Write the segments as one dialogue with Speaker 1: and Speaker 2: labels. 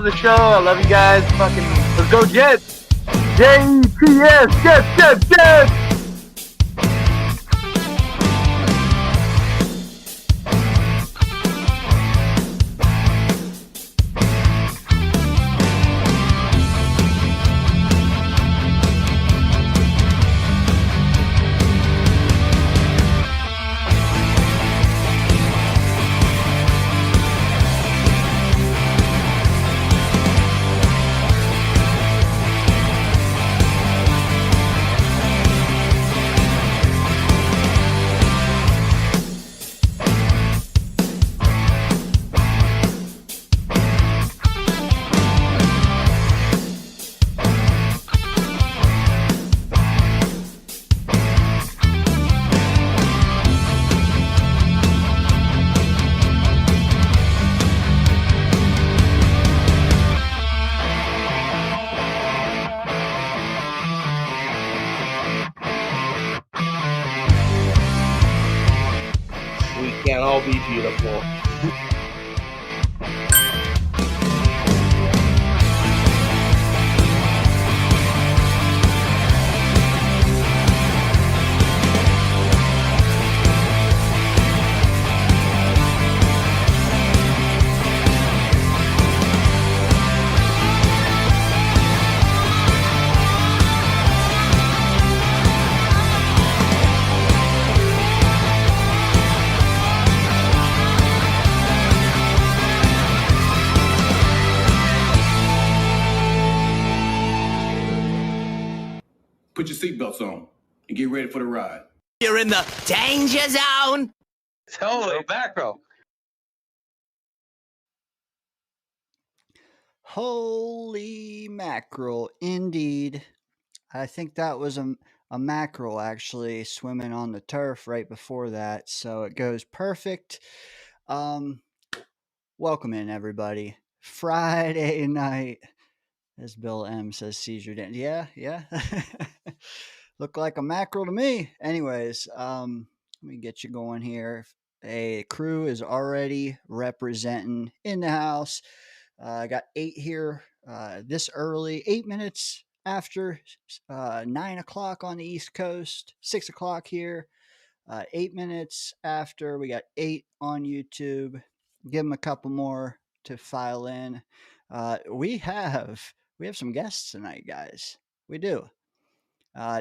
Speaker 1: love the show. I love you guys. Fucking, let's go Jets. Jets, Jets.
Speaker 2: Can't all be beautiful.
Speaker 3: Put your seatbelts on and get ready for the ride.
Speaker 4: You're in the danger zone.
Speaker 2: Holy mackerel.
Speaker 5: Holy mackerel, indeed. I think that was a mackerel actually swimming on the turf right before that, so it goes perfect. Welcome in, everybody. Friday night, as Bill M says, seizure dance. Yeah. Look like a mackerel to me. Anyways, let me get you going here. A crew is already representing in the house. I got 8 here this early, 8 minutes after 9 o'clock on the East Coast, 6 o'clock here. 8 minutes after, we got 8 on YouTube. Give them a couple more to file in. We have some guests tonight, guys. We do.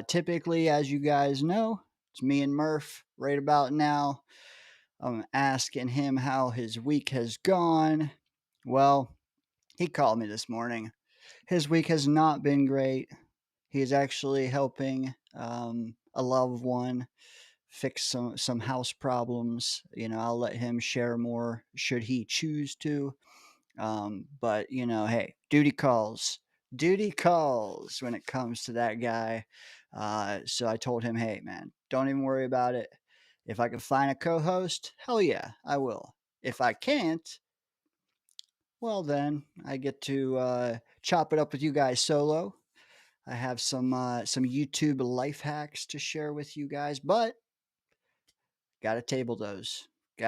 Speaker 5: Typically, as you guys know, it's me and Murph right about now. I'm asking him how his week has gone. Well, he called me this morning. His week has not been great. He's actually helping a loved one fix some house problems. I'll let him share more should he choose to. But hey, duty calls when it comes to that guy. So I told him, hey man, don't even worry about it. If I can find a co-host, hell yeah, I will. If I can't, well then I get to chop it up with you guys solo. I have some YouTube life hacks to share with you guys, but got to table those. They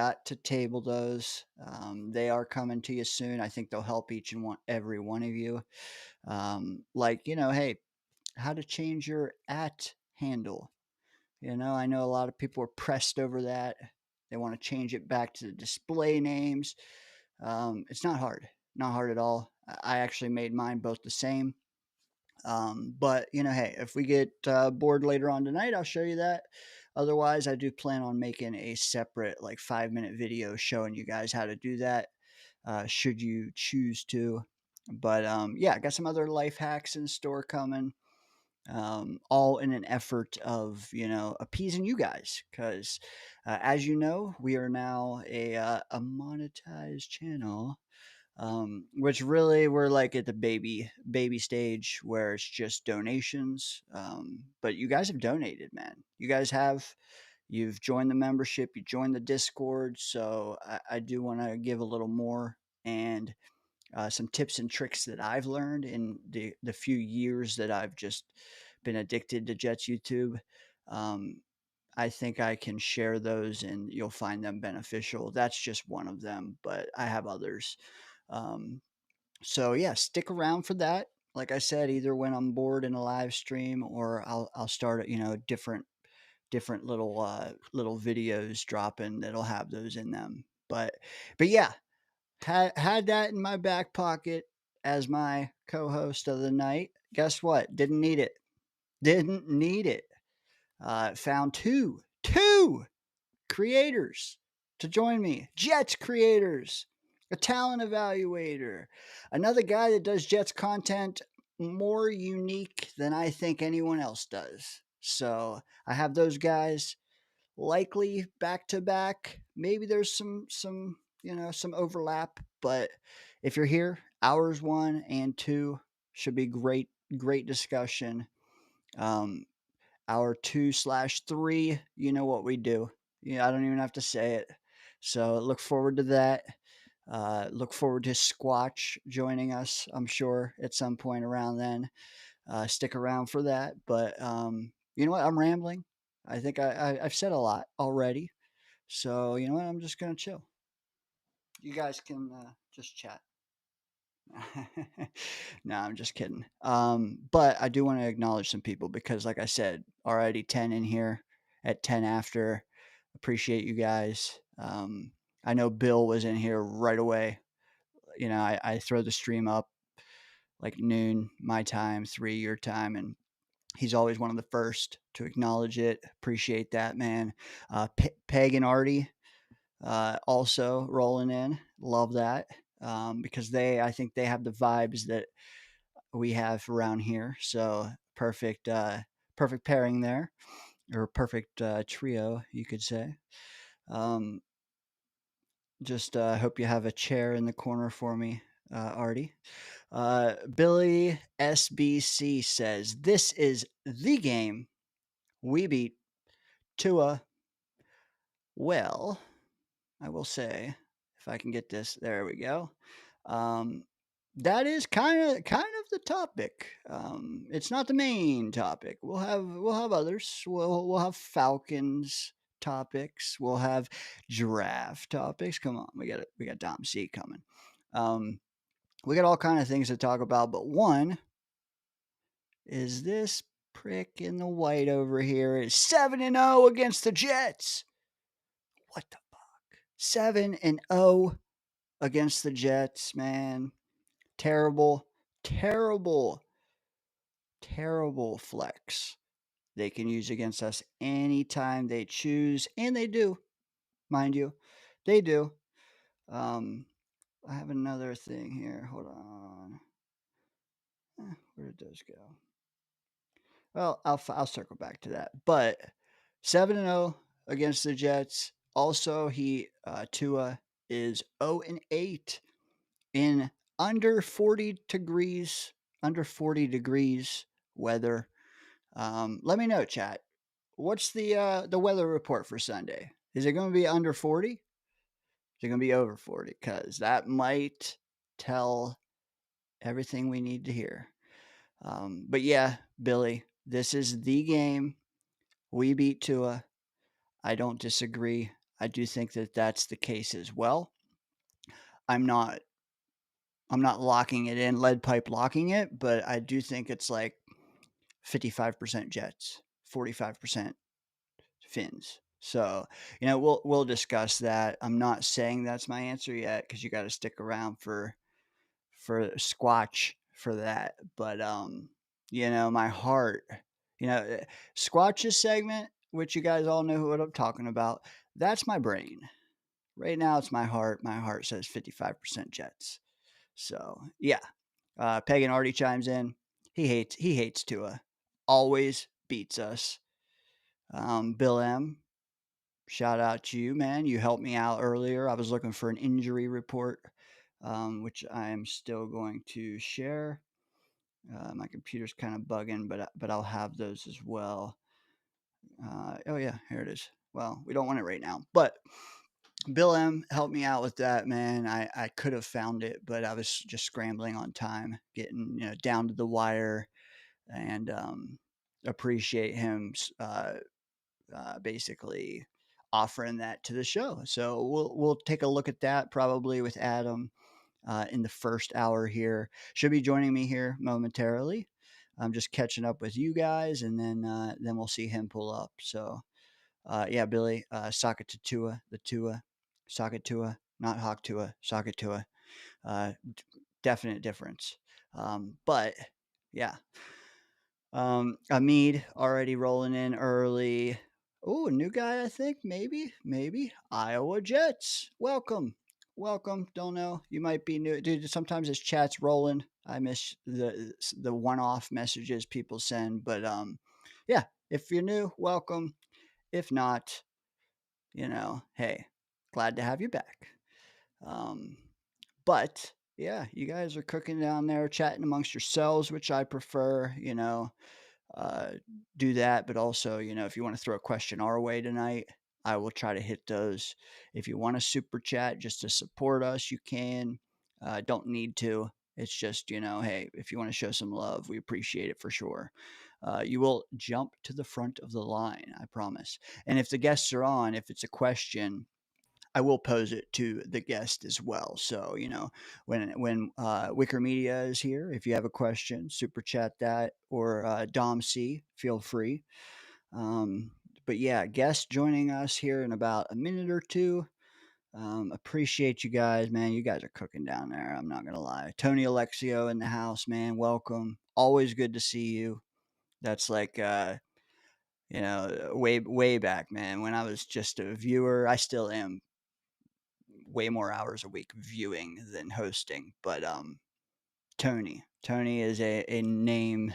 Speaker 5: are coming to you soon. I think they'll help each and every one of you. Hey, how to change your @handle. I know a lot of people are pressed over that. They want to change it back to the display names. It's not hard at all. I actually made mine both the same. But hey, if we get bored later on tonight, I'll show you that. Otherwise, I do plan on making a separate 5-minute video showing you guys how to do that, should you choose to. But yeah, I got some other life hacks in store coming, all in an effort of appeasing you guys, because as you know, we are now a monetized channel. Which really we're at the baby stage where it's just donations. But you guys have donated, man. You've joined the membership, you joined the Discord. So I do want to give a little more, and some tips and tricks that I've learned in the few years that I've just been addicted to Jets YouTube. I think I can share those and you'll find them beneficial. That's just one of them, but I have others. So yeah, stick around for that. Like I said, either when I'm bored in a live stream, or I'll start different little videos dropping that'll have those in them. But yeah, had that in my back pocket as my co-host of the night. Guess what? Didn't need it. Didn't need it. Found two creators to join me. Jets creators, a talent evaluator, another guy that does Jets content more unique than I think anyone else does. So I have those guys likely back to back. Maybe there's some overlap, but if you're here, hours 1 and 2 should be great discussion. Um, Hour 2/3, you know what we do. Yeah, I don't even have to say it. So look forward to that. Look forward to Squatch joining us, I'm sure, at some point around then. Stick around for that. But you know what? I'm rambling. I think I've said a lot already. So you know what? I'm just going to chill. You guys can just chat. No, I'm just kidding. But I do want to acknowledge some people because, like I said, already 10 in here at 10 after. Appreciate you guys. I know Bill was in here right away. You know, I throw the stream up like noon my time, 3 your time, and he's always one of the first to acknowledge it. Appreciate that, man. Peg and Artie also rolling in. Love that. Because I think they have the vibes that we have around here. So perfect pairing there, or perfect trio, you could say. Um, just hope you have a chair in the corner for me, Artie. Billy SBC says, "This is the game. We beat Tua." Well, I will say, if I can get this, there we go. Um, that is kind of the topic. It's not the main topic. We'll have others. We'll have Falcons topics. We'll have giraffe topics. Come on, we got DomC coming. We got all kind of things to talk about, but one is this prick in the white over here is 7-0 against the Jets. What the fuck? 7-0 against the Jets, man. Terrible, terrible, terrible flex they can use against us anytime they choose, and they do, mind you. They do. I have another thing here. Hold on. Where did those go? Well, I'll circle back to that. But 7-0 against the Jets. Also, Tua is 0-8 in under 40 degrees weather. Let me know, chat. What's the weather report for Sunday? Is it going to be under 40? Is it going to be over 40? Because that might tell everything we need to hear. But yeah, Billy, this is the game. We beat Tua. I don't disagree. I do think that that's the case as well. I'm not locking it in, lead pipe locking it, but I do think it's like 55% Jets, 45% Fins. So, we'll discuss that. I'm not saying that's my answer yet because you got to stick around for Squatch for that. But my heart, Squatch's segment, which you guys all know what I'm talking about. That's my brain. Right now, it's my heart. My heart says 55% Jets. So yeah, Pagan Artie chimes in. He hates Tua. Always beats us. Bill M, shout out to you, man. You helped me out earlier. I was looking for an injury report, which I'm still going to share. My computer's kind of bugging, but I'll have those as well. Oh yeah, here it is. Well, we don't want it right now, but Bill M helped me out with that, man. I could have found it, but I was just scrambling on time, getting down to the wire, and appreciate him basically offering that to the show. So we'll take a look at that probably with Adam in the first hour here. Should be joining me here momentarily. I'm just catching up with you guys, and then we'll see him pull up. So, yeah, Billy, sock it to Tua, the Tua, sock it Tua, not Hawk Tua, sock it Tua. Definite difference. But yeah, Amid already rolling in early. Oh, new guy, I think. Maybe. Iowa Jets. Welcome. Don't know. You might be new. Dude, sometimes this chat's rolling. I miss the one-off messages people send. But yeah, if you're new, welcome. If not, hey, glad to have you back. But yeah, you guys are cooking down there, chatting amongst yourselves, which I prefer, do that. But also, if you want to throw a question our way tonight, I will try to hit those. If you want to super chat just to support us, you can. Don't need to. It's just, hey, if you want to show some love, we appreciate it for sure. You will jump to the front of the line, I promise. And if the guests are on, if it's a question, I will pose it to the guest as well. So, when Wickermedia is here, if you have a question, super chat that, or DomC, feel free. But yeah, guest joining us here in about a minute or two. Appreciate you guys, man. You guys are cooking down there. I'm not gonna lie. Tony Alexio in the house, man. Welcome. Always good to see you. That's like way back, man. When I was just a viewer, I still am way more hours a week viewing than hosting. But Tony is a name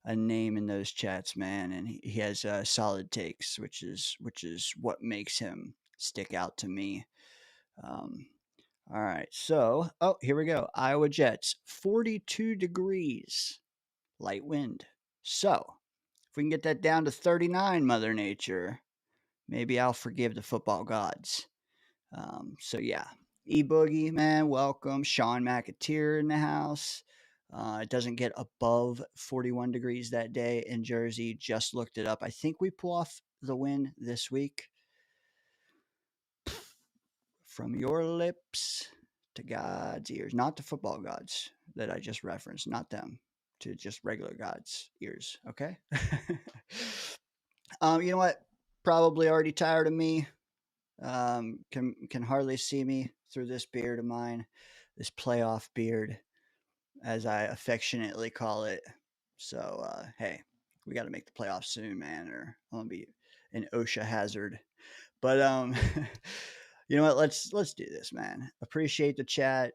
Speaker 5: in those chats, man, and he has solid takes, which is what makes him stick out to me. All right, so here we go. Iowa Jets, 42 degrees, light wind. So if we can get that down to 39, Mother Nature, maybe I'll forgive the football gods. So yeah, E-Boogie, man, welcome. Sean McAteer in the house. It doesn't get above 41 degrees that day in Jersey. Just looked it up. I think we pull off the win this week. From your lips to God's ears. Not the football gods that I just referenced. Not them. To just regular God's ears. Okay? You know what? Probably already tired of me. Can hardly see me through this beard of mine, this playoff beard, as I affectionately call it. So hey, we got to make the playoffs soon, man, or I'm gonna be an OSHA hazard. But you know what? Let's do this, man. Appreciate the chat.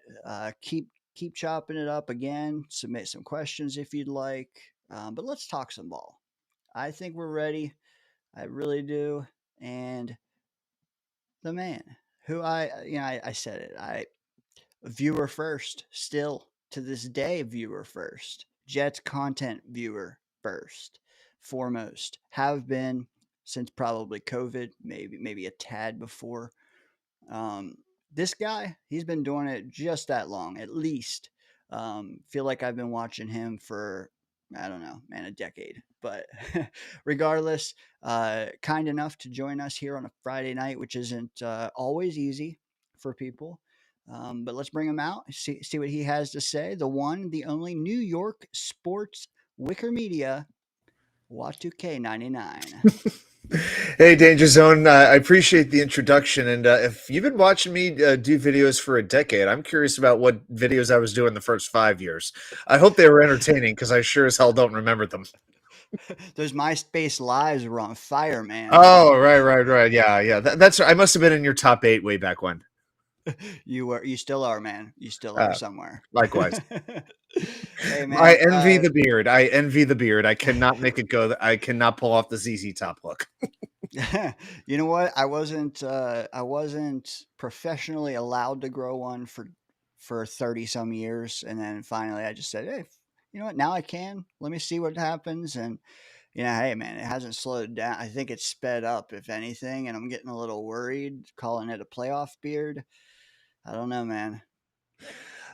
Speaker 5: Keep chopping it up again. Submit some questions if you'd like. But let's talk some ball. I think we're ready. I really do. And the man who I said it. Viewer first, still to this day, viewer first. Jets content viewer first, foremost. Have been since probably COVID, maybe a tad before. This guy, he's been doing it just that long, at least. Feel like I've been watching him for, I don't know, man, a decade. But regardless, kind enough to join us here on a Friday night, which isn't always easy for people. But let's bring him out, see what he has to say. The one, the only New York sports Wickermedia, Wa2k99.
Speaker 6: Hey, DayngerZone. I appreciate the introduction. And if you've been watching me do videos for a decade, I'm curious about what videos I was doing the first 5 years. I hope they were entertaining because I sure as hell don't remember them.
Speaker 5: Those MySpace lives were on fire, man.
Speaker 6: Oh, right. Yeah. That's I must have been in your top 8 way back when.
Speaker 5: You still are, man. You still are somewhere.
Speaker 6: Likewise.
Speaker 5: Hey, man.
Speaker 6: I envy the beard. I cannot make it go. I cannot pull off the ZZ Top look.
Speaker 5: You know what? I wasn't professionally allowed to grow one for 30 some years, and then finally I just said, hey, you know what? Now I can. Let me see what happens. And hey, man, it hasn't slowed down. I think it's sped up, if anything, and I'm getting a little worried calling it a playoff beard. I don't know, man.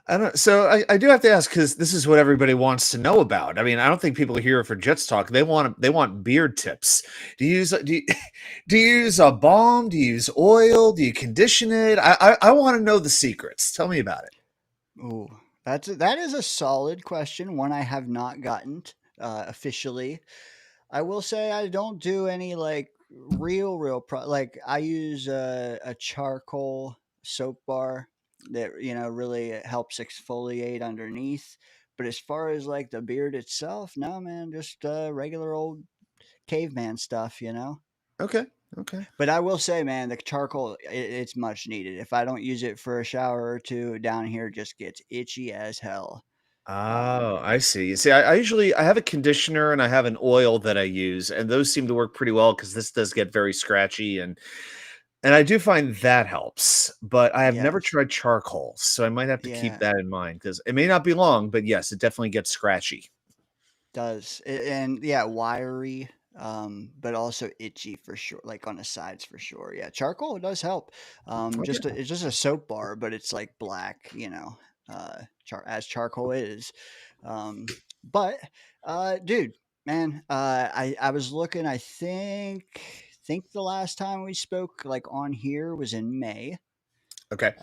Speaker 6: I don't. So I do have to ask because this is what everybody wants to know about. I mean, I don't think people are here for Jets talk. They want beard tips. Do you use a balm? Do you use oil? Do you condition it? I want to know the secrets. Tell me about it.
Speaker 5: Ooh, that is a solid question. One I have not gotten officially. I will say I don't do any like like I use a charcoal soap bar that really helps exfoliate underneath. But as far as like the beard itself, no man, just regular old caveman stuff.
Speaker 6: Okay. Okay.
Speaker 5: But I will say, man, the charcoal it's much needed. If I don't use it for a shower or two, down here just gets itchy as hell.
Speaker 6: Oh, I see. You see, I usually I have a conditioner and I have an oil that I use, and those seem to work pretty well because this does get very scratchy and I do find that helps. But I have never
Speaker 5: Yes,
Speaker 6: tried charcoal, so I might have to keep
Speaker 5: yeah,
Speaker 6: that in mind because it may not be long, but yes, it definitely gets scratchy.
Speaker 5: does and yeah, wiry, but also itchy for sure, like on the sides for sure. Yeah, charcoal does help.
Speaker 6: Okay.
Speaker 5: It's just a soap bar, but it's like black, as charcoal is. But dude, man, I was looking. I think the last time we spoke like on here was in May.
Speaker 6: Okay.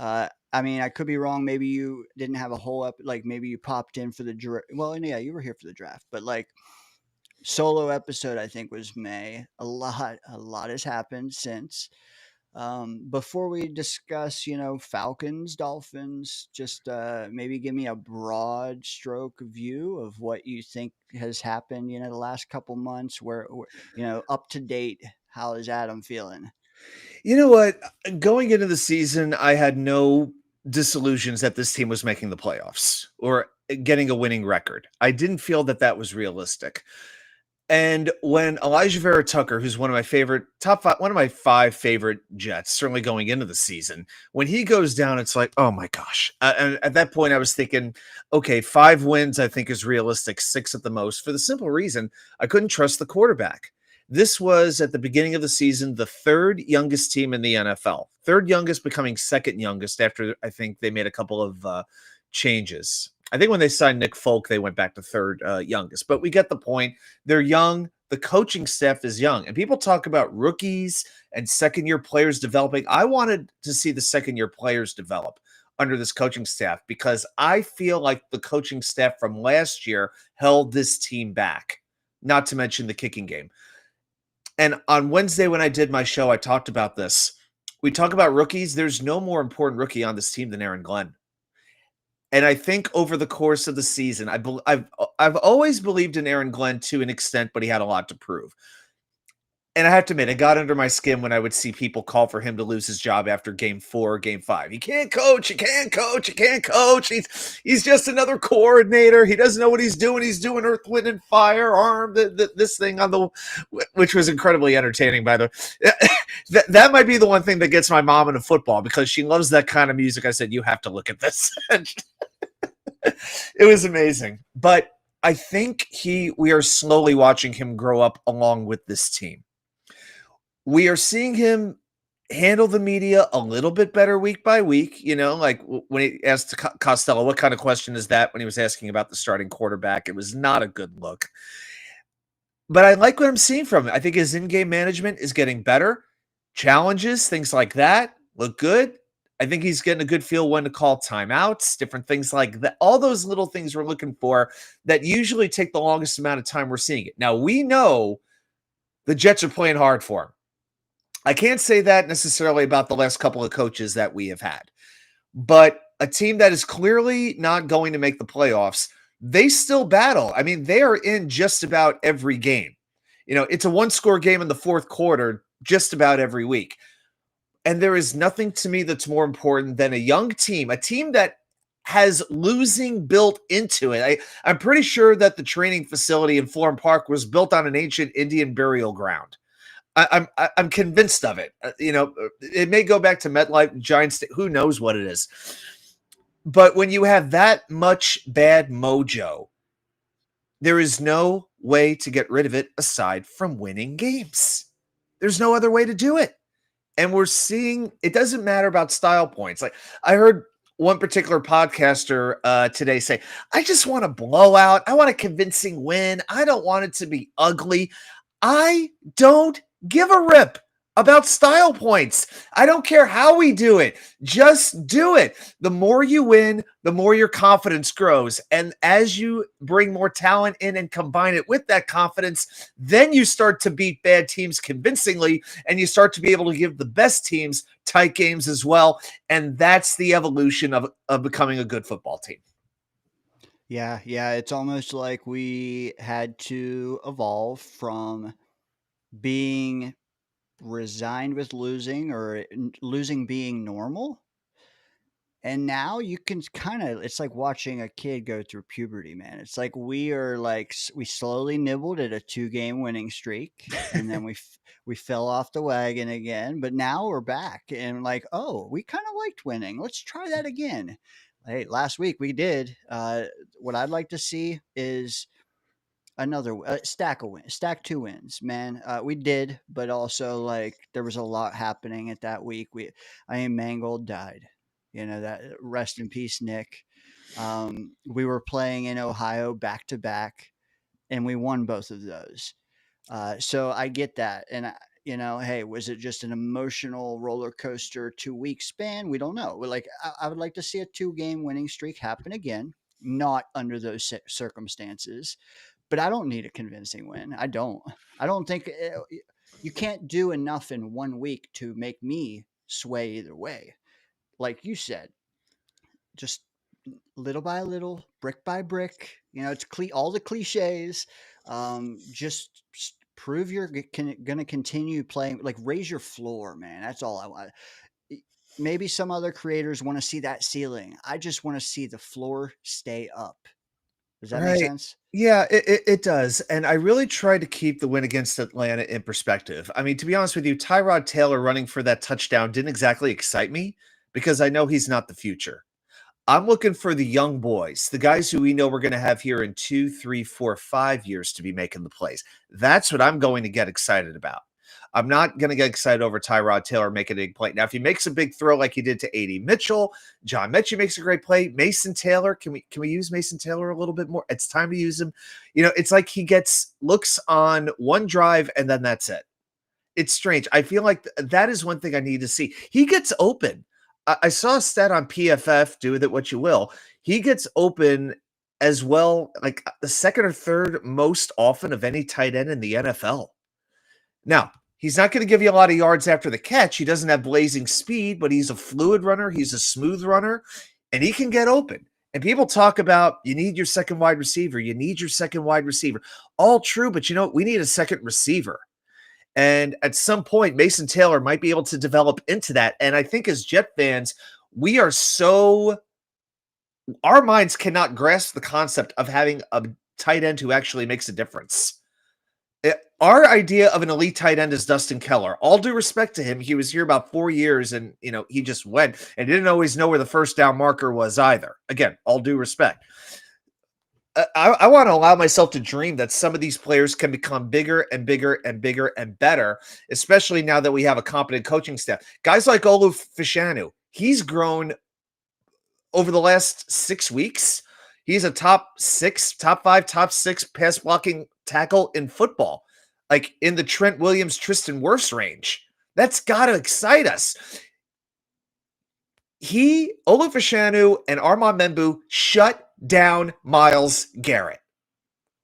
Speaker 5: I mean, I could be wrong. Maybe you didn't have a whole up. Like maybe you popped in for the draft. Well, yeah, you were here for the draft, but like solo episode, I think was May. A lot has happened since. Before we discuss, Falcons, Dolphins, just maybe give me a broad stroke view of what you think has happened, the last couple months, up to date. How is Adam feeling?
Speaker 6: You know what? Going into the season, I had no disillusions that this team was making the playoffs or getting a winning record. I didn't feel that that was realistic. And when Elijah Vera Tucker, who's one of my favorite top five, one of my five favorite Jets, certainly going into the season, when he goes down, it's like, oh my gosh. And at that point, I was thinking, okay, 5 wins, I think is realistic, 6 at the most, for the simple reason I couldn't trust the quarterback. This was at the beginning of the season, the third youngest team in the NFL, third youngest becoming second youngest after I think they made a couple of changes. I think when they signed Nick Folk, they went back to third youngest, but we get the point. They're young. The coaching staff is young. And people talk about rookies and second-year players developing. I wanted to see the second-year players develop under this coaching staff because I feel like the coaching staff from last year held this team back, not to mention the kicking game. And on Wednesday when I did my show, I talked about this. We talk about rookies. There's no more important rookie on this team than Aaron Glenn. And I think over the course of the season, I've always believed in Aaron Glenn to an extent, but he had a lot to prove. And I have to admit, it got under my skin when I would see people call for him to lose his job after game 4 or game 5. He can't coach. He can't coach. He can't coach. He's just another coordinator. He doesn't know what he's doing. He's doing Earth, Wind, and Fire, arm, this thing on the, which was incredibly entertaining, by the way. That might be the one thing that gets my mom into football because she loves that kind of music. I said, you have to look at this. It was amazing. But I think we are slowly watching him grow up along with this team. We are seeing him handle the media a little bit better week by week. Like when he asked Costello, what kind of question is that? When he was asking about the starting quarterback, it was not a good look. But I like what I'm seeing from him. I think his in-game management is getting better. Challenges, things like that look good. I think he's getting a good feel when to call timeouts, different things like that. All those little things we're looking for that usually take the longest amount of time we're seeing it. Now, we know the Jets are playing hard for him. I can't say that necessarily about the last couple of coaches that we have had. But a team that is clearly not going to make the playoffs, they still battle. I mean, they are in just about every game. It's a one-score game in the fourth quarter just about every week. And there is nothing to me that's more important than a young team, a team that has losing built into it. I'm pretty sure that the training facility in Florham Park was built on an ancient Indian burial ground. I'm convinced of it. It may go back to MetLife, Giants, who knows what it is. But when you have that much bad mojo, there is no way to get rid of it aside from winning games. There's no other way to do it. And we're seeing, it doesn't matter about style points. Like I heard one particular podcaster today say, I just want a blowout. I want a convincing win. I don't want it to be ugly. I don't give a rip about style points. I don't care how we do it. Just do it. The more you win, the more your confidence grows. And as you bring more talent in and combine it with that confidence, then you start to beat bad teams convincingly, and you start to be able to give the best teams tight games as well. And that's the evolution of becoming a good football team.
Speaker 5: Yeah, it's almost like we had to evolve from being resigned with losing, or losing being normal. And now you can kind of, it's like watching a kid go through puberty, man. It's like we are like, we slowly nibbled at a 2-game winning streak, and then we fell off the wagon again. But now we're back, and like, oh, we kind of liked winning. Let's try that again. Hey, last week we did. What I'd like to see is another stack of wins, stack 2 wins, man. We did, but also like there was a lot happening at that week. I mean, Mangold died. You know that. Rest in peace, Nick. We were playing in Ohio back to back, and we won both of those. So I get that, and hey, was it just an emotional roller coaster 2-week span? We don't know. Like I would like to see a 2-game winning streak happen again, not under those circumstances. But I don't need a convincing win. I don't. I don't think you can't do enough in 1 week to make me sway either way. Like you said, just little by little, brick by brick. It's all the cliches. Just prove you're going to continue playing. Like raise your floor, man. That's all I want. Maybe some other creators want to see that ceiling. I just want to see the floor stay up. Does that make sense?
Speaker 6: Yeah, it does. And I really tried to keep the win against Atlanta in perspective. I mean, to be honest with you, Tyrod Taylor running for that touchdown didn't exactly excite me because I know he's not the future. I'm looking for the young boys, the guys who we know we're going to have here in 2, 3, 4, 5 years to be making the plays. That's what I'm going to get excited about. I'm not going to get excited over Tyrod Taylor making a big play. Now, if he makes a big throw like he did to A.D. Mitchell, John Mechie makes a great play. Mason Taylor, can we use Mason Taylor a little bit more? It's time to use him. It's like he gets looks on one drive and then that's it. It's strange. I feel like that is one thing I need to see. He gets open. I saw a stat on PFF, do with it what you will. He gets open as well, like the second or third most often of any tight end in the NFL. Now, he's not going to give you a lot of yards after the catch. He doesn't have blazing speed, but he's a fluid runner. He's a smooth runner, and he can get open. And people talk about you need your second wide receiver. You need your second wide receiver. All true, but we need a second receiver. And at some point, Mason Taylor might be able to develop into that. And I think as Jet fans, our minds cannot grasp the concept of having a tight end who actually makes a difference. Our idea of an elite tight end is Dustin Keller. All due respect to him, he was here about 4 years and, he just went and didn't always know where the first down marker was either. Again, all due respect. I want to allow myself to dream that some of these players can become bigger and bigger and bigger and better, especially now that we have a competent coaching staff. Guys like Olu Fashanu, he's grown over the last 6 weeks. He's a top 5, top 6 pass blocking tackle in football, like in the Trent Williams, Tristan Wirfs range. That's got to excite us. Olu Fashanu and Armand Membu shut down Myles Garrett.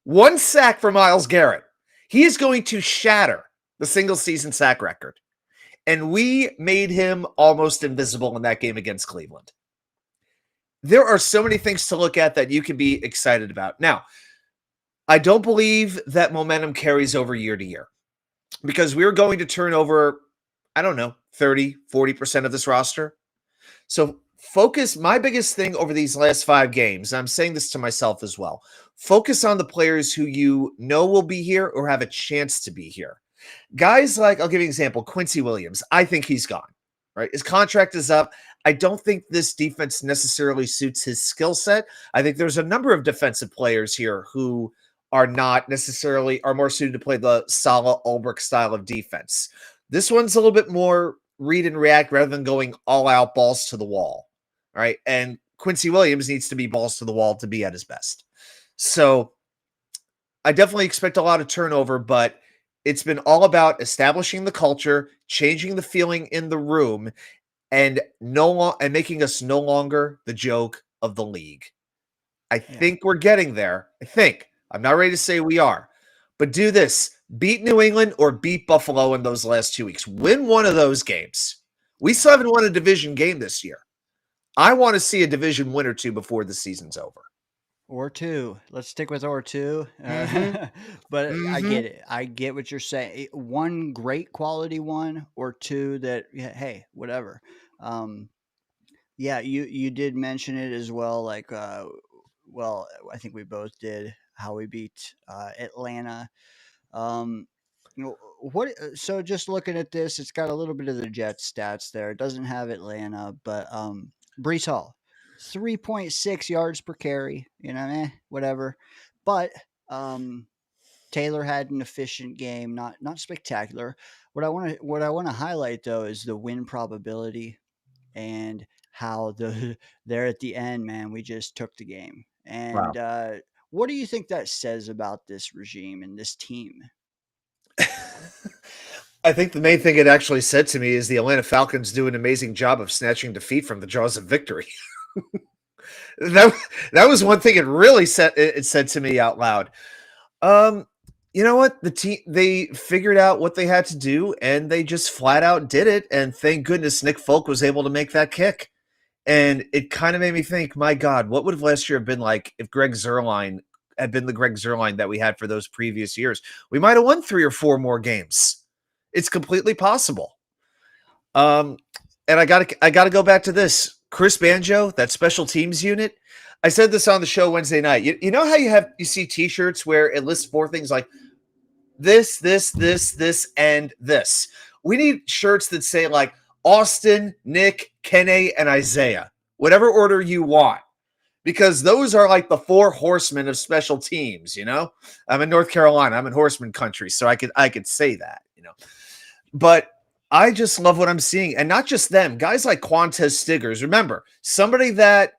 Speaker 6: 1 sack for Myles Garrett. He is going to shatter the single season sack record. And we made him almost invisible in that game against Cleveland. There are so many things to look at that you can be excited about. Now, I don't believe that momentum carries over year to year because we're going to turn over, 30, 40% of this roster. So my biggest thing over these last 5 games, I'm saying this to myself as well, focus on the players who will be here or have a chance to be here. Guys like, I'll give you an example, Quincy Williams. I think he's gone, right? His contract is up. I don't think this defense necessarily suits his skill set. I think there's a number of defensive players here who are more suited to play the Saleh Ulbrich style of defense. This one's a little bit more read and react rather than going all out balls to the wall. All right. And Quincy Williams needs to be balls to the wall to be at his best. So I definitely expect a lot of turnover, but It's been all about establishing the culture, changing the feeling in the room, and and making us no longer the joke of the league. I think we're getting there. I think. I'm not ready to say we are. But do this. Beat New England or beat Buffalo in those last 2 weeks. Win one of those games. We still haven't won a division game this year. I want to see a division win or two before the season's over.
Speaker 5: Or two. Let's stick with or two. But I
Speaker 6: Mhm.
Speaker 5: get it. I get what you're saying. One great quality one, or two that, hey, whatever. Yeah, you did mention it as well. Like, well, I think we both did how we beat Atlanta. Um, what? So just looking at this, it's got a little bit of the Jets stats there. It doesn't have Atlanta, but Brees Hall, 3.6 yards per carry. Whatever. But Taylor had an efficient game, not spectacular. What I want to highlight though is the win probability and how there at the end, man, we just took the game.
Speaker 6: Wow.
Speaker 5: And what do you think that says about this regime and this team?
Speaker 6: I think the main thing it actually said to me is the Atlanta Falcons do an amazing job of snatching defeat from the jaws of victory. that that was one thing it said to me out loud. You know what? The team, they figured out what they had to do and they just flat out did it. And thank goodness Nick Folk was able to make that kick. And it kind of made me think, my God, what would have last year been like if Greg Zerline had been the Greg Zerline that we had for those previous years? We might have won 3 or 4 more games. It's completely possible. And I gotta go back to this. Chris Banjo, that special teams unit. I said this on the show Wednesday night. You know how you see T-shirts where it lists 4 things like this, and this. We need shirts that say like Austin, Nick, Kenne, and Isaiah, whatever order you want, because those are like the 4 horsemen of special teams. I'm in North Carolina. I'm in horseman country, so I could say that. But I just love what I'm seeing, and not just them. Guys like Quantez Stiggers. Remember, somebody that,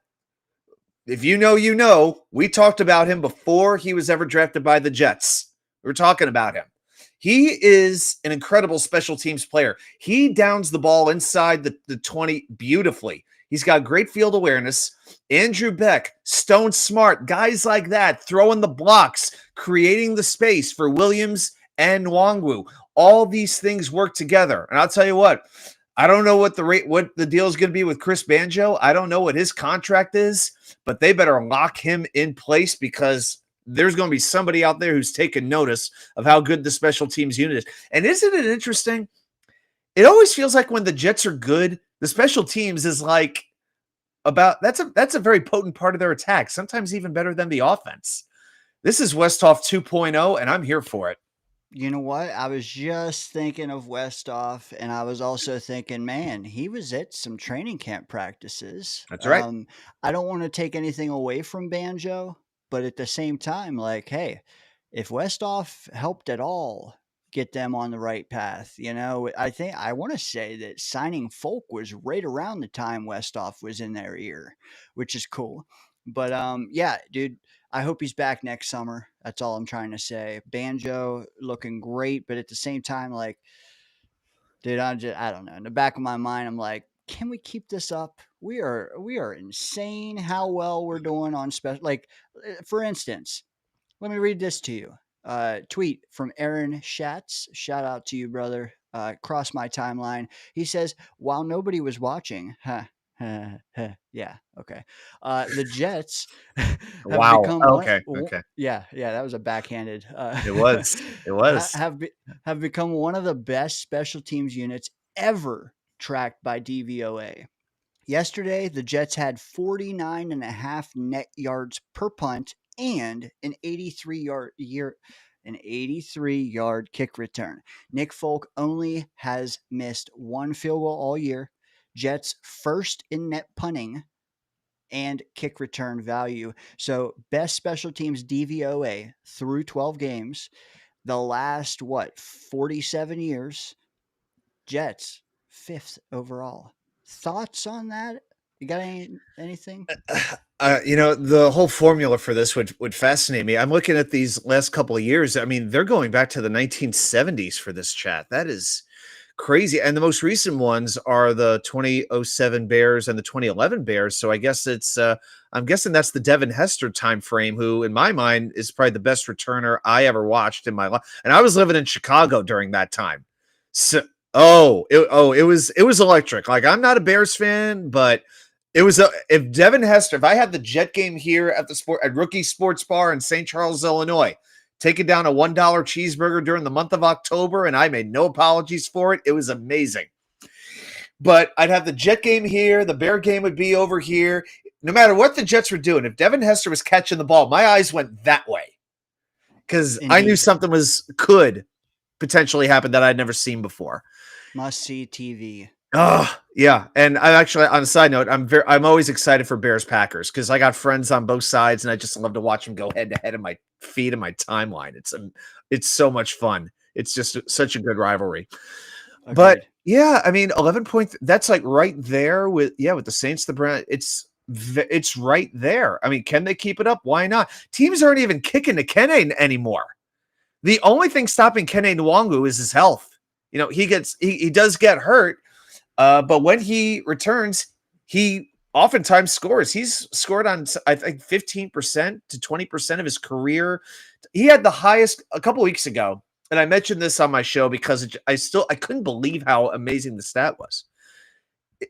Speaker 6: if you know, we talked about him before he was ever drafted by the Jets. We were talking about him. He is an incredible special teams player. He downs the ball inside the 20 beautifully. He's got great field awareness. Andrew Beck, Stone Smart, guys like that, throwing the blocks, creating the space for Williams and Nwangwu. All these things work together. And I'll tell you what, I don't know what the deal is going to be with Chris Banjo. I don't know what his contract is, but they better lock him in place, because there's going to be somebody out there who's taken notice of how good the special teams unit is. And isn't it interesting? It always feels like when the Jets are good, the special teams is like that's a very potent part of their attack, sometimes even better than the offense. This is Westhoff 2.0, and I'm here for it.
Speaker 5: You know what? I was just thinking of Westoff, and I was also thinking, man, he was at some training camp practices.
Speaker 6: That's right.
Speaker 5: I don't want to take anything away from Banjo, but at the same time, like, hey, if Westoff helped at all get them on the right path, I want to say that signing Folk was right around the time Westoff was in their ear, which is cool. But yeah, dude, I hope he's back next summer. That's all I'm trying to say. Banjo looking great, but at the same time, like, dude, I don't know. In the back of my mind, I'm like, can we keep this up? We are insane how well we're doing on special. Like, for instance, let me read this to you. Tweet from Aaron Schatz. Shout out to you, brother. Cross my timeline. He says, while nobody was watching, yeah, okay. The Jets have
Speaker 6: Wow.
Speaker 5: become
Speaker 6: Okay.
Speaker 5: Yeah, that was a backhanded.
Speaker 6: It was.
Speaker 5: Have become one of the best special teams units ever tracked by DVOA. Yesterday, the Jets had 49.5 net yards per punt and an 83-yard kick return. Nick Folk only has missed 1 field goal all year. Jets first in net punting and kick return value. So best special teams DVOA through 12 games. The last 47 years, Jets 5th overall. Thoughts on that? You got anything?
Speaker 6: The whole formula for this would fascinate me. I'm looking at these last couple of years. I mean, they're going back to the 1970s for this chat. That is crazy. And the most recent ones are the 2007 Bears and the 2011 Bears. So I guess I'm guessing that's the Devin Hester time frame, who in my mind is probably the best returner I ever watched in my life. And I was living in Chicago during that time. So it was electric. Like, I'm not a Bears fan, but if Devin Hester, if I had the Jet game here at Rookie Sports Bar in St. Charles, Illinois, taking down a $1 cheeseburger during the month of October, and I made no apologies for it. It was amazing. But I'd have the Jet game here. The Bear game would be over here. No matter what the Jets were doing, if Devin Hester was catching the ball, my eyes went that way because I knew something could potentially happen that I'd never seen before.
Speaker 5: Must see TV.
Speaker 6: Oh, yeah. And I actually, on a side note, I'm always excited for Bears Packers because I got friends on both sides and I just love to watch them go head to head in my feed and my timeline. It's so much fun. It's just such a good rivalry.
Speaker 5: Agreed.
Speaker 6: But yeah, I mean, 11 points, that's like right there with the Saints, the Browns. It's right there. I mean, can they keep it up? Why not? Teams aren't even kicking to Kene anymore. The only thing stopping Kene Nwangu is his health. He does get hurt. But when he returns, he oftentimes scores. He's scored on, I think, 15% to 20% of his career. He had the highest a couple weeks ago, and I mentioned this on my show because I couldn't believe how amazing the stat was.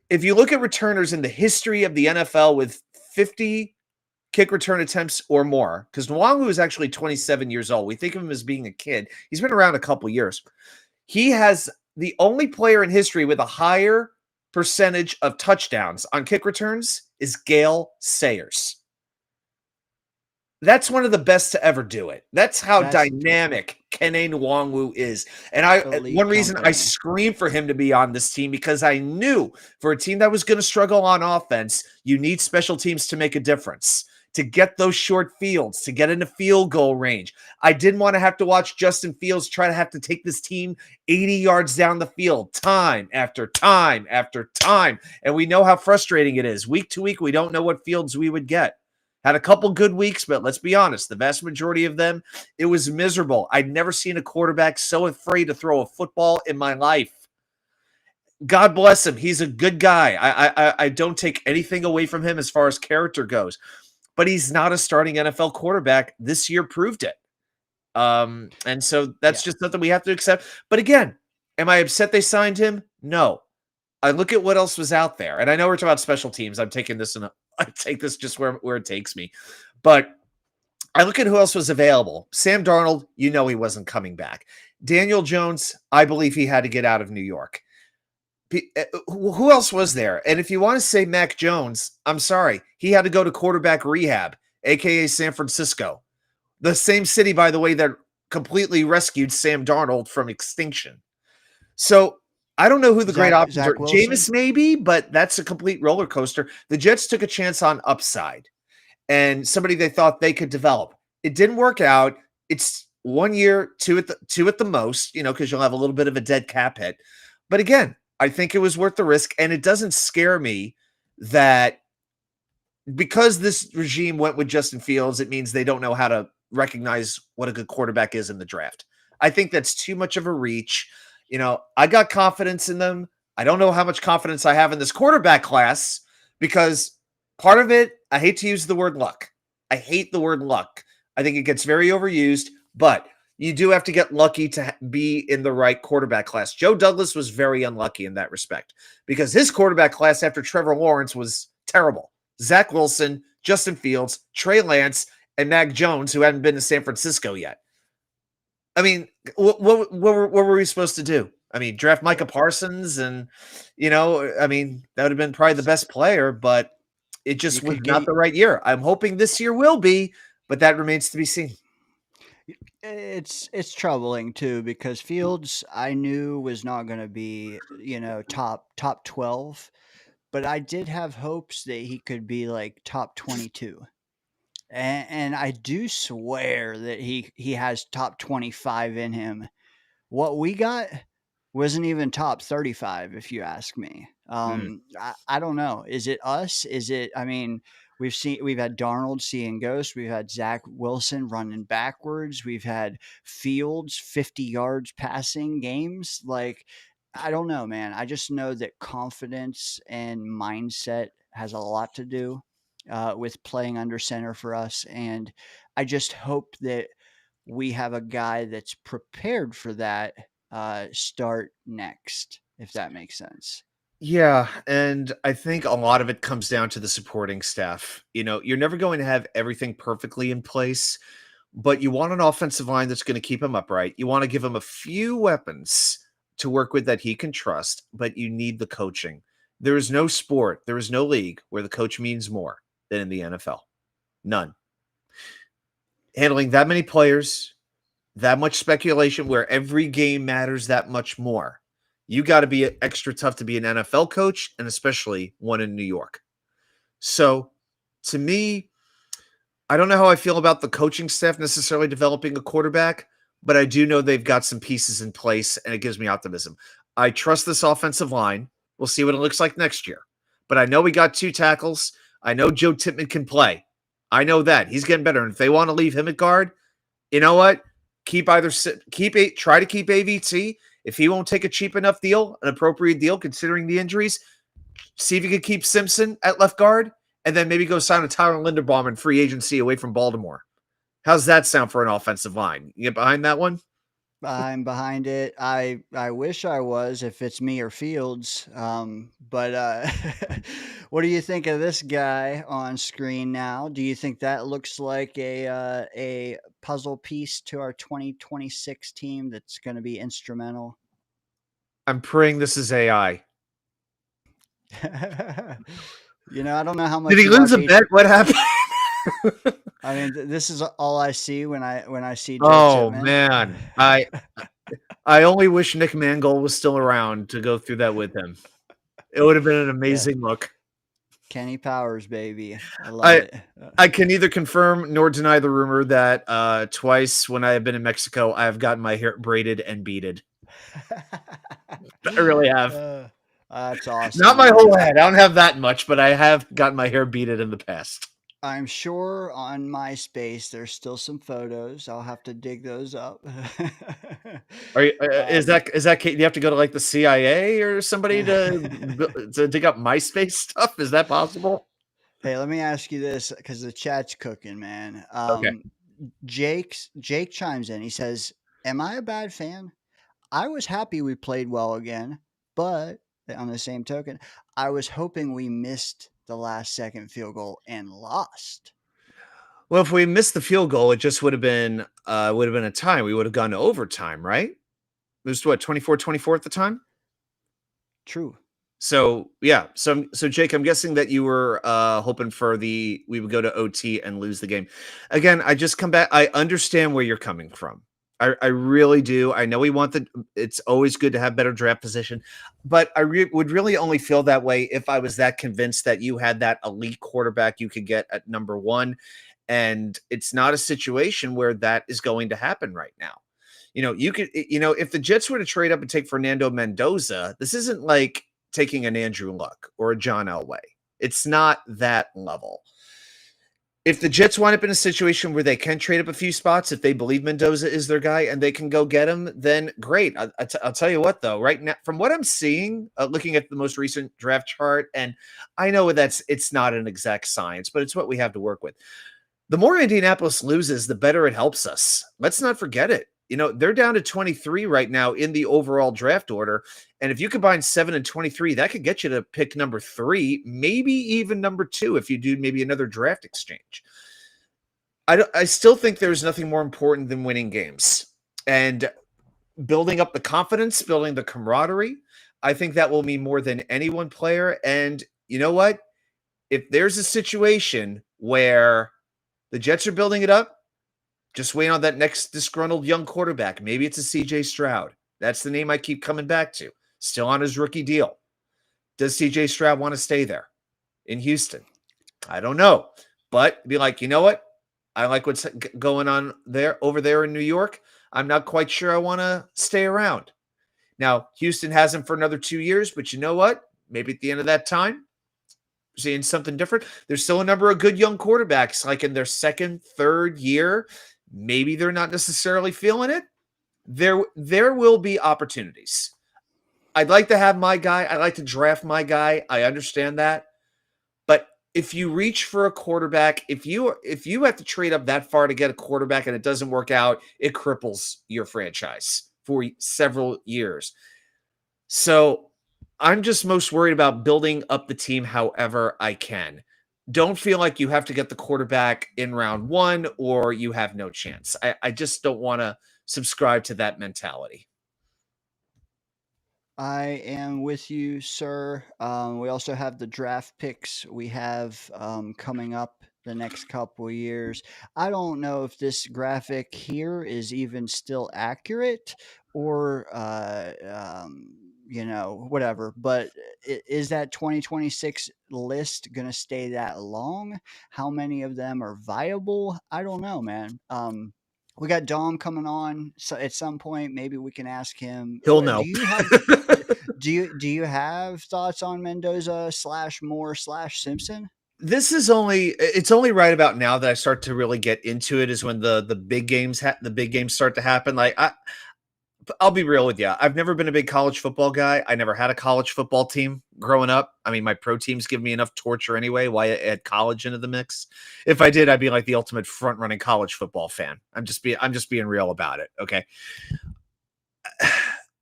Speaker 6: If you look at returners in the history of the NFL with 50 kick return attempts or more, because Nwangu is actually 27 years old. We think of him as being a kid. He's been around a couple years. He has the only player in history with a higher percentage of touchdowns on kick returns is Gale Sayers. That's one of the best to ever do it. That's how dynamic Kene Nwangu is. And one reason I screamed for him to be on this team, because I knew for a team that was going to struggle on offense, you need special teams to make a difference, to get those short fields, to get into field goal range. I didn't want to have to watch Justin Fields try to have to take this team 80 yards down the field time after time after time. And we know how frustrating it is. Week to week, we don't know what fields we would get. Had a couple good weeks, but let's be honest, the vast majority of them, it was miserable. I'd never seen a quarterback so afraid to throw a football in my life. God bless him. He's a good guy. I don't take anything away from him as far as character goes. But he's not a starting NFL quarterback. This year proved it. And so that's just something we have to accept. But again, am I upset they signed him? No. I look at what else was out there. And I know we're talking about special teams. I'm taking this I take this just where it takes me. But I look at who else was available. Sam Darnold, he wasn't coming back. Daniel Jones, I believe he had to get out of New York. Who else was there? And if you want to say Mac Jones, I'm sorry. He had to go to quarterback rehab, a.k.a. San Francisco. The same city, by the way, that completely rescued Sam Darnold from extinction. So I don't know who the great options are. Jameis maybe, but that's a complete roller coaster. The Jets took a chance on upside and somebody they thought they could develop. It didn't work out. It's 1 year, two at the most, because you'll have a little bit of a dead cap hit. But again, I think it was worth the risk, and it doesn't scare me that because this regime went with Justin Fields, it means they don't know how to recognize what a good quarterback is in the draft. I think that's too much of a reach. I got confidence in them. I don't know how much confidence I have in this quarterback class because part of it, I hate to use the word luck. I hate the word luck. I think it gets very overused, but you do have to get lucky to be in the right quarterback class. Joe Douglas was very unlucky in that respect because his quarterback class after Trevor Lawrence was terrible. Zach Wilson, Justin Fields, Trey Lance, and Mac Jones, who hadn't been to San Francisco yet. I mean, what were we supposed to do? I mean, draft Micah Parsons and, that would have been probably the best player, but it just was not the right year. I'm hoping this year will be, but that remains to be seen.
Speaker 5: It's troubling too because Fields I knew was not going to be top 12, but I did have hopes that he could be like top 22, and I do swear that he has top 25 in him. What we got wasn't even top 35, if you ask me.
Speaker 6: Hmm.
Speaker 5: I don't know. Is it us? Is it? I mean, we've had Darnold seeing ghosts. We've had Zach Wilson running backwards. We've had Fields 50 yards passing games. Like, I don't know, man. I just know that confidence and mindset has a lot to do with playing under center for us, and I just hope that we have a guy that's prepared for that start next, if that makes sense.
Speaker 6: Yeah, and I think a lot of it comes down to the supporting staff. You're never going to have everything perfectly in place, but you want an offensive line that's going to keep him upright. You want to give him a few weapons to work with that he can trust, but you need the coaching. There is no sport, there is no league where the coach means more than in the NFL. None. Handling that many players, that much speculation, where every game matters that much more. You got to be extra tough to be an NFL coach, and especially one in New York. So, to me, I don't know how I feel about the coaching staff necessarily developing a quarterback, but I do know they've got some pieces in place, and it gives me optimism. I trust this offensive line. We'll see what it looks like next year. But I know we got 2 tackles. I know Joe Tippmann can play. I know that. He's getting better. And if they want to leave him at guard, you know what? Try to keep AVT. If he won't take a cheap enough deal, an appropriate deal considering the injuries, see if you can keep Simpson at left guard, and then maybe go sign a Tyler Linderbaum in free agency away from Baltimore. How's that sound for an offensive line? You get behind that one?
Speaker 5: I'm behind it. I wish I was, if it's me or Fields. But what do you think of this guy on screen now? Do you think that looks like a puzzle piece to our 2026 team that's going to be instrumental?
Speaker 6: I'm praying this is AI.
Speaker 5: I don't know how much
Speaker 6: Did he
Speaker 5: you
Speaker 6: lose
Speaker 5: watch
Speaker 6: a bet? What happened?
Speaker 5: I mean, this is all I see when I see Joe
Speaker 6: Oh
Speaker 5: Tippmann.
Speaker 6: man, I only wish Nick Mangold was still around to go through that with him. It would have been an amazing look.
Speaker 5: Kenny Powers, baby. I love
Speaker 6: I
Speaker 5: it.
Speaker 6: I can neither confirm nor deny the rumor that twice when I have been in Mexico, I have gotten my hair braided and beaded. I really have.
Speaker 5: That's awesome.
Speaker 6: Not my
Speaker 5: man.
Speaker 6: whole head. I don't have that much, but I have gotten my hair beaded in the past.
Speaker 5: I'm sure on MySpace there's still some photos. I'll have to dig those up.
Speaker 6: Are you, is that do you have to go to like the CIA or somebody to dig up MySpace stuff? Is that possible?
Speaker 5: Hey, let me ask you this because the chat's cooking, man.
Speaker 6: Okay.
Speaker 5: Jake chimes in. He says, "Am I a bad fan? I was happy we played well again, but on the same token, I was hoping we missed the last second field goal and lost."
Speaker 6: Well, if we missed the field goal, it just would have been a tie. We would have gone to overtime, right? It was what, 24-24 at the time?
Speaker 5: True.
Speaker 6: So yeah, so Jake, I'm guessing that you were hoping for we would go to OT and lose the game. Again, I just come back. I understand where you're coming from. I really do. I know it's always good to have better draft position, but I would really only feel that way if I was that convinced that you had that elite quarterback you could get at number 1. And it's not a situation where that is going to happen right now. If the Jets were to trade up and take Fernando Mendoza, this isn't like taking an Andrew Luck or a John Elway. It's not that level. If the Jets wind up in a situation where they can trade up a few spots, if they believe Mendoza is their guy and they can go get him, then great. I'll tell you what, though, right now, from what I'm seeing, looking at the most recent draft chart, and I know it's not an exact science, but it's what we have to work with. The more Indianapolis loses, the better it helps us. Let's not forget it. They're down to 23 right now in the overall draft order. And if you combine 7 and 23, that could get you to pick number 3, maybe even number 2 if you do maybe another draft exchange. I still think there's nothing more important than winning games and building up the confidence, building the camaraderie. I think that will mean more than any one player. And you know what? If there's a situation where the Jets are building it up, just wait on that next disgruntled young quarterback. Maybe it's a CJ Stroud. That's the name I keep coming back to. Still on his rookie deal. Does CJ Stroud want to stay there in Houston? I don't know. But be like, you know what? I like what's going on over there in New York. I'm not quite sure I want to stay around. Now, Houston has him for another 2 years, but you know what? Maybe at the end of that time, seeing something different. There's still a number of good young quarterbacks, like in their second, third year. Maybe they're not necessarily feeling it. There will be opportunities. I'd like to have my guy. I like to draft my guy. I understand that. But if you reach for a quarterback, if you have to trade up that far to get a quarterback and it doesn't work out, it cripples your franchise for several years. So I'm just most worried about building up the team however I can. Don't feel like you have to get the quarterback in round 1 or you have no chance. I just don't want to subscribe to that mentality.
Speaker 5: I am with you, sir. We also have the draft picks we have coming up the next couple of years. I don't know if this graphic here is even still accurate or, whatever. But is that 2026 list going to stay that long? How many of them are viable? I don't know, man. We got Dom coming on, so at some point maybe we can ask him.
Speaker 6: He'll know.
Speaker 5: Do you have thoughts on Mendoza /Moore/Simpson?
Speaker 6: It's only right about now that I start to really get into it is when the big games start to happen. Like I'll be real with you. I've never been a big college football guy. I never had a college football team growing up. I mean, my pro teams give me enough torture anyway. Why add college into the mix? If I did, I'd be like the ultimate front running college football fan. I'm just being real about it. Okay.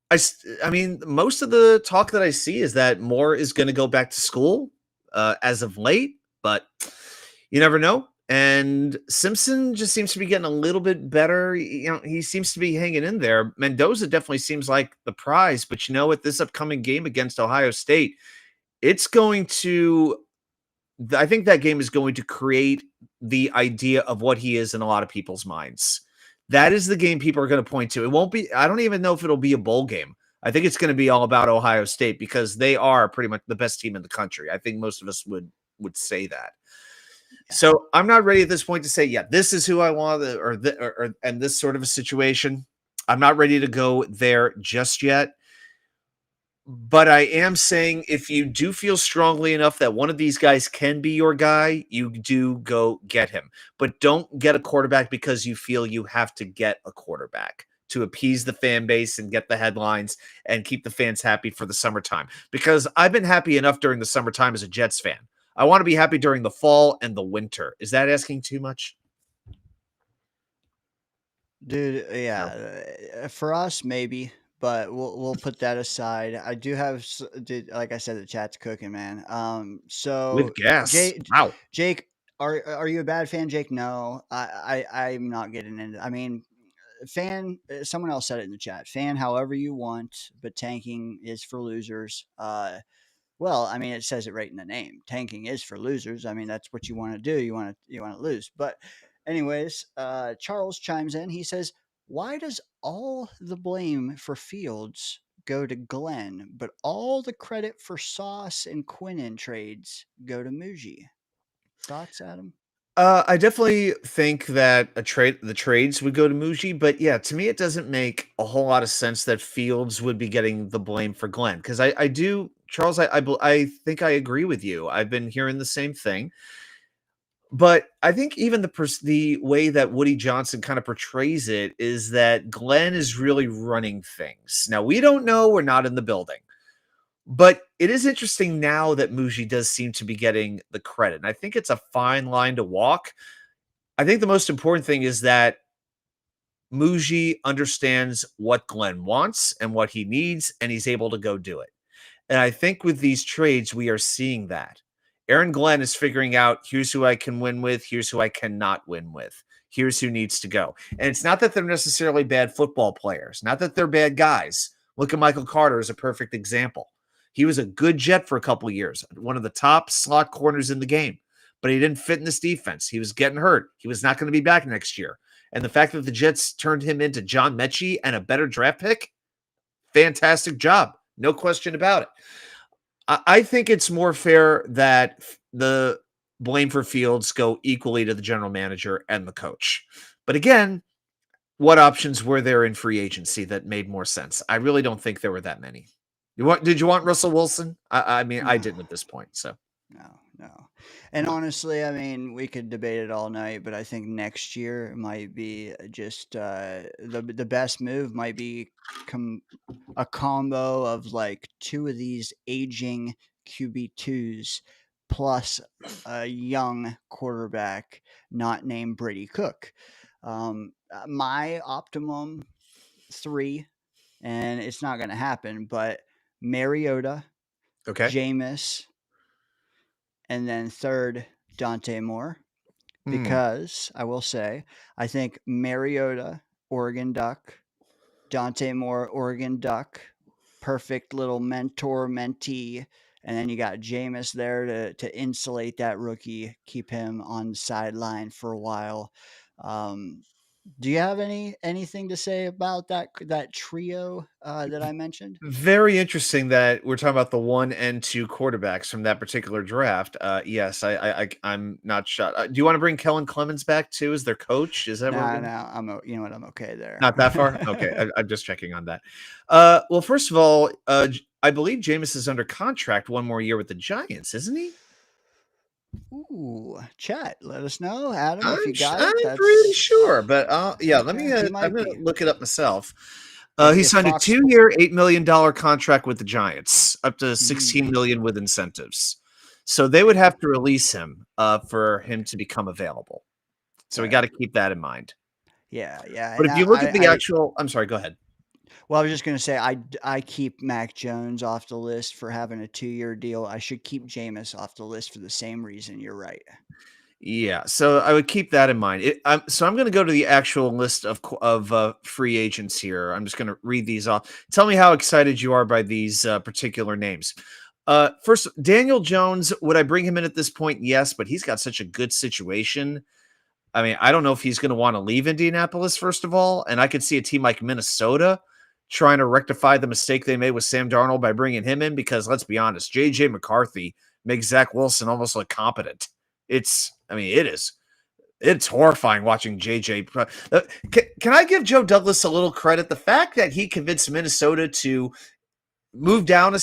Speaker 6: I mean, most of the talk that I see is that Moore is going to go back to school as of late, but you never know. And Simpson just seems to be getting a little bit better. You know, he seems to be hanging in there. Mendoza definitely seems like the prize, but you know what? This upcoming game against Ohio State, I think that game is going to create the idea of what he is in a lot of people's minds. That is the game people are going to point to. It won't be, I don't even know if it'll be a bowl game. I think it's going to be all about Ohio State because they are pretty much the best team in the country. I think most of us would say that. So I'm not ready at this point to say, yeah, this is who I want, and this sort of a situation. I'm not ready to go there just yet. But I am saying if you do feel strongly enough that one of these guys can be your guy, you do go get him. But don't get a quarterback because you feel you have to get a quarterback to appease the fan base and get the headlines and keep the fans happy for the summertime. Because I've been happy enough during the summertime as a Jets fan. I want to be happy during the fall and the winter. Is that asking too much?
Speaker 5: Dude, yeah. For us, maybe. But we'll put that aside. I do have, dude, like I said, the chat's cooking, man. So
Speaker 6: With gas. Wow.
Speaker 5: Jake, are you a bad fan, Jake? No, I'm not getting into. I mean, fan. Someone else said it in the chat. Fan however you want, but tanking is for losers. Well, I mean, it says it right in the name. Tanking is for losers. I mean, that's what you want to do. You want to lose. But, anyways, Charles chimes in. He says, "Why does all the blame for Fields go to Glenn, but all the credit for Sauce and Quinnen trades go to Muji?" Thoughts, Adam?
Speaker 6: I definitely think that the trades would go to Muji, but yeah, to me, it doesn't make a whole lot of sense that Fields would be getting the blame for Glenn. Because I do, Charles, I think I agree with you. I've been hearing the same thing. But I think even the way that Woody Johnson kind of portrays it is that Glenn is really running things. Now, we don't know. We're not in the building. But it is interesting now that Muji does seem to be getting the credit. And I think it's a fine line to walk. I think the most important thing is that Muji understands what Glenn wants and what he needs, and he's able to go do it. And I think with these trades, we are seeing that. Aaron Glenn is figuring out, here's who I can win with, here's who I cannot win with. Here's who needs to go. And it's not that they're necessarily bad football players, not that they're bad guys. Look at Michael Carter as a perfect example. He was a good Jet for a couple of years, one of the top slot corners in the game, but he didn't fit in this defense. He was getting hurt. He was not going to be back next year. And the fact that the Jets turned him into John Mechie and a better draft pick, fantastic job. No question about it. I think it's more fair that the blame for Fields go equally to the general manager and the coach. But again, what options were there in free agency that made more sense? I really don't think there were that many. Did you want Russell Wilson? I mean, I
Speaker 5: No.
Speaker 6: didn't at this point. So
Speaker 5: No. And honestly, I mean, we could debate it all night, but I think next year might be just the best move might be a combo of like two of these aging QB2s plus a young quarterback not named Brady Cook. My optimum 3, and it's not going to happen, but Mariota,
Speaker 6: okay.
Speaker 5: Jameis, and then third, Dante Moore.
Speaker 6: Hmm.
Speaker 5: Because I will say, I think Mariota, Oregon Duck, Dante Moore, Oregon Duck, perfect little mentor mentee, and then you got Jameis there to insulate that rookie, keep him on the sideline for a while. Do you have anything to say about that trio that I mentioned?
Speaker 6: Very interesting that we're talking about the 1 and 2 quarterbacks from that particular draft. Yes, I'm not shot. Do you want to bring Kellen Clemens back too as their coach? Is that what we're
Speaker 5: No, you know what? I'm okay there.
Speaker 6: not that far? Okay, I'm just checking on that. Well, first of all, I believe Jameis is under contract 1 more year with the Giants, isn't he?
Speaker 5: Ooh, chat. Let us know, Adam, if
Speaker 6: I'm
Speaker 5: you got
Speaker 6: I'm
Speaker 5: it.
Speaker 6: pretty
Speaker 5: That's
Speaker 6: sure, but yeah, let me.
Speaker 5: okay. He
Speaker 6: I'm
Speaker 5: might
Speaker 6: gonna
Speaker 5: be.
Speaker 6: look it up myself. He
Speaker 5: If
Speaker 6: signed a
Speaker 5: Fox
Speaker 6: 2-year, $8 million contract with the Giants, up to 16
Speaker 5: Mm,
Speaker 6: million with incentives. So they would have to release him for him to become available. So we got
Speaker 5: okay.
Speaker 6: to keep that in mind.
Speaker 5: Yeah,
Speaker 6: But
Speaker 5: and
Speaker 6: if you look at the actual, I'm sorry, go ahead.
Speaker 5: well, I was just gonna say I keep Mac Jones off the list for having a 2-year deal. I should keep Jameis off the list for the same reason. You're right.
Speaker 6: Yeah, so I would keep that in mind. So I'm going to go to the actual list of free agents here. I'm just going to read these off. Tell me how excited you are by these particular names. First, Daniel Jones. Would I bring him in at this point? Yes, but he's got such a good situation. I mean, I don't know if he's going to want to leave Indianapolis, first of all. And I could see a team like Minnesota trying to rectify the mistake they made with Sam Darnold by bringing him in because, let's be honest, J.J. McCarthy makes Zach Wilson almost look competent. It's horrifying watching JJ. Can I give Joe Douglas a little credit? The fact that he convinced Minnesota to move down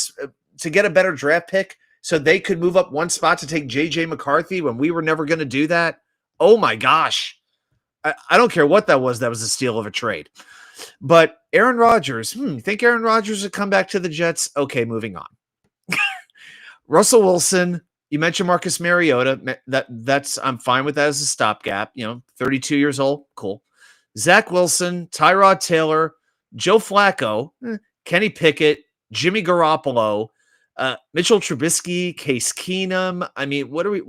Speaker 6: to get a better draft pick so they could move up 1 spot to take JJ McCarthy when we were never going to do that. Oh my gosh. I don't care what that was. That was a steal of a trade. But Aaron Rodgers, think Aaron Rodgers would come back to the Jets? Okay, moving on. Russell Wilson, you mentioned Marcus Mariota. That's I'm fine with that as a stopgap. 32 years old, cool. Zach Wilson, Tyrod Taylor, Joe Flacco, Kenny Pickett, Jimmy Garoppolo, Mitchell Trubisky, Case Keenum. I mean, what are we?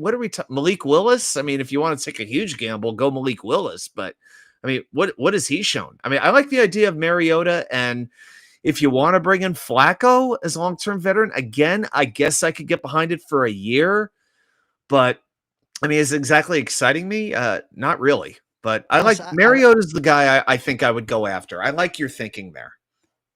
Speaker 6: Malik Willis. I mean, if you want to take a huge gamble, go Malik Willis. But I mean, what has he shown? I mean, I like the idea of Mariota, and if you want to bring in Flacco as a long-term veteran, again, I guess I could get behind it for a year. But I mean, is it exactly exciting me? Not really. But I like Mariota's the guy I think I would go after. I like your thinking there.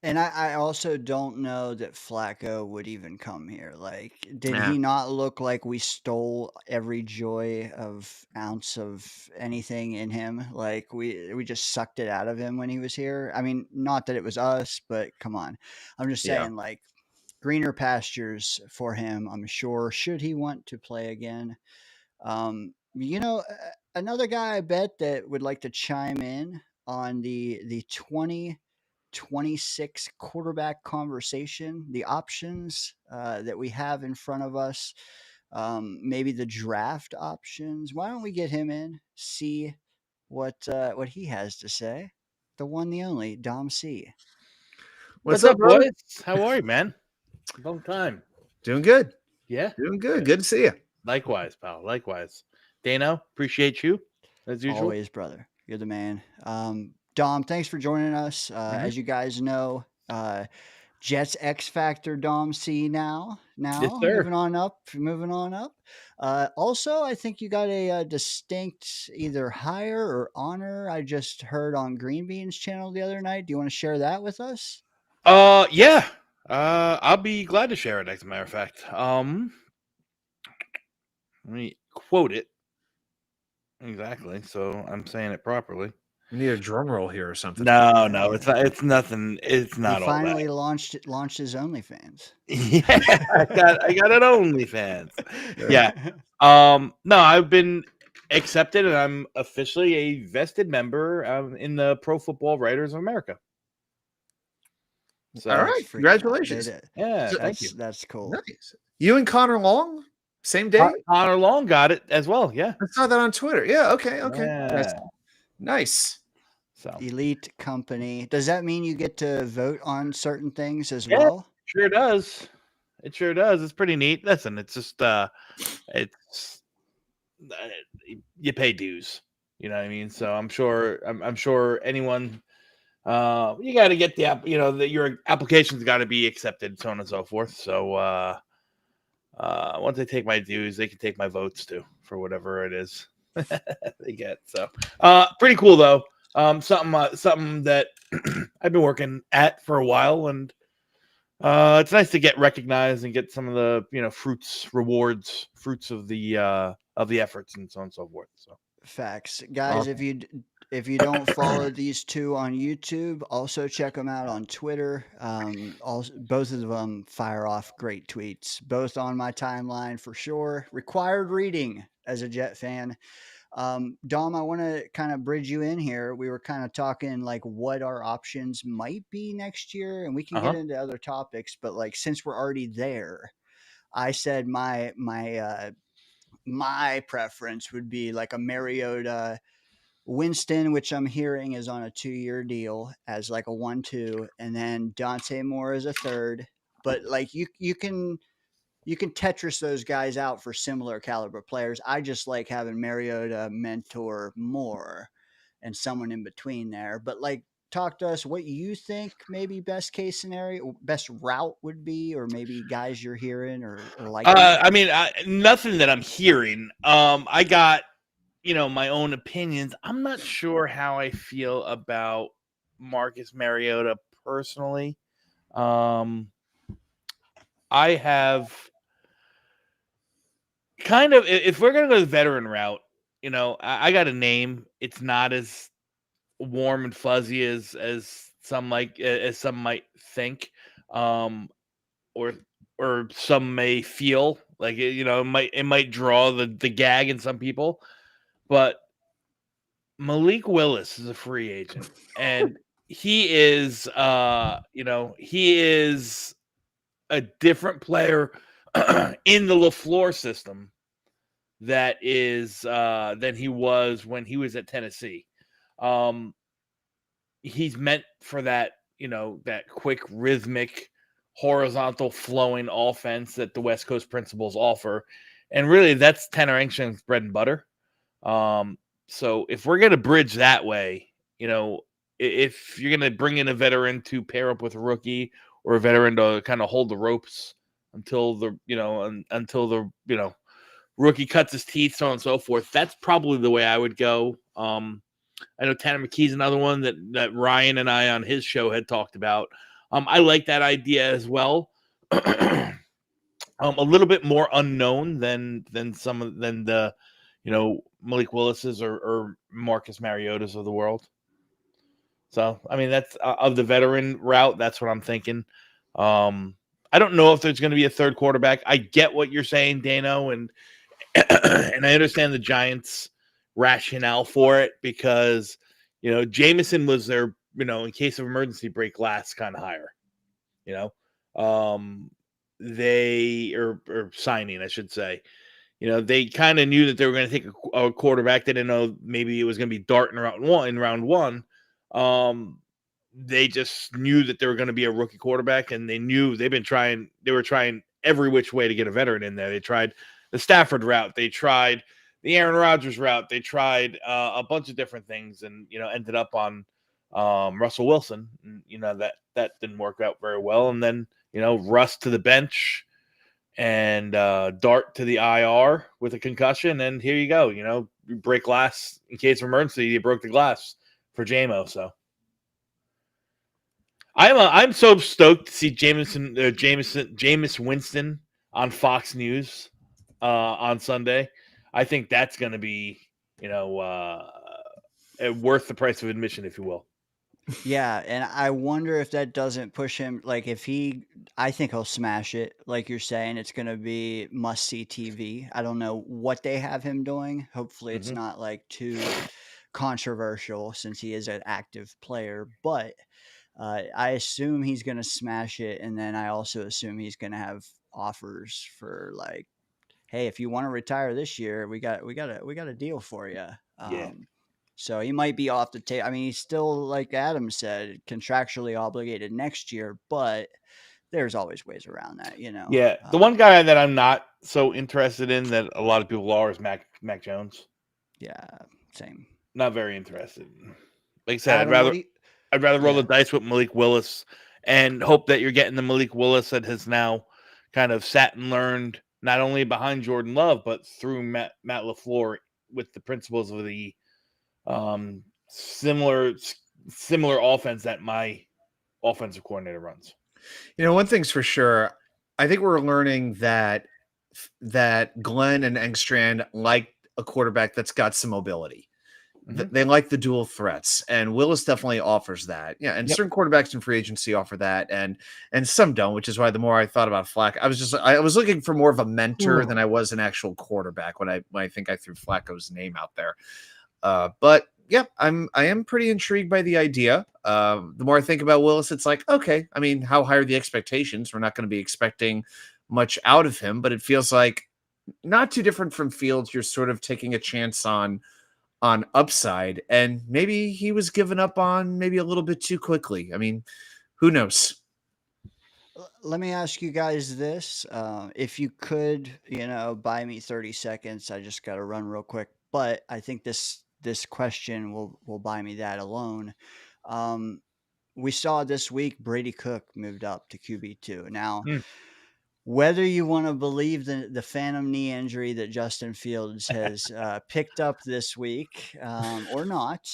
Speaker 5: And I also don't know that Flacco would even come here. Like, did he not look like we stole every joy of ounce of anything in him? Like we just sucked it out of him when he was here. I mean, not that it was us, but come on. I'm just saying, like, greener pastures for him, I'm sure, should he want to play again. Another guy I bet that would like to chime in on the 2026 quarterback conversation, the options that we have in front of us, maybe the draft options. Why don't we get him in, see what he has to say? The one, the only, DomC.
Speaker 2: What's up, boys? How are you, man? Long time.
Speaker 6: Doing good.
Speaker 2: Yeah?
Speaker 6: Doing good. Good to see you.
Speaker 2: Likewise, pal. Likewise. Dano, appreciate you, as usual.
Speaker 5: Always, brother. You're the man. Dom, thanks for joining us. As you guys know, Jets X Factor DomC now.
Speaker 2: Yes, sir.
Speaker 5: Moving on up. Also, I think you got a distinct either hire or honor I just heard on Green Bean's channel the other night. Do you want to share that with us?
Speaker 2: Yeah. I'll be glad to share it, as a matter of fact. Let me quote it. Exactly. So I'm saying it properly.
Speaker 6: We need a drum roll here or something.
Speaker 2: No, it's not. It's nothing. It's
Speaker 5: He
Speaker 2: not all that.
Speaker 5: finally launched his OnlyFans.
Speaker 2: Yeah, I got an OnlyFans. Yeah. No, I've been accepted, and I'm officially a vested member in the Pro Football Writers of America. So,
Speaker 6: All right, congratulations.
Speaker 2: Yeah, thank you.
Speaker 5: That's cool.
Speaker 6: Nice. You and Connor Long, same day?
Speaker 2: Connor Long got it as well. Yeah,
Speaker 6: I saw that on Twitter. Yeah, okay.
Speaker 2: Yeah.
Speaker 6: That's nice.
Speaker 2: So
Speaker 5: Elite company. Does that mean you get to vote on certain things as
Speaker 2: Yeah.
Speaker 5: well?
Speaker 2: Sure does. It sure does. It's pretty neat. Listen, it's just it's you pay dues. You know what I mean? So I'm sure anyone you got to get the app. You know that your application's got to be accepted, so on and so forth. So once they take my dues, they can take my votes too for whatever it is they get. So pretty cool though. Something that I've been working at for a while, and it's nice to get recognized and get some of the fruits of the efforts and so on and so forth. So
Speaker 5: Facts, guys. If you don't follow these two on YouTube, also check them out on Twitter. Also, both of them fire off great tweets, both on my timeline for sure. Required reading as a Jet fan. Dom, I want to kind of bridge you in here. We were kind of talking like what our options might be next year, and we can get into other topics. But like since we're already there, I said my preference would be like a Mariota Winston, which I'm hearing is on a 2-year deal as like a 1-2, and then Dante Moore as a third. But like you can Tetris those guys out for similar caliber players. I just like having Mariota mentor Moore and someone in between there. But like, talk to us what you think maybe best case scenario, best route would be, or maybe guys you're hearing or like.
Speaker 2: I mean, nothing that I'm hearing. I got my own opinions. I'm not sure how I feel about Marcus Mariota personally. I have kind of, if we're gonna go the veteran route, I got a name. It's not as warm and fuzzy as some might think, or some may feel like it might draw the gag in some people, but Malik Willis is a free agent, and he is he is a different player in the LaFleur system that is than he was when he was at Tennessee. He's meant for that, that quick, rhythmic, horizontal flowing offense that the West Coast principles offer. And really that's Tanner Engstrom's bread and butter. So if we're going to bridge that way, if you're going to bring in a veteran to pair up with a rookie or a veteran to kind of hold the ropes until the rookie cuts his teeth, so on and so forth, that's probably the way I would go. I know Tanner McKee's another one that Ryan and I on his show had talked about. I like that idea as well. A little bit more unknown than the Malik Willis's or Marcus Mariota's of the world. So I mean that's of the veteran route. That's what I'm thinking. I don't know if there's going to be a third quarterback. I get what you're saying, Dano, and and I understand the Giants' rationale for it because Jameson was their in case of emergency break glass kind of hire. They or signing, I should say. They kind of knew that they were going to take a quarterback. They didn't know maybe it was going to be Dart in round one. They just knew that they were going to be a rookie quarterback, and they were trying every which way to get a veteran in there. They tried the Stafford route. They tried the Aaron Rodgers route. They tried a bunch of different things and, ended up on Russell Wilson. And, that didn't work out very well. And then, Russ to the bench and Dart to the IR with a concussion. And here you go. You break glass in case of emergency. You broke the glass for JMO. So I'm so stoked to see Jameis Winston on Fox News on Sunday. I think that's going to be, worth the price of admission, if you will.
Speaker 5: Yeah, and I wonder if that doesn't push him. Like, I think he'll smash it. Like you're saying, it's going to be must see TV. I don't know what they have him doing. Hopefully, it's not like too controversial since he is an active player. But I assume he's going to smash it, and then I also assume he's going to have offers for like, hey, if you want to retire this year, we got a deal for you.
Speaker 2: Yeah.
Speaker 5: So he might be off the table. I mean, he's still, like Adam said, contractually obligated next year, but there's always ways around that, you know.
Speaker 2: Yeah. The one guy that I'm not so interested in that a lot of people are is Mac Jones.
Speaker 5: Yeah, same.
Speaker 2: Not very interested. Like I said,
Speaker 5: Adam,
Speaker 2: I'd rather roll
Speaker 5: yeah.
Speaker 2: the dice with Malik Willis and hope that you're getting the Malik Willis that has now kind of sat and learned not only behind Jordan Love, but through Matt LaFleur with the principles of the similar offense that my offensive coordinator runs.
Speaker 6: You know, one thing's for sure. I think we're learning that Glenn and Engstrand like a quarterback that's got some mobility. They like the dual threats, and Willis definitely offers that. Yeah, and certain quarterbacks in free agency offer that, and some don't, which is why the more I thought about Flacco, I was looking for more of a mentor than I was an actual quarterback when I think I threw Flacco's name out there. But yeah, I am pretty intrigued by the idea. The more I think about Willis, it's like, okay, I mean, how high are the expectations? We're not going to be expecting much out of him, but it feels like not too different from Fields. You're sort of taking a chance on upside, and maybe he was given up on maybe a little bit too quickly. I mean, who knows?
Speaker 5: Let me ask you guys this. If you could, buy me 30 seconds, I just got to run real quick, but I think this question will buy me that alone. We saw this week Brady Cook moved up to QB2. Now, whether you want to believe the phantom knee injury that Justin Fields has picked up this week or not,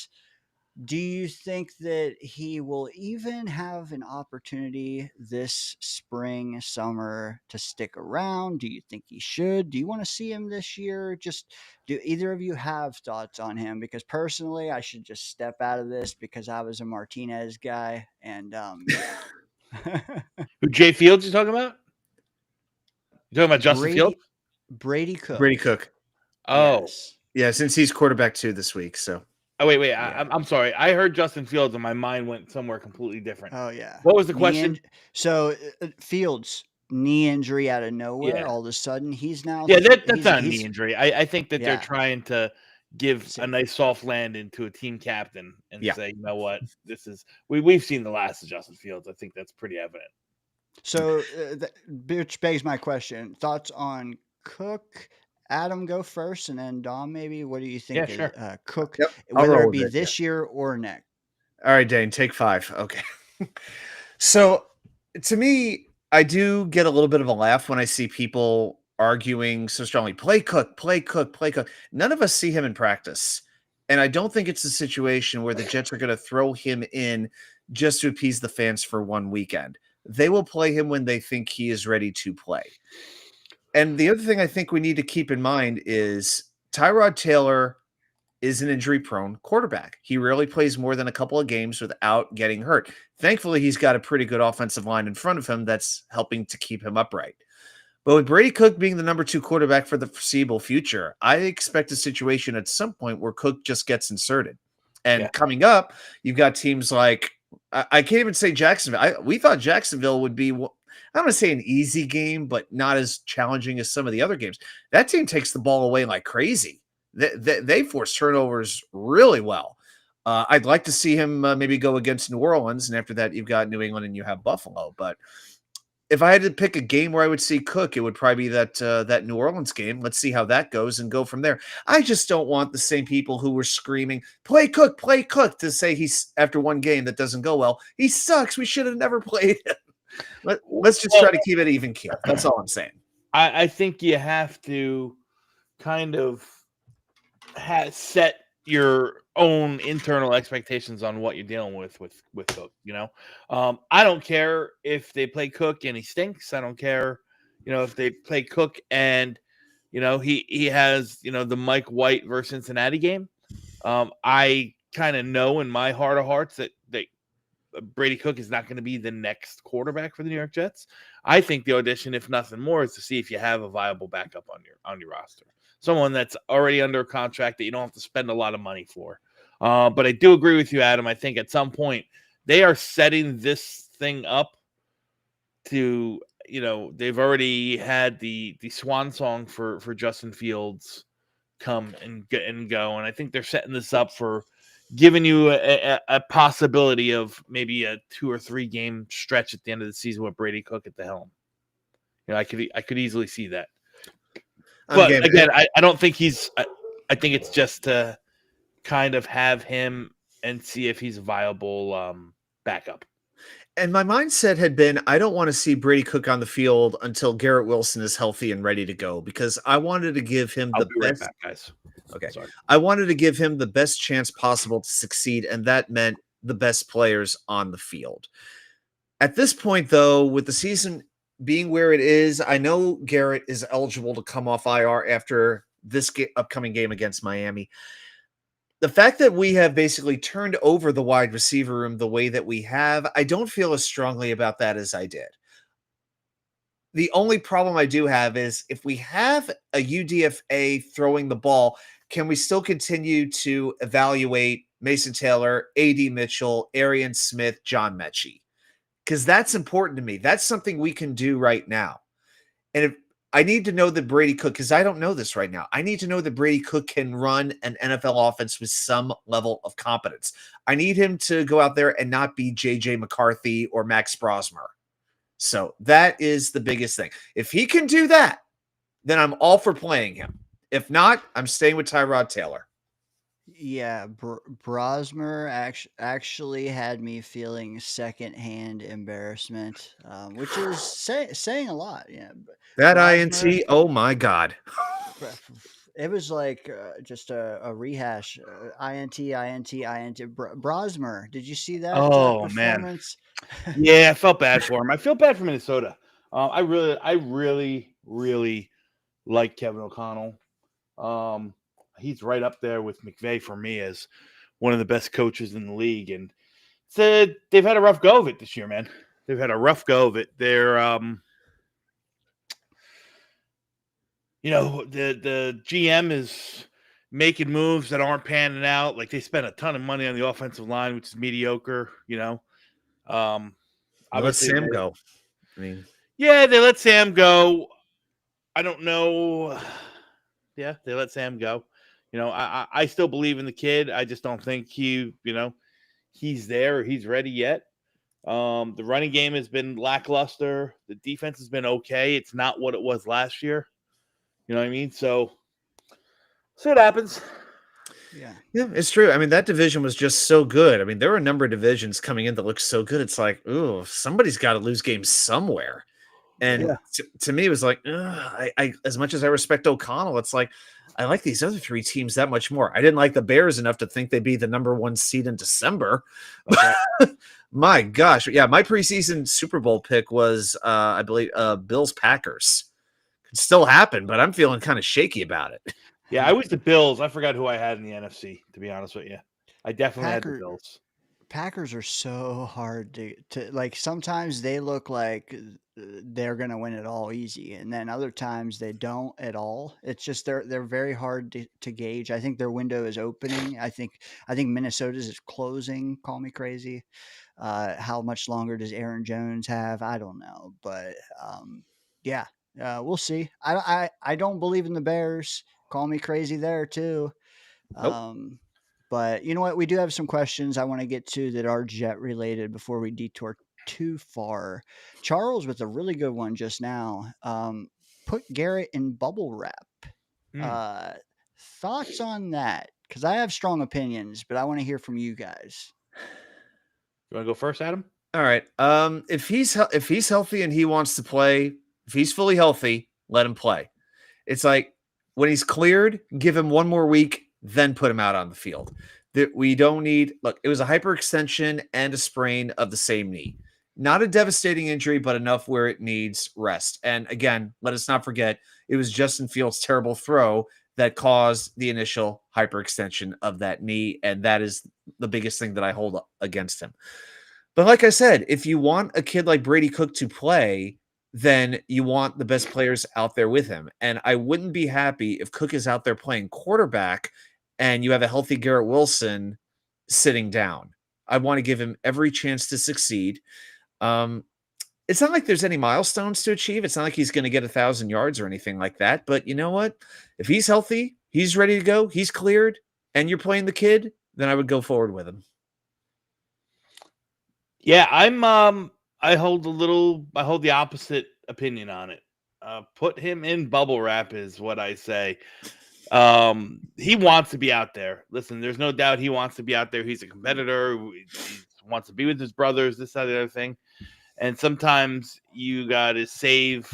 Speaker 5: do you think that he will even have an opportunity this spring, summer to stick around? Do you think he should? Do you want to see him this year? Just do either of you have thoughts on him? Because personally, I should just step out of this because I was a Martinez guy. And
Speaker 2: Who Jay Fields you talking about? You talking about Justin Fields?
Speaker 5: Brady Cook.
Speaker 6: Brady Cook.
Speaker 2: Oh.
Speaker 5: Yes.
Speaker 6: Yeah, since he's quarterback 2 this week, so.
Speaker 2: Oh, wait. Yeah. I'm sorry. I heard Justin Fields and my mind went somewhere completely different.
Speaker 5: Oh, yeah.
Speaker 2: What was the question?
Speaker 5: So Fields, knee injury out of nowhere, all of a sudden, he's now...
Speaker 2: Yeah, that's not a knee injury. I think that they're trying to give a nice soft landing to a team captain and say, you know what, this is... We've seen the last of Justin Fields. I think that's pretty evident.
Speaker 5: So, which begs my question. Thoughts on Cook? Adam, go first, and then Dom, maybe. What do you think?
Speaker 2: Yeah, sure.
Speaker 5: Cook,
Speaker 6: Yep.
Speaker 5: whether it be this year or next.
Speaker 6: All right, Dane, take 5. Okay. So, to me, I do get a little bit of a laugh when I see people arguing so strongly, play Cook, play Cook, play Cook. None of us see him in practice. And I don't think it's a situation where the Jets are going to throw him in just to appease the fans for one weekend. They will play him when they think he is ready to play. And the other thing I think we need to keep in mind is Tyrod Taylor is an injury-prone quarterback. He rarely plays more than a couple of games without getting hurt. Thankfully, he's got a pretty good offensive line in front of him that's helping to keep him upright. But with Brady Cook being the number 2 quarterback for the foreseeable future, I expect a situation at some point where Cook just gets inserted. And coming up, you've got teams like, I can't even say Jacksonville. We thought Jacksonville would be, I don't want to say an easy game, but not as challenging as some of the other games. That team takes the ball away like crazy. They force turnovers really well. I'd like to see him maybe go against New Orleans, and after that, you've got New England and you have Buffalo. But if I had to pick a game where I would see Cook, it would probably be that New Orleans game. Let's see how that goes and go from there. I just don't want the same people who were screaming, play Cook, to say he's, after one game that doesn't go well, he sucks. We should have never played him. Let's just try to keep it even keel. That's all I'm saying.
Speaker 2: I think you have to kind of set your own internal expectations on what you're dealing with Cook. I don't care if they play Cook and he stinks. I don't care, if they play Cook and he has the Mike White versus Cincinnati game. I kind of know in my heart of hearts that Brady Cook is not going to be the next quarterback for the New York Jets. I think the audition, if nothing more, is to see if you have a viable backup on your roster, someone that's already under a contract that you don't have to spend a lot of money for. But I do agree with you, Adam. I think at some point they are setting this thing up to, they've already had the swan song for Justin Fields come and go, and I think they're setting this up for giving you a possibility of maybe a 2 or 3 game stretch at the end of the season with Brady Cook at the helm. I could easily see that. But again, I don't think he's. I think it's just to kind of have him and see if he's a viable backup.
Speaker 6: And my mindset had been, I don't want to see Brady Cook on the field until Garrett Wilson is healthy and ready to go, because I wanted to give him the best.
Speaker 2: Right back, guys.
Speaker 6: Okay.
Speaker 2: Sorry.
Speaker 6: I wanted to give him the best chance possible to succeed, and that meant the best players on the field. At this point, though, with the season being where it is, I know Garrett is eligible to come off IR after this upcoming game against Miami. The fact that we have basically turned over the wide receiver room the way that we have, I don't feel as strongly about that as I did. The only problem I do have is if we have a UDFA throwing the ball, can we still continue to evaluate Mason Taylor, A.D. Mitchell, Arian Smith, John Mechie? Because that's important to me. That's something we can do right now. And if I need to know that Brady Cook, because I don't know this right now. I need to know that Brady Cook can run an NFL offense with some level of competence. I need him to go out there and not be J.J. McCarthy or Max Brosmer. So that is the biggest thing. If he can do that, then I'm all for playing him. If not, I'm staying with Tyrod Taylor.
Speaker 5: Yeah, Brosmer actually had me feeling secondhand embarrassment, which is saying a lot. Yeah,
Speaker 6: That
Speaker 5: Brosmer,
Speaker 6: INT, oh my God.
Speaker 5: it was like just a rehash. INT. Brosmer, did you see that
Speaker 2: Oh man,
Speaker 5: performance?
Speaker 2: yeah, I felt bad for him. I feel bad for Minnesota. I really like Kevin O'Connell. He's right up there with McVay for me as one of the best coaches in the league. And they've had a rough go of it this year, man. They've had a rough go of it. They're, the GM is making moves that aren't panning out. Like they spent a ton of money on the offensive line, which is mediocre,
Speaker 6: Let Sam go. I mean,
Speaker 2: yeah, they let Sam go. I don't know. Yeah, they let Sam go. I still believe in the kid. I just don't think he's there or he's ready yet. The running game has been lackluster. The defense has been okay. It's not what it was last year. You know what I mean? So it happens.
Speaker 5: Yeah,
Speaker 6: it's true. I mean, that division was just so good. I mean, there were a number of divisions coming in that looked so good. It's like, ooh, somebody's got to lose games somewhere. And to me, it was like, I as much as I respect O'Connell, it's like, I like these other 3 teams that much more. I didn't like the Bears enough to think they'd be the number 1 seed in December. Okay. My gosh. Yeah, my preseason Super Bowl pick was, I believe, Bills Packers. Could still happen, but I'm feeling kind of shaky about it.
Speaker 2: Yeah, I was the Bills. I forgot who I had in the NFC, to be honest with you. I definitely had the Bills.
Speaker 5: Packers are so hard to like. Sometimes they look like they're going to win it all easy, and then other times they don't at all. It's just they're very hard to gauge. I think their window is opening. I think Minnesota's is closing. Call me crazy. How much longer does Aaron Jones have? I don't know, but yeah, we'll see. I don't believe in the Bears. Call me crazy there too.
Speaker 6: Nope.
Speaker 5: But you know what? We do have some questions I want to get to that are Jet related before we detour too far. Charles with a really good one just now. Put Garrett in bubble wrap. Thoughts on that? Because I have strong opinions, but I want to hear from you guys.
Speaker 2: You want to go first, Adam?
Speaker 6: All right. If he's healthy and he wants to play, if he's fully healthy, let him play. It's like when he's cleared, give him 1 more week, then put him out on the field. That we don't need. Look, it was a hyperextension and a sprain of the same knee. Not a devastating injury, but enough where it needs rest. And again, let us not forget, it was Justin Fields' terrible throw that caused the initial hyperextension of that knee, and that is the biggest thing that I hold against him. But like I said, if you want a kid like Brady Cook to play, then you want the best players out there with him. And I wouldn't be happy if Cook is out there playing quarterback and you have a healthy Garrett Wilson sitting down. I want to give him every chance to succeed. It's not like there's any milestones to achieve. It's not like he's going to get 1,000 yards or anything like that. But you know what? If he's healthy, he's ready to go, he's cleared, and you're playing the kid, then I would go forward with him.
Speaker 2: Yeah, I hold the opposite opinion on it. Put him in bubble wrap is what I say. He wants to be out there. Listen, there's no doubt he wants to be out there. He's a competitor. He wants to be with his brothers, this, that, the other thing. And sometimes you got to save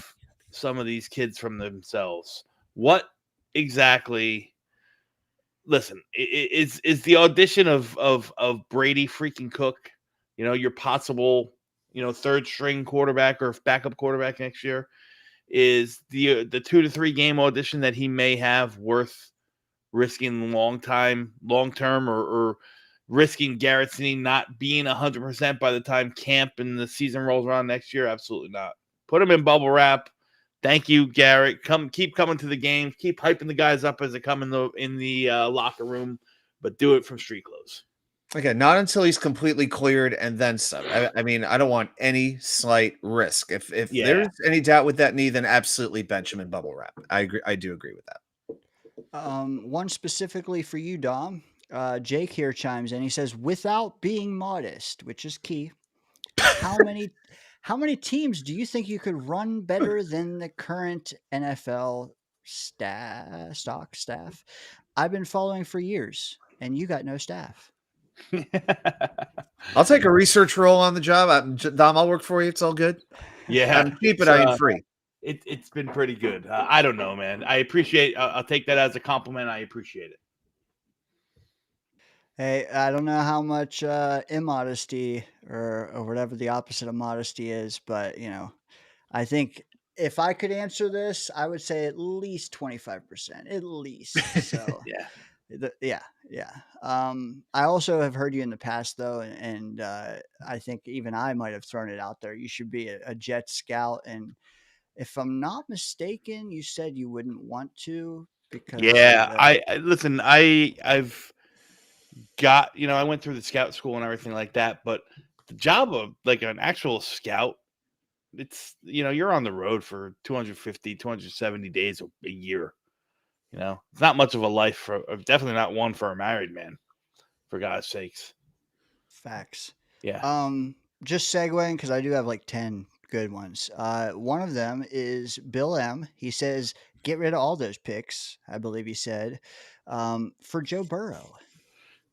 Speaker 2: some of these kids from themselves. What exactly? Listen, is the audition of Brady freaking Cook, your possible, third string quarterback or backup quarterback next year, is the 2 to 3 game audition that he may have worth risking long term, or risking Garrett's knee not being 100% by the time camp and the season rolls around next year? Absolutely not. Put him in bubble wrap. Thank you, Garrett. Keep coming to the game. Keep hyping the guys up as they come in the locker room, but do it from street clothes.
Speaker 6: Okay, not until he's completely cleared and then some. I mean, I don't want any slight risk. If there's any doubt with that knee, then absolutely bench him in bubble wrap. I agree. I do agree with that.
Speaker 5: One specifically for you, Dom. Jake here chimes in. He says, without being modest, which is key, how many teams do you think you could run better than the current NFL staff? I've been following for years, and you got no staff.
Speaker 6: I'll take a research role on the job. Dom, I'll work for you. It's all good.
Speaker 2: Yeah,
Speaker 6: I'm cheap, but I am free.
Speaker 2: It's been pretty good. I don't know, man. I appreciate. I'll take that as a compliment. I appreciate it.
Speaker 5: Hey, I don't know how much immodesty or whatever the opposite of modesty is, but I think if I could answer this, I would say at least 25%, at least. So yeah. I also have heard you in the past though, and I think even I might have thrown it out there. You should be a Jet scout, and if I'm not mistaken, you said you wouldn't want to because
Speaker 2: listen. I've got I went through the scout school and everything like that, but the job of like an actual scout, it's you're on the road for 250 270 days a year. It's not much of a life for definitely not one for a married man, for God's sakes.
Speaker 5: Facts.
Speaker 2: Yeah.
Speaker 5: Just segueing because I do have like 10 good ones. One of them is Bill M. He says get rid of all those picks, I believe he said, for Joe Burrow.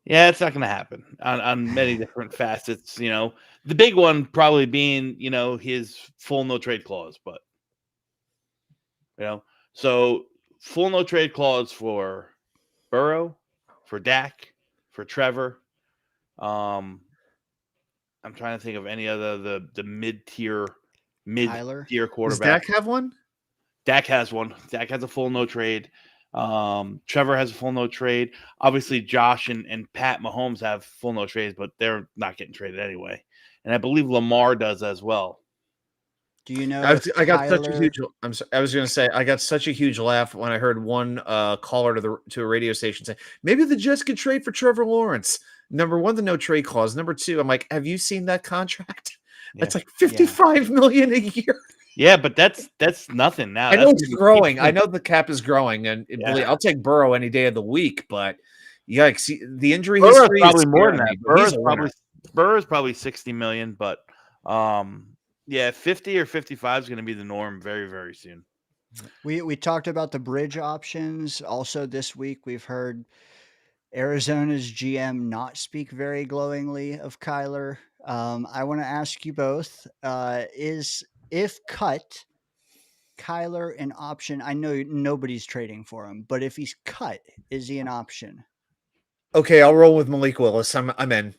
Speaker 2: Yeah, it's not going to happen on many different facets. The big one probably being, his full no trade clause. But, so full no trade clause for Burrow, for Dak, for Trevor. I'm trying to think of any other the mid-tier quarterback.
Speaker 6: Does Dak have one?
Speaker 2: Dak has one. Dak has a full no trade. Trevor has a full no trade. Obviously, Josh and Pat Mahomes have full no trades, but they're not getting traded anyway. And I believe Lamar does as well.
Speaker 5: Do you know?
Speaker 6: I got such a huge. I'm sorry, I was going to say I got such a huge laugh when I heard one caller to a radio station say maybe the Jets could trade for Trevor Lawrence. Number one, the no trade clause. Number two, I'm like, have you seen that contract?
Speaker 2: Yeah.
Speaker 6: That's like $55 million a year.
Speaker 2: Yeah, but that's nothing now.
Speaker 6: I know it's growing. I know the cap is growing, and I'll take Burrow any day of the week. But see the injury history.
Speaker 2: Probably more than that. Burrow's probably $60 million, but 50 or 55 is going to be the norm very, very soon.
Speaker 5: We talked about the bridge options. Also, this week we've heard Arizona's GM not speak very glowingly of Kyler. I want to ask you both: if cut, Kyler an option? I know nobody's trading for him, but if he's cut, is he an option?
Speaker 6: Okay, I'll roll with Malik Willis. I'm in.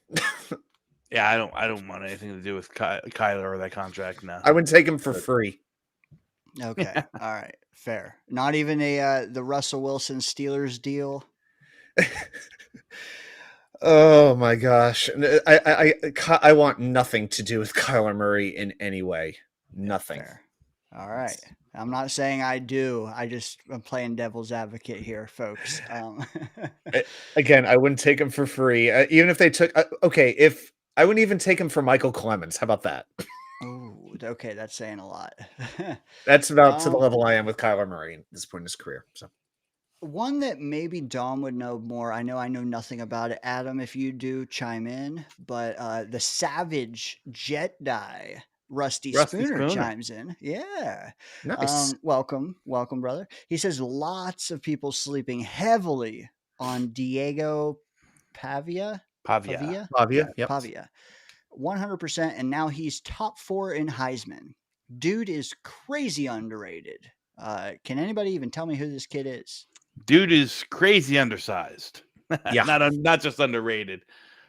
Speaker 2: Yeah, I don't want anything to do with Kyler or that contract now.
Speaker 6: I wouldn't take him for free.
Speaker 5: Okay, all right, Fair. Not even a the Russell Wilson Steelers deal.
Speaker 6: Oh my gosh. I want nothing to do with Kyler Murray in any way. Nothing.
Speaker 5: Fair. All right. I'm not saying I do. I'm playing devil's advocate here, folks.
Speaker 6: Again, I wouldn't take him for free. Even if they took, okay, if I wouldn't even take him for Michael Clemens. How about that?
Speaker 5: Oh, okay. That's saying a lot.
Speaker 6: That's about to the level I am with Kyler Murray at this point in his career. So
Speaker 5: one that maybe Dom would know more. I know nothing about it. Adam, if you do, chime in. But the Savage Jedi Rusty Spooner chimes in. Yeah.
Speaker 6: nice.
Speaker 5: Welcome, brother. He says lots of people sleeping heavily on Diego Pavia.
Speaker 2: Pavia.
Speaker 6: Yep.
Speaker 5: Pavia. 100%. And now he's top 4 in Heisman. Dude is crazy underrated. Can anybody even tell me who this kid is?
Speaker 2: Dude is crazy undersized.
Speaker 6: Yeah.
Speaker 2: not just underrated.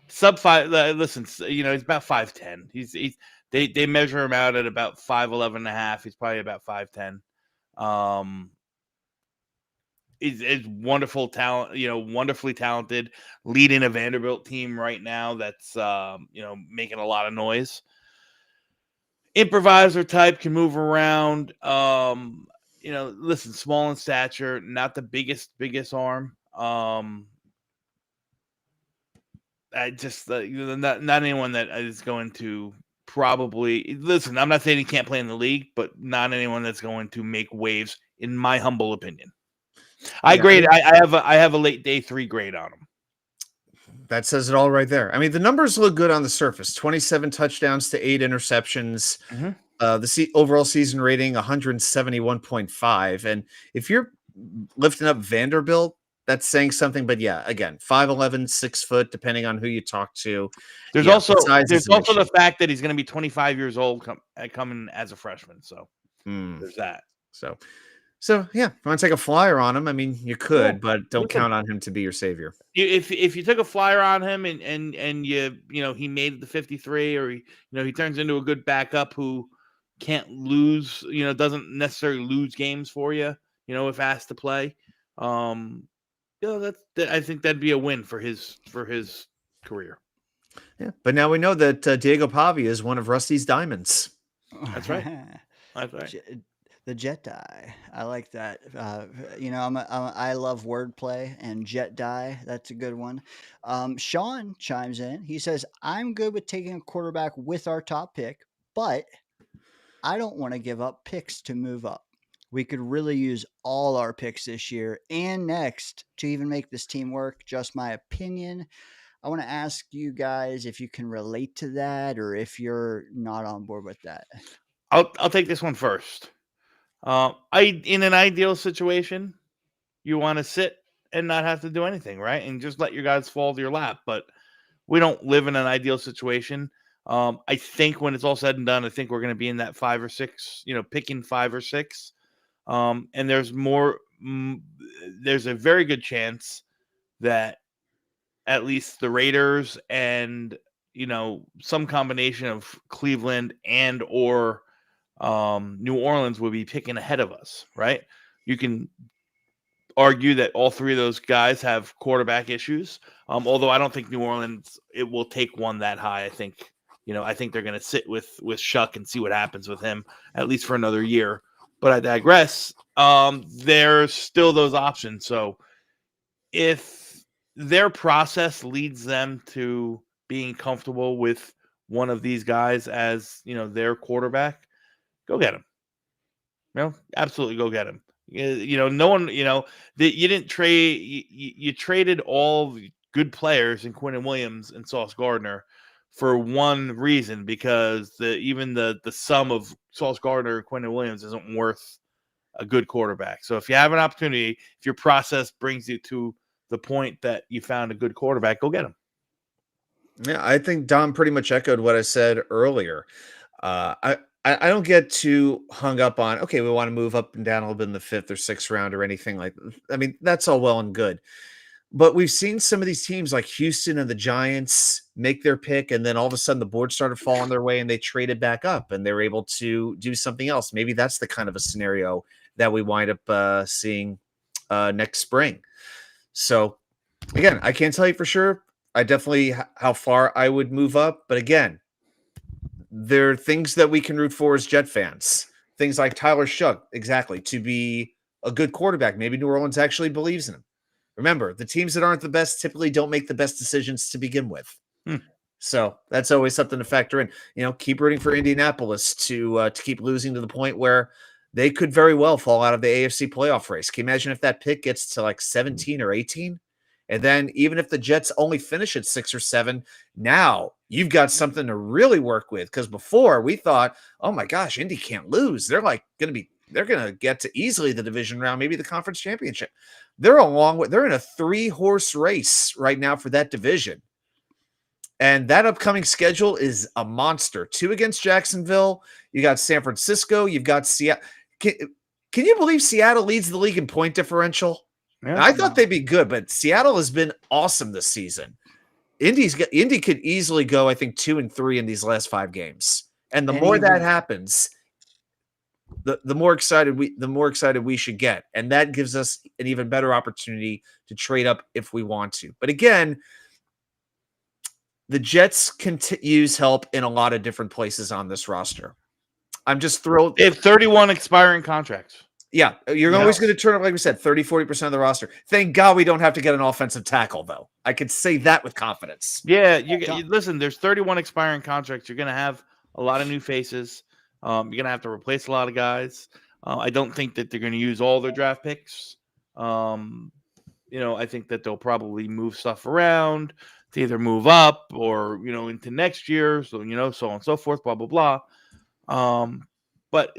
Speaker 2: Sub 5. Listen, he's about 5'10". They measure him out at about 5'11" and a half. He's probably about 5'10". Is wonderful talent, wonderfully talented, leading a Vanderbilt team right now that's making a lot of noise. Improviser type, can move around. Listen, small in stature, not the biggest arm. I just not anyone that is going to probably listen. I'm not saying he can't play in the league, but not anyone that's going to make waves, in my humble opinion. I have a late day 3 grade on him.
Speaker 6: That says it all right there. I mean, the numbers look good on the surface. 27 touchdowns to 8 interceptions.
Speaker 2: Mm-hmm.
Speaker 6: The overall season rating 171.5. And if you're lifting up Vanderbilt, that's saying something. But yeah, again, 5'11", 6 foot, depending on who you talk to.
Speaker 2: There's also the fact that he's going to be 25 years old coming as a freshman. So there's that.
Speaker 6: So yeah, if you want to take a flyer on him, I mean, you could, but don't count on him to be your savior.
Speaker 2: If you took a flyer on him and he made the 53, or he turns into a good backup who can't lose, doesn't necessarily lose games for you, if asked to play, I think that'd be a win for his career.
Speaker 6: Yeah, but now we know that Diego Pavia is one of Rusty's diamonds.
Speaker 2: That's right. That's right.
Speaker 5: The Jedi. I like that. I love wordplay, and Jedi, that's a good one. Sean chimes in. He says, I'm good with taking a quarterback with our top pick, but I don't want to give up picks to move up. We could really use all our picks this year and next to even make this team work. Just my opinion. I want to ask you guys if you can relate to that, or if you're not on board with that.
Speaker 2: I'll take this one first. In an ideal situation, you want to sit and not have to do anything, right? And just let your guys fall to your lap. But we don't live in an ideal situation. I think when it's all said and done, I think we're going to be in that 5 or 6, picking 5 or 6. And there's a very good chance that at least the Raiders and, some combination of Cleveland and or New Orleans will be picking ahead of us, right? You can argue that all 3 of those guys have quarterback issues. Although I don't think New Orleans, it will take one that high. I think they're going to sit with Shuck and see what happens with him, at least for another year. But I digress. There's still those options. So if their process leads them to being comfortable with one of these guys as, their quarterback, go get him. Absolutely go get him. No one, that you didn't trade. You traded all good players in Quentin Williams and Sauce Gardner for one reason, because even the sum of Sauce Gardner and Quentin Williams isn't worth a good quarterback. So if you have an opportunity, if your process brings you to the point that you found a good quarterback, go get him.
Speaker 6: Yeah, I think Dom pretty much echoed what I said earlier. I don't get too hung up on, okay, we want to move up and down a little bit in the 5th or 6th round or anything like that. I mean, that's all well and good. But we've seen some of these teams like Houston and the Giants make their pick, and then all of a sudden the board started falling their way and they traded back up and they were able to do something else. Maybe that's the kind of a scenario that we wind up seeing next spring. So again, I can't tell you for sure. I definitely how far I would move up, but again, there are things that we can root for as Jet fans. Things like Tyler Shough, exactly, to be a good quarterback. Maybe New Orleans actually believes in him. Remember, the teams that aren't the best typically don't make the best decisions to begin with. So that's always something to factor in. Keep rooting for Indianapolis to keep losing to the point where they could very well fall out of the AFC playoff race. Can you imagine if that pick gets to like 17 or 18? And then even if the Jets only finish at 6 or 7, now you've got something to really work with. Because before we thought, oh my gosh, Indy can't lose. They're going to get to easily the division round, maybe the conference championship. They're in a 3-horse race right now for that division. And that upcoming schedule is a monster. 2 against Jacksonville. You got San Francisco. You've got Seattle. Can you believe Seattle leads the league in point differential? Yeah, I thought they'd be good, but Seattle has been awesome this season. Indy could easily go, I think, 2-3 in these last 5 games. And the more that happens, the more excited we should get. And that gives us an even better opportunity to trade up if we want to. But again, the Jets can use help in a lot of different places on this roster. I'm just thrilled.
Speaker 2: They have 31 expiring contracts.
Speaker 6: Yeah, you're always going to turn up, like we said, 30-40% of the roster. Thank God we don't have to get an offensive tackle, though. I could say that with confidence.
Speaker 2: Yeah, listen, there's 31 expiring contracts. You're going to have a lot of new faces. You're going to have to replace a lot of guys. I don't think that they're going to use all their draft picks. I think that they'll probably move stuff around to either move up or, into next year. So, so on and so forth, blah, blah, blah. But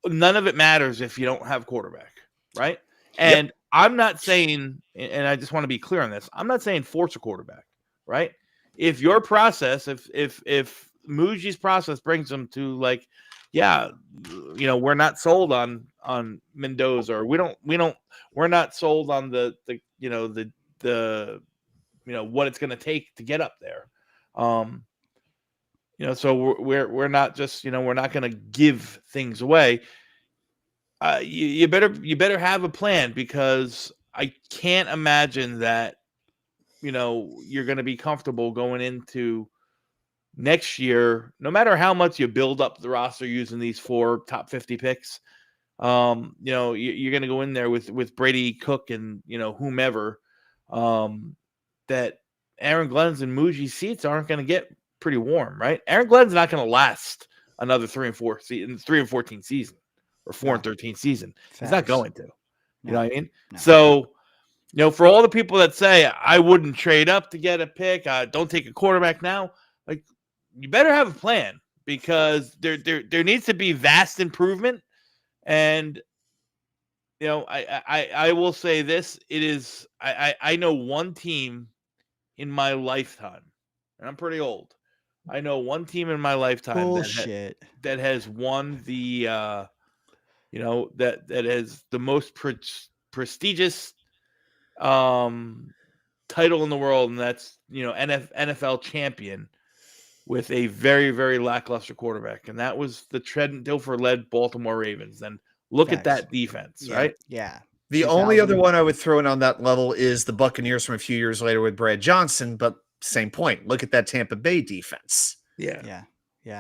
Speaker 2: none of it matters if you don't have quarterback, right? And yep. I'm not saying, and I just want to be clear on this, I'm not saying force a quarterback, right? If your process, if Muji's process brings them to like, we're not sold on Mendoza, or we're not sold on the what it's going to take to get up there. So we're not just, we're not going to give things away. You better have a plan, because I can't imagine that, you're going to be comfortable going into next year, no matter how much you build up the roster using these 4 top 50 picks. You're going to go in there with Brady, Cook, and, whomever, that Aaron Glenn's and Muji's seats aren't going to get pretty warm, right? Aaron Glenn's not going to last another 3-14 season or 4-13 season. Facts. He's not going to. You know what I mean? No. So, for all the people that say I wouldn't trade up to get a pick, don't take a quarterback now, like, you better have a plan, because there needs to be vast improvement. And I will say this: it is I know one team in my lifetime, and I'm pretty old. I know one team in my lifetime that has won the, that has the most prestigious title in the world, and that's, NFL champion, with a very, very lackluster quarterback, and that was the Trent Dilfer-led Baltimore Ravens. And look at that defense, right?
Speaker 5: Yeah.
Speaker 6: The only other one I would throw in on that level is the Buccaneers from a few years later with Brad Johnson, but same point. Look at that Tampa Bay defense.
Speaker 5: Yeah.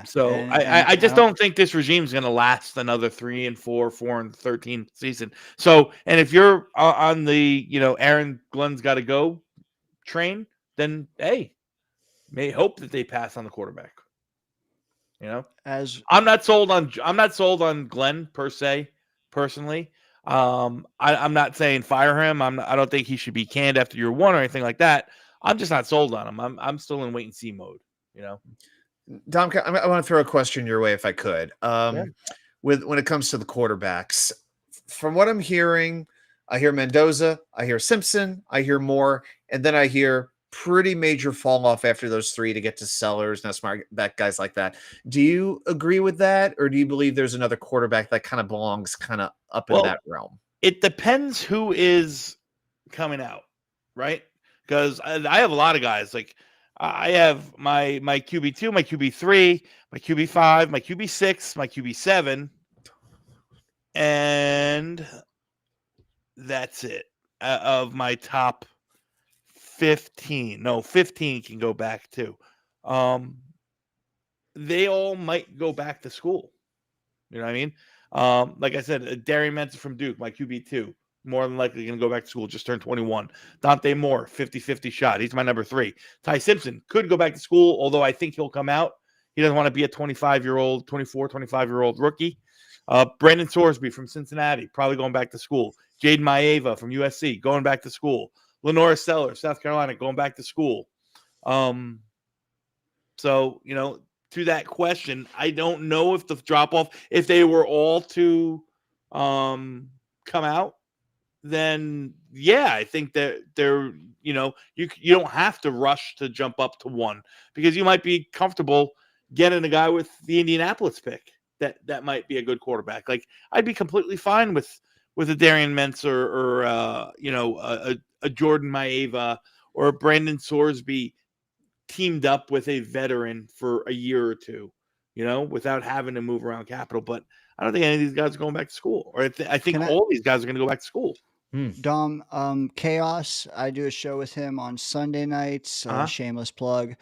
Speaker 2: So I just don't think this regime is going to last another 3-4, 4-13 season. So, and if you're on the, Aaron Glenn's got to go train, then hey, may hope that they pass on the quarterback.
Speaker 5: As
Speaker 2: I'm not sold on Glenn per se, personally. I'm not saying fire him. I don't think he should be canned after year 1 or anything like that. I'm just not sold on him. I'm still in wait and see mode.
Speaker 6: Dom, I want to throw a question your way if I could. When it comes to the quarterbacks, from what I'm hearing, I hear Mendoza, I hear Simpson, I hear Moore, and then I hear pretty major fall off after those 3 to get to Sellers and smart back guys like that. Do you agree with that, or do you believe there's another quarterback that kind of belongs kind of up in that realm?
Speaker 2: It depends who is coming out, right? Because I have a lot of guys. Like, I have my QB2, my QB3, my QB5, my QB6, my QB7. And that's it of my top 15. No, 15 can go back too. They all might go back to school. You know what I mean? Like I said, Darian Mensa from Duke, my QB2, more than likely going to go back to school, just turned 21. Dante Moore, 50-50 shot. He's my number 3. Ty Simpson could go back to school, although I think he'll come out. He doesn't want to be a 25-year-old, 24, 25-year-old rookie. Brandon Sorsby from Cincinnati, probably going back to school. Jaden Maeva from USC, going back to school. Lenora Stellar, South Carolina, going back to school. So, you know, to that question, I don't know if the drop-off, if they were all to come out, then yeah, I think that they're, you know, you don't have to rush to jump up to 1 because you might be comfortable getting a guy with the Indianapolis pick that might be a good quarterback. Like I'd be completely fine with a Darian Mentz or you know, a Jordan Maeva or a Brandon Sorsby teamed up with a veteran for a year or two, you know, without having to move around capital. But I don't think any of these guys are going back to school, or I think all these guys are going to go back to school.
Speaker 5: Dom, Chaos, I do a show with him on Sunday nights, shameless plug.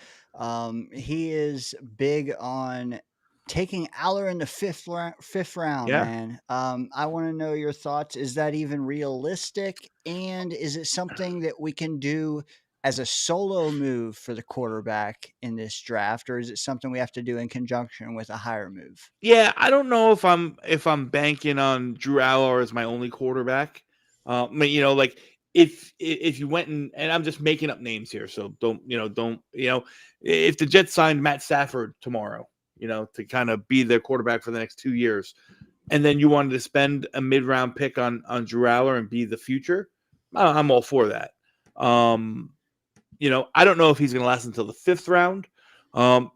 Speaker 5: He is big on taking Aller in the fifth round,
Speaker 2: Yeah.
Speaker 5: man. I want to know your thoughts. Is that even realistic? And is it something that we can do as a solo move for the quarterback in this draft, or is it something we have to do in conjunction with a higher move?
Speaker 2: Yeah, I don't know if I'm banking on Drew Aller as my only quarterback. But you know, like if you went and I'm just making up names here, so don't if the Jets signed Matt Stafford tomorrow, you know, to kind of be their quarterback for the next 2 years, and then you wanted to spend a mid-round pick on Drew Aller and be the future, I'm all for that. You know, I don't know if he's going to last until the 5th round.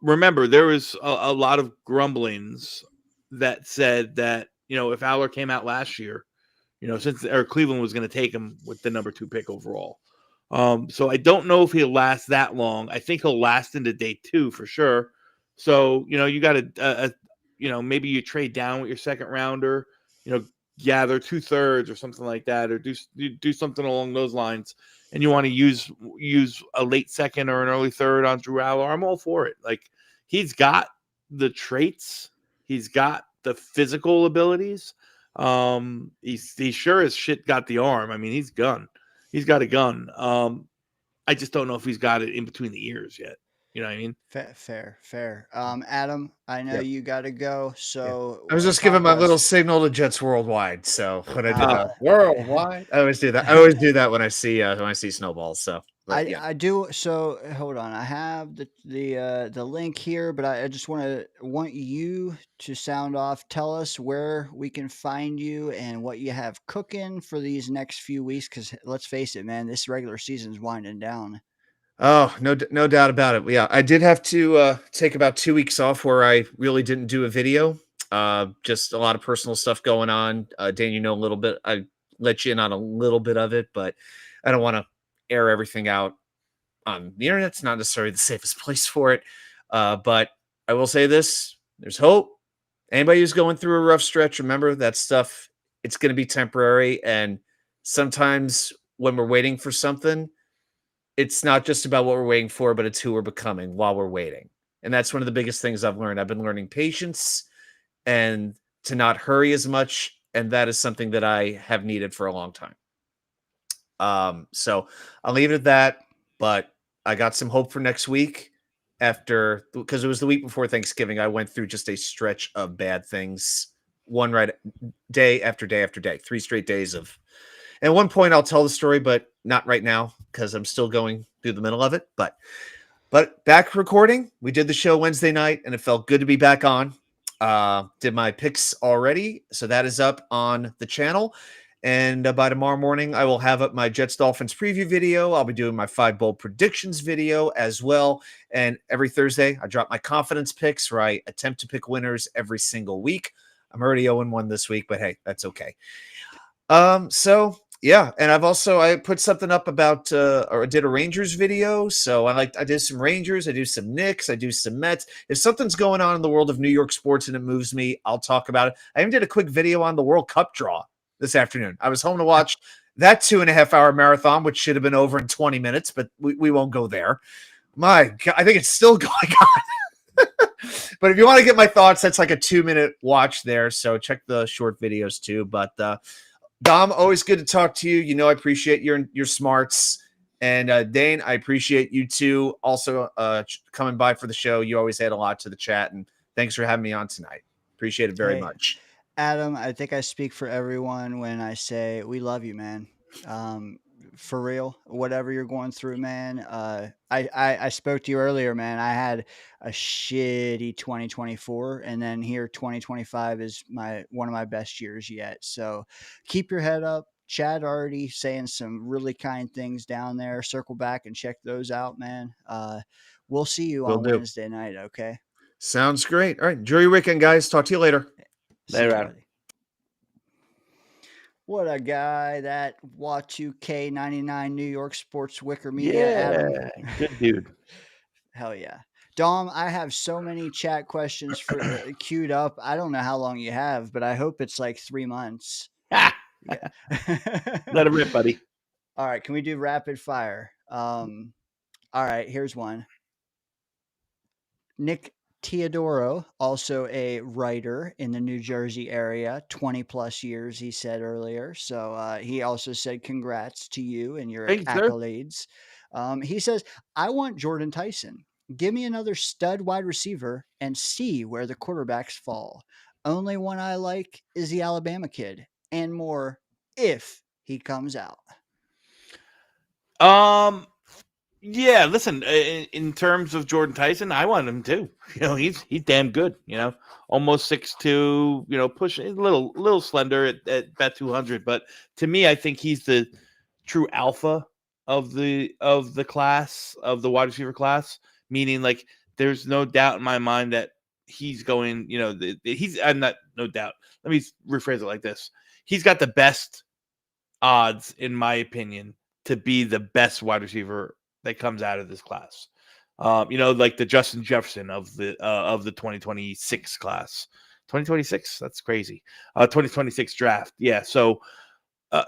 Speaker 2: Remember, there was a lot of grumblings that said that, you know, if Aller came out last year, you know, Cleveland was going to take him with the number 2 pick overall. So I don't know if he'll last that long. I think he'll last into day 2 for sure. So, you know, you got to, you know, maybe you trade down with your 2nd rounder, you know, gather 2/3 or something like that, or do something along those lines. And you want to use a late 2nd or an early 3rd on Drew Aller, I'm all for it. Like he's got the traits, he's got the physical abilities. He sure as shit got the arm. I mean, he's got a gun. I just don't know if he's got it in between the ears yet. You know what I mean?
Speaker 5: Fair. Adam, I know you got to go. So
Speaker 6: I was just giving my little signal to Jets Worldwide. So when I did that, worldwide, I always do that. I always do that when I see snowballs. So
Speaker 5: I do. So hold on. I have the link here, but I just want you to sound off. Tell us where we can find you and what you have cooking for these next few weeks. Because let's face it, man, this regular season is winding down.
Speaker 6: Oh, no doubt about it. Yeah, I did have to take about 2 weeks off where I really didn't do a video. Just a lot of personal stuff going on. Dan, you know a little bit. I let you in on a little bit of it, but I don't want to air everything out on the internet. It's not necessarily the safest place for it. But I will say this, there's hope. Anybody who's going through a rough stretch, remember that stuff, it's going to be temporary. And sometimes when we're waiting for something, it's not just about what we're waiting for, but it's who we're becoming while we're waiting. And that's one of the biggest things I've learned. I've been learning patience and to not hurry as much. And that is something that I have needed for a long time. So I'll leave it at that, but I got some hope for next week because it was the week before Thanksgiving. I went through just a stretch of bad things, day after day after day, 3 straight days of. At one point, I'll tell the story, but not right now because I'm still going through the middle of it. But back recording, we did the show Wednesday night, and it felt good to be back on. Did my picks already, so that is up on the channel. And by tomorrow morning, I will have up my Jets Dolphins preview video. I'll be doing my 5 bold predictions video as well. And every Thursday, I drop my confidence picks where I attempt to pick winners every single week. I'm already 0-1 this week, but hey, that's okay. So Yeah, and I put something up about or I did a Rangers video. So I did some Rangers, I do some Knicks, I do some Mets. If something's going on in the world of New York sports and it moves me, I'll talk about it. I even did a quick video on the World Cup draw this afternoon. I was home to watch that 2.5-hour marathon, which should have been over in 20 minutes, but we won't go there. My God, I think it's still going on. But if you want to get my thoughts, that's like a 2-minute watch there. So check the short videos too. But Dom, always good to talk to you. You know, I appreciate your smarts. And Dane, I appreciate you too. Also coming by for the show. You always add a lot to the chat. And thanks for having me on tonight. Appreciate it very much.
Speaker 5: Adam, I think I speak for everyone when I say we love you, man. For real, whatever you're going through, man. I spoke to you earlier, man. I had a shitty 2024, and then here 2025 is one of my best years yet. So keep your head up. Chad already saying some really kind things down there. Circle back and check those out, man. We'll see you on Wednesday night, okay?
Speaker 6: Sounds great. All right, enjoy your weekend, guys. Talk to you later.
Speaker 2: Later, Adam.
Speaker 5: What a guy, that Wa2k99 New York Sports Wickermedia.
Speaker 2: Yeah,
Speaker 5: Adam.
Speaker 2: good dude.
Speaker 5: Hell yeah. Dom, I have so many chat questions for queued up. I don't know how long you have, but I hope it's like 3 months.
Speaker 2: Let it rip, buddy.
Speaker 5: All right, can we do rapid fire? All right, here's one. Nick Teodoro, also a writer in the New Jersey area, 20 plus years, he said earlier. So he also said congrats to you and your accolades. He says, I want Jordan Tyson. Give me another stud wide receiver and see where the quarterbacks fall. Only one I like is the Alabama kid, and more if he comes out.
Speaker 2: Yeah, listen, in terms of Jordan Tyson, I want him too. You know, he's damn good, you know, almost 6'2", you know, pushing a little slender at about 200. But to me, I think he's the true alpha of the class, of the wide receiver class, meaning like there's no doubt in my mind that he's going, you know, I'm not, no doubt. Let me rephrase it like this. He's got the best odds, in my opinion, to be the best wide receiver that comes out of this class. You know, like the Justin Jefferson of the 2026 class. 2026, that's crazy. 2026 draft. Yeah, so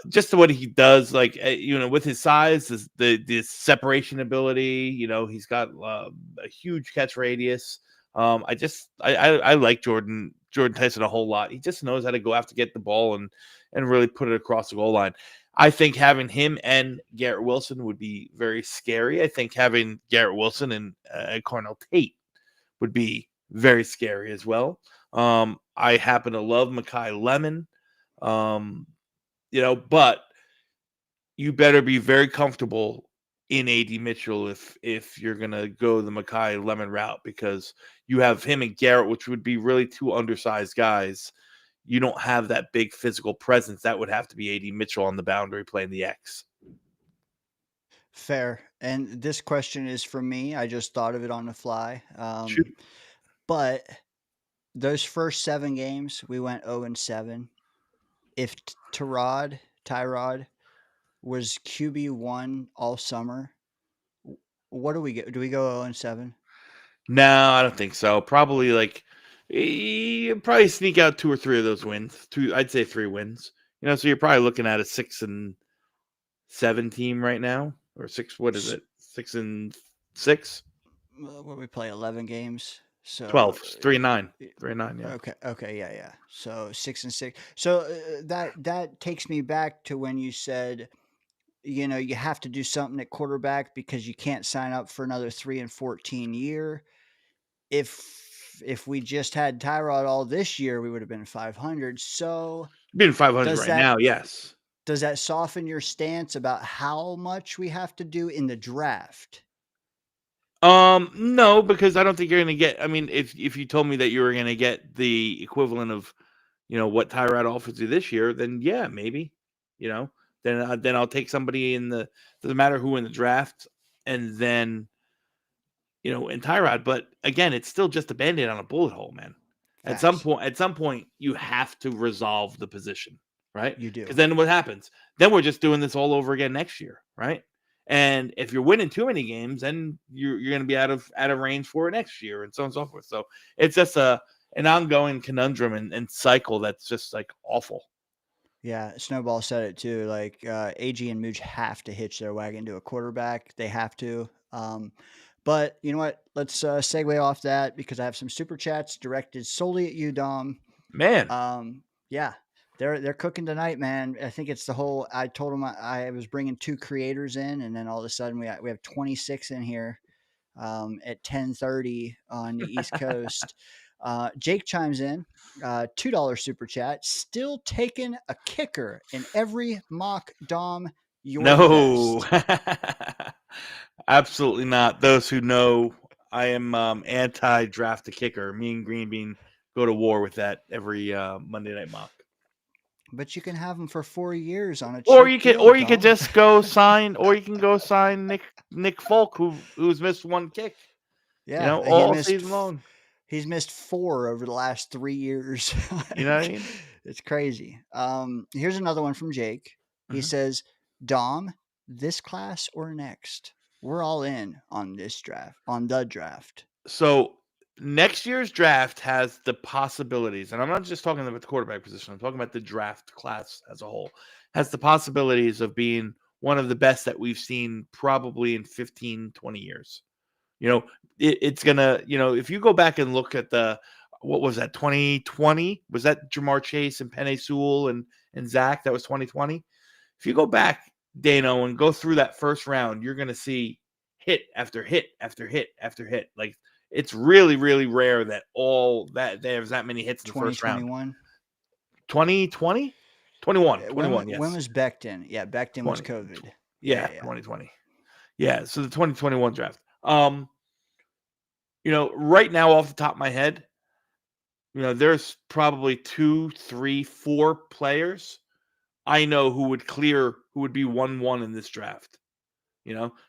Speaker 2: just what he does, like, you know, with his size, the separation ability, you know, he's got a huge catch radius. I like Jordan Tyson a whole lot. He just knows how to go after, get the ball and really put it across the goal line. I think having him and Garrett Wilson would be very scary. I think having Garrett Wilson and Cornell Tate would be very scary as well. I happen to love Mekhi Lemon, you know, but you better be very comfortable in AD Mitchell if you're gonna go the Mekhi Lemon route, because you have him and Garrett, which would be really two undersized guys. You don't have that big physical presence. That would have to be AD Mitchell on the boundary playing the X.
Speaker 5: Fair. And this question is from me. I just thought of it on the fly. But those first 7 games, we went 0-7. If Tyrod was QB1 all summer, what do we get? Do we go 0-7?
Speaker 2: No, I don't think so. Probably like you probably sneak out 2 or 3 of those wins. I'd say 3 wins. You know, so you're probably looking at a 6-7 team right now, or 6. What is it? 6-6.
Speaker 5: What we play 11 games, so
Speaker 2: 12, 3-9, 3-9. Yeah.
Speaker 5: Okay, yeah. So 6-6. So that takes me back to when you said, you know, you have to do something at quarterback because you can't sign up for another 3-14 year. If we just had Tyrod all this year, we would have been 500. So
Speaker 2: being 500 right now, yes.
Speaker 5: Does that soften your stance about how much we have to do in the draft?
Speaker 2: No, because I don't think you're going to get. I mean, if you told me that you were going to get the equivalent of, you know, what Tyrod offers you this year, then yeah, maybe, you know, then I'll take somebody in the, doesn't matter who in the draft, and then, you know, in Tyrod. But again, it's still just a Band-Aid on a bullet hole, man. Facts. At some point, you have to resolve the position, right?
Speaker 5: You do.
Speaker 2: Because then what happens? Then we're just doing this all over again next year, right? And if you're winning too many games, then you're going to be out of range for it next year, and so on and so forth. So it's just an ongoing conundrum and cycle that's just like awful.
Speaker 5: Yeah, Snowball said it too. Like AG and Mooch have to hitch their wagon to a quarterback. They have to. But you know what? Let's segue off that because I have some super chats directed solely at you, Dom.
Speaker 2: Man,
Speaker 5: Yeah, they're cooking tonight, man. I think it's the whole. I told them I was bringing 2 creators in, and then all of a sudden we have 26 in here at 10:30 on the East Coast. Jake chimes in, $2 super chat. Still taking a kicker in every mock. Dom, you're
Speaker 2: no,
Speaker 5: the best.
Speaker 2: absolutely not. Those who know, I am anti-draft a kicker. Me and Green Bean go to war with that every Monday night mock.
Speaker 5: But you can have them for 4 years on a cheap
Speaker 2: Or you could,
Speaker 5: deal,
Speaker 2: or you could
Speaker 5: Dom.
Speaker 2: just go sign, or you can go sign Nick Folk, who's missed 1 kick.
Speaker 5: Yeah,
Speaker 2: All season long.
Speaker 5: He's missed 4 over the last 3 years.
Speaker 2: You know what I mean?
Speaker 5: It's crazy. Here's another one from Jake. He says, Dom, this class or next? We're all in on this draft, on the draft.
Speaker 2: So next year's draft has the possibilities, and I'm not just talking about the quarterback position, I'm talking about the draft class as a whole, has the possibilities of being one of the best that we've seen probably in 15, 20 years. It's going to, if you go back and look at what was that, 2020? Was that Jamar Chase and Penei Sewell and Zach? That was 2020. If you go back, Dano, and go through that first round, you're going to see hit after hit after hit after hit. Like, it's really, really rare that there's that many hits in the first round. 2020? 21, yes.
Speaker 5: When was Becton? Yeah, Becton was COVID.
Speaker 2: Yeah, 2020. Yeah, so the 2021 draft. Right now off the top of my head, there's probably 2, 3, 4 players I know who would be 1-1 in this draft.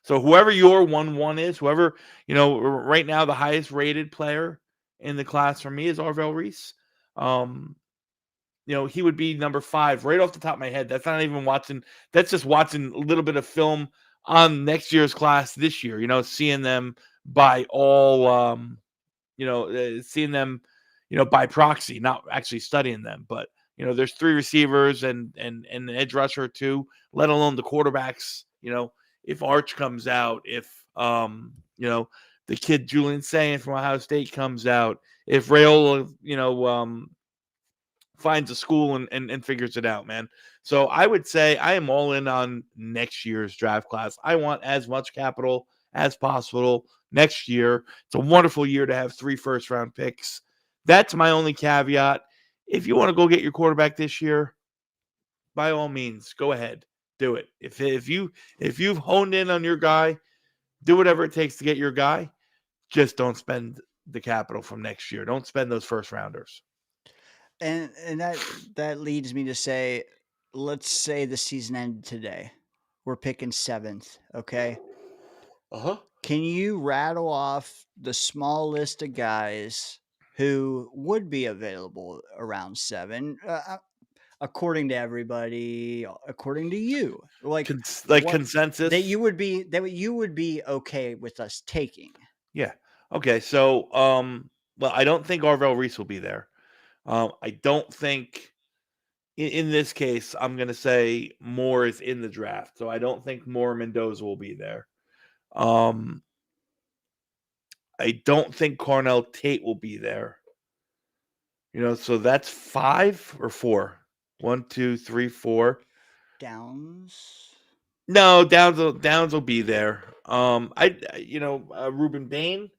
Speaker 2: So whoever your 1-1 is, whoever, right now the highest rated player in the class for me is Arvell Reese. He would be number 5 right off the top of my head. That's not even watching. That's just watching a little bit of film on next year's class this year, seeing them by all, seeing them, by proxy, not actually studying them. But, there's 3 receivers and an edge rusher or 2, let alone the quarterbacks. If Arch comes out, if, the kid Julian Sayin from Ohio State comes out, if Rayola, finds a school and figures it out, man. So I would say I am all in on next year's draft class. I want as much capital as possible next year. It's a wonderful year to have 3 first-round picks. That's my only caveat. If you want to go get your quarterback this year, by all means, go ahead. Do it. If you've honed in on your guy, do whatever it takes to get your guy. Just don't spend the capital from next year. Don't spend those first rounders.
Speaker 5: And that leads me to say, let's say the season ended today. We're picking 7th, okay? Can you rattle off the small list of guys who would be available around 7, according to everybody, according to you, like
Speaker 2: consensus
Speaker 5: that you would be okay with us taking?
Speaker 2: Yeah. Okay. So, well, I don't think Arvell Reese will be there. I don't think in this case, I'm going to say Moore is in the draft. So I don't think Moore Mendoza will be there. I don't think Cornell Tate will be there. So that's 5 or 4. 1, 2, 3, 4.
Speaker 5: Downs.
Speaker 2: No, Downs will be there. Ruben Bain,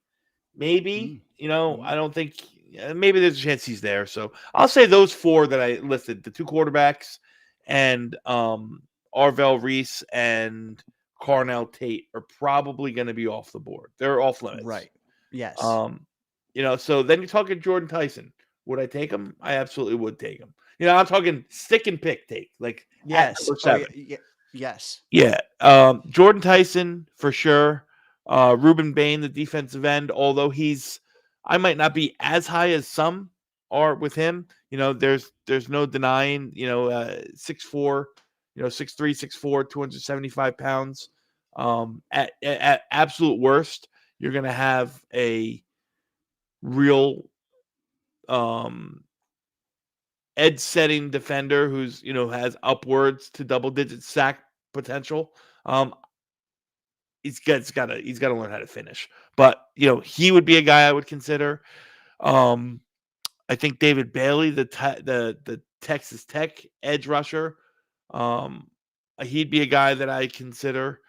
Speaker 2: maybe. I don't think. Maybe there's a chance he's there. So I'll say those 4 that I listed: the 2 quarterbacks, and Arvell Reese and Cornell Tate are probably going to be off the board. They're off limits,
Speaker 5: Right? Yes.
Speaker 2: So then you're talking Jordan Tyson. Would I take him? I absolutely would take him. I'm talking stick and pick take, like
Speaker 5: yes,
Speaker 2: number 7.
Speaker 5: Yes.
Speaker 2: Yeah. Jordan Tyson for sure. Ruben Bain, the defensive end, although I might not be as high as some are with him. There's no denying. 6'4", 6'3", 6'4", 275 pounds. At absolute worst, you're gonna have a real edge setting defender who's has upwards to double digit sack potential. He's got to learn how to finish. But he would be a guy I would consider. I think David Bailey, the Texas Tech edge rusher, he'd be a guy that I consider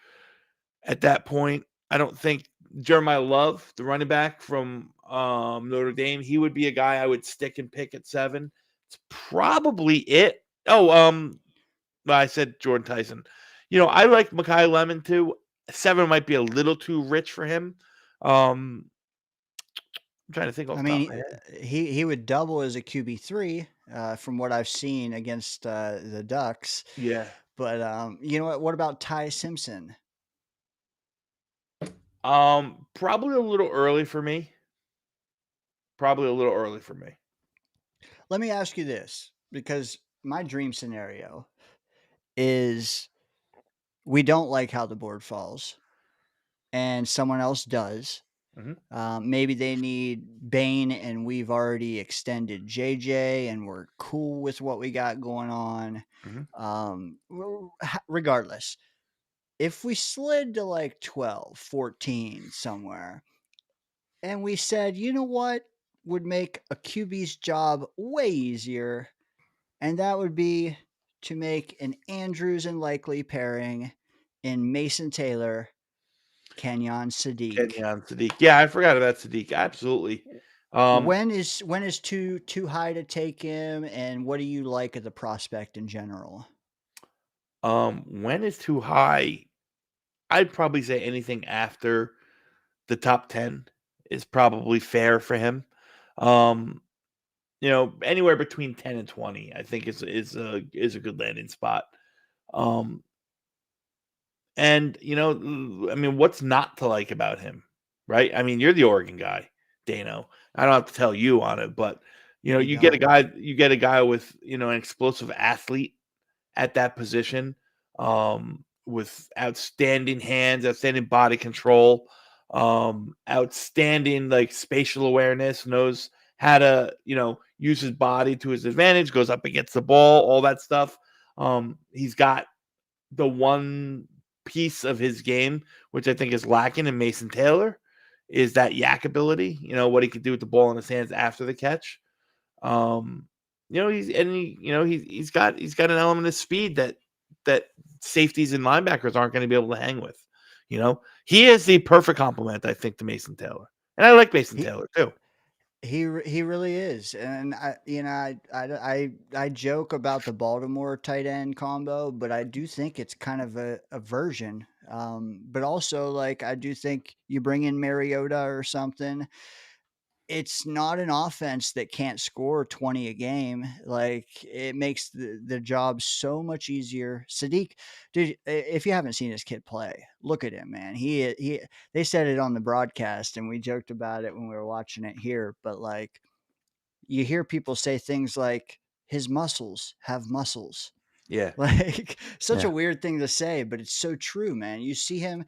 Speaker 2: at that point. I don't think Jeremiah Love, the running back from Notre Dame, he would be a guy I would stick and pick at 7. It's probably it. I said Jordan Tyson. I like Mekhi Lemon too. 7 might be a little too rich for him. I'm trying to think off
Speaker 5: I
Speaker 2: the top of
Speaker 5: mean,
Speaker 2: my head.
Speaker 5: he would double as a QB3 from what I've seen against the Ducks.
Speaker 2: Yeah.
Speaker 5: But you know what? What about Ty Simpson?
Speaker 2: Probably a little early for me.
Speaker 5: Let me ask you this, because my dream scenario is we don't like how the board falls, and someone else does. Maybe they need Bane, and we've already extended JJ, and we're cool with what we got going on. Regardless, if we slid to like 12, 14 somewhere, and we said, you know what would make a QB's job way easier, and that would be to make an Andrews and Likely pairing in Mason Taylor, Kenyon Sadiq.
Speaker 2: Yeah, I forgot about Sadiq. Absolutely.
Speaker 5: When is too high to take him, and what do you like of the prospect in general?
Speaker 2: When is too high? I'd probably say anything after the top 10 is probably fair for him. Anywhere between 10 and 20, I think is a good landing spot. And I mean, what's not to like about him, right? I mean, you're the Oregon guy, Dano. I don't have to tell you on it, but you get a guy with an explosive athlete at that position, with outstanding hands, outstanding body control, outstanding like spatial awareness, knows how to use his body to his advantage, goes up against the ball, all that stuff. He's got the one piece of his game which I think is lacking in Mason Taylor is that yak ability. What he could do with the ball in his hands after the catch. He's got an element of speed that safeties and linebackers aren't going to be able to hang with. He is the perfect complement, I think, to Mason Taylor, and I like Mason Taylor too.
Speaker 5: He really is, and I joke about the Baltimore tight end combo, but I do think it's kind of a version. But also, like, I do think you bring in Mariota or something. It's not an offense that can't score 20 a game. Like, it makes the job so much easier. Sadiq, dude, if you haven't seen this kid play, look at him, man. They said it on the broadcast, and we joked about it when we were watching it here. But like, you hear people say things like his muscles have muscles.
Speaker 2: Yeah.
Speaker 5: Like, such a weird thing to say, but it's so true, man. You see him,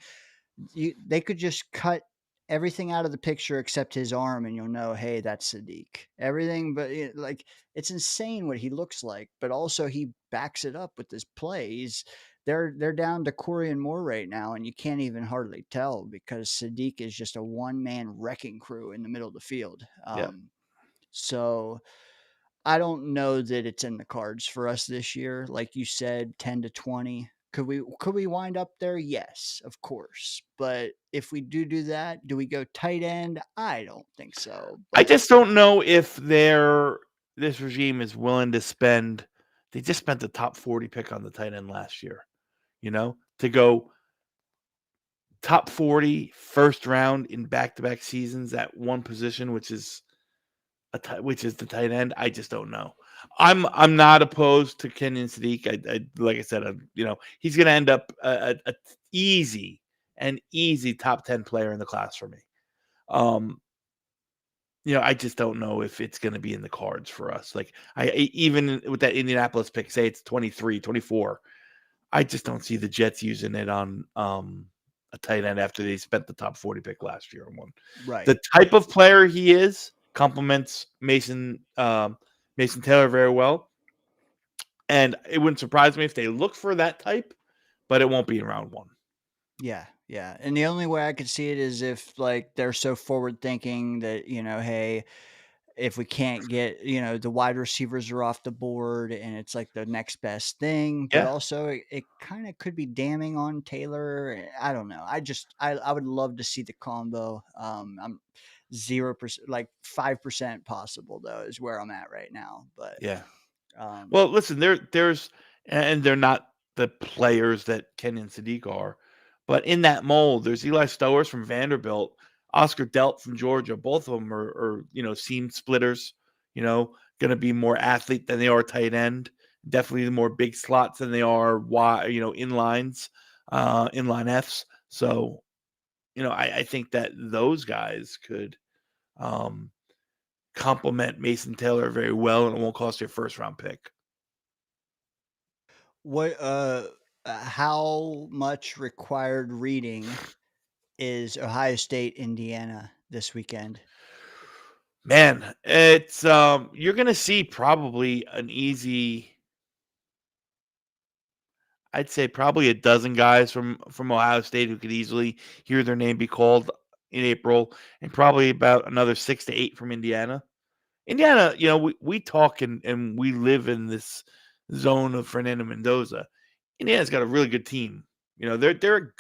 Speaker 5: they could just cut everything out of the picture except his arm, and you'll know, hey, that's Sadiq. Everything, but like, it's insane what he looks like. But also, he backs it up with his plays. They're down to Corey and Moore right now, and you can't even hardly tell because Sadiq is just a one-man wrecking crew in the middle of the field. So I don't know that it's in the cards for us this year. Like you said, 10 to 20. Could we wind up there? Yes, of course. But if we do that, do we go tight end? I don't think so.
Speaker 2: I just don't know if this regime is willing to spend. They just spent the top 40 pick on the tight end last year, to go top 40 first round in back-to-back seasons at one position, which is the tight end. I just don't know. I'm not opposed to Kenyon Sadiq. I like I said, he's going to end up an easy top 10 player in the class for me. I just don't know if it's going to be in the cards for us. Like even with that Indianapolis pick, say it's 23, 24, I just don't see the Jets using it on a tight end after they spent the top 40 pick last year on one.
Speaker 5: Right.
Speaker 2: The type of player he is complements Mason Taylor very well. And it wouldn't surprise me if they look for that type, but it won't be in round one.
Speaker 5: Yeah, yeah. And the only way I could see it is if like they're so forward thinking that, hey, if we can't get, the wide receivers are off the board and it's like the next best thing, but
Speaker 2: Yeah.
Speaker 5: also it kind of could be damning on Taylor. I don't know. I would love to see the combo. I'm 0%, like 5% possible though, is where I'm at right now. But
Speaker 2: Yeah.
Speaker 5: um,
Speaker 2: Well, listen, there's and they're not the players that Ken and Sadiq are, but in that mold, there's Eli Stowers from Vanderbilt, Oscar Delt from Georgia. Both of them are seam splitters. Going to be more athlete than they are tight end. Definitely more big slots than they are wide. Inlines, inline Fs. So, I think that those guys could complement Mason Taylor very well, and it won't cost you a first round pick.
Speaker 5: what how much required reading is Ohio State, Indiana this weekend?
Speaker 2: Man, it's you're gonna see probably an easy, I'd say probably a dozen guys from Ohio State who could easily hear their name be called in April, and probably about another 6 to 8 from Indiana. Indiana, we talk and we live in this zone of Fernando Mendoza. Indiana's got a really good team. They're a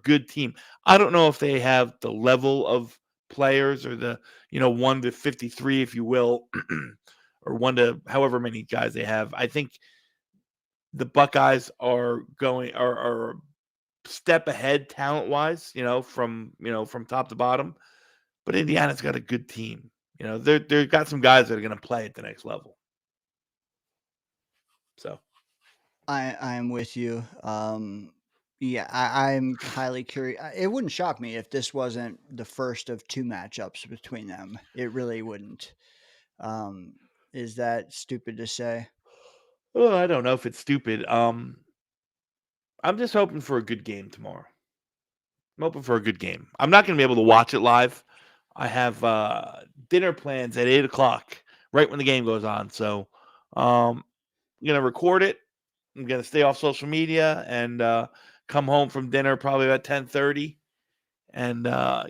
Speaker 2: good team. I don't know if they have the level of players or the 1 to 53, if you will, or 1 to however many guys they have. I think the Buckeyes are a step ahead talent wise, from top to bottom. But Indiana's got a good team. They've got some guys that are going to play at the next level. So
Speaker 5: I'm with you. Yeah, I'm highly curious. It wouldn't shock me if this wasn't the first of 2 matchups between them. It really wouldn't. Is that stupid to say?
Speaker 2: well, I don't know if it's stupid. I'm just hoping for a good game tomorrow. I'm hoping for a good game. I'm not going to be able to watch it live. I have dinner plans at 8:00, right when the game goes on. So I'm going to record it. I'm going to stay off social media and come home from dinner probably about 10:30 and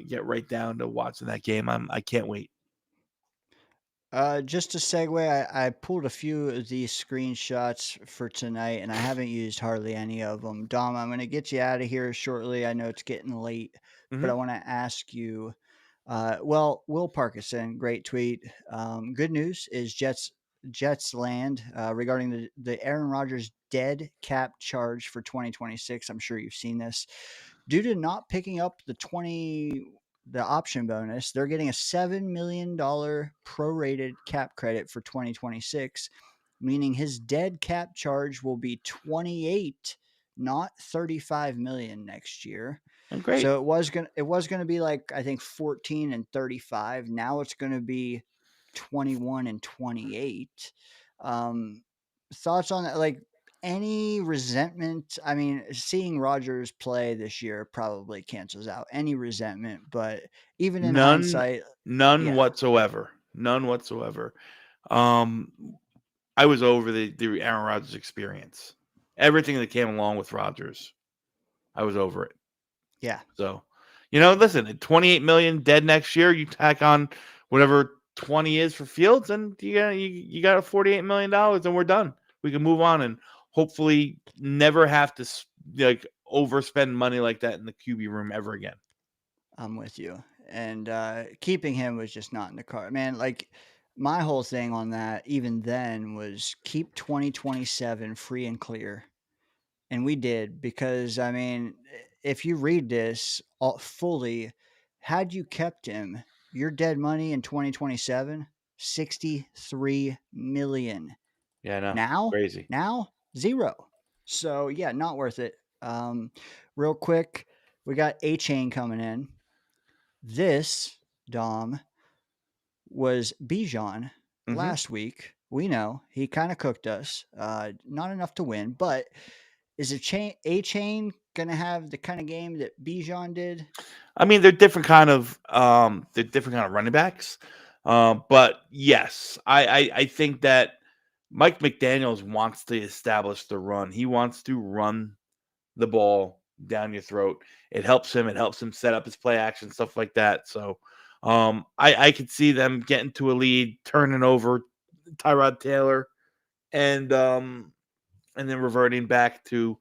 Speaker 2: get right down to watching that game. I can't wait.
Speaker 5: Just to segue, I pulled a few of these screenshots for tonight, and I haven't used hardly any of them. Dom, I'm going to get you out of here shortly. I know it's getting late, but I
Speaker 2: Mhm.
Speaker 5: want to ask you. Well, Will Parkinson, great tweet. Good news is Jets land regarding the Aaron Rodgers dead cap charge for 2026. I'm sure you've seen this. Due to not picking up the option bonus, they're getting a $7 million prorated cap credit for 2026, meaning his dead cap charge will be 28, not 35 million next year.
Speaker 2: And great.
Speaker 5: So it was gonna be like I think 14 and 35. Now it's gonna be 21 and 28. Thoughts on that? Like any resentment? I mean, seeing Rodgers play this year probably cancels out any resentment, but even in
Speaker 2: None
Speaker 5: hindsight,
Speaker 2: none
Speaker 5: yeah,
Speaker 2: whatsoever. None whatsoever. Um I was over the Aaron Rodgers experience. Everything that came along with Rodgers. I was over it.
Speaker 5: yeah.
Speaker 2: So, listen, at 28 million dead next year, you tack on whatever 20 is for Fields, and you got a $48 million, and we're done. We can move on and hopefully never have to like overspend money like that in the QB room ever again.
Speaker 5: I'm with you. And keeping him was just not in the car. Man, like my whole thing on that, even then, was keep 2027 free and clear. And we did because, I mean, if you read this fully, had you kept him, your dead money in 2027, 63 million.
Speaker 2: Yeah, I know.
Speaker 5: Now,
Speaker 2: Crazy.
Speaker 5: now, zero. So, yeah, not worth it. Real quick, we got A Chain coming in. This, Dom, was Bijan
Speaker 2: Mhm.
Speaker 5: last week. We know he kind of cooked us. Not enough to win, but is A Chain gonna have the kind of game that Bijan did?
Speaker 2: I mean, they're different kind of running backs. But yes, I think that Mike McDaniels wants to establish the run. He wants to run the ball down your throat. It helps him. It helps him set up his play action, stuff like that. So I could see them getting to a lead, turning over Tyrod Taylor, and then reverting back to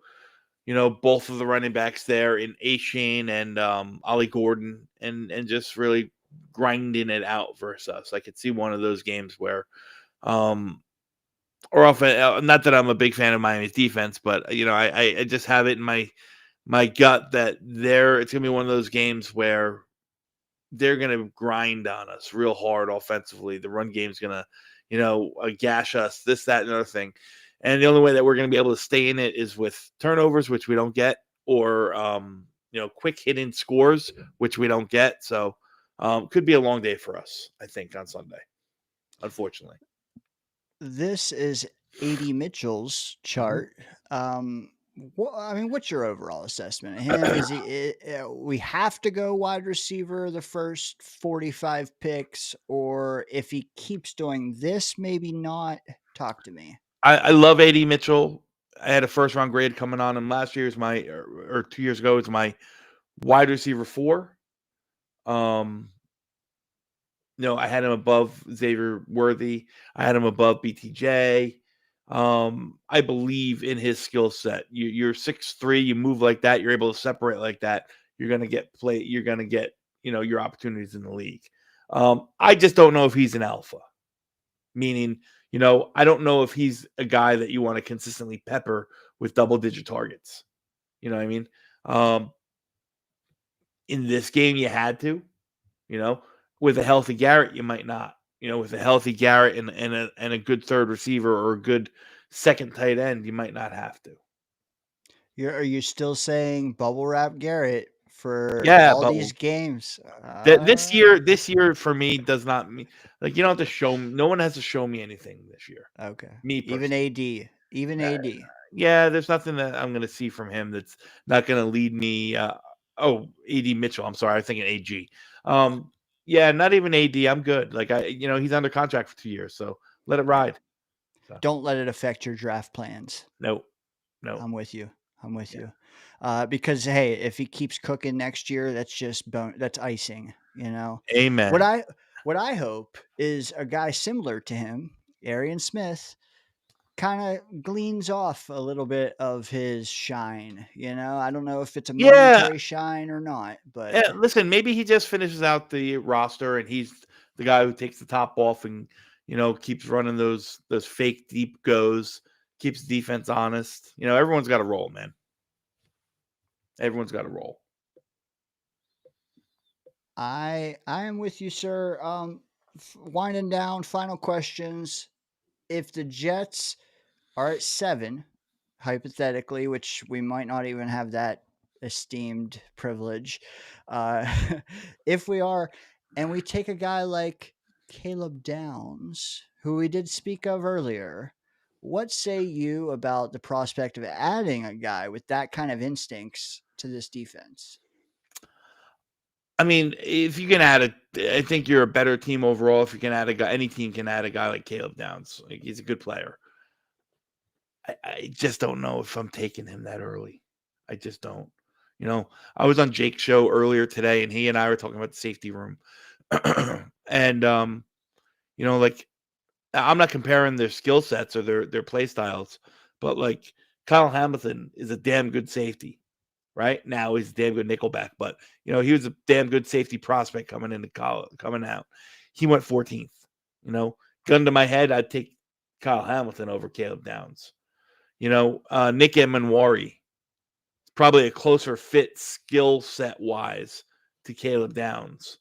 Speaker 2: both of the running backs there in A-Chain and Ollie Gordon, and just really grinding it out versus us. I could see one of those games where, or often, not that I'm a big fan of Miami's defense, but I just have it in my gut that it's gonna be one of those games where they're gonna grind on us real hard offensively. The run game's gonna, gash us, this, that, and other thing. And the only way that we're going to be able to stay in it is with turnovers, which we don't get, or quick hidden scores, which we don't get. So could be a long day for us, I think, on Sunday, unfortunately.
Speaker 5: This is AD Mitchell's chart. What's your overall assessment of him? Is he? We have to go wide receiver the first 45 picks, or if he keeps doing this, maybe not. Talk to me.
Speaker 2: I love AD Mitchell. I had a first round grade coming on him last year. Or 2 years ago, it's my wide receiver 4. I had him above Xavier Worthy. I had him above BTJ. I believe in his skill set. You're 6'3", you move like that, you're able to separate like that. You're gonna get You're gonna get your opportunities in the league. I just don't know if he's an alpha. Meaning, I don't know if he's a guy that you want to consistently pepper with double-digit targets. You know what I mean? In this game, you had to. With a healthy Garrett, you might not. With a healthy Garrett and a good third receiver or a good second tight end, you might not have to.
Speaker 5: Are you still saying bubble wrap Garrett for all these games?
Speaker 2: This year for me does not mean you don't have to show me. No one has to show me anything this year.
Speaker 5: Okay.
Speaker 2: Me personally.
Speaker 5: Even AD.
Speaker 2: Yeah, there's nothing that I'm going to see from him that's not going to lead me. AD Mitchell. I'm sorry, I was thinking AG. Yeah, not even AD. I'm good. He's under contract for 2 years, so let it ride. So.
Speaker 5: Don't let it affect your draft plans.
Speaker 2: No.
Speaker 5: I'm with you. Because hey, if he keeps cooking next year, that's just that's icing.
Speaker 2: Amen.
Speaker 5: What I hope is a guy similar to him, Arian Smith, kind of gleans off a little bit of his shine. I don't know if it's a momentary shine or not, but
Speaker 2: listen, maybe he just finishes out the roster and he's the guy who takes the top off and keeps running those fake deep goes, keeps the defense honest. Everyone's got a role, man. Everyone's got a role.
Speaker 5: I am with you, sir. Winding down, final questions. If the Jets are at 7, hypothetically, which we might not even have that esteemed privilege, if we are, and we take a guy like Caleb Downs, who we did speak of earlier, what say you about the prospect of adding a guy with that kind of instincts to this defense?
Speaker 2: I mean, if you can I think you're a better team overall if you can add a guy. Any team can add a guy like Caleb Downs. He's a good player. I just don't know if I'm taking him that early. I just don't. I was on Jake's show earlier today, and he and I were talking about the safety room. And, I'm not comparing their skill sets or their play styles, but Kyle Hamilton is a damn good safety. Right now, he's a damn good nickelback, but he was a damn good safety prospect coming into college, coming out. He went 14th. Gun to my head, I'd take Kyle Hamilton over Caleb Downs. Nick Emanwari, probably a closer fit skill set wise to Caleb Downs.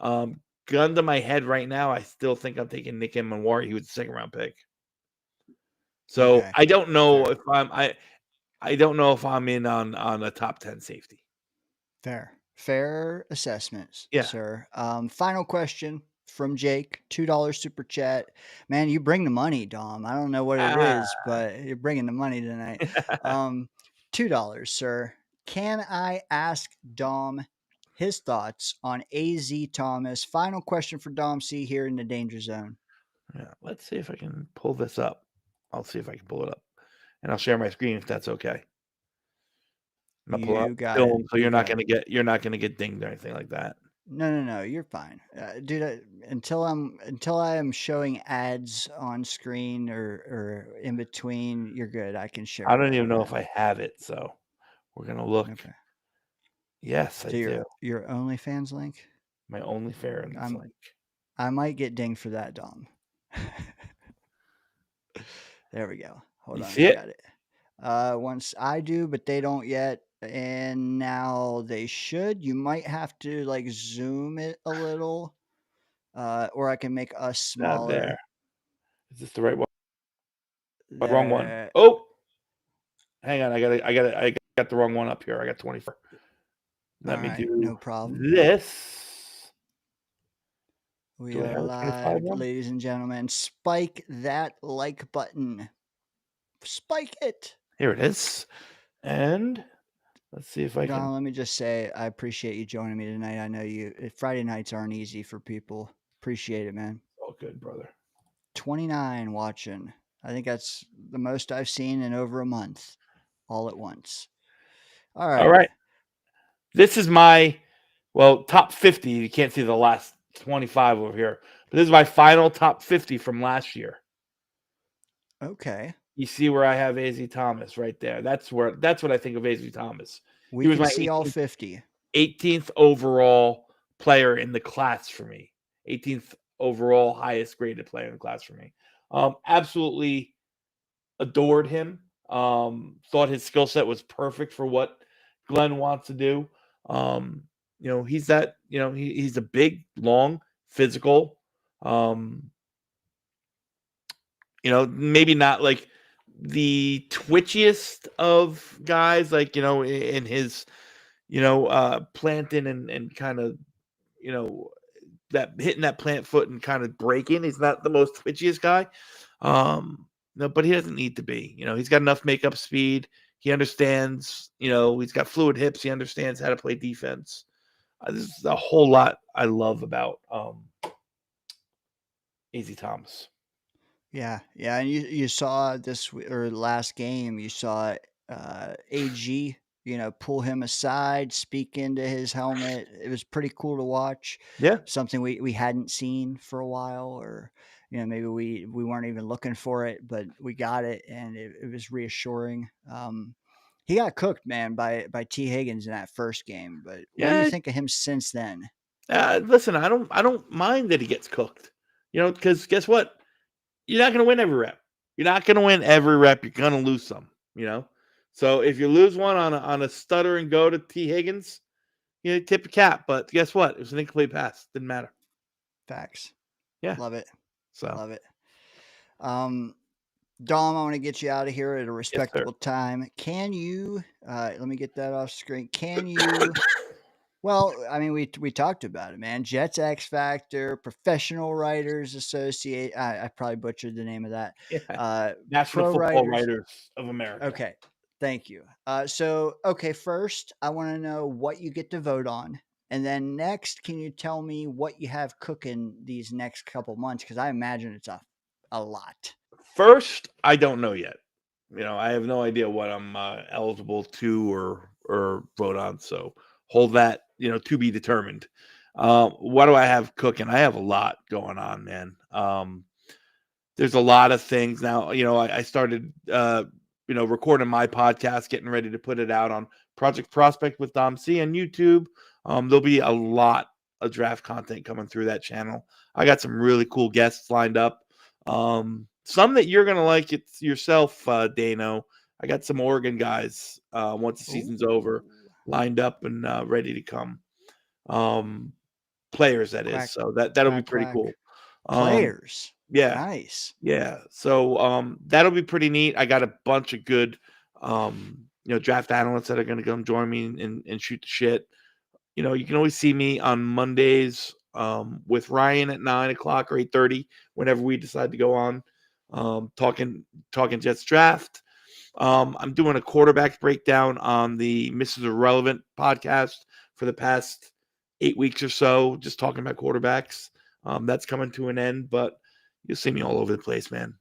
Speaker 2: Gun to my head right now, I still think I'm taking Nick Emanwari. He was a 2nd round pick. So okay. I don't know if I don't know if I'm in on a top 10 safety.
Speaker 5: Fair assessments, sir. Final question. from Jake, $2 super chat. Man, you bring the money, Dom. I don't know what it is, but you're bringing the money tonight. $2, sir. Can I ask Dom his thoughts on AZ Thomas? Final question for DomC here in the Danger Zone.
Speaker 2: Yeah, let's see if I can pull this up. I'll see if I can pull it up, and I'll share my screen if that's okay. I'm gonna pull up
Speaker 5: got
Speaker 2: film,
Speaker 5: it.
Speaker 2: so you're not gonna get dinged or anything like that.
Speaker 5: No, you're fine, dude. Until I am showing ads on screen or in between, you're good. I can share.
Speaker 2: I don't even know if I have it, so we're gonna look.
Speaker 5: Okay.
Speaker 2: Yes, I do.
Speaker 5: Your OnlyFans link.
Speaker 2: My OnlyFans link.
Speaker 5: I might get dinged for that, Dom. There we go. Hold on,
Speaker 2: See
Speaker 5: I
Speaker 2: it?
Speaker 5: got it. Once I do, but they don't yet, and now they should. You might have to like zoom it a little, or I can make us
Speaker 2: Not
Speaker 5: smaller.
Speaker 2: there. Is this the right one?
Speaker 5: There.
Speaker 2: Wrong one. Oh, hang on. I got the wrong one up here. I got 24. Let me do
Speaker 5: no problem.
Speaker 2: this.
Speaker 5: We
Speaker 2: Do I
Speaker 5: are
Speaker 2: have a 25
Speaker 5: live,
Speaker 2: one?
Speaker 5: ladies and gentlemen. Spike that like button. Spike it.
Speaker 2: Here it is. And let's see if I
Speaker 5: Don,
Speaker 2: can.
Speaker 5: let me just say, I appreciate you joining me tonight. I know Friday nights aren't easy for people. Appreciate it, man.
Speaker 2: Oh, good, brother.
Speaker 5: 29 watching. I think that's the most I've seen in over a month, all at once. All right.
Speaker 2: All right. This is my, top 50. You can't see the last 25 over here. But this is my final top 50 from last year.
Speaker 5: Okay.
Speaker 2: You see where I have AZ Thomas right there. That's what I think of AZ Thomas.
Speaker 5: We can see all 50.
Speaker 2: 18th overall player in the class for me. 18th overall highest graded player in the class for me. Absolutely adored him. Thought his skill set was perfect for what Glenn wants to do. He's that, he's a big, long, physical, maybe not like the twitchiest of guys, like, in his, planting and kind of, that hitting that plant foot and kind of breaking. He's not the most twitchiest guy. No, but he doesn't need to be. He's got enough makeup speed. He understands, he's got fluid hips. He understands how to play defense. This is a whole lot I love about AZ Thomas.
Speaker 5: Yeah, and you saw this or last game. You saw AG, pull him aside, speak into his helmet. It was pretty cool to watch.
Speaker 2: Yeah,
Speaker 5: something we hadn't seen for a while, or maybe we weren't even looking for it, but we got it, and it was reassuring. He got cooked, man, by T. Higgins in that first game. But what do you think of him since then?
Speaker 2: Listen, I don't mind that he gets cooked. Because guess what? You're not going to win every rep. You're not going to win every rep. You're going to lose some. So if you lose one on a stutter and go to T. Higgins, tip a cap. But guess what? It was an incomplete pass. Didn't matter.
Speaker 5: Facts.
Speaker 2: Yeah,
Speaker 5: love it.
Speaker 2: So
Speaker 5: love it. Dom, I want to get you out of here at a respectable time. Can you, let me get that off screen. Can you, well, I mean, we talked about it, man. Jets X Factor, Professional Writers Associate. I probably butchered the name of that.
Speaker 2: Yeah. National Football Writers of America.
Speaker 5: Okay. Thank you. First, I want to know what you get to vote on. And then next, can you tell me what you have cooking these next couple months? Because I imagine it's a lot.
Speaker 2: First, I don't know yet. I have no idea what I'm eligible to or vote on. So hold that, to be determined. What do I have cooking? I have a lot going on, man. There's a lot of things now. I started, recording my podcast, getting ready to put it out on Project Prospect with DomC on YouTube. There'll be a lot of draft content coming through that channel. I got some really cool guests lined up. Some that you're going to like it yourself, Dano. I got some Oregon guys once the season's over, lined up and ready to come. Players, that is. So that'll be pretty cool.
Speaker 5: Players.
Speaker 2: Yeah.
Speaker 5: Nice.
Speaker 2: Yeah. So that'll be pretty neat. I got a bunch of good draft analysts that are going to come join me and shoot the shit. You can always see me on Mondays with Ryan at 9 o'clock or 8:30, whenever we decide to go on, talking Jets draft. I'm doing a quarterback breakdown on the Mrs. Irrelevant podcast for the past 8 weeks or so, just talking about quarterbacks. That's coming to an end, but you'll see me all over the place, man.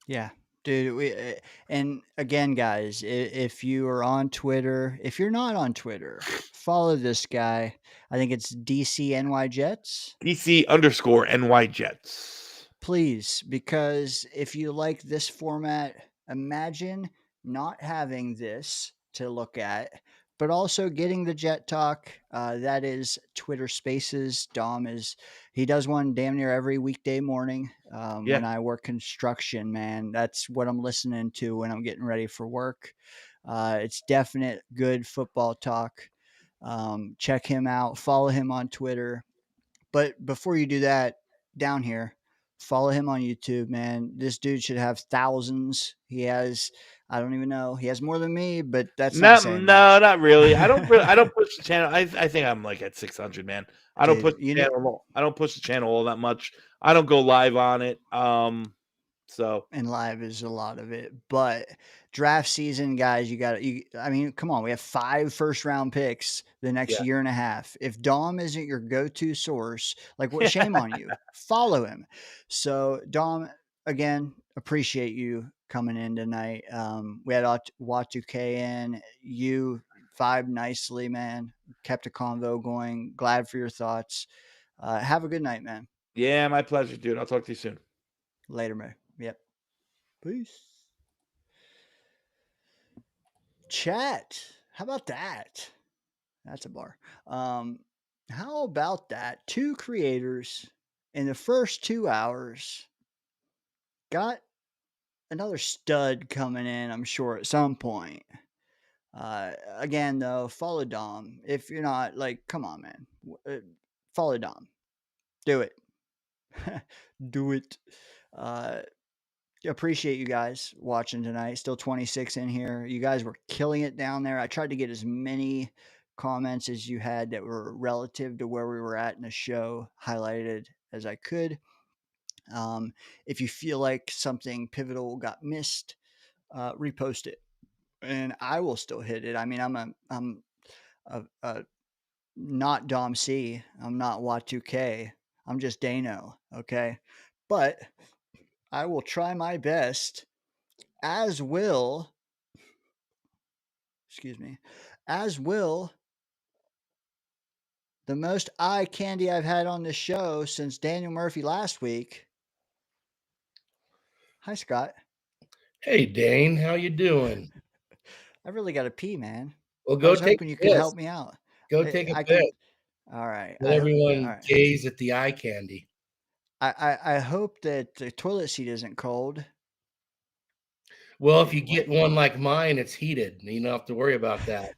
Speaker 5: Yeah, dude. And again, guys, if you are on Twitter, if you're not on Twitter, follow this guy. I think it's DCNY Jets.
Speaker 2: DC_NY Jets.
Speaker 5: Please, because if you like this format, imagine not having this to look at, but also getting the Jet Talk. That is Twitter Spaces. He does one damn near every weekday morning.
Speaker 2: Yeah.
Speaker 5: When I work construction, man, that's what I'm listening to when I'm getting ready for work. It's definite good football talk. Check him out. Follow him on Twitter. But before you do that, down here, follow him on YouTube, man. This dude should have thousands. He has, I don't even know. He has more than me, but that's not saying much.
Speaker 2: Not really. I don't push the channel. I think I'm like at 600, man. I don't
Speaker 5: Dude,
Speaker 2: push the channel. I don't push the channel all that much. I don't go live on it. So
Speaker 5: and live is a lot of it, but draft season, guys, I mean, come on, we have 5 first-round picks the next
Speaker 2: Yeah.
Speaker 5: year and a half. If Dom isn't your go-to source, like, what? Shame on you. Follow him. So Dom, again, appreciate you coming in tonight. We had Wa2k in. You vibed nicely, man. Kept a convo going. Glad for your thoughts. Have a good night, man.
Speaker 2: yeah, my pleasure, dude. I'll talk to you soon.
Speaker 5: Later, man. Yep. Peace. Chat. How about that? That's a bar. How about that? 2 creators in the first 2 hours got another stud coming in, I'm sure, at some point. Again, though, follow Dom. If you're not, like, come on, man. Follow Dom. Do it. Do it. Appreciate you guys watching tonight. Still 26 in here. You guys were killing it down there. I tried to get as many comments as you had that were relative to where we were at in the show highlighted as I could. If you feel like something pivotal got missed, repost it, and I will still hit it. I mean, I'm not DomC. I'm not Wa2k. I'm just Dano. Okay, but I will try my best. As will the most eye candy I've had on this show since Daniel Murphy last week. Hi, Scott.
Speaker 7: Hey, Dane, how you doing?
Speaker 5: I really got to pee, man.
Speaker 7: Well,
Speaker 5: I
Speaker 7: go
Speaker 5: was
Speaker 7: take
Speaker 5: hoping
Speaker 7: a
Speaker 5: you could
Speaker 7: piss.
Speaker 5: help me out.
Speaker 7: Go take a
Speaker 5: I
Speaker 7: piss.
Speaker 5: can. All right.
Speaker 7: Let everyone
Speaker 5: all right.
Speaker 7: gaze at the eye candy.
Speaker 5: I hope that the toilet seat isn't cold.
Speaker 7: Well, if you get one like mine, it's heated. You don't have to worry about that.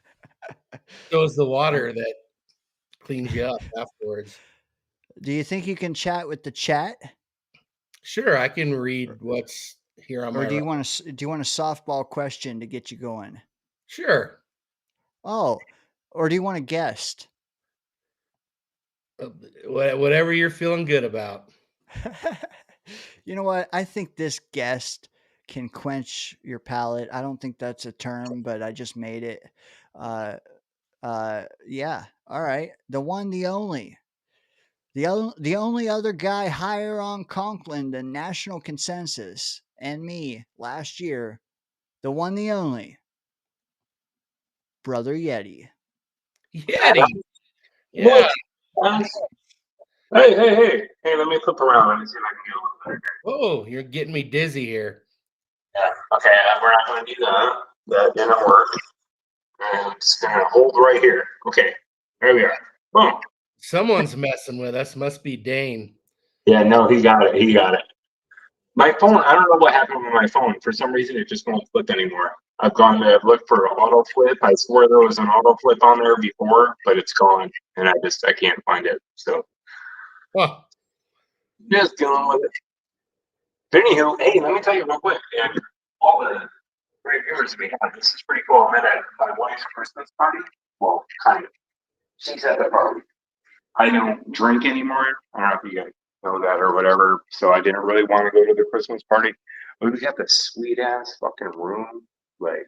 Speaker 7: So is the water that cleans you up afterwards.
Speaker 5: Do you think you can chat with the chat?
Speaker 7: Sure, I can read what's here on my.
Speaker 5: Or do you want a softball question to get you going?
Speaker 7: Sure.
Speaker 5: Oh, or do you want a guest?
Speaker 7: Whatever you're feeling good about.
Speaker 5: You know what? I think this guest can quench your palate. I don't think that's a term, but I just made it. Yeah. All right. The one, the only. The only other guy higher on Conklin than national consensus and me last year. The one, the only. Brother Yettie.
Speaker 7: Yettie. Yeah.
Speaker 8: Hey, let me flip around. Let me see if I can get a little better.
Speaker 7: Oh, you're getting me dizzy here.
Speaker 8: Yeah, okay, we're not going to do that. That didn't work. I'm just going to hold right here. Okay, there we are. Boom.
Speaker 7: Someone's messing with us. Must be Dane.
Speaker 8: Yeah, no, he got it. My phone, I don't know what happened with my phone. For some reason, it just won't flip anymore. I've gone to look for auto flip. I swore there was an auto flip on there before, but it's gone, and I can't find it. So, just dealing with it. But anywho, hey, let me tell you real quick, and all the great viewers we have, this is pretty cool. I'm at my wife's Christmas party. Well, kind of. She's at the party. I don't drink anymore. I don't know if you guys know that or whatever. So I didn't really want to go to the Christmas party. But we got this sweet ass fucking room. Like,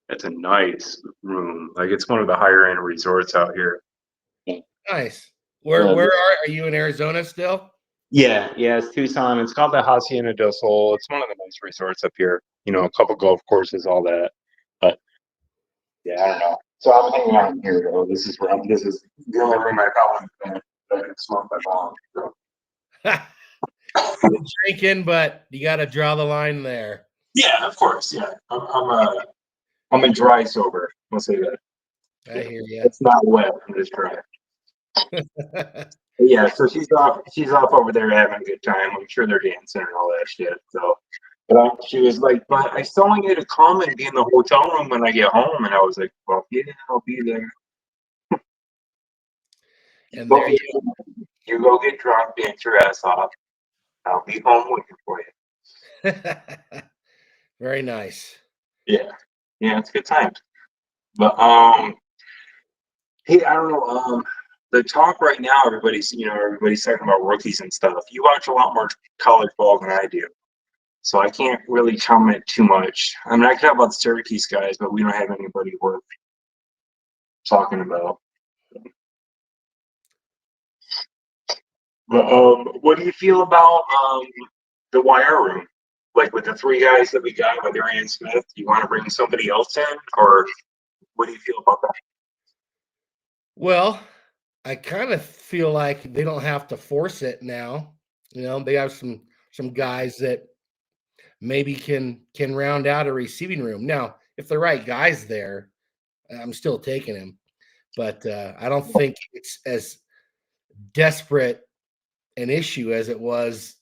Speaker 8: it's a nice room. Like, it's one of the higher end resorts out here.
Speaker 7: Nice. Where are you in Arizona still?
Speaker 8: Yeah, it's Tucson. It's called the Hacienda del Sol. It's one of the nice resorts up here. You know, a couple golf courses, all that. But yeah, I don't know. So I'm hanging out here though. This is the only room I probably that smoke my bomb. So.
Speaker 7: Drinking, but you got to draw the line there.
Speaker 8: Yeah, of course. Yeah, I'm a dry sober. I'll say that.
Speaker 7: I hear you.
Speaker 8: It's not wet. I'm just dry. Yeah, so she's off over there having a good time. I'm sure they're dancing and all that shit. So, but she was like, "But I still want you to come and be in the hotel room when I get home." And I was like, "Well, yeah, I'll be there."
Speaker 7: And there
Speaker 8: you go get drunk, dance your ass off. I'll be home waiting for
Speaker 7: you. Very nice.
Speaker 8: Yeah, it's good times. But hey, I don't know. The talk right now, everybody's talking about rookies and stuff. You watch a lot more college ball than I do, so I can't really comment too much. I mean, I can talk about the Syracuse guys, but we don't have anybody worth talking about. But what do you feel about the wire room? Like with the three guys that we got with Arian Smith, do you want to bring somebody else in, or what do you feel about that?
Speaker 7: Well, I kind of feel like they don't have to force it now. You know, they have some guys that maybe can round out a receiving room. Now, if the right guy's there, I'm still taking him. But I don't think it's as desperate an issue as it was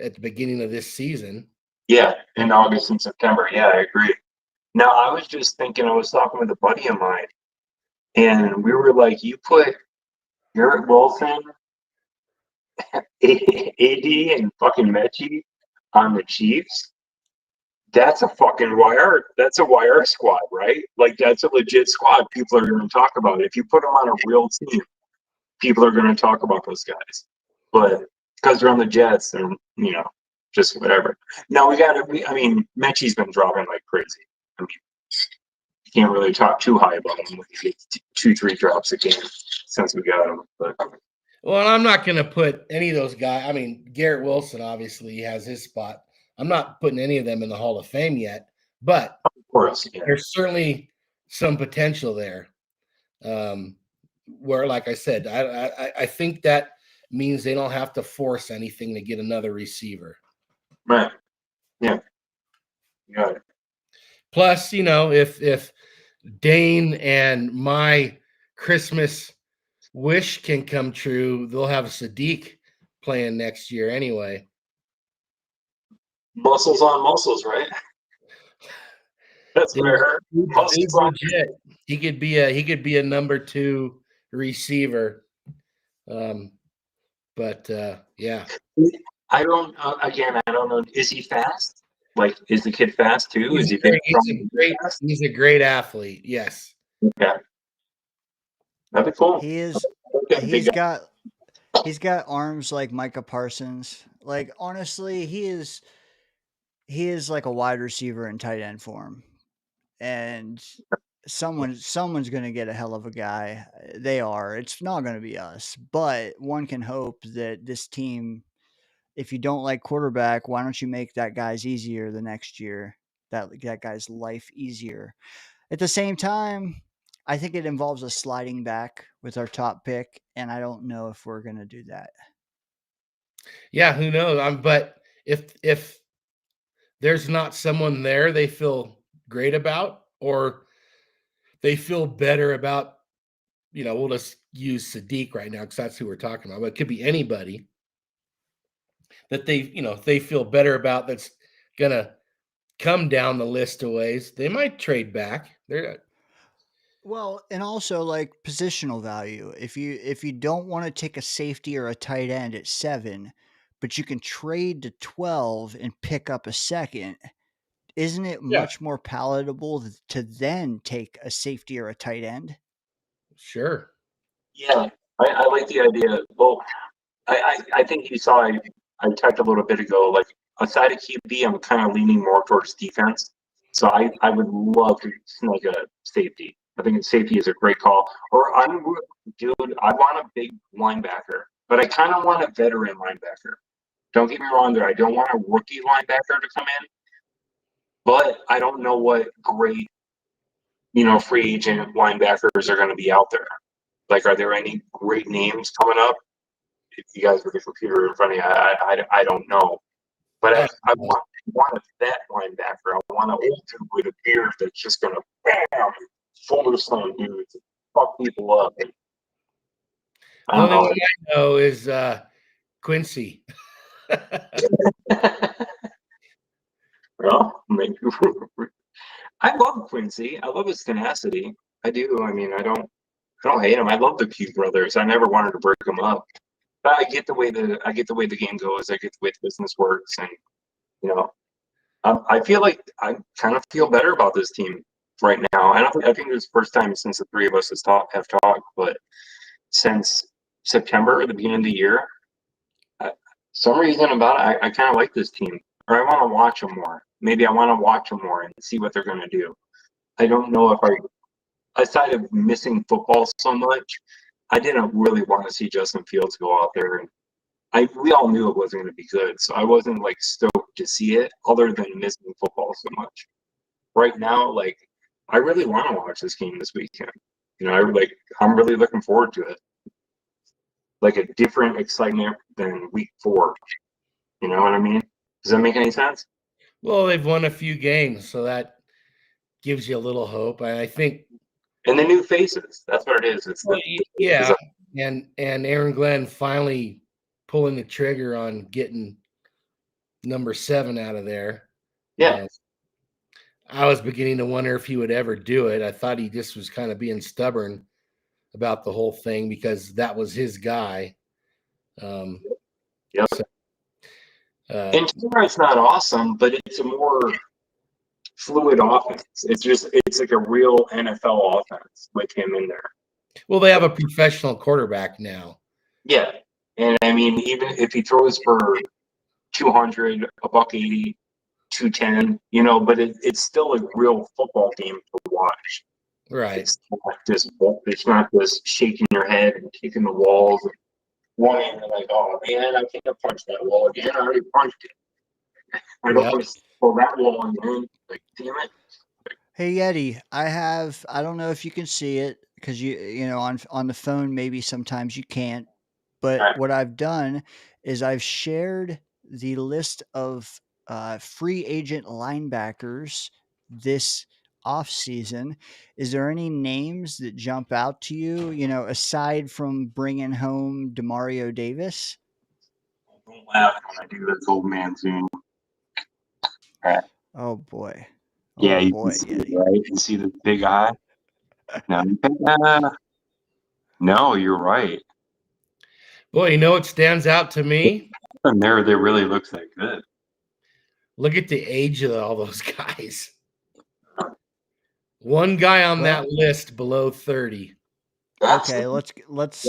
Speaker 7: at the beginning of this season.
Speaker 8: Yeah, in August and September. Yeah, I agree. Now, I was just thinking, I was talking with a buddy of mine, and we were like, you put Garrett Wilson, AD, and fucking Mechie on the Chiefs. That's a fucking wire. That's a wire squad, right? Like, that's a legit squad people are going to talk about. If you put them on a real team, people are going to talk about those guys. But because they're on the Jets, they're, just whatever. Now, Mechie's been dropping like crazy. I mean, you can't really talk too high about him when he gets 2-3 drops a game since we got him. But
Speaker 7: well, I'm not going to put any of those guys. I mean, Garrett Wilson obviously has his spot. I'm not putting any of them in the Hall of Fame yet, but
Speaker 8: of course, yeah.
Speaker 7: There's certainly some potential there. Where, like I said, I think that means they don't have to force anything to get another receiver.
Speaker 8: Right. Yeah. You got it.
Speaker 7: Plus, if Dane and my Christmas wish can come true, they'll have Sadiq playing next year anyway.
Speaker 8: Muscles on muscles, right? That's what I heard.
Speaker 7: He's legit. He could be a number 2 receiver. But yeah.
Speaker 8: I don't know. Is he fast? Like, is the kid fast too? He's
Speaker 7: a great athlete. Yes.
Speaker 8: Okay. That'd be cool.
Speaker 5: He's got arms like Micah Parsons. Like, honestly, he is like a wide receiver in tight end form. And someone's going to get a hell of a guy. They are. It's not going to be us. But one can hope that this team, if you don't like quarterback, why don't you make that guy's easier the next year? That guy's life easier. At the same time, I think it involves a sliding back with our top pick, and I don't know if we're going to do that.
Speaker 7: Yeah, who knows? But if there's not someone there they feel great about, or they feel better about, we'll just use Sadiq right now because that's who we're talking about, but it could be anybody that they feel better about that's going to come down the list of ways, they might trade back.
Speaker 5: Well, and also like positional value. If you don't want to take a safety or a tight end at 7, but you can trade to 12 and pick up a second, isn't it much more palatable to then take a safety or a tight end?
Speaker 7: Sure.
Speaker 8: Yeah. I like the idea. Well, I think you saw I talked a little bit ago. Like aside of QB, I'm kind of leaning more towards defense. So I would love to snag a safety. I think safety is a great call. Or dude, I want a big linebacker, but I kind of want a veteran linebacker. Don't get me wrong there. I don't want a rookie linebacker to come in, but I don't know what great, free agent linebackers are going to be out there. Like, are there any great names coming up? If you guys with the computer in front of you, I don't know. But I want a vet linebacker. I want an old dude with a beard that's just going to bam, shoulder slam dudes, and fuck people up. And,
Speaker 7: The only one I know is Quincy.
Speaker 8: Well, maybe. I love Quincy. I love his tenacity. I do. I mean, I don't hate him. I love the Q brothers. I never wanted to break them up. But I get the way the game goes. I get the way the business works, and I feel like I kind of feel better about this team right now. I think it's the first time since the three of us have talked, but since September, the beginning of the year, some reason about it, I kind of like this team, or I want to watch them more. Maybe I want to watch them more and see what they're going to do. I don't know if aside of missing football so much, I didn't really want to see Justin Fields go out there, and we all knew it wasn't going to be good, so I wasn't like stoked to see it, other than missing football so much. Right now, like I really want to watch this game this weekend. I'm really looking forward to it. Like a different excitement than week 4. You know what I mean? Does that make any sense?
Speaker 7: Well, they've won a few games, so that gives you a little hope. I think.
Speaker 8: And the new faces. That's what it is. It's
Speaker 7: yeah, and Aaron Glenn finally pulling the trigger on getting number 7 out of there.
Speaker 8: Yeah.
Speaker 7: I was beginning to wonder if he would ever do it. I thought he just was kind of being stubborn about the whole thing because that was his guy.
Speaker 8: Yep.
Speaker 7: So,
Speaker 8: and it's not awesome, but it's a more fluid offense. It's like a real NFL offense with him in there.
Speaker 7: Well, they have a professional quarterback now.
Speaker 8: Yeah. And I mean, even if he throws for 200, $180, 210, but it's still a real football game to watch.
Speaker 7: Right.
Speaker 8: It's not just shaking your head and kicking the walls and running and like, oh man, I can't punch that wall again. I already punched it. I don't want to pull that wall again. Like, damn it.
Speaker 5: Hey Yettie, I don't know if you can see it because on the phone maybe sometimes you can't, but what I've done is I've shared the list of free agent linebackers this off season. Is there any names that jump out to you, aside from bringing home Demario Davis?
Speaker 8: Don't laugh when I do this old man Zoom. All right.
Speaker 5: Oh boy.
Speaker 8: Yeah, you can see it, right? You see the big eye? No, you're right.
Speaker 7: Boy, what stands out to me?
Speaker 8: And there, they really looks that good.
Speaker 7: Look at the age of all those guys. One guy on that list below 30.
Speaker 5: Okay, let's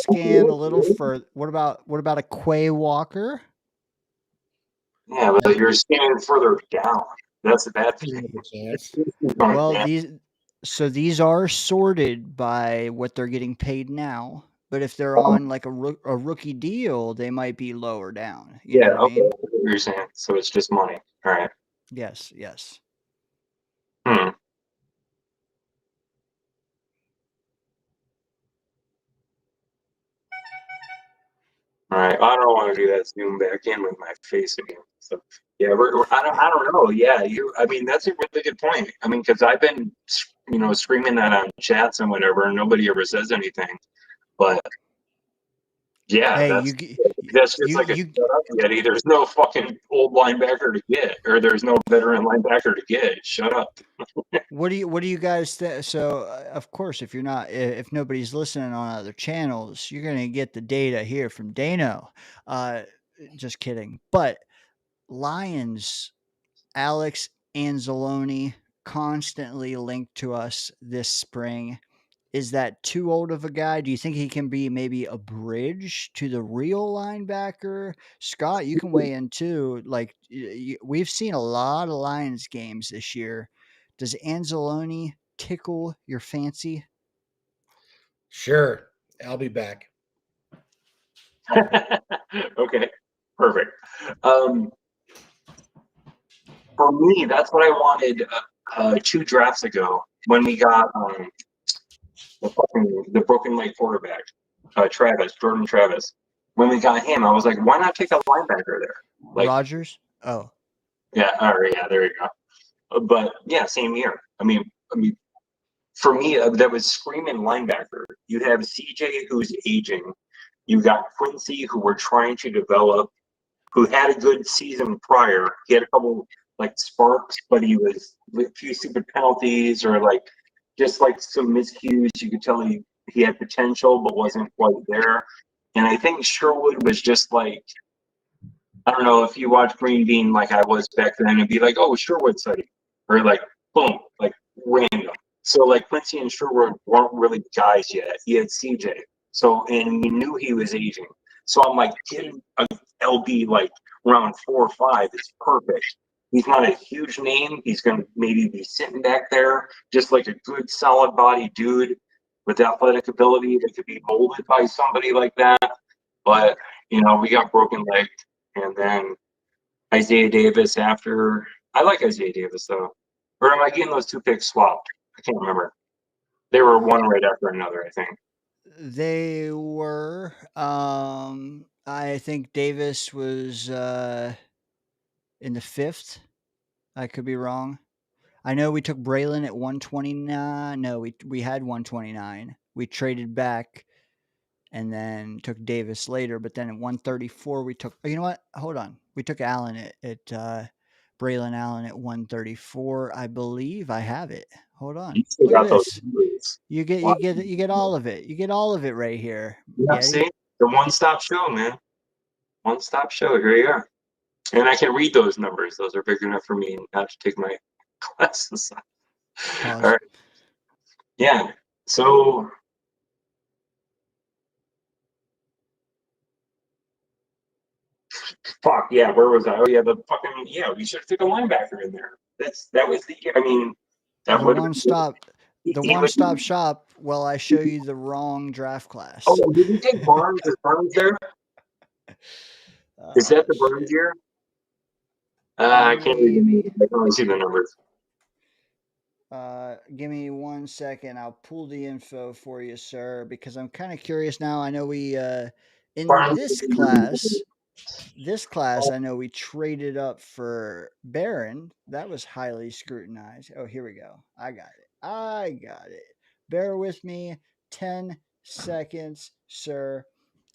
Speaker 5: scan a little further. What about a Quay Walker?
Speaker 8: Yeah, but you're scanning further down. That's the bad thing.
Speaker 5: Well, these are sorted by what they're getting paid now. But if they're on like a rookie deal, they might be lower down. You know what I mean?
Speaker 8: What you're saying. So it's just money. All right.
Speaker 5: Yes.
Speaker 8: All right. I don't want to do that zoom back in with my face again. So yeah, I don't know. Yeah, I mean, that's a really good point. I mean, because I've been screaming that on chats and whatever, and nobody ever says anything. But yeah,
Speaker 5: hey,
Speaker 8: that's just like a shut up, Yettie. There's no fucking old linebacker to get, or there's no veteran linebacker to get. Shut up.
Speaker 5: What do you guys think? So, of course, if nobody's listening on other channels, you're going to get the data here from Dano. Just kidding. But Lions, Alex Anzalone constantly linked to us this spring. is that too old of a guy? Do you think he can be maybe a bridge to the real linebacker? Scott, you can weigh in too. Like we've seen a lot of Lions games this year. Does Anzalone tickle your fancy?
Speaker 7: Sure, I'll be back.
Speaker 8: Okay, perfect. For me, that's what I wanted 2 drafts ago when we got the broken leg quarterback, Jordan Travis. When we got him, I was like, why not take a linebacker there? Like,
Speaker 5: Rogers? Oh,
Speaker 8: yeah, all right, yeah, there you go. But yeah, same year. I mean, for me, that was screaming linebacker. You have CJ, who's aging. You got Quincy, who we're trying to develop, who had a good season prior. He had a couple like sparks, but he was a few stupid penalties or like just like some miscues. You could tell he had potential, but wasn't quite there. And I think Sherwood was just like, I don't know if you watch Green Bean like I was back then, it'd be like, oh, Sherwood study, or like boom, like random. So like Quincy and Sherwood weren't really guys yet. He had CJ, so and we knew he was aging. So I'm like, getting a LB like round 4 or 5 is perfect. He's not a huge name. He's gonna maybe be sitting back there, just like a good solid body dude with athletic ability that could be molded by somebody like that. But you know, we got broken leg. And then Isaiah Davis after. I like Isaiah Davis though. Or am I getting those 2 picks swapped? I can't remember. They were one right after another, I think.
Speaker 5: they were. I think Davis was in the 5th. I could be wrong. I know we took Braylon at 129. No, we had 129. We traded back and then took Davis later. But then at 134, we took. You know what? Hold on. We took Allen at Braylon Allen at 134. I believe I have it. Hold on.
Speaker 8: You still
Speaker 5: Look at
Speaker 8: got those
Speaker 5: this.
Speaker 8: numbers.
Speaker 5: You get all of it. You get all of it right here.
Speaker 8: Yeah,
Speaker 5: Yettie.
Speaker 8: see? The one-stop show, man. One-stop show. Here you are. And I can read those numbers. Those are big enough for me not to take my classes.
Speaker 5: Pause.
Speaker 8: All right. Yeah. So fuck yeah, where was I? Oh yeah, we should have took a linebacker in there. That was the I mean that
Speaker 5: The
Speaker 8: would
Speaker 5: one-stop shop. Well, I show you the wrong draft class.
Speaker 8: Oh, did we take Barnes? Is Barnes there? Is that the Barnes
Speaker 5: shit.
Speaker 8: year? I can't read the numbers. I can only see the numbers.
Speaker 5: Give me 1 second. I'll pull the info for you, sir, because I'm kind of curious now. I know we in
Speaker 8: Barnes.
Speaker 5: this class, I know we traded up for Barron. That was highly scrutinized. Oh, here we go. I got it. Bear with me 10 seconds, sir,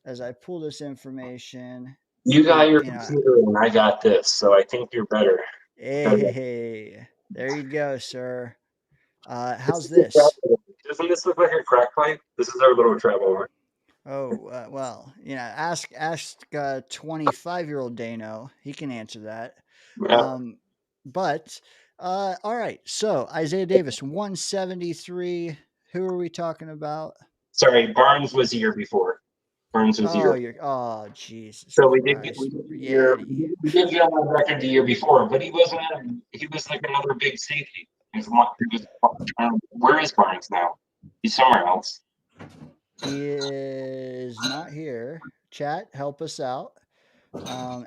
Speaker 5: as I pull this information.
Speaker 8: You got your computer and I got this, so I think you're better.
Speaker 5: Hey, there you go, sir. How's this?
Speaker 8: Doesn't this look like a crack pipe? This is our little travel one.
Speaker 5: Oh, well, ask 25-year-old Dano. He can answer that.
Speaker 8: Yeah.
Speaker 5: But all right. So Isaiah Davis, 173. Who are we talking about?
Speaker 8: Sorry, Barnes was the year before. Barnes was the year.
Speaker 5: Oh, Jesus.
Speaker 8: So we
Speaker 5: Christ.
Speaker 8: did get on record the year before, but he wasn't. He was like another big safety. Where is Barnes now? He's somewhere else.
Speaker 5: He is not here. Chat, help us out.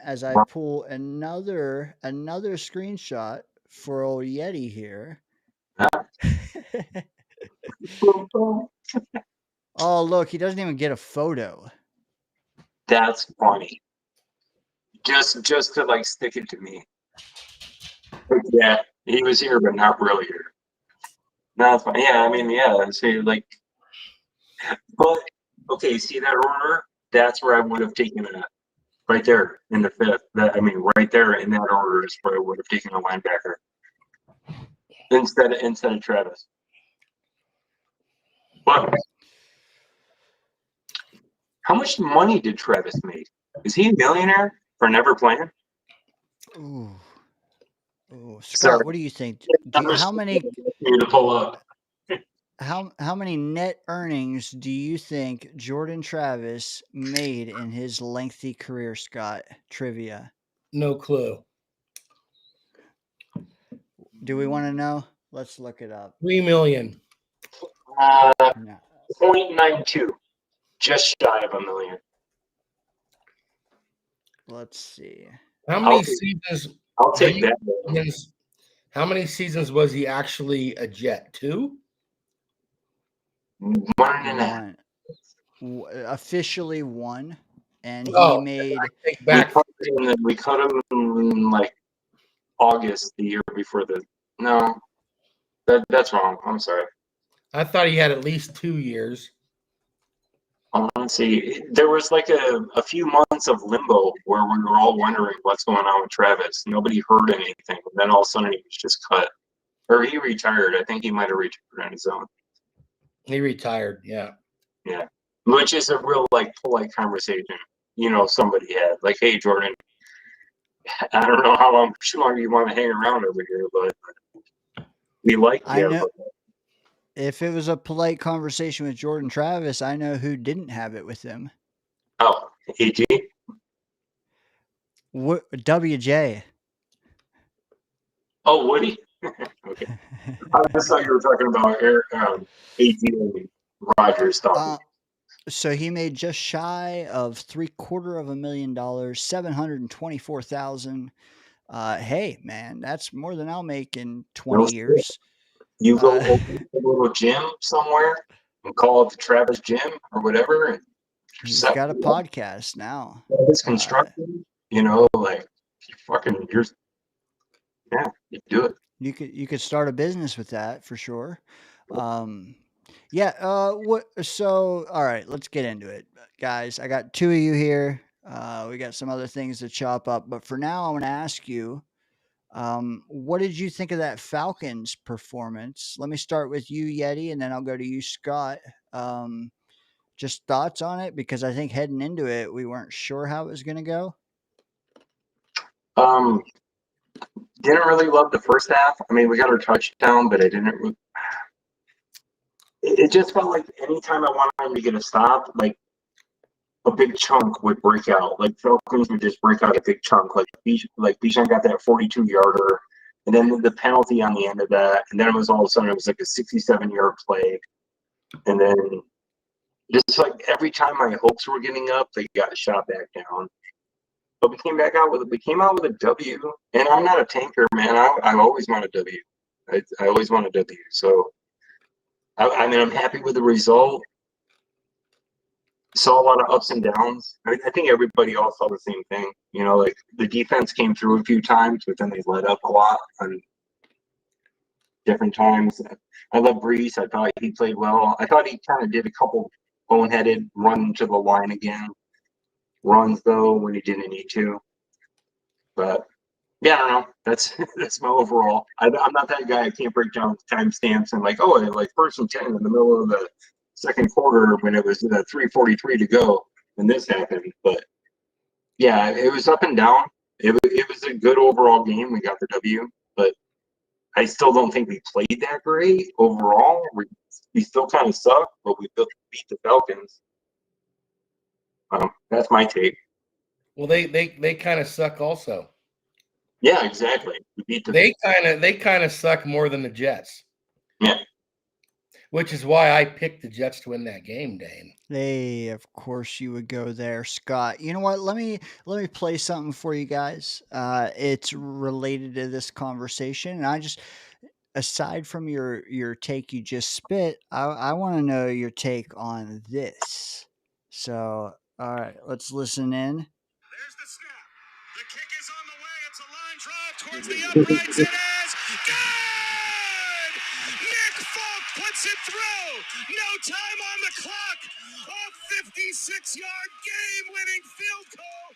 Speaker 5: As I pull another screenshot for old Yettie here. Oh, look, he doesn't even get a photo.
Speaker 8: That's funny. Just to like stick it to me. But yeah, he was here, but not really here. No, it's fine. Yeah, I mean, yeah. So like, but okay, see that order? That's where I would have taken it. Right there in the 5th. Right there in that order is where I would have taken a linebacker instead of Travis. But how much money did Travis make? Is he a millionaire for never playing?
Speaker 5: Ooh, Scott,
Speaker 8: Sorry.
Speaker 5: what do you think? How many?
Speaker 8: To pull up.
Speaker 5: how many net earnings do you think Jordan Travis made in his lengthy career, Scott? Trivia.
Speaker 7: No clue.
Speaker 5: Do we want to know? Let's look it up.
Speaker 7: 3 million.
Speaker 5: No.
Speaker 8: 0.92, just shy of $1 million.
Speaker 5: Let's see.
Speaker 7: How many
Speaker 8: I'll take-
Speaker 7: seasons?
Speaker 8: I'll take that.
Speaker 7: How many seasons was he actually a Jet? 2?
Speaker 8: 1.5.
Speaker 5: Officially 1, and he
Speaker 7: Oh,
Speaker 5: made.
Speaker 7: I take back.
Speaker 8: We cut him in like August the year before the. No, that's wrong. I'm sorry.
Speaker 7: I thought he had at least 2 years.
Speaker 8: Let's see. There was like a few months of limbo where we were all wondering what's going on with Travis. Nobody heard anything. And then all of a sudden he was just cut. Or he retired. I think he might have retired on his own.
Speaker 7: He retired. Yeah.
Speaker 8: Yeah. Which is a real like polite conversation. You know, somebody had. Like, hey Jordan, I don't know how long you want to hang around over here, but we like you.
Speaker 5: I know. If it was a polite conversation with Jordan Travis, I know who didn't have it with him.
Speaker 8: Oh, AG?
Speaker 5: WJ.
Speaker 8: Oh, Woody? Okay. I just thought you were talking about AG and Rogers talking.
Speaker 5: So he made just shy of $724,000. 724,000. Hey man, that's more than I'll make in 20 years.
Speaker 8: You go open a little gym somewhere and call it the Travis Gym or whatever. And
Speaker 5: he's got a podcast now.
Speaker 8: It's construction, you know, like yeah, you do it.
Speaker 5: You could start a business with that for sure. Yeah. So all right, let's get into it, guys. I got 2 of you here. We got some other things to chop up, but for now, I want to ask you, what did you think of that Falcons performance? Let me start with you, Yettie, and then I'll go to you, Scott. Just thoughts on it, because I think heading into it, we weren't sure how it was going to go.
Speaker 8: Didn't really love the first half. I mean, we got our touchdown, but it just felt like anytime I wanted to get a stop, like a big chunk would break out. Like Falcons would just break out a big chunk. Like Bijan got that 42-yarder, and then the penalty on the end of that, and then it was all of a sudden it was like a 67-yard play, and then just like every time my hopes were getting up, they got shot back down. But we came out with a W, and I'm not a tanker, man. I always want a W. I always want a W. So I mean, I'm happy with the result. Saw a lot of ups and downs. I think everybody all saw the same thing. You know, like the defense came through a few times, but then they let up a lot on different times. I love Brees. I thought he played well. I thought he kind of did a couple boneheaded run to the line again. Runs though when he didn't need to. But yeah, I don't know. That's my overall. I'm not that guy. I can't break down timestamps and like, oh, like 1st and 10 in the middle of the second quarter when it was 3:43 to go and this happened. But yeah, it was up and down. It was a good overall game. We got the W, but I still don't think we played that great overall. We still kind of suck, but we beat the Falcons. That's my take.
Speaker 7: Well, they kind of suck also.
Speaker 8: Yeah, exactly. We beat the.
Speaker 7: They kind of suck more than the Jets.
Speaker 8: Yeah.
Speaker 7: Which is why I picked the Jets to win that game, Dane.
Speaker 5: Hey, of course you would go there, Scott. You know what? Let me play something for you guys. It's related to this conversation, and I just, aside from your take you just spit, I want to know your take on this. So, all right, let's listen in.
Speaker 9: There's the snap. The kick is on the way. It's a line drive towards the uprights. It is good! Nick Folk puts it through. No time on the clock. A 56-yard game-winning field goal.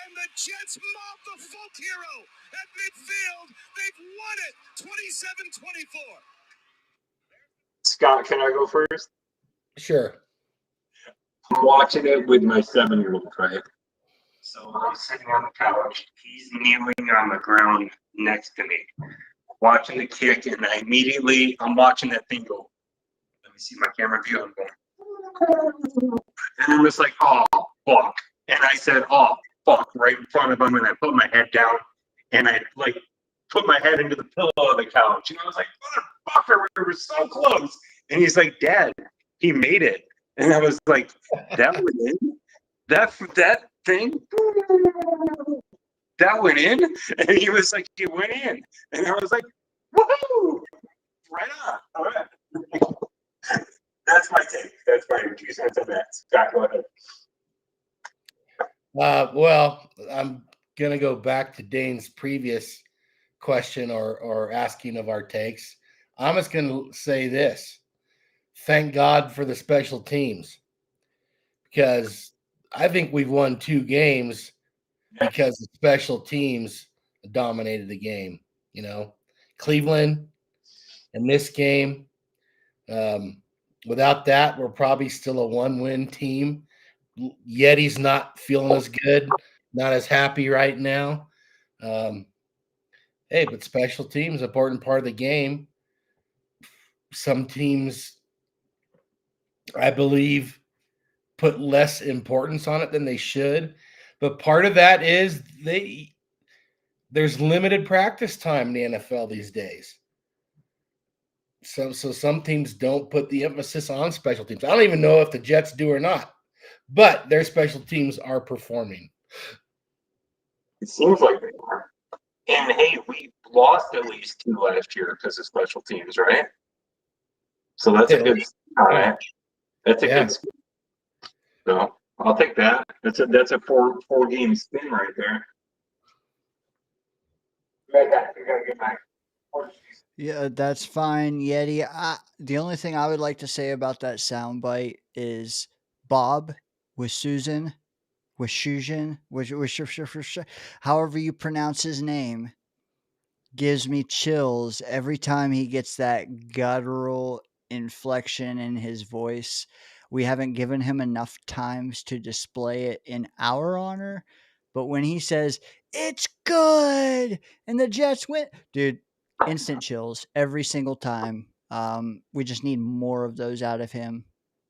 Speaker 9: And the Jets mob the Folk hero at midfield. They've won it 27-24.
Speaker 8: Scott, can I go first?
Speaker 7: Sure.
Speaker 8: I'm watching it with my 7-year-old, right? So I'm sitting on the couch. He's kneeling on the ground next to me, watching the kick, and I'm watching that thing go me see my camera view. I'm going, and I'm just like, oh, fuck. And I said, oh, fuck, right in front of him. And I put my head down and I like put my head into the pillow of the couch. And I was like, motherfucker, we were so close. And he's like, Dad, he made it. And I was like, that went in? That thing? That went in? And he was like, it went in. And I was like, woohoo! Right on. All right. That's my take. That's my 2 cents on that. Scott, go ahead.
Speaker 7: Well, I'm gonna go back to Dane's previous question or asking of our takes. I'm just gonna say this: thank God for the special teams, because I think we've won 2 games because the special teams dominated the game. You know, Cleveland in this game. Without that, we're probably still a 1-win team. Yettie's not feeling as good, not as happy right now. Hey, but special teams, important part of the game. Some teams, I believe, put less importance on it than they should. But part of that is there's limited practice time in the NFL these days. So some teams don't put the emphasis on special teams. I don't even know if the Jets do or not, but their special teams are performing.
Speaker 8: It seems like they are. And hey, we lost at least 2 last year because of special teams, right? So that's a good. All right, that's a good. So I'll take that. That's a 4-game spin right there. Right back. You gotta get back.
Speaker 5: Yeah, that's fine, Yeti. The only thing I would like to say about that soundbite is Bob with Susan, however you pronounce his name, gives me chills every time he gets that guttural inflection in his voice. We haven't given him enough times to display it in our honor, but when he says, "It's good," and the Jets win, dude, instant chills every single time. We just need more of those out of him.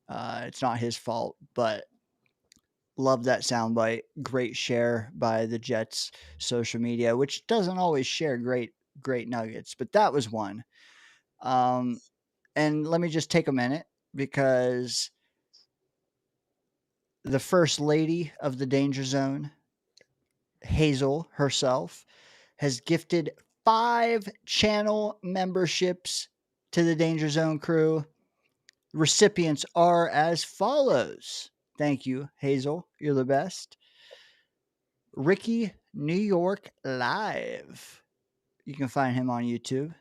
Speaker 5: It's not his fault, but love that soundbite. Great share by the Jets social media, which doesn't always share great nuggets, but that was one. And let me just take a minute, because the first lady of the Danger Zone, Hazel herself, has gifted 5 channel memberships to the Danger Zone crew. Recipients are as follows. Thank you, Hazel. You're the best. Ricky New York Live. You can find him on YouTube.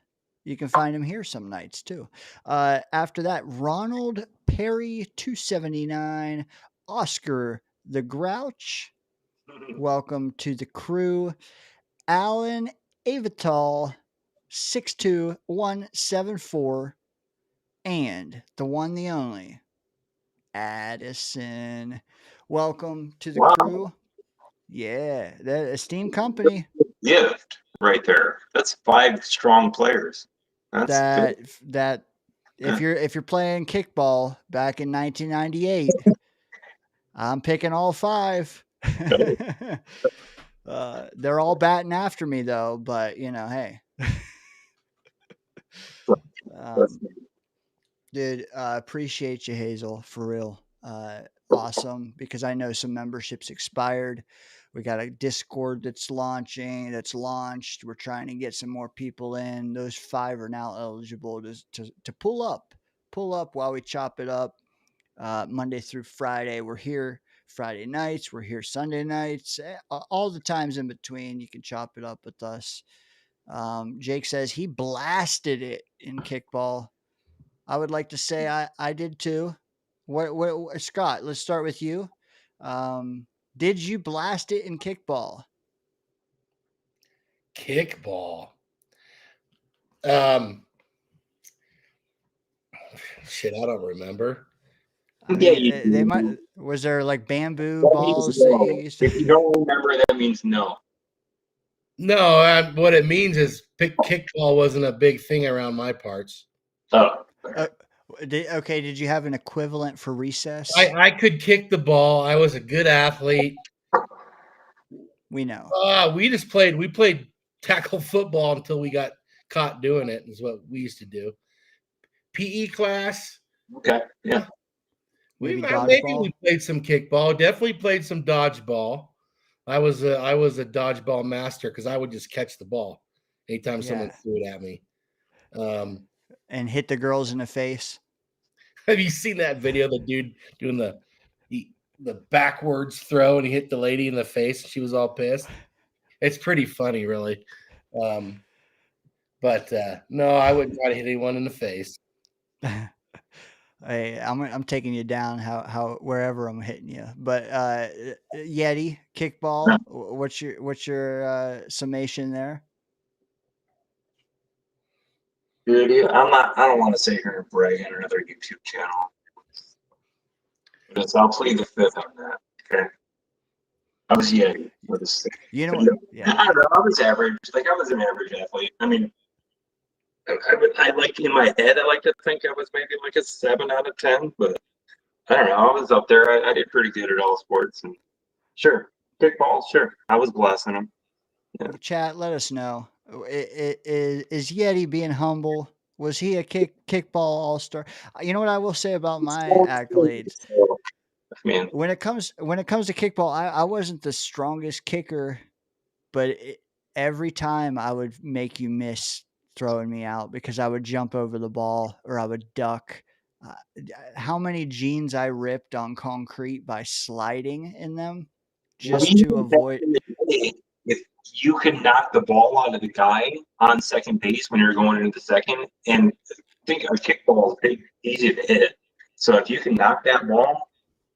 Speaker 5: You can find him here some nights too. After that, Ronald Perry 279, Oscar the Grouch. Welcome to the crew. Alan Avital 62174, and the one, the only, Addison. Welcome to the crew. Yeah, that esteemed company.
Speaker 8: Gift right there. That's 5 strong players. That's
Speaker 5: that if you're playing kickball back in 1998, I'm picking all 5. They're all batting after me though, but hey. Dude, appreciate you, Hazel, for real. Awesome, because I know some memberships expired. We got a Discord that's launched. We're trying to get some more people in. Those 5 are now eligible to pull up while we chop it up. Monday through Friday, we're here. Friday nights, we're here. Sunday nights, all the times in between, you can chop it up with us. Jake says he blasted it in kickball. I would like to say I did too. What Scott? Let's start with you. Did you blast it in kickball?
Speaker 7: Kickball. Shit, I don't remember.
Speaker 5: I mean, they might. Was there like bamboo balls that you used to?
Speaker 8: If you don't remember, that means no.
Speaker 7: No, what it means is kickball wasn't a big thing around my parts.
Speaker 8: Oh.
Speaker 5: Did you have an equivalent for recess?
Speaker 7: I could kick the ball. I was a good athlete.
Speaker 5: We know.
Speaker 7: We played tackle football until we got caught doing it, is what we used to do. PE class.
Speaker 8: Okay. Yeah.
Speaker 5: Maybe
Speaker 7: Maybe
Speaker 5: dodgeball.
Speaker 7: we played some kickball. Definitely played some dodgeball. I was a dodgeball master because I would just catch the ball anytime someone threw it at me.
Speaker 5: And hit the girls in the face.
Speaker 7: Have you seen that video? The dude doing the backwards throw and he hit the lady in the face. She was all pissed. It's pretty funny, really. But no, I wouldn't try to hit anyone in the face.
Speaker 5: Hey, I'm taking you down how wherever I'm hitting you. But Yettie kickball. What's your summation there?
Speaker 8: Dude, I don't want to sit here and brag on another YouTube channel. I'll plead the fifth on that. Okay. I was Yettie for this thing.
Speaker 5: You know what? Yeah.
Speaker 8: I don't know. I was average. Like, I was an average athlete. I mean, I like in my head, I like to think I was maybe like a 7 out of 10, but I don't know. I was up there. I did pretty good at all sports. And sure, kickball, sure. I was blasting them. Yeah.
Speaker 5: Chat, let us know. Is Yettie being humble? Was he a kickball all-star? You know what I will say about my accolades?
Speaker 8: Man.
Speaker 5: When it comes to kickball, I wasn't the strongest kicker, but every time I would make you miss throwing me out because I would jump over the ball or I would duck. How many jeans I ripped on concrete by sliding in them just to avoid.
Speaker 8: If you can knock the ball out of the guy on second base when you're going into the second, and I think a kickball is easy to hit. So if you can knock that ball,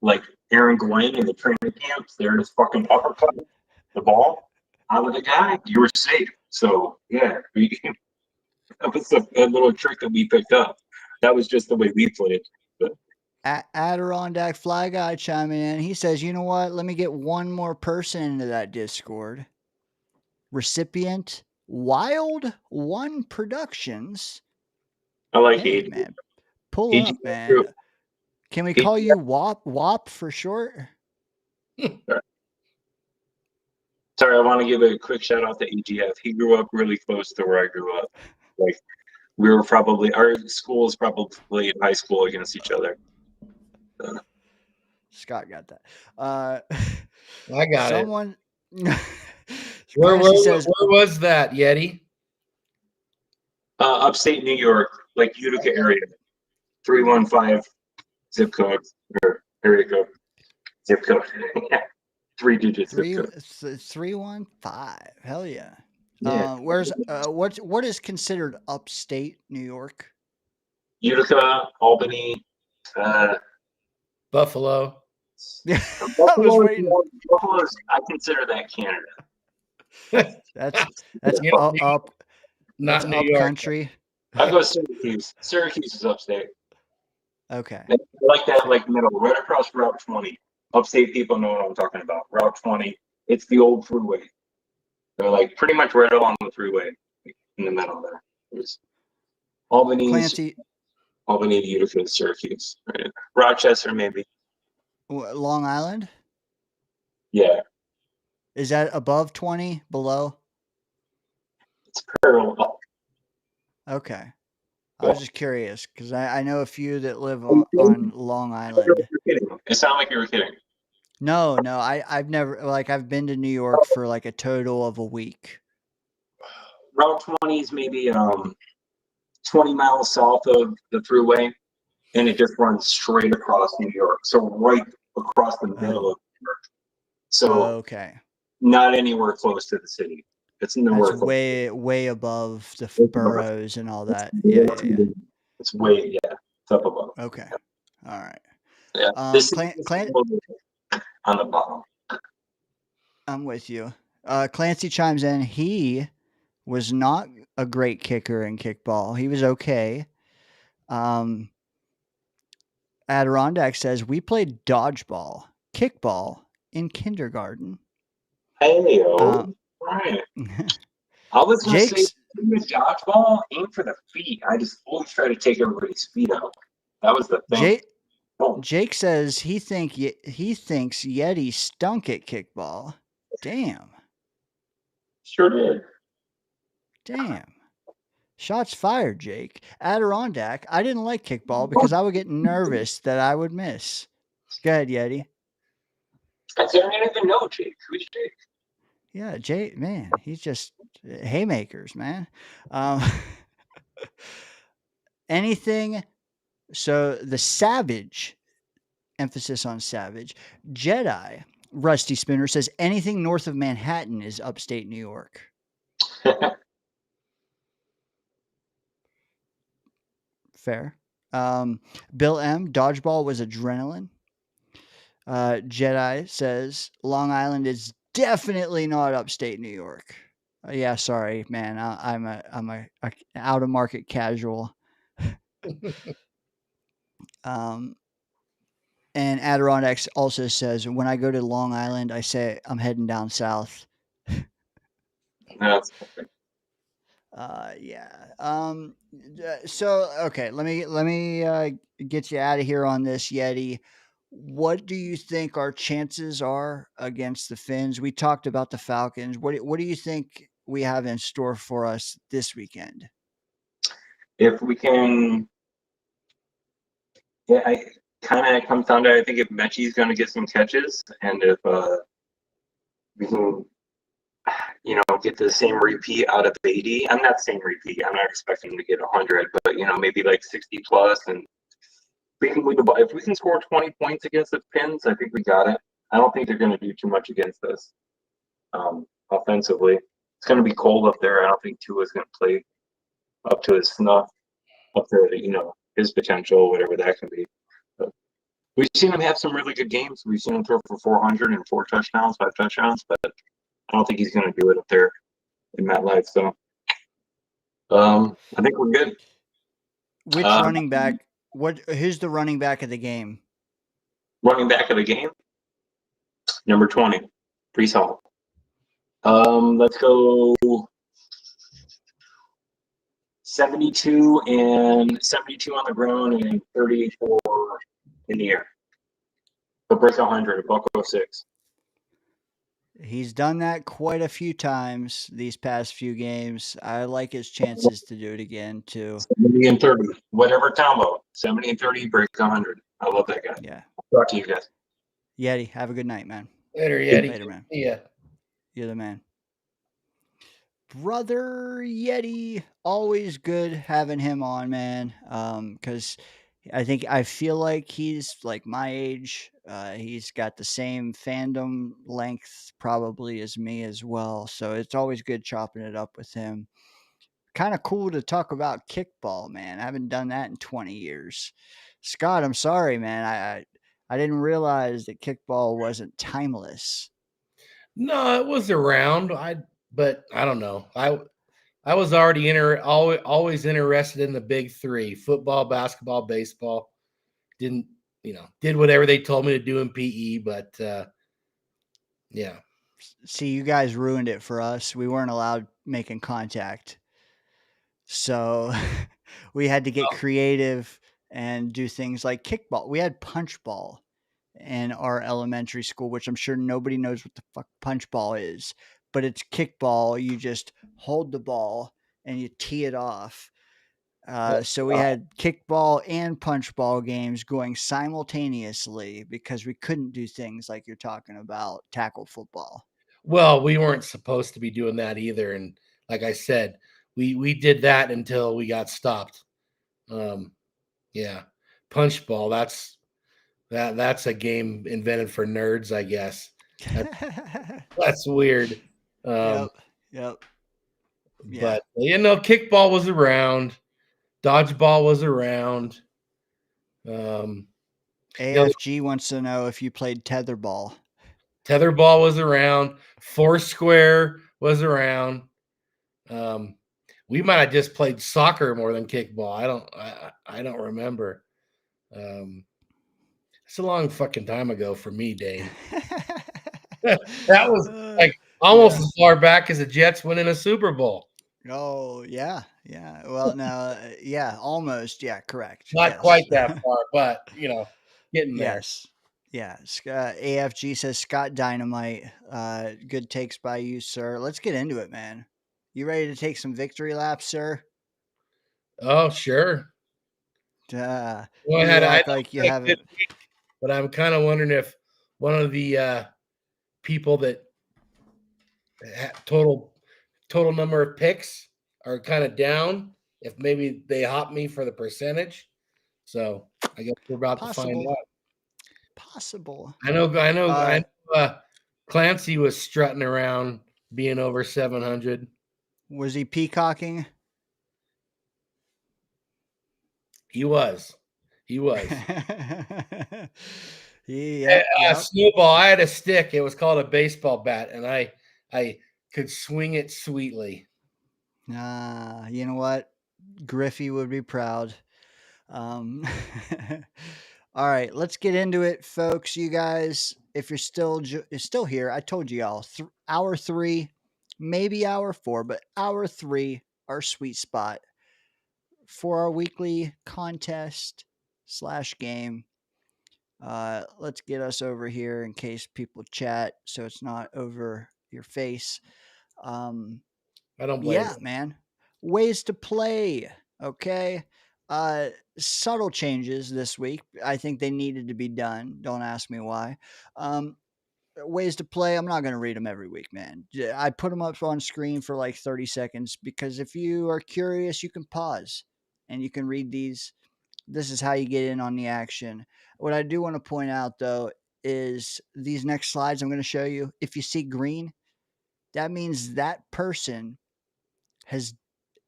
Speaker 8: like Aaron Gouin in the training camps, they're just fucking uppercut the ball out of the guy, you were safe. So yeah, that was a little trick that we picked up. That was just the way we played. But
Speaker 5: Adirondack Fly Guy chiming in. He says, you know what? Let me get one more person into that Discord. Recipient Wild One Productions.
Speaker 8: I like
Speaker 5: hey,
Speaker 8: it.
Speaker 5: Man. Pull
Speaker 8: AGF
Speaker 5: up, man.
Speaker 8: group.
Speaker 5: Can we call you WAP for short?
Speaker 8: Sorry, I want to give a quick shout out to AGF. He grew up really close to where I grew up. Like, our schools probably in high school against each other.
Speaker 5: Scott got that.
Speaker 7: I got
Speaker 5: someone,
Speaker 7: it. Where was that, Yettie?
Speaker 8: Upstate New York, like Utica area. 315 zip code or area code. Zip code. 3-digit zip code.
Speaker 5: 315. Hell yeah.
Speaker 8: Yeah.
Speaker 5: What is considered upstate New York?
Speaker 8: Utica, Albany,
Speaker 7: Buffalo.
Speaker 5: Yeah,
Speaker 8: Buffalo's, I consider that Canada.
Speaker 5: that's up
Speaker 7: not
Speaker 5: that's
Speaker 7: New
Speaker 5: up
Speaker 7: York.
Speaker 5: Country.
Speaker 8: I go Syracuse. Syracuse is upstate.
Speaker 5: Okay.
Speaker 8: I like that, like middle, right across Route 20. Upstate people know what I'm talking about. Route 20. It's the old freeway. They're like pretty much right along the freeway in the middle there. There's Albany, Utica, Syracuse, right? Rochester, maybe.
Speaker 5: Long Island?
Speaker 8: Yeah.
Speaker 5: Is that above 20? Below?
Speaker 8: It's parallel.
Speaker 5: Okay. I was just curious because I know a few that live on Long Island.
Speaker 8: It sounded like you were kidding.
Speaker 5: No, I've never, I've been to New York for like a total of a week.
Speaker 8: Route 20 is maybe 20 miles south of the freeway, and it just runs straight across New York. So right across the middle of New York. So
Speaker 5: okay.
Speaker 8: Not anywhere close to the city. It's nowhere
Speaker 5: That's
Speaker 8: close.
Speaker 5: way above the boroughs and all that. Yeah.
Speaker 8: It's way, it's up above.
Speaker 5: Okay. All right.
Speaker 8: Yeah. This is on the bottom.
Speaker 5: I'm with you. Clancy chimes in. He was not a great kicker in kickball. He was okay. Adirondack says we played dodgeball, kickball in kindergarten.
Speaker 8: Hey, right. I was going to say, dodgeball, aim for the feet. I just always try to take everybody's feet out. That was the thing.
Speaker 5: Jake says he thinks Yettie stunk at kickball. Damn.
Speaker 8: Sure did.
Speaker 5: Damn. Shots fired, Jake. Adirondack, I didn't like kickball because I would get nervous that I would miss. Go ahead, Yettie.
Speaker 8: I don't even know Jake. Who's Jake?
Speaker 5: Yeah, Jake, man, he's just haymakers, man. Anything. So the Savage, emphasis on Savage, Jedi, Rusty Spinner says anything north of Manhattan is upstate New York. Fair. Bill M, dodgeball was adrenaline. Jedi says Long Island is definitely not upstate New York. Yeah, sorry, man. I'm a out of market casual. And Adirondacks also says when I go to Long Island, I say I'm heading down south.
Speaker 8: That's
Speaker 5: Yeah. So okay, let me get you out of here on this, Yettie. What do you think our chances are against the Finns? We talked about the Falcons. What do you think we have in store for us this weekend?
Speaker 8: if we can. Yeah, I kind of comes down to I think if Mechie's going to get some catches, and if we can, get the same repeat out of 80. I'm not saying repeat. I'm not expecting him to get 100, but maybe like 60 plus, and we can win the ball. If we can score 20 points against the Pins, I think we got it. I don't think they're going to do too much against us offensively. It's going to be cold up there. I don't think Tua's going to play up to his snuff, up to his potential, whatever that can be. But we've seen him have some really good games. We've seen him throw for 400 and 5 touchdowns, but I don't think he's going to do it up there in MetLife. So I think we're good.
Speaker 5: Which running back? Who's the running back of the game?
Speaker 8: Running back of the game, number 20, Brees Hall. Let's go 72 on the ground and 34 in the air. But break 100, $106.
Speaker 5: He's done that quite a few times these past few games. I like his chances to do it again too.
Speaker 8: 70 and 30, whatever combo. 70 and 30, break 100. I love that guy.
Speaker 5: Yeah.
Speaker 8: Talk to you guys.
Speaker 5: Yettie, have a good night, man.
Speaker 7: Later, Yettie.
Speaker 5: Later, man.
Speaker 7: Yeah.
Speaker 5: You're the man. Brother Yettie, always good having him on, man. Because I feel like he's like my age. He's got the same fandom length probably as me as well. So it's always good chopping it up with him. Kind of cool to talk about kickball, man. I haven't done that in 20 years. Scott, I'm sorry, man. I didn't realize that kickball wasn't timeless.
Speaker 7: No, it was around. But I don't know. I was already always interested in the big three: football, basketball, baseball. Did whatever they told me to do in PE, but yeah.
Speaker 5: See, you guys ruined it for us. We weren't allowed making contact. So we had to get creative and do things like kickball. We had punch ball in our elementary school, which I'm sure nobody knows what the fuck punch ball is, but it's kickball. You just hold the ball and you tee it off. So we had kickball and punch ball games going simultaneously because we couldn't do things like you're talking about, tackle football.
Speaker 7: Well, we weren't supposed to be doing that either. And like I said, we did that until we got stopped. Yeah. Punch ball. That's a game invented for nerds, I guess. That's weird.
Speaker 5: Yep. Yeah.
Speaker 7: But kickball was around. Dodgeball was around.
Speaker 5: AFG wants to know if you played tetherball.
Speaker 7: Tetherball was around. Foursquare was around. We might have just played soccer more than kickball. I don't remember. It's a long fucking time ago for me, Dane. That was like almost as far back as the Jets winning a Super Bowl.
Speaker 5: Oh, yeah. Well, no, yeah, almost. Yeah, correct.
Speaker 7: Not
Speaker 5: Yes.
Speaker 7: quite that far, but getting there.
Speaker 5: Yes. Yeah. AFG says Scott Dynamite. Good takes by you, sir. Let's get into it, man. You ready to take some victory laps, sir?
Speaker 7: Oh, sure.
Speaker 5: Uh,
Speaker 7: Well,
Speaker 5: you
Speaker 7: I
Speaker 5: act like you
Speaker 7: had a good
Speaker 5: haven't.
Speaker 7: week, but I'm kind of wondering if one of the people that total number of picks are kind of down, if maybe they hop me for the percentage. So I guess we're about to find
Speaker 5: Possible.
Speaker 7: out.
Speaker 5: Possible.
Speaker 7: I know. Clancy was strutting around being over 700.
Speaker 5: Was he peacocking?
Speaker 7: He was.
Speaker 5: Yep.
Speaker 7: Snowball. I had a stick. It was called a baseball bat, and I could swing it sweetly.
Speaker 5: You know what? Griffey would be proud. All right, let's get into it, folks. You guys, if you're still here, I told you all, hour 3, maybe hour 4, but hour 3, our sweet spot for our weekly contest / game. Let's get us over here in case people chat, so it's not over your face.
Speaker 7: I don't blame you.
Speaker 5: Man. Ways to play. Okay. Subtle changes this week. I think they needed to be done. Don't ask me why. Ways to play. I'm not going to read them every week, man. I put them up on screen for like 30 seconds because if you are curious, you can pause and you can read these. This is how you get in on the action. What I do want to point out, though, is these next slides I'm going to show you. If you see green, that means that person has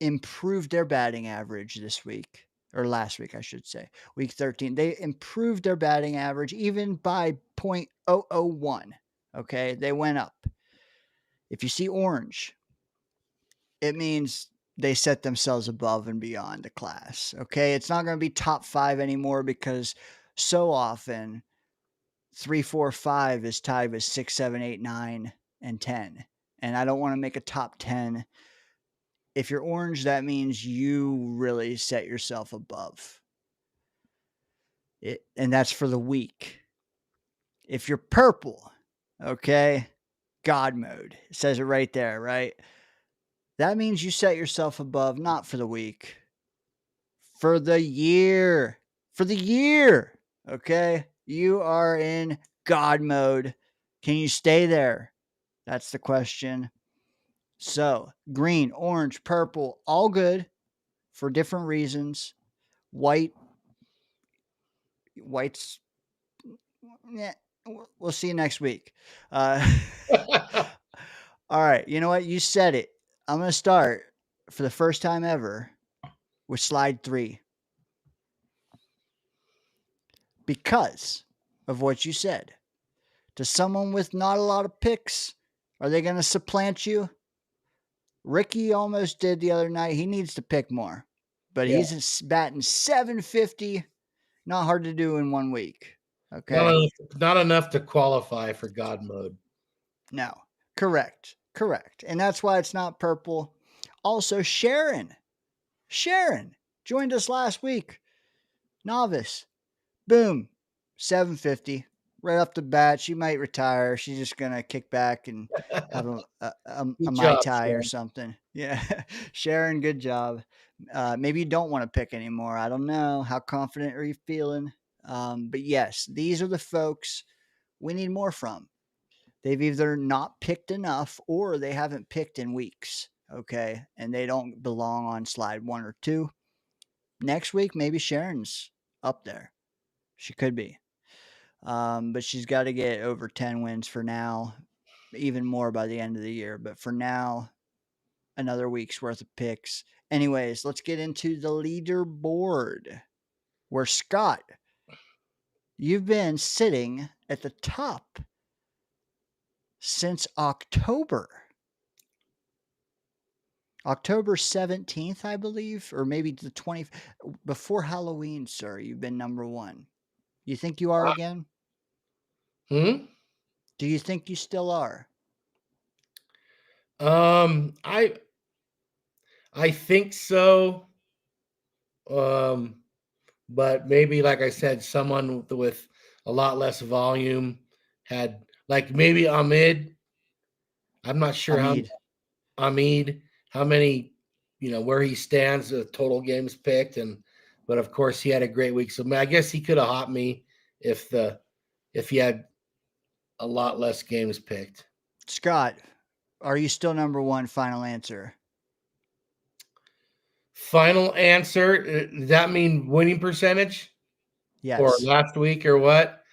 Speaker 5: improved their batting average this week, or last week, I should say, week 13. They improved their batting average even by 0.001. Okay, they went up. If you see orange, it means they set themselves above and beyond the class. Okay, it's not going to be top 5 anymore because so often 3, 4, 5 is tied with 6, 7, 8, 9, and 10. And I don't want to make a top 10. If you're orange, that means you really set yourself above it, and that's for the week. If you're purple, okay, God mode. It says it right there, right? That means you set yourself above, not for the week, for the year. For the year, okay? You are in God mode. Can you stay there? That's the question. So, green, orange, purple, all good for different reasons. White's, yeah, we'll see you next week. All right, you know what? You said it. I'm going to start for the first time ever with slide 3. Because of what you said. To someone with not a lot of picks, are they going to supplant you? Ricky almost did the other night. He needs to pick more. But he's batting 750. Not hard to do in 1 week. Okay.
Speaker 7: Not enough to qualify for God mode.
Speaker 5: No. Correct. And that's why it's not purple. Also, Sharon joined us last week. Novice. Boom. 750. Right off the bat. She might retire. She's just going to kick back and have a Mai Tai or something. Yeah. Sharon, good job. Maybe you don't want to pick anymore. I don't know. How confident are you feeling? But yes, these are the folks we need more from. They've either not picked enough or they haven't picked in weeks. Okay. And they don't belong on slide 1 or 2. Next week, maybe Sharon's up there. She could be. But she's got to get over 10 wins for now, even more by the end of the year. But for now, another week's worth of picks. Anyways, let's get into the leaderboard where Scott, you've been sitting at the top since October 17th, I believe, or maybe the 20th, before Halloween, sir. You've been number 1. You think you are again? Do you think you still are?
Speaker 7: I think so. But maybe, like I said, someone with a lot less volume had, like maybe Ahmed. I'm not sure how
Speaker 5: Hamid.
Speaker 7: Ahmed, how many, where he stands, the total games picked, but of course he had a great week. So I guess he could have hopped me if he had a lot less games picked.
Speaker 5: Scott, are you still number one? Final answer.
Speaker 7: Final answer. Does that mean winning percentage? Or
Speaker 5: Yes.
Speaker 7: last week or what?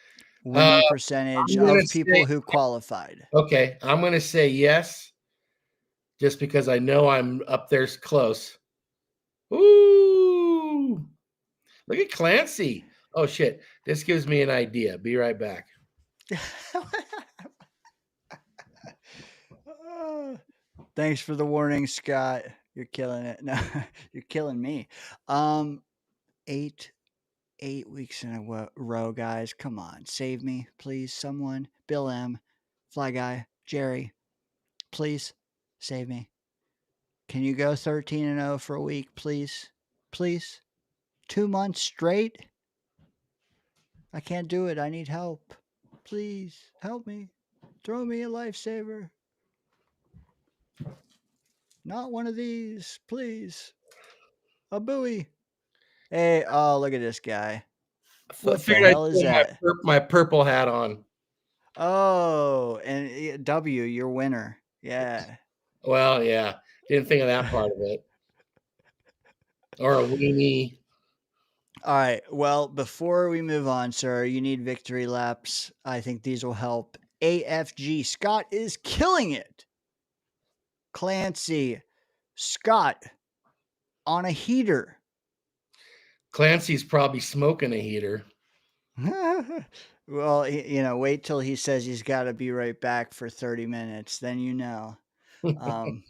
Speaker 5: Winning percentage
Speaker 7: I'm gonna
Speaker 5: of people
Speaker 7: say,
Speaker 5: who qualified.
Speaker 7: okay, I'm going to say yes, just because I know I'm up there close. Ooh, look at Clancy. Oh, shit. This gives me an idea. Be right back.
Speaker 5: Thanks for the warning, Scott. You're killing it. No, you're killing me. 8 weeks in a row, guys. Come on, save me, please. Someone, Bill M, Fly Guy, Jerry, please save me. Can you go 13-0 for a week, please? Please. 2 months straight. I can't do it. I need help. Please help me. Throw me a lifesaver. Not one of these, please. A buoy. Hey, oh, look at this guy. What the
Speaker 7: Figured I'd
Speaker 5: hell is
Speaker 7: put
Speaker 5: that?
Speaker 7: my purple hat on.
Speaker 5: Oh, and W, your winner. Yeah.
Speaker 7: Well, yeah. Didn't think of that part of it. Or a weenie.
Speaker 5: All right. Well, before we move on, sir, you need victory laps. I think these will help. AFG, Scott is killing it. Clancy, Scott on a heater.
Speaker 7: Clancy's probably smoking a heater.
Speaker 5: Well, wait till he says he's got to be right back for 30 minutes. Then you know. Then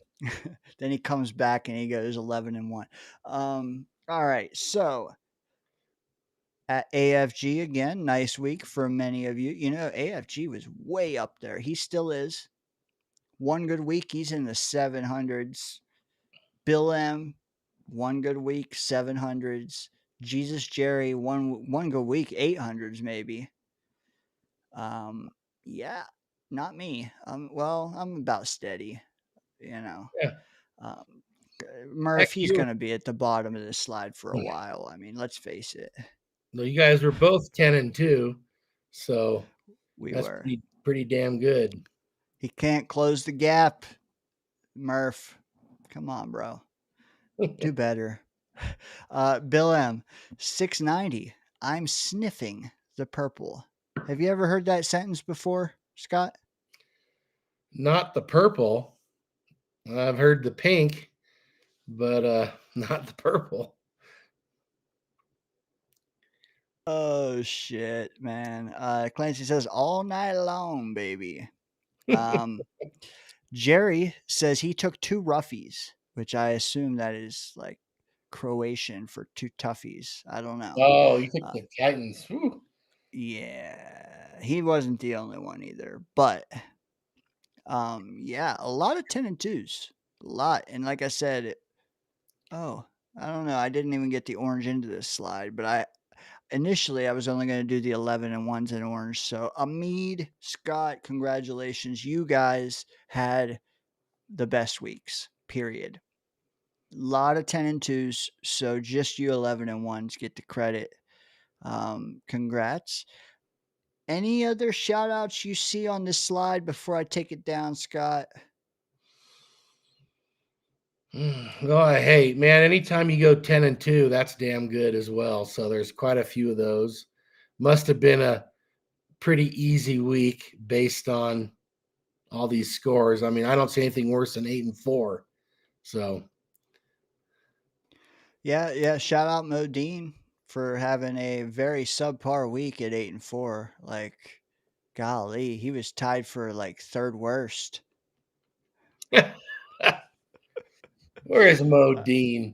Speaker 5: he comes back and he goes 11-1. All right. So at AFG again, nice week for many of you. AFG was way up there. He still is. One good week, he's in the 700s. Bill M, one good week, 700s. Jesus Jerry, one good week, 800s maybe. Yeah, not me. I'm about steady,
Speaker 7: Yeah.
Speaker 5: Murph,
Speaker 7: Heck,
Speaker 5: he's going to be at the bottom of this slide for a while. I mean, let's face it.
Speaker 7: Well, you guys were both 10-2, so that's
Speaker 5: were
Speaker 7: pretty damn good.
Speaker 5: He can't close the gap, Murph. Come on, bro. Do better. Bill M, 690. I'm sniffing the purple. Have you ever heard that sentence before, Scott?
Speaker 7: Not the purple. I've heard the pink, but not the purple.
Speaker 5: Oh shit, man. Clancy says all night long, baby. Jerry says he took 2 roughies, which I assume that is like Croatian for 2 toughies. I don't know.
Speaker 7: Oh, you took the Titans. Whew.
Speaker 5: Yeah, he wasn't the only one either, but yeah, a lot of 10-2s, a lot. And like I said, I don't know. I didn't even get the orange into this slide, but initially I was only going to do the 11-1s in orange. So Amid, Scott, congratulations. You guys had the best weeks, period. A lot of 10-2s. So just you 11-1s get the credit. Congrats. Any other shout outs you see on this slide before I take it down, Scott?
Speaker 7: Oh, hey, man, anytime you go 10-2, that's damn good as well. So there's quite a few of those. Must have been a pretty easy week based on all these scores. I mean, I don't see anything worse than 8-4. So
Speaker 5: Yeah. Shout out Modine for having a very subpar week at 8-4. Like, golly, he was tied for like 3rd worst.
Speaker 7: where is Modine?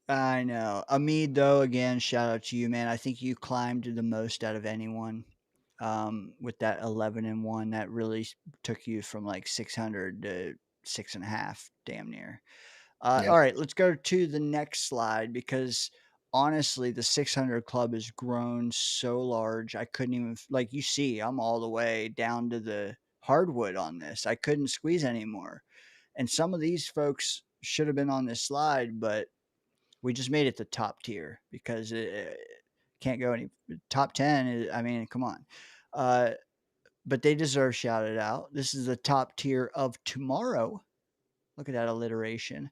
Speaker 5: I know. Amid, though, again, shout out to you, man. I think you climbed the most out of anyone with that 11-1. That really took you from like 600 to 6.5, damn near.
Speaker 7: Yeah.
Speaker 5: All right, let's go to the next slide because honestly, the 600 club has grown so large. I couldn't even, like you see, I'm all the way down to the hardwood on this. I couldn't squeeze anymore. And some of these folks should have been on this slide, but we just made it the top tier because it can't go any top 10. I mean, come on. But they deserve shouted out. This is the top tier of tomorrow. Look at that alliteration.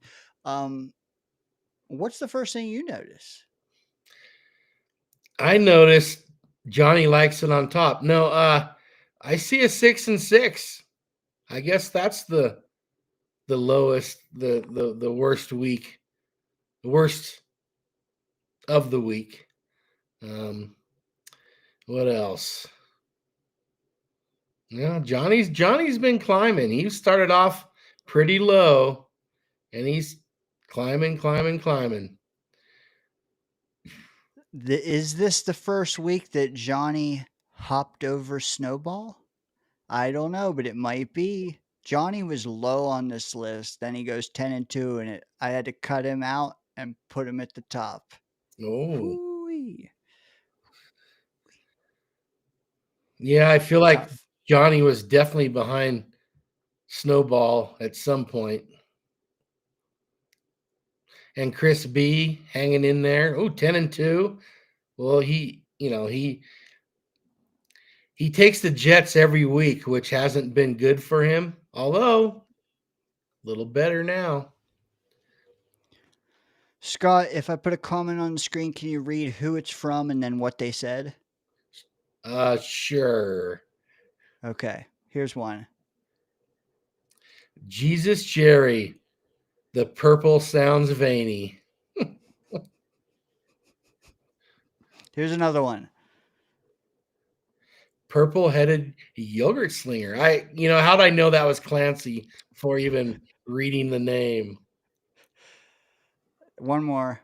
Speaker 5: What's the first thing you notice?
Speaker 7: I noticed Johnny likes it on top. No, I see a 6 and 6. I guess that's the lowest, the worst week, the worst of the week. What else? Yeah, Johnny's been climbing. He started off pretty low, and he's climbing.
Speaker 5: Is this the first week that Johnny hopped over Snowball? I don't know, but it might be. Johnny was low on this list. Then he goes 10 and 2, and I had to cut him out and put him at the top.
Speaker 7: Oh,
Speaker 5: Hoo-wee.
Speaker 7: yeah. I feel like
Speaker 5: Tough.
Speaker 7: Johnny was definitely behind Snowball at some point. And Chris B hanging in there. Oh, 10 and 2. Well, he takes the Jets every week, which hasn't been good for him, although a little better now.
Speaker 5: Scott, if I put a comment on the screen, can you read who it's from and then what they said?
Speaker 7: Sure.
Speaker 5: Okay, here's one.
Speaker 7: Jesus Jerry, the purple sounds veiny.
Speaker 5: Here's another one.
Speaker 7: Purple-headed yogurt slinger. How'd I know that was Clancy before even reading the name?
Speaker 5: One more.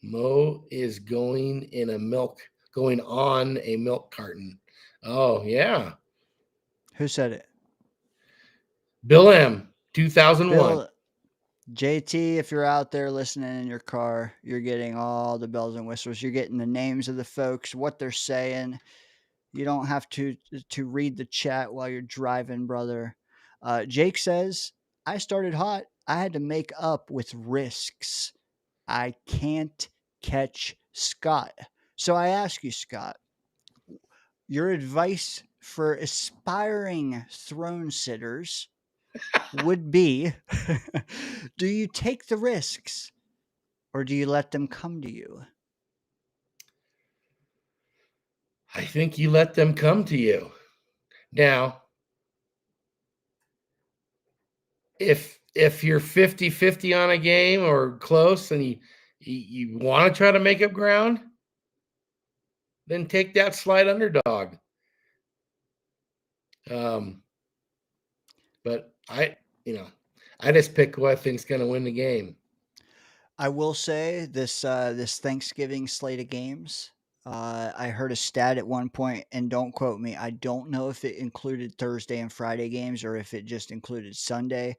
Speaker 7: Mo is going on a milk carton. Oh, yeah.
Speaker 5: Who said it?
Speaker 7: Bill M, 2001.
Speaker 5: Bill, JT, if you're out there listening in your car, you're getting all the bells and whistles. You're getting the names of the folks, what they're saying. You don't have to read the chat while you're driving, brother. Jake says, I started hot. I had to make up with risks. I can't catch Scott. So I ask you, Scott, your advice for aspiring throne sitters would be do you take the risks or do you let them come to you?
Speaker 7: I think you let them come to you. Now, if you're 50-50 on a game or close and you want to try to make up ground, then take that slight underdog. But I just pick who I think's going to win the game.
Speaker 5: I will say this Thanksgiving slate of games, I heard a stat at one point, and don't quote me. I don't know if it included Thursday and Friday games or if it just included Sunday.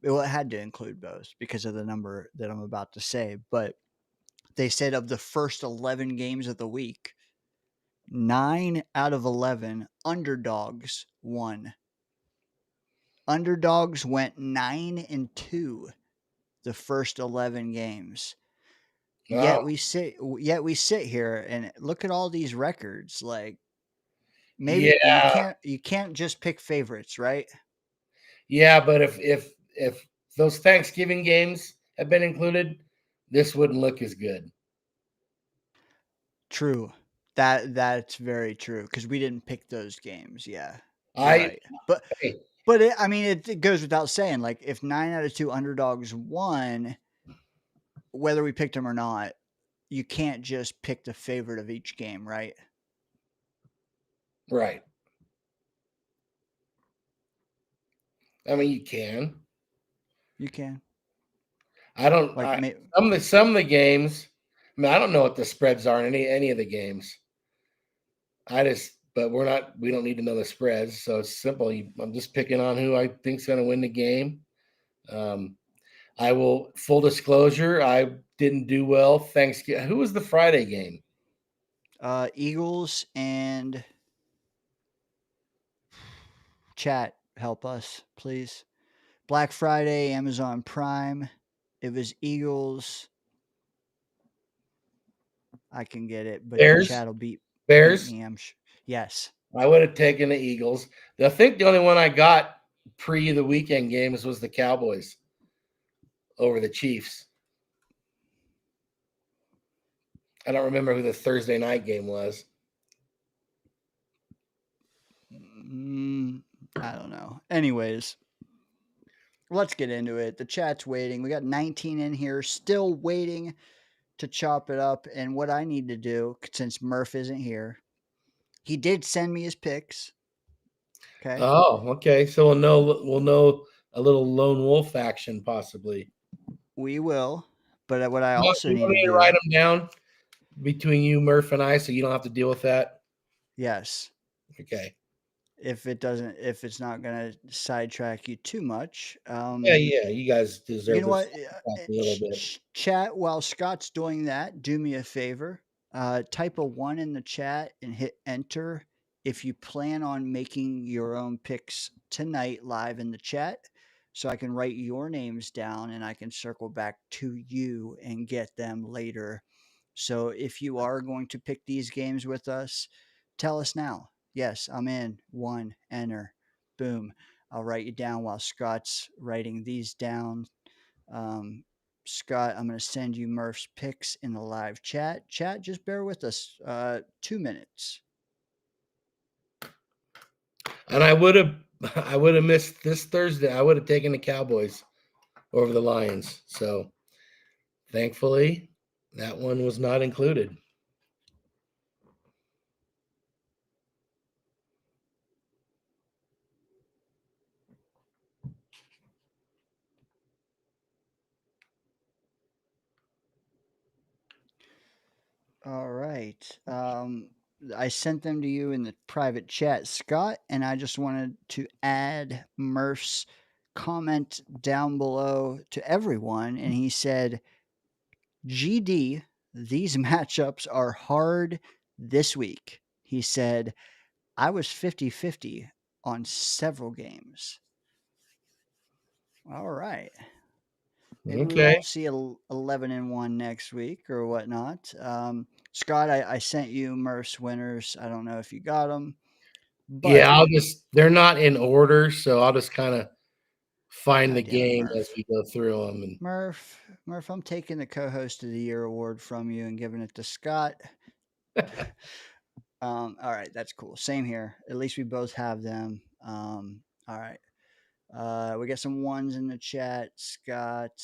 Speaker 5: Well, it had to include both because of the number that I'm about to say. But they said of the first 11 games of the week, 9 out of 11 underdogs won. Underdogs went 9 and 2 the first 11 games.
Speaker 7: Wow.
Speaker 5: Yet we sit here and look at all these records. Like maybe you can't just pick favorites, right?
Speaker 7: Yeah, but if those Thanksgiving games have been included, this wouldn't look as good.
Speaker 5: True. That's very true because we didn't pick those games. Yeah, right. But it goes without saying. Like if 9 out of 2 underdogs won, whether we picked them or not, you can't just pick the favorite of each game, right?
Speaker 7: Right. I mean, you can.
Speaker 5: You can.
Speaker 7: I don't
Speaker 5: like
Speaker 7: some of the games. I mean, I don't know what the spreads are in any of the games. But we don't need to know the spreads, so it's simple. I'm just picking on who I think's going to win the game. I will full disclosure. I didn't do well. Thanksgiving. Who was the Friday game?
Speaker 5: Eagles and chat, help us, please. Black Friday, Amazon Prime. It was Eagles. I can get it, but
Speaker 7: Bears?
Speaker 5: the chat will beat
Speaker 7: Bears?
Speaker 5: me. Yes.
Speaker 7: I would have taken the Eagles. I think the only one I got pre the weekend games was the Cowboys over the Chiefs. I don't remember who the Thursday night game was.
Speaker 5: I don't know. Anyways, let's get into it. The chat's waiting. We got 19 in here, still waiting to chop it up. And what I need to do, since Murph isn't here, he did send me his picks. Okay.
Speaker 7: Oh, okay. So we'll know a little lone wolf action possibly.
Speaker 5: We will. But what I also need
Speaker 7: to
Speaker 5: to do,
Speaker 7: write them down between you, Murph, and I, so you don't have to deal with that.
Speaker 5: yes.
Speaker 7: Okay.
Speaker 5: If it's not going to sidetrack you too much.
Speaker 7: Yeah, you guys deserve.
Speaker 5: You know what?
Speaker 7: A little bit.
Speaker 5: Chat, while Scott's doing that, do me a favor. Type a 1 in the chat and hit enter if you plan on making your own picks tonight live in the chat, so I can write your names down and I can circle back to you and get them later. So if you are going to pick these games with us, tell us now. Yes, I'm in. 1, enter. Boom. I'll write you down while Scott's writing these down. Scott, I'm going to send you Murph's picks in the live chat. Chat, just bear with us 2 minutes.
Speaker 7: And I would have missed this Thursday. I would have taken the Cowboys over the Lions. So thankfully, that one was not included.
Speaker 5: All right. I sent them to you in the private chat, Scott, and I just wanted to add Murph's comment down below to everyone. And he said, GD, these matchups are hard this week. He said, I was 50-50 on several games. All right. Maybe we won't see 11-1 next week or whatnot. Scott, I sent you Murph's winners. I don't know if you got them. But
Speaker 7: yeah, they're not in order, so I'll just kind of find the game as we go through them. And
Speaker 5: Murph, I'm taking the co-host of the year award from you and giving it to Scott. All right, that's cool. Same here. At least we both have them. All right. We got some ones in the chat, Scott.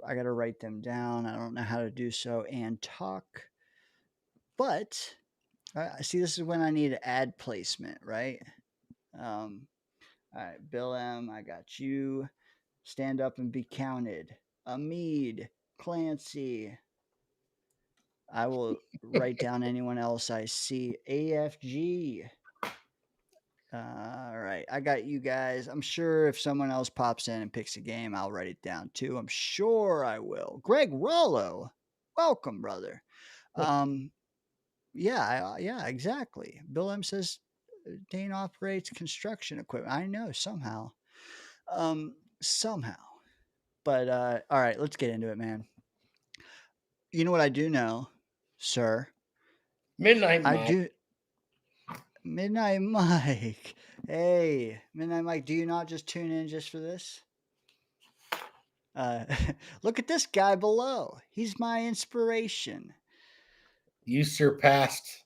Speaker 5: I got to write them down. I don't know how to do so and talk. But I see, this is when I need to add placement, right? All right, Bill M, I got you. Stand up and be counted. Amid, Clancy. I will write down anyone else I see. AFG. All right, I got you guys. I'm sure if someone else pops in and picks a game, I'll write it down too. I'm sure I will. Greg Rollo, welcome, brother. Yeah, exactly. Bill M says Dane operates construction equipment. I know somehow. But all right, let's get into it, man. You know what I do know, sir?
Speaker 7: Midnight Mike.
Speaker 5: I do. Midnight Mike. Hey, Midnight Mike, do you not just tune in just for this? Look at this guy below. He's my inspiration.
Speaker 7: You surpassed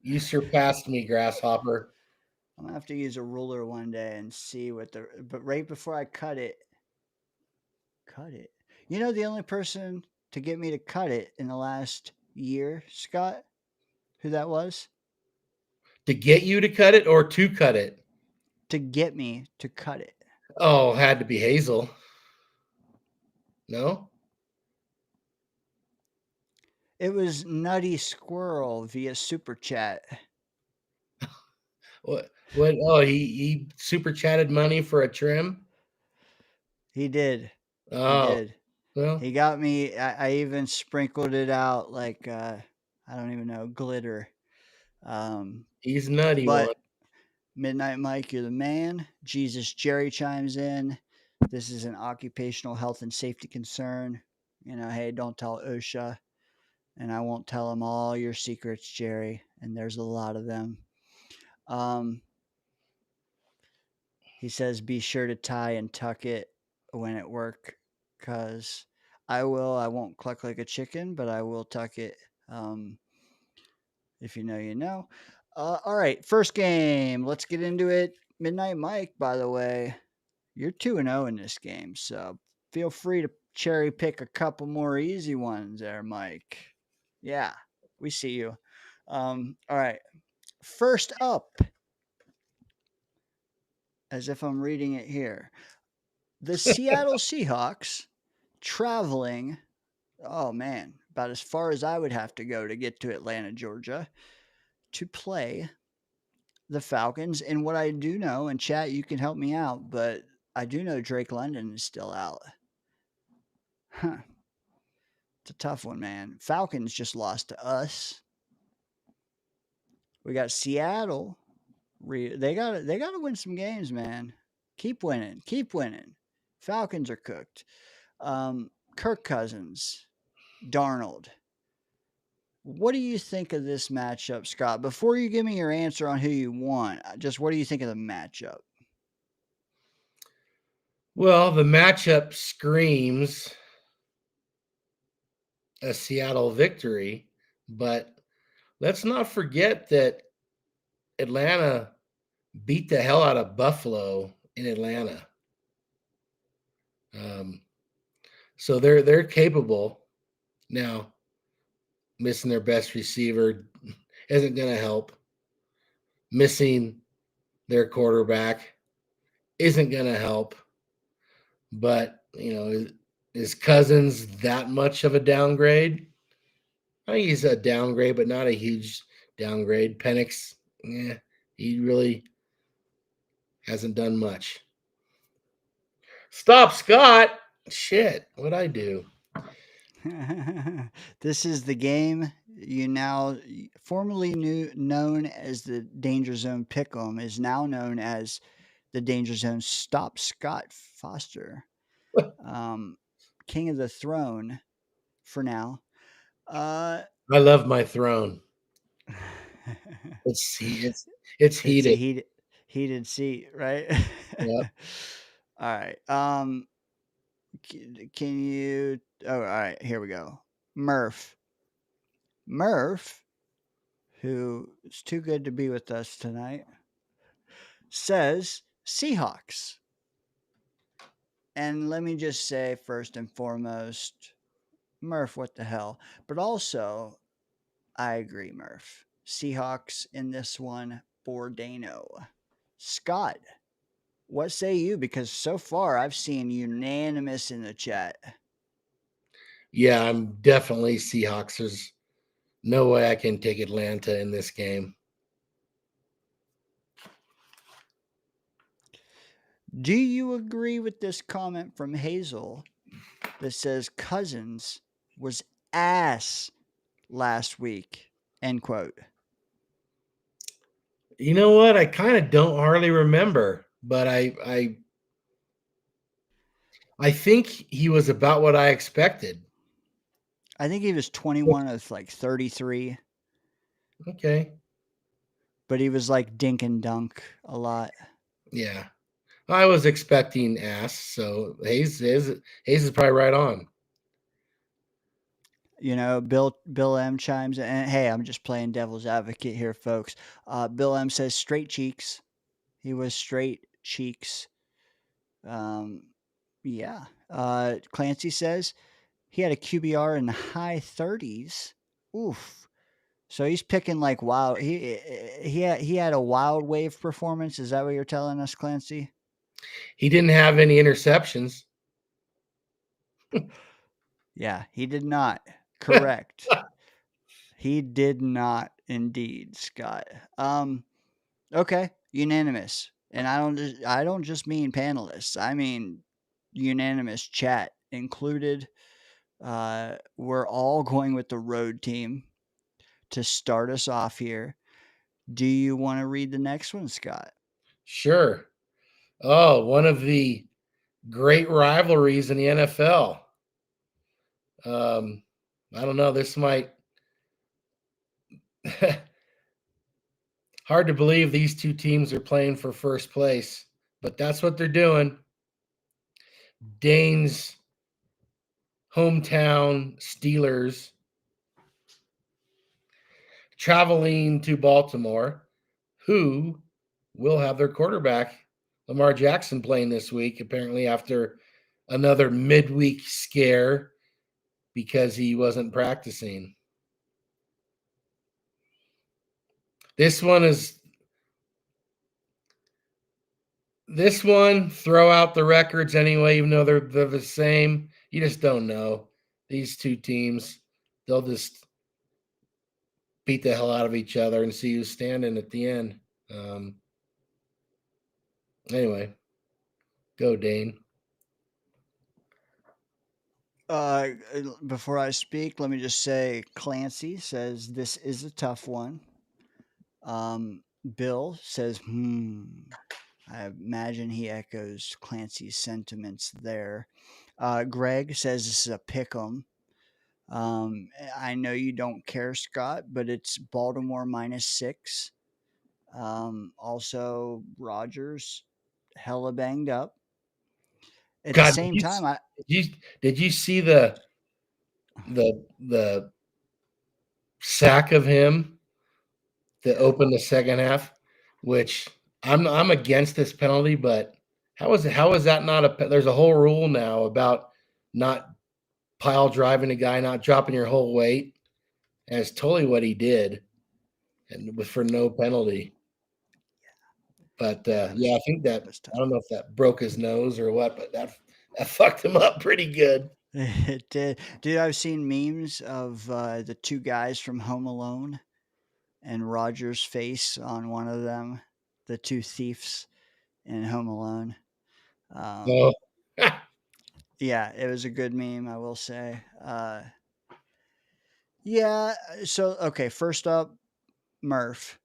Speaker 7: me, Grasshopper.
Speaker 5: I'm gonna have to use a ruler one day and see what but right before I cut it. You know, the only person to get me to cut it in the last year, Scott, who that was?
Speaker 7: To get you to cut it or to cut it?
Speaker 5: To get me to cut it.
Speaker 7: Oh, had to be Hazel. No?
Speaker 5: It was Nutty Squirrel via Super Chat.
Speaker 7: What? What? Oh, he super chatted money for a trim.
Speaker 5: He did. He
Speaker 7: Oh,
Speaker 5: did.
Speaker 7: well,
Speaker 5: He got me. I even sprinkled it out like I don't even know, glitter.
Speaker 7: he's nutty one.
Speaker 5: But Midnight Mike, you're the man. Jesus Jerry chimes in. This is an occupational health and safety concern. You know, hey, don't tell OSHA. And I won't tell him all your secrets, Jerry. And there's a lot of them. He says, be sure to tie and tuck it when at work, because I will. I won't cluck like a chicken, but I will tuck it. If you know, you know. All right, first game. Let's get into it. Midnight Mike, by the way, you're 2-0 in this game, so feel free to cherry pick a couple more easy ones there, Mike. Yeah, we see you. All right, first up, as if I'm reading it here, the Seattle Seahawks traveling, oh man, about as far as I would have to go to get to Atlanta, Georgia, to play the Falcons. And what I do know, and chat, you can help me out, but I do know Drake London is still out. Huh. It's a tough one, man. Falcons just lost to us. We got Seattle. They got to win some games, man. Keep winning. Keep winning. Falcons are cooked. Kirk Cousins, Darnold. What do you think of this matchup, Scott? Before you give me your answer on who you want, just what do you think of the matchup?
Speaker 7: Well, the matchup screams a Seattle victory, but let's not forget that Atlanta beat the hell out of Buffalo in Atlanta. So they're capable. Now, missing their best receiver isn't going to help. Missing their quarterback isn't going to help. But, you know, is Cousins that much of a downgrade? I think he's a downgrade, but not a huge downgrade. Penix, he really hasn't done much. Stop, Scott. Shit, what'd I do?
Speaker 5: This is the game you now formerly known as the Danger Zone Pick'em is now known as the Danger Zone Stop Scott Foster, King of the Throne for now.
Speaker 7: I love my throne. It's heated.
Speaker 5: It's a heated seat, right?
Speaker 7: Yep.
Speaker 5: All right. Can you? Oh, all right. Here we go. Murph, who is too good to be with us tonight, says Seahawks. And let me just say, first and foremost, Murph, what the hell? But also, I agree, Murph. Seahawks in this one for Dano. Scott, what say you? Because so far I've seen unanimous in the chat.
Speaker 7: Yeah, I'm definitely Seahawks. There's no way I can take Atlanta in this game.
Speaker 5: Do you agree with this comment from Hazel that says Cousins was ass last week? End quote.
Speaker 7: You know what? I kind of don't hardly remember, but I think he was about what I expected.
Speaker 5: I think he was 21 of like 33.
Speaker 7: Okay.
Speaker 5: But he was like dink and dunk a lot.
Speaker 7: Yeah. I was expecting ass, so Hayes is probably right on.
Speaker 5: You know, Bill M chimes in, and hey, I'm just playing devil's advocate here, folks. Bill M says straight cheeks. He was straight cheeks. Yeah. Clancy says he had a QBR in the high 30s. Oof. So he's picking like wild. He had a wild wave performance. Is that what you're telling us, Clancy?
Speaker 7: He didn't have any interceptions.
Speaker 5: Yeah, he did not. Correct. He did not indeed, Scott. Okay. unanimous. And I don't just mean panelists. I mean unanimous chat included. We're all going with the road team to start us off here. Do you want to read the next one, Scott?
Speaker 7: Sure. Oh, one of the great rivalries in the NFL. I don't know. This might hard to believe these two teams are playing for first place, but that's what they're doing. Dane's hometown Steelers traveling to Baltimore, who will have their quarterback, Lamar Jackson, playing this week, apparently after another midweek scare because he wasn't practicing. This one, throw out the records anyway, even though they're the same. You just don't know. These two teams, they'll just beat the hell out of each other and see who's standing at the end. Anyway, go Dane.
Speaker 5: Before I speak, let me just say Clancy says this is a tough one. Bill says, I imagine he echoes Clancy's sentiments there. Greg says this is a pick 'em. I know you don't care, Scott, but it's Baltimore -6. Also, Rogers, hella banged up. At the
Speaker 7: God,
Speaker 5: same time,
Speaker 7: did you see the sack of him that opened the second half? Which I'm against this penalty, but how is that not a? There's a whole rule now about not pile driving a guy, not dropping your whole weight. And it's totally what he did, and for no penalty. But yeah, I think that I don't know if that broke his nose or what, but that fucked him up pretty good.
Speaker 5: It did. Dude, I've seen memes of the two guys from Home Alone and Roger's face on one of them, the two thieves in Home Alone.
Speaker 7: Oh.
Speaker 5: Yeah, it was a good meme, I will say. Yeah, so okay, first up, Murph.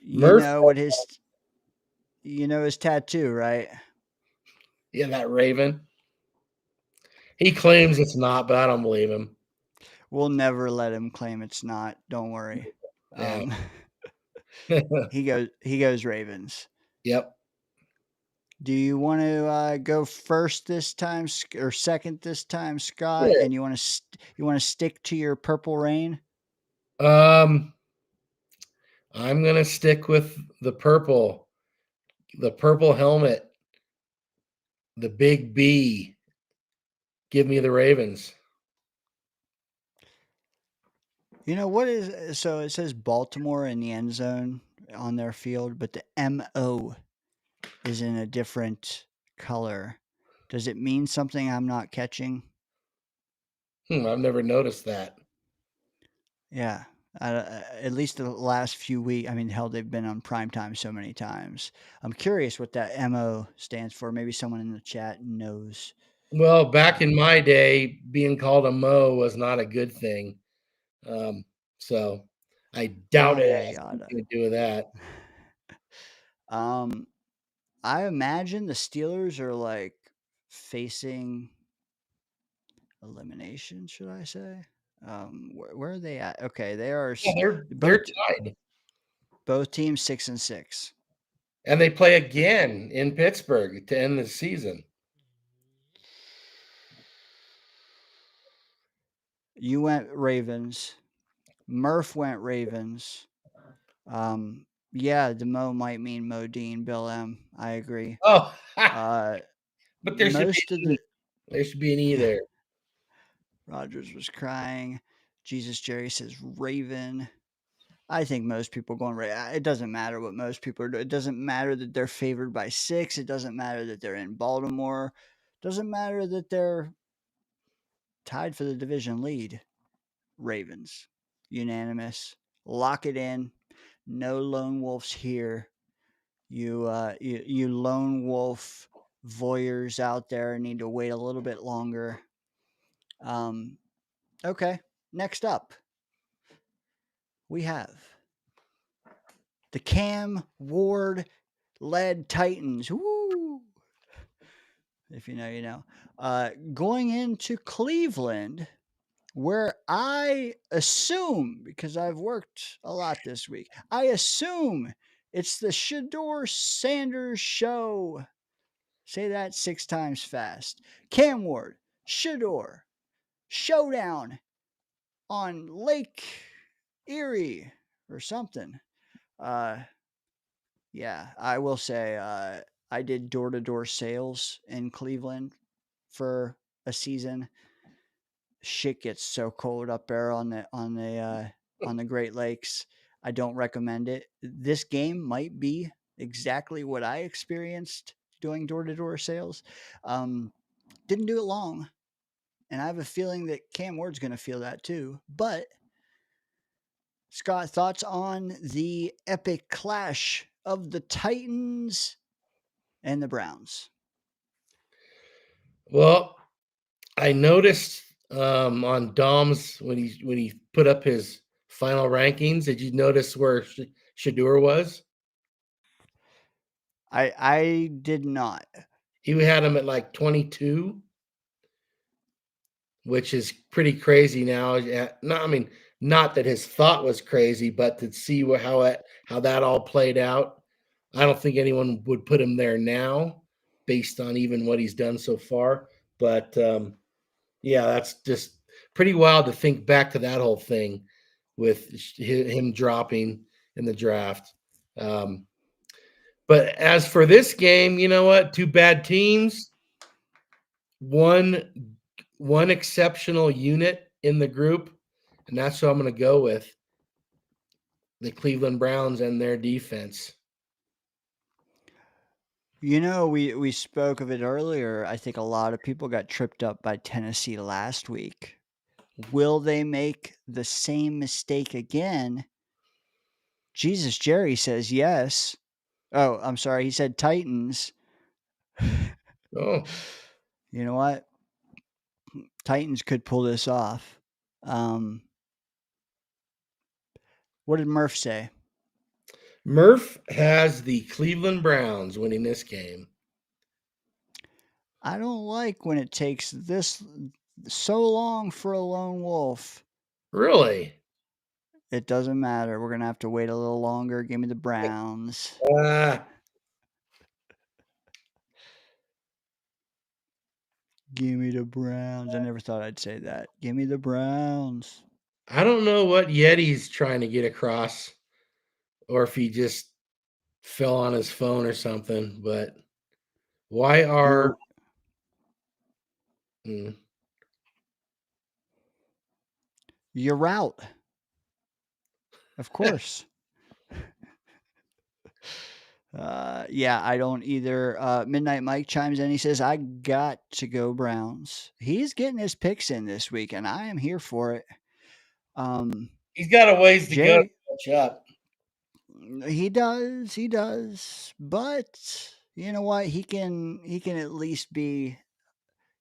Speaker 7: Murph?
Speaker 5: You know his tattoo, right?
Speaker 7: Yeah, that Raven. He claims it's not, but I don't believe him.
Speaker 5: We'll never let him claim it's not. Don't worry.
Speaker 7: Yeah.
Speaker 5: He goes Ravens.
Speaker 7: Yep.
Speaker 5: Do you want to go first this time or second this time, Scott?
Speaker 7: Sure.
Speaker 5: And you want to stick to your purple rain?
Speaker 7: I'm gonna stick with the purple helmet, the big B. Give me the Ravens.
Speaker 5: You know what is so it says Baltimore in the end zone on their field, but the MO is in a different color. Does it mean something I'm not catching?
Speaker 7: I've never noticed that.
Speaker 5: Yeah. At least the last few weeks. I mean, hell, they've been on primetime so many times. I'm curious what that MO stands for. Maybe someone in the chat knows.
Speaker 7: Well, back in my day, being called a Mo was not a good thing. So I doubt it has anything to do with that.
Speaker 5: I imagine the Steelers are like facing elimination, should I say? Where are they at? Okay, they are.
Speaker 7: Yeah, they're tied,
Speaker 5: both teams 6-6,
Speaker 7: and they play again in Pittsburgh to end the season.
Speaker 5: You went Ravens. Murph went Ravens. Yeah, the Mo might mean Modine, Bill M. I agree.
Speaker 7: Oh,
Speaker 5: but
Speaker 7: there should be an E there.
Speaker 5: Rogers was crying. Jesus Jerry says Raven. I think most people going Raven. It doesn't matter what most people are doing. It doesn't matter that they're favored by 6. It doesn't matter that they're in Baltimore. It doesn't matter that they're tied for the division lead. Ravens. Unanimous. Lock it in. No lone wolves here. You lone wolf voyeurs out there need to wait a little bit longer. Okay, next up, we have the Cam Ward led Titans. Woo! If you know, you know. Going into Cleveland, where I assume, because I've worked a lot this week, I assume it's the Shador Sanders show. Say that 6 times fast. Cam Ward, Shador, showdown on Lake Erie or something. Yeah, I will say I did door-to-door sales in Cleveland for a season. Shit gets so cold up there on the Great Lakes. I don't recommend it. This game might be exactly what I experienced doing door-to-door sales. Didn't do it long, and I have a feeling that Cam Ward's going to feel that too. But Scott, thoughts on the epic clash of the Titans and the Browns?
Speaker 7: Well, I noticed on Dom's when he put up his final rankings. Did you notice where Shador was?
Speaker 5: I did not.
Speaker 7: He had him at like 22, which is pretty crazy now. No, I mean, not that his thought was crazy, but to see how that all played out, I don't think anyone would put him there now, based on even what he's done so far. But yeah, that's just pretty wild to think back to that whole thing with him dropping in the draft. But as for this game, you know what? Two bad teams, one exceptional unit in the group, and that's who I'm going to go with. The Cleveland Browns and their defense.
Speaker 5: You know, we spoke of it earlier. I think a lot of people got tripped up by Tennessee last week. Will they make the same mistake again? Jesus, Jerry says yes. Oh, I'm sorry. He said Titans.
Speaker 7: Oh,
Speaker 5: You know what? Titans could pull this off. What did Murph say?
Speaker 7: Murph has the Cleveland Browns winning this game.
Speaker 5: I don't like when it takes this so long for a lone wolf.
Speaker 7: Really?
Speaker 5: It doesn't matter. We're going to have to wait a little longer. Give me the Browns. Give me the Browns. I never thought I'd say that. Give me the Browns.
Speaker 7: I don't know what Yettie's trying to get across, or if he just fell on his phone or something, but why are
Speaker 5: you're out? Of course. Yeah, I don't either. Midnight Mike chimes in. He says, I got to go Browns. He's getting his picks in this week, and I am here for it.
Speaker 7: he's got a ways to go to catch up.
Speaker 5: He does. But you know what? He can at least be,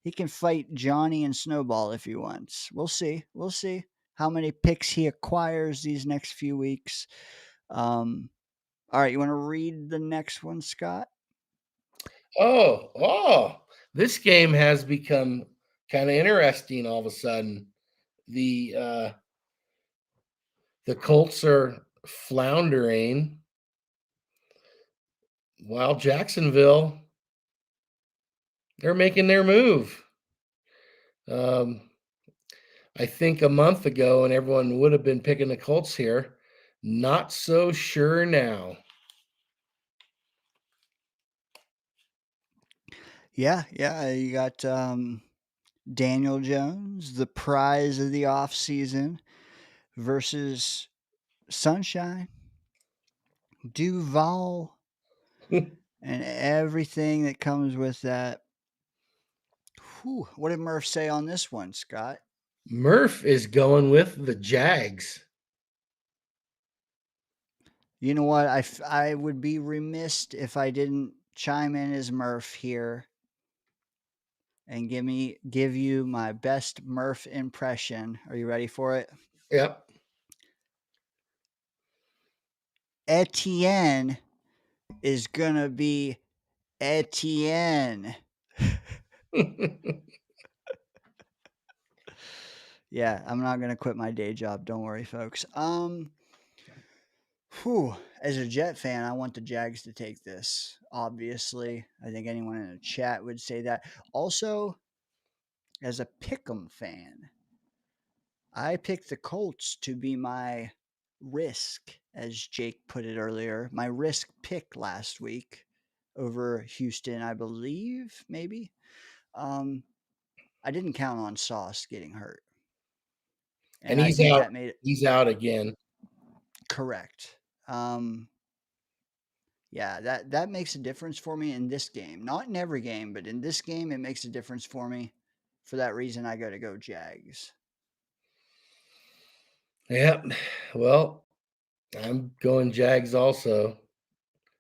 Speaker 5: he can fight Johnny and Snowball if he wants. We'll see. We'll see how many picks he acquires these next few weeks. All right, you want to read the next one, Scott?
Speaker 7: Oh, this game has become kind of interesting all of a sudden. The Colts are floundering while Jacksonville, they're making their move. I think a month ago, and everyone would have been picking the Colts here. Not so sure now.
Speaker 5: Yeah. You got Daniel Jones, the prize of the offseason, versus Sunshine, Duval, and everything that comes with that. Whew, what did Murph say on this one, Scott?
Speaker 7: Murph is going with the Jags.
Speaker 5: You know what? I would be remiss if I didn't chime in as Murph here and give you my best Murph impression. Are you ready for it?
Speaker 7: Yep.
Speaker 5: Etienne is gonna be Etienne. Yeah, I'm not gonna quit my day job. Don't worry, folks. As a Jet fan, I want the Jags to take this. Obviously, I think anyone in the chat would say that. Also, as a Pick'em fan, I picked the Colts to be my risk, as Jake put it earlier, my risk pick last week over Houston, I believe, maybe. I didn't count on Sauce getting hurt.
Speaker 7: And
Speaker 5: I
Speaker 7: he's
Speaker 5: think
Speaker 7: out.
Speaker 5: that made it
Speaker 7: He's out again.
Speaker 5: correct. Yeah, that makes a difference for me in this game. Not in every game, but in this game, it makes a difference for me. For that reason, I got to go Jags.
Speaker 7: Yep. Well, I'm going Jags also.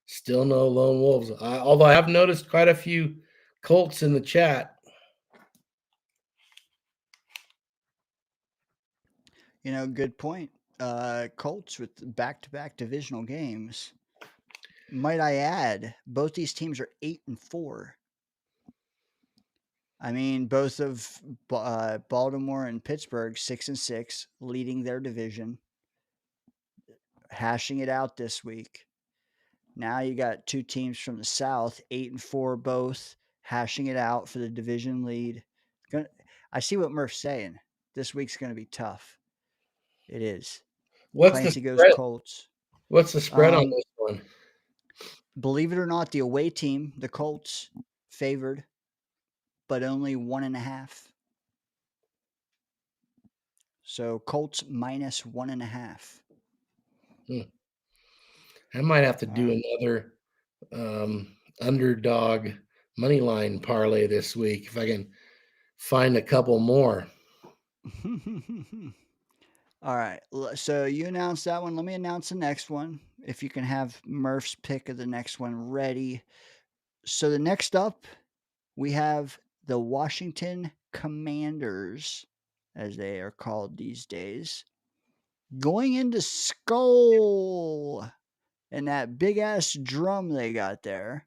Speaker 7: Still no lone wolves. Although I have noticed quite a few Colts in the chat.
Speaker 5: Good point. Colts with back-to-back divisional games. Might I add, both these teams are 8-4. I mean, both of Baltimore and Pittsburgh 6-6, leading their division, hashing it out this week. Now you got two teams from the South, 8-4 both, hashing it out for the division lead. I see what Murph's saying. This week's going to be tough. It is.
Speaker 7: What's
Speaker 5: Clancy
Speaker 7: the
Speaker 5: goes
Speaker 7: spread?
Speaker 5: Colts.
Speaker 7: What's the spread on this one?
Speaker 5: Believe it or not, the away team, the Colts, favored, but only 1.5. So Colts minus 1.5.
Speaker 7: I might have to do another underdog money line parlay this week if I can find a couple more.
Speaker 5: All right. So you announced that one. Let me announce the next one. If you can have Murph's pick of the next one ready. So the next up, we have the Washington Commanders, as they are called these days, going into Skull and that big ass drum they got there.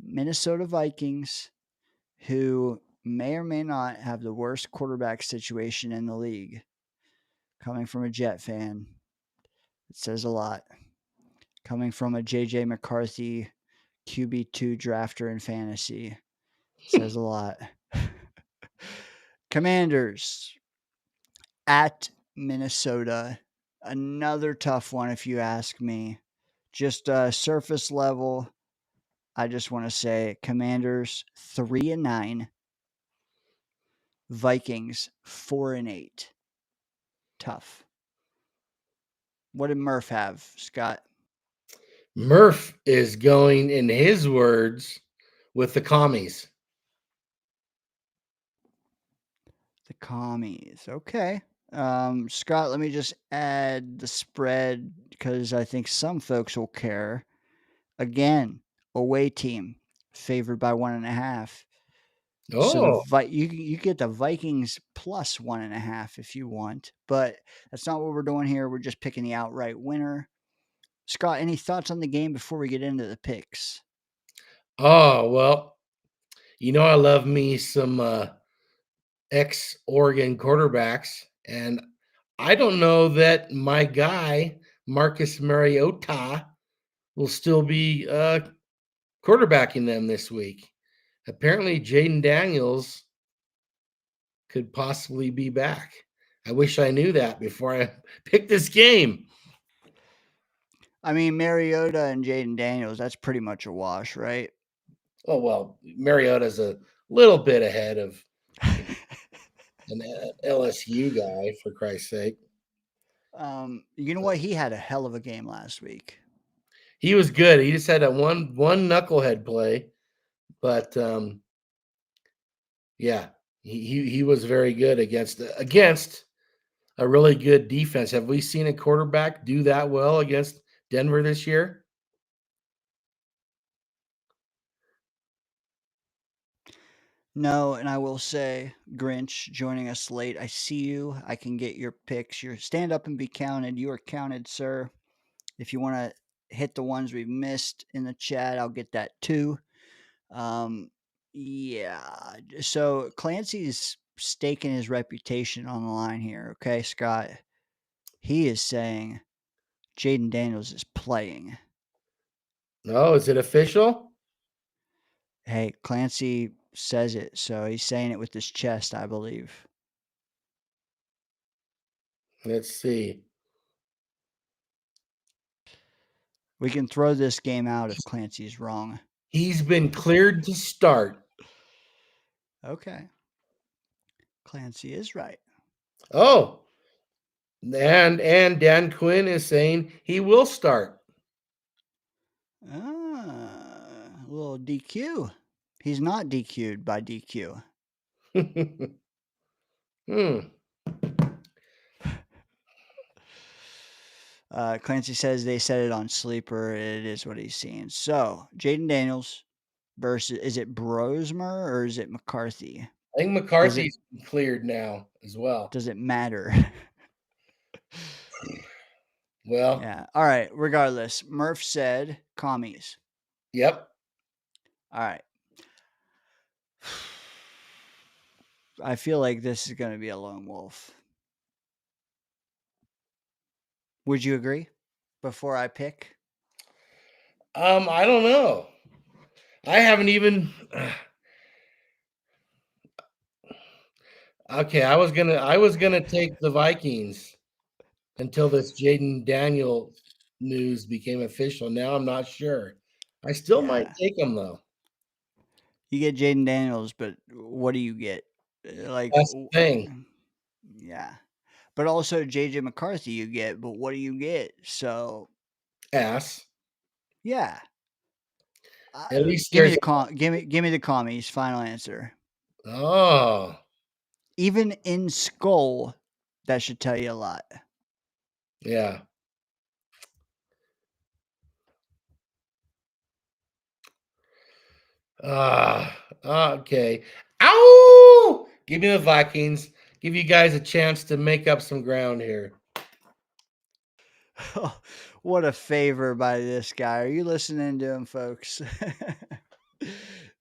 Speaker 5: Minnesota Vikings, who may or may not have the worst quarterback situation in the league. Coming from a Jet fan, it says a lot. Coming from a JJ McCarthy QB2 drafter in fantasy, it says a lot. Commanders at Minnesota. Another tough one, if you ask me. Just surface level. I just want to say Commanders 3-9. Vikings 4-8. Tough. What did Murph have, Scott?
Speaker 7: Murph is going, in his words, with the commies.
Speaker 5: The commies. Okay. Scott, let me just add the spread because I think some folks will care. Again, away team favored by 1.5.
Speaker 7: Oh,
Speaker 5: So you get the Vikings plus 1.5 if you want, but that's not what we're doing here. We're just picking the outright winner. Scott, any thoughts on the game before we get into the picks?
Speaker 7: well, I love me some ex-Oregon quarterbacks, and I don't know that my guy, Marcus Mariota, will still be quarterbacking them this week. Apparently, Jaden Daniels could possibly be back. I wish I knew that before I picked this game.
Speaker 5: I mean, Mariota and Jaden Daniels, that's pretty much a wash, right?
Speaker 7: Oh, well, Mariota's a little bit ahead of an LSU guy, for Christ's sake.
Speaker 5: You know what? He had a hell of a game last week.
Speaker 7: He was good. He just had a one knucklehead play, but yeah, he was very good against a really good defense. Have we seen a quarterback do that well against Denver this year?
Speaker 5: No, and I will say, Grinch, joining us late. I see you. I can get your picks. Your stand up and be counted. You are counted, sir. If you want to hit the ones we've missed in the chat, I'll get that too. Yeah. So Clancy's staking his reputation on the line here. Okay, Scott. He is saying Jaden Daniels is playing.
Speaker 7: No, is it official?
Speaker 5: Hey, Clancy says it, so he's saying it with his chest, I believe.
Speaker 7: Let's see.
Speaker 5: We can throw this game out if Clancy's wrong.
Speaker 7: He's been cleared to start.
Speaker 5: Okay. Clancy is right.
Speaker 7: Oh, and Dan Quinn is saying he will start.
Speaker 5: A little DQ. He's not DQ'd by DQ. Clancy says they said it on Sleeper. It is what he's seeing. So, Jaden Daniels versus, is it Brosmer or is it McCarthy?
Speaker 7: I think McCarthy's cleared now as well.
Speaker 5: Does it matter?
Speaker 7: Well,
Speaker 5: yeah. All right. Regardless, Murph said commies.
Speaker 7: Yep.
Speaker 5: All right. I feel like this is going to be a lone wolf. Would you agree before I pick?
Speaker 7: I don't know. I haven't even. Okay, I was gonna take the Vikings until this Jaden Daniel news became official. Now I'm not sure. I still might take them though.
Speaker 5: You get Jaden Daniels, but what do you get? Like
Speaker 7: That's the thing.
Speaker 5: Yeah. But also JJ McCarthy you get, but what do you get? So
Speaker 7: ass.
Speaker 5: Yeah.
Speaker 7: At least
Speaker 5: give me the commies. Final answer.
Speaker 7: Oh.
Speaker 5: Even in Skull, that should tell you a lot.
Speaker 7: Yeah. Okay. Ow! Give me the Vikings. Give you guys a chance to make up some ground here.
Speaker 5: What a favor by this guy. Are you listening to him, folks?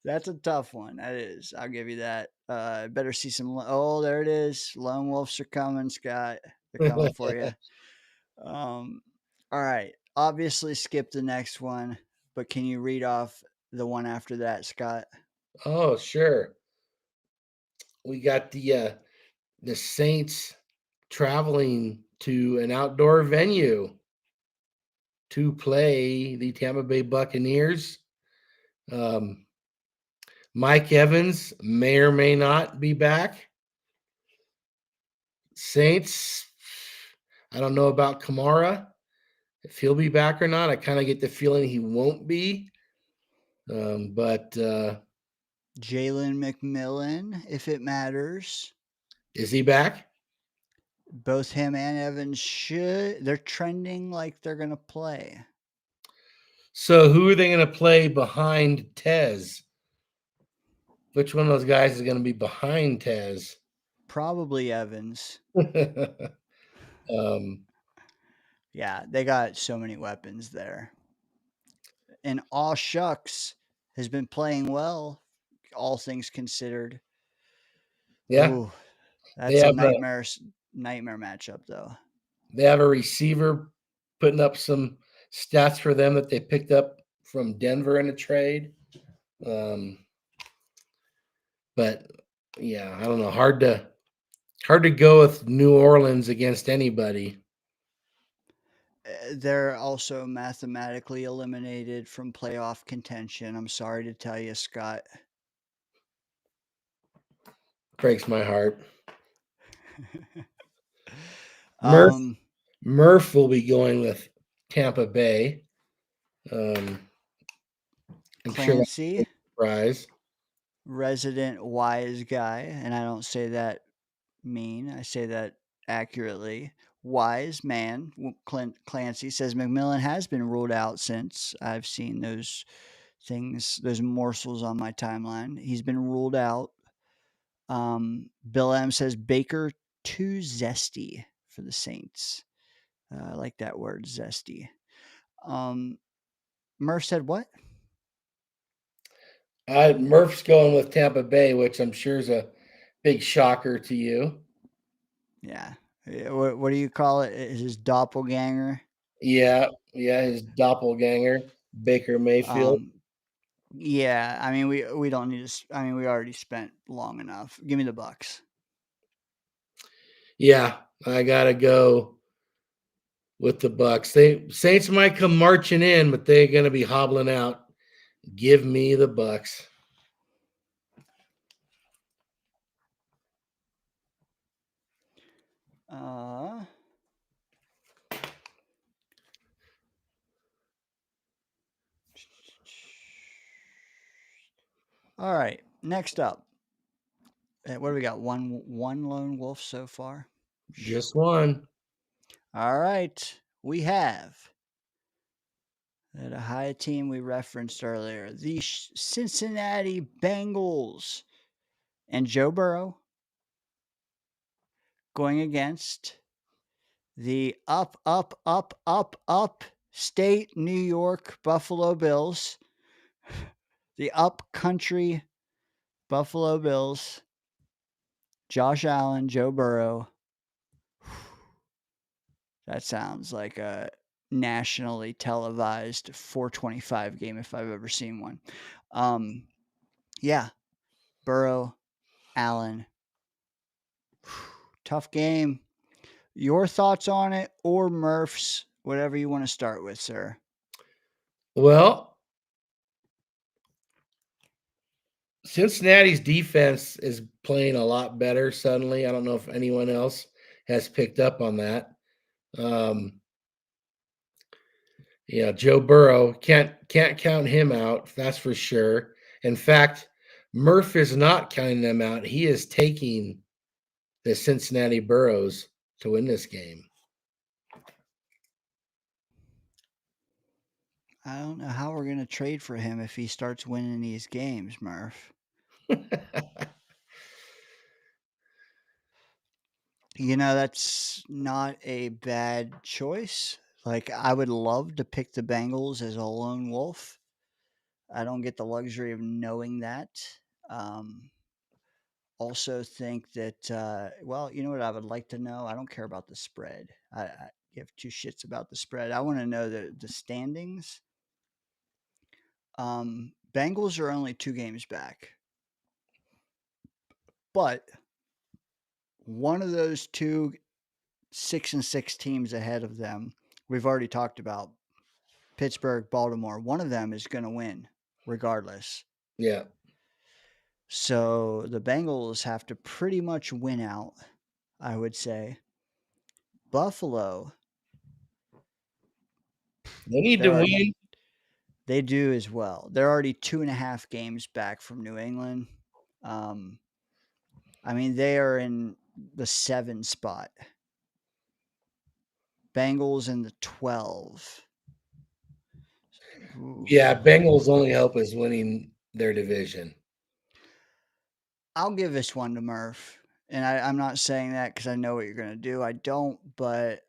Speaker 5: That's a tough one. That is. I'll give you that. Better see some. Oh, there it is. Lone wolves are coming, Scott. They're coming for you. All right. Obviously, skip the next one, but can you read off the one after that, Scott?
Speaker 7: Oh, sure. We got the Saints traveling to an outdoor venue to play the Tampa Bay Buccaneers. Mike Evans may or may not be back. Saints, I don't know about Kamara, if he'll be back or not. I kind of get the feeling he won't be. But
Speaker 5: Jalen McMillan, if it matters.
Speaker 7: Is he back?
Speaker 5: Both him and Evans should. They're trending like they're going to play.
Speaker 7: So who are they going to play behind Tez? Which one of those guys is going to be behind Tez?
Speaker 5: Probably Evans.
Speaker 7: Yeah,
Speaker 5: they got so many weapons there. And Aw Shucks has been playing well, all things considered.
Speaker 7: Yeah.
Speaker 5: Ooh, that's a nightmare matchup, though.
Speaker 7: They have a receiver putting up some stats for them that they picked up from Denver in a trade. But yeah, I don't know. Hard to go with New Orleans against anybody.
Speaker 5: They're also mathematically eliminated from playoff contention. I'm sorry to tell you, Scott.
Speaker 7: Breaks my heart. Murph will be going with Tampa Bay. I'm
Speaker 5: Clancy,
Speaker 7: sure surprise.
Speaker 5: Resident wise guy, and I don't say that mean. I say that accurately. wise man, Clancy, says McMillan has been ruled out since. I've seen those things, those morsels on my timeline. He's been ruled out. Bill M says Baker too zesty for the Saints. I like that word, zesty. Murph said what?
Speaker 7: Murph's going with Tampa Bay, which I'm sure is a big shocker to you.
Speaker 5: Yeah. What do you call it? Is his doppelganger?
Speaker 7: Yeah, his doppelganger, Baker Mayfield.
Speaker 5: Yeah, I mean we don't need to. I mean we already spent long enough. Give me the Bucks.
Speaker 7: Yeah, I gotta go with the Bucks. Saints might come marching in, but they're gonna be hobbling out. Give me the Bucks.
Speaker 5: All right. Next up, what do we got? One lone wolf so far.
Speaker 7: Just one.
Speaker 5: All right. We have a high team we referenced earlier, the Cincinnati Bengals, and Joe Burrow going against the up state New York Buffalo Bills, the up country Buffalo Bills, Josh Allen, Joe Burrow. That sounds like a nationally televised 425 game if I've ever seen one. Yeah, Burrow, Allen. Tough game. Your thoughts on it, or Murph's, whatever you want to start with, sir.
Speaker 7: Well, Cincinnati's defense is playing a lot better suddenly. I don't know if anyone else has picked up on that. Yeah, Joe Burrow can't count him out. That's for sure. In fact, Murph is not counting them out. He is taking the Cincinnati Burrows to win this game.
Speaker 5: I don't know how we're going to trade for him if he starts winning these games, Murph. You know, that's not a bad choice. Like, I would love to pick the Bengals as a lone wolf. I don't get the luxury of knowing that. Also think that, well, you know what I would like to know? I don't care about the spread. I give two shits about the spread. I want to know the standings. Bengals are only 2 games back. But one of those 2 6-6 teams ahead of them, we've already talked about Pittsburgh, Baltimore. One of them is going to win regardless.
Speaker 7: Yeah.
Speaker 5: So the Bengals have to pretty much win out, I would say. Buffalo,
Speaker 7: they need to win.
Speaker 5: They do as well. They're already 2.5 games back from New England. I mean, they are in the 7 spot. Bengals in the 12. Ooh.
Speaker 7: Yeah, Bengals' only hope is winning their division.
Speaker 5: I'll give this one to Murph. And I'm not saying that because I know what you're going to do. I don't, but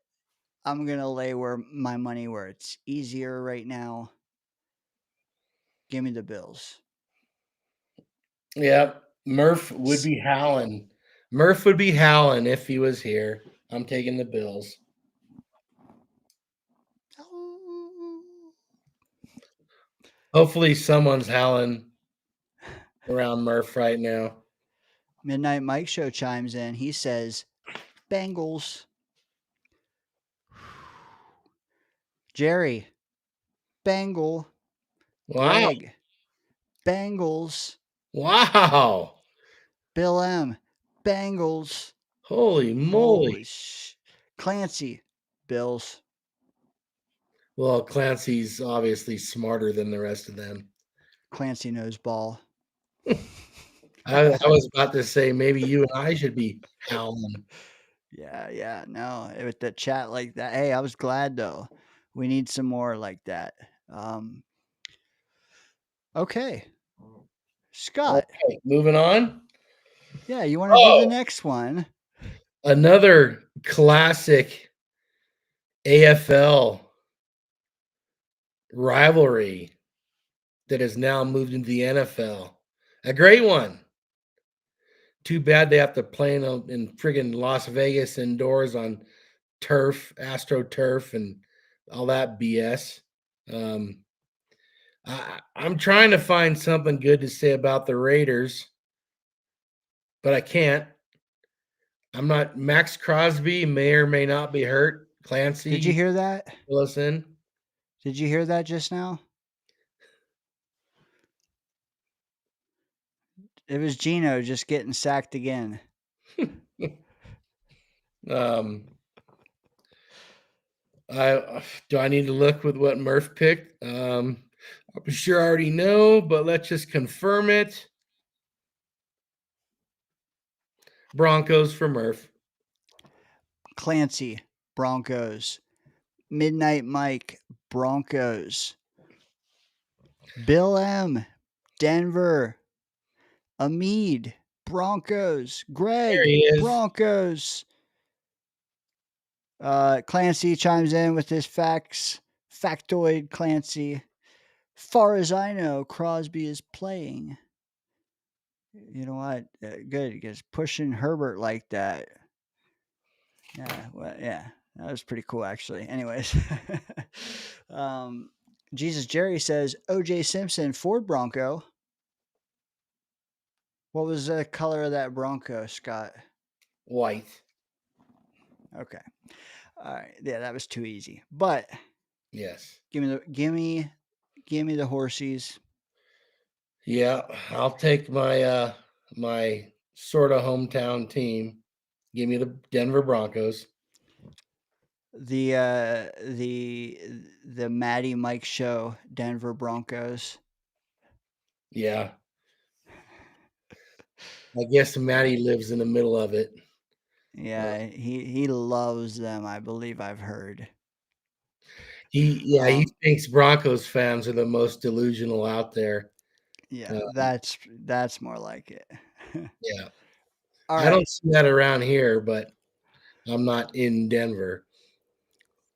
Speaker 5: I'm going to lay my money where it's easier right now. Give me the Bills.
Speaker 7: Yeah, Murph would be howling. Murph would be howling if he was here. I'm taking the Bills. Hopefully someone's howling around Murph right now.
Speaker 5: Midnight Mike Show chimes in. He says, Bengals. Jerry, Bengal.
Speaker 7: Wow.
Speaker 5: Greg, Bengals.
Speaker 7: Wow.
Speaker 5: Bill M, Bengals.
Speaker 7: Holy moly.
Speaker 5: Clancy, Bills.
Speaker 7: Well, Clancy's obviously smarter than the rest of them.
Speaker 5: Clancy knows ball.
Speaker 7: I was about to say maybe you and I should be howling.
Speaker 5: Yeah. No, with the chat like that. Hey, I was glad though. We need some more like that. Okay, Scott.
Speaker 7: Okay, moving on.
Speaker 5: Yeah, you want to do the
Speaker 7: Oh,
Speaker 5: next one?
Speaker 7: another classic AFL rivalry that has now moved into the NFL. A great one. Too bad they have to play in friggin' Las Vegas indoors on turf, AstroTurf, and all that BS. I'm trying to find something good to say about the Raiders, but I can't. I'm not. Max Crosby may or may not be hurt. Clancy,
Speaker 5: Did you hear that?
Speaker 7: listen.
Speaker 5: Did you hear that just now? It was Gino just getting sacked again.
Speaker 7: I need to look with what Murph picked? I'm sure I already know, but let's just confirm it. Broncos for Murph.
Speaker 5: Clancy, Broncos. Midnight Mike, Broncos. Bill M, Denver. Amid, Broncos. Greg,
Speaker 7: There he is.
Speaker 5: Broncos. Clancy chimes in with his facts. Factoid Clancy. Far as I know, Crosby is playing. You know what? Good, because pushing Herbert like that. Yeah, well, yeah, that was pretty cool, actually. Anyways, Jesus Jerry says O.J. Simpson, Ford Bronco. What was the color of that Bronco, Scott?
Speaker 7: White.
Speaker 5: Okay. All right. Yeah, that was too easy. But
Speaker 7: Yes.
Speaker 5: give me the horsies.
Speaker 7: Yeah, I'll take my my sort of hometown team. Give me the Denver Broncos.
Speaker 5: The Matty Mike show, Denver Broncos.
Speaker 7: Yeah. I guess Matty lives in the middle of it.
Speaker 5: Yeah, he loves them, I believe I've heard.
Speaker 7: He thinks Broncos fans are the most delusional out there.
Speaker 5: Yeah, that's more like it.
Speaker 7: Yeah.
Speaker 5: All
Speaker 7: I
Speaker 5: right.
Speaker 7: don't see that around here, but I'm not in Denver.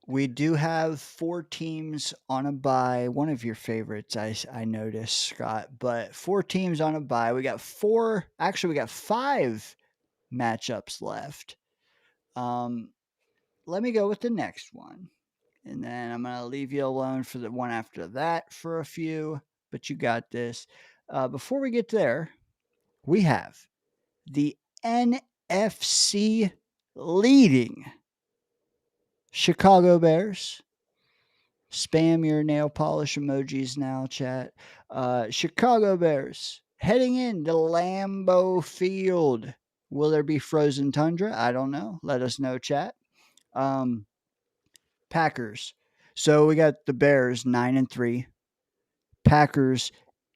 Speaker 5: We do have 4 teams on a bye. One of your favorites, I noticed, Scott, but 4 teams on a bye. We got 5 matchups left. Let me go with the next one. And then I'm going to leave you alone for the one after that for a few, but you got this. Before we get there, we have the NFC leading Chicago Bears. Spam your nail polish emojis now, chat. Chicago Bears heading into Lambeau Field. Will there be frozen tundra? I don't know. Let us know, chat. Packers. So we got the Bears 9-3. Packers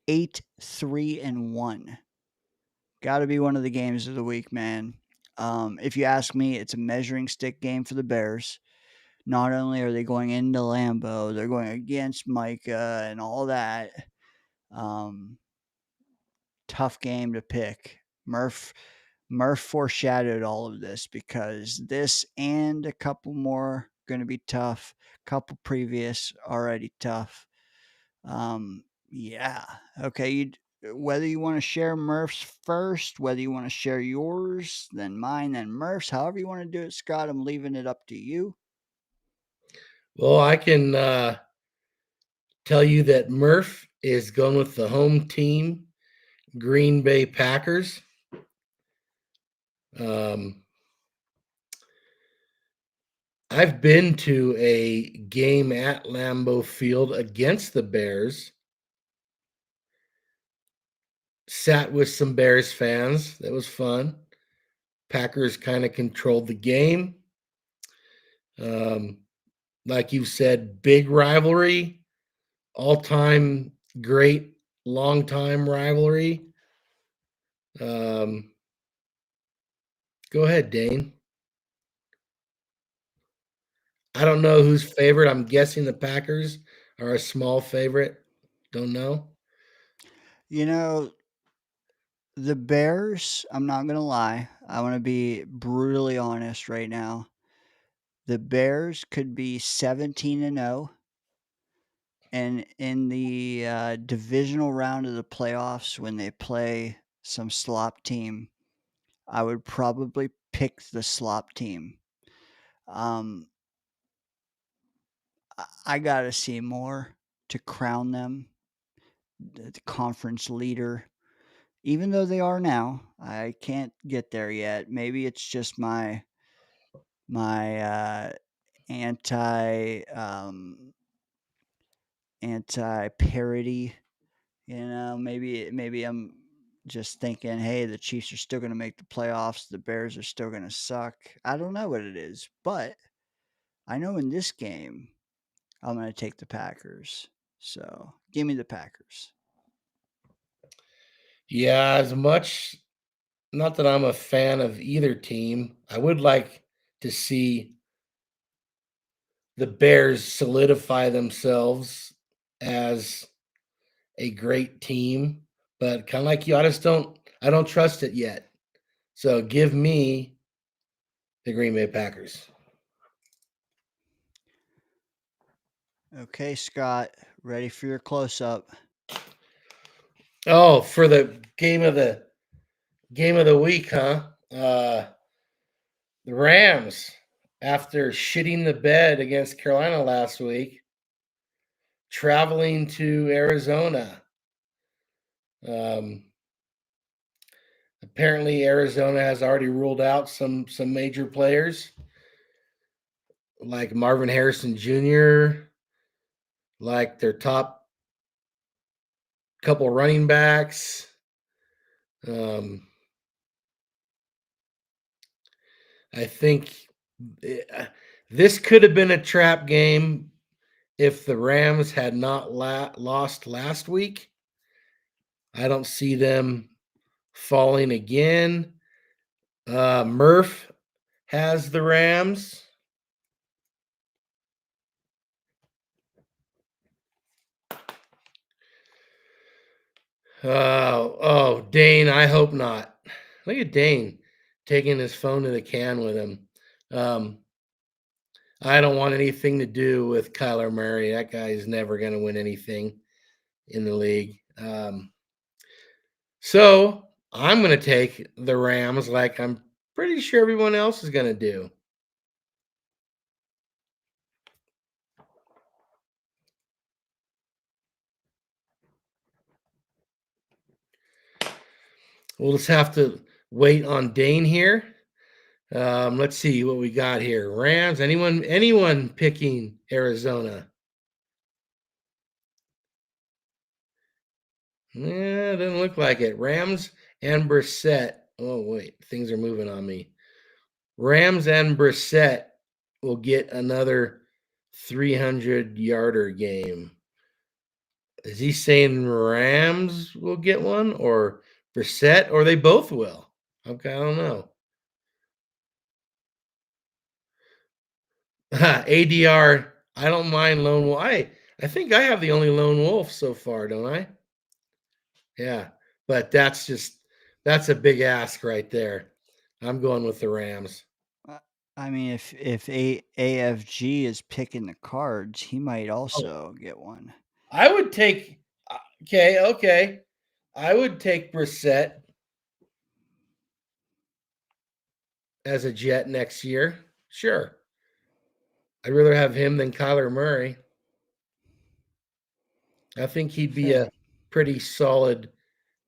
Speaker 5: 8-3-1. Got to be one of the games of the week, man. If you ask me, it's a measuring stick game for the Bears. Not only are they going into Lambeau, they're going against Micah and all that. Tough game to pick. Murph foreshadowed all of this because this and a couple more going to be tough. Couple previous already tough. Yeah. Okay. Whether you want to share Murph's first, whether you want to share yours, then mine, then Murph's, however you want to do it, Scott, I'm leaving it up to you.
Speaker 7: Well, I can tell you that Murph is going with the home team, Green Bay Packers. I've been to a game at Lambeau Field against the Bears. Sat with some Bears fans. That was fun. Packers kind of controlled the game. Like you said, big rivalry, all-time great, long-time rivalry. Go ahead, Dane. I don't know who's favorite. I'm guessing the Packers are a small favorite. Don't know.
Speaker 5: You know, the Bears, I'm not going to lie. I want to be brutally honest right now. The Bears could be 17-0, and in the divisional round of the playoffs, when they play some slop team, I would probably pick the slop team. I got to see more to crown them the conference leader. Even though they are now, I can't get there yet. Maybe it's just my anti parody. Maybe I'm just thinking, hey, the Chiefs are still going to make the playoffs. The Bears are still going to suck. I don't know what it is, but I know in this game, I'm going to take the Packers. So give me the Packers.
Speaker 7: Yeah, as much, not that I'm a fan of either team, I would like to see the Bears solidify themselves as a great team, but kind of like you, I don't trust it yet. So give me the Green Bay Packers.
Speaker 5: Okay, Scott, ready for your close up.
Speaker 7: Oh, for the game of the week, huh? The Rams, after shitting the bed against Carolina last week, traveling to Arizona. Apparently, Arizona has already ruled out some major players like Marvin Harrison Jr., like their top couple running backs. I think this could have been a trap game if the Rams had not lost last week. I don't see them falling again. Murph has the Rams. Oh, Dane, I hope not. Look at Dane taking his phone to the can with him. I don't want anything to do with Kyler Murray. That guy is never going to win anything in the league. So I'm going to take the Rams like I'm pretty sure everyone else is going to do. We'll just have to wait on Dane here. Let's see what we got here. Rams. Anyone picking Arizona? Yeah, doesn't look like it. Rams and Brissett. Oh, wait. Things are moving on me. Rams and Brissett will get another 300-yarder game. Is he saying Rams will get one or Brissett, or they both will? Okay, I don't know. ADR, I don't mind Lone Wolf. I think I have the only Lone Wolf so far, don't I? Yeah, but that's a big ask right there. I'm going with the Rams.
Speaker 5: I mean, if AFG is picking the cards, he might also get one.
Speaker 7: I would take okay. I would take Brissett as a Jet next year. Sure. I'd rather have him than Kyler Murray. I think he'd be a pretty solid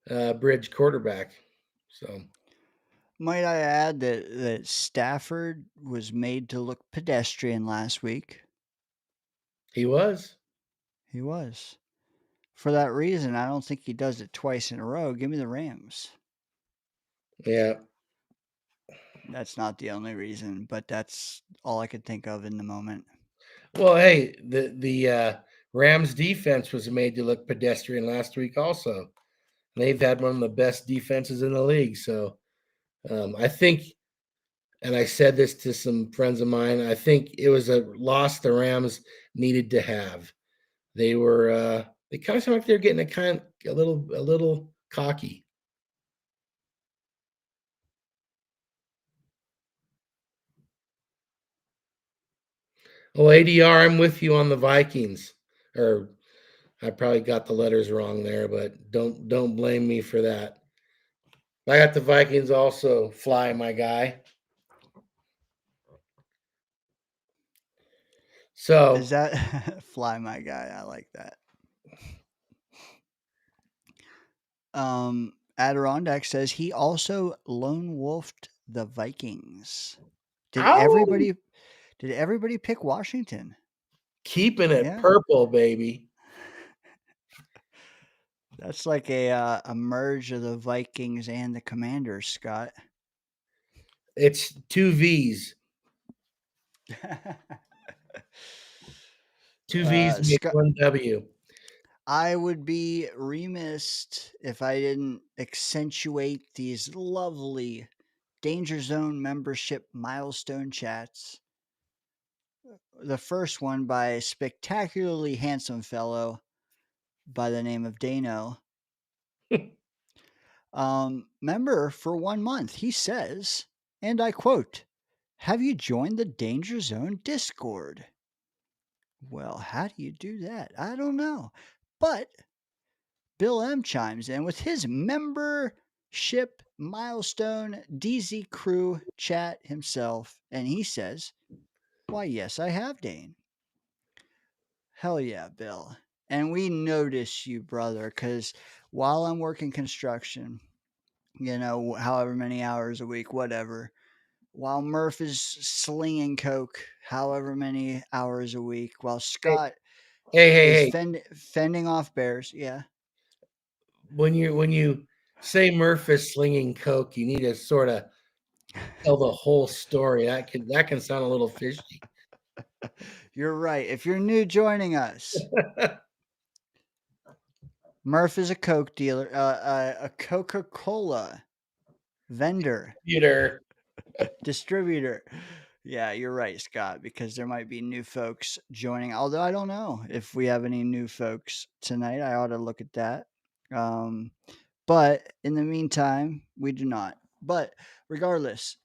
Speaker 7: bridge quarterback. So,
Speaker 5: might I add that Stafford was made to look pedestrian last week?
Speaker 7: he was.
Speaker 5: He was. For that reason, I don't think he does it twice in a row. Give me the Rams.
Speaker 7: Yeah.
Speaker 5: That's not the only reason, but that's all I could think of in the moment.
Speaker 7: Well, hey, the Rams defense was made to look pedestrian last week also. They've had one of the best defenses in the league. So I think and I said this to some friends of mine. I think it was a loss the Rams needed to have. They were they kind of sound like they're getting a little cocky. Oh, ADR, I'm with you on the Vikings. Or I probably got the letters wrong there, but don't blame me for that. I got the Vikings also. Fly, my guy. So
Speaker 5: Is that Fly My Guy? I like that. Adirondack says he also lone wolfed the Vikings. Did
Speaker 7: ow,
Speaker 5: everybody pick Washington?
Speaker 7: keeping it
Speaker 5: Yeah.
Speaker 7: purple, baby.
Speaker 5: That's like a merge of the Vikings and the Commanders, Scott.
Speaker 7: It's 2 V's. 2 V's make
Speaker 5: Scott,
Speaker 7: 1 W.
Speaker 5: I would be remiss if I didn't accentuate these lovely Danger Zone membership milestone chats. The first one by a spectacularly handsome fellow by the name of Dano. Member for 1 month. He says, and I quote, "Have you joined the Danger Zone Discord?" Well, how do you do that? I don't know. But Bill M chimes in with his membership milestone DZ crew chat himself, and he says, "Why, yes, I have, Dane." Hell yeah, Bill. And we notice you, brother, because while I'm working construction, however many hours a week, whatever, while Murph is slinging coke, however many hours a week, while Scott is
Speaker 7: Hey.
Speaker 5: fending off bears, yeah.
Speaker 7: When you say Murph is slinging coke, you need to sort of tell the whole story. That can sound a little fishy.
Speaker 5: You're right. If you're new joining us, Murph is a coke dealer, a Coca-Cola vendor, distributor. Yeah, you're right, Scott, because there might be new folks joining. Although I don't know if we have any new folks tonight. I ought to look at that. But in the meantime, we do not. But regardless,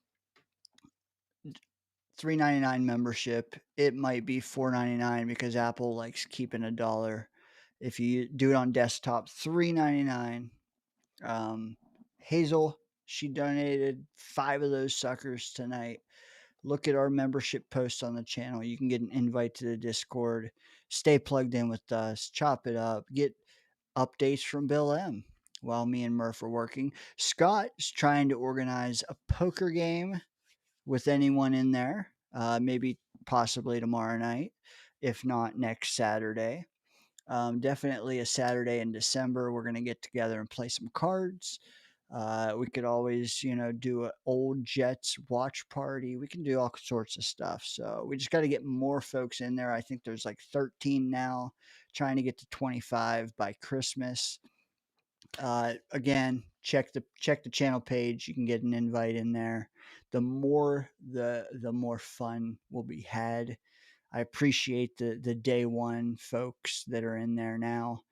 Speaker 5: $3.99 membership. It might be $4.99 because Apple likes keeping $1. If you do it on desktop, $3.99. Hazel, she donated 5 of those suckers tonight. Look at our membership post on the channel. You can get an invite to the Discord. Stay plugged in with us. Chop it up. Get updates from Bill M while me and Murph are working. Scott is trying to organize a poker game with anyone in there. Maybe possibly tomorrow night, if not next Saturday. Definitely a Saturday in December. We're going to get together and play some cards. We could always, do an old Jets watch party. We can do all sorts of stuff. So we just got to get more folks in there. I think there's like 13 now, trying to get to 25 by Christmas. Again, check the channel page. You can get an invite in there. The more fun will be had. I appreciate the day one folks that are in there now.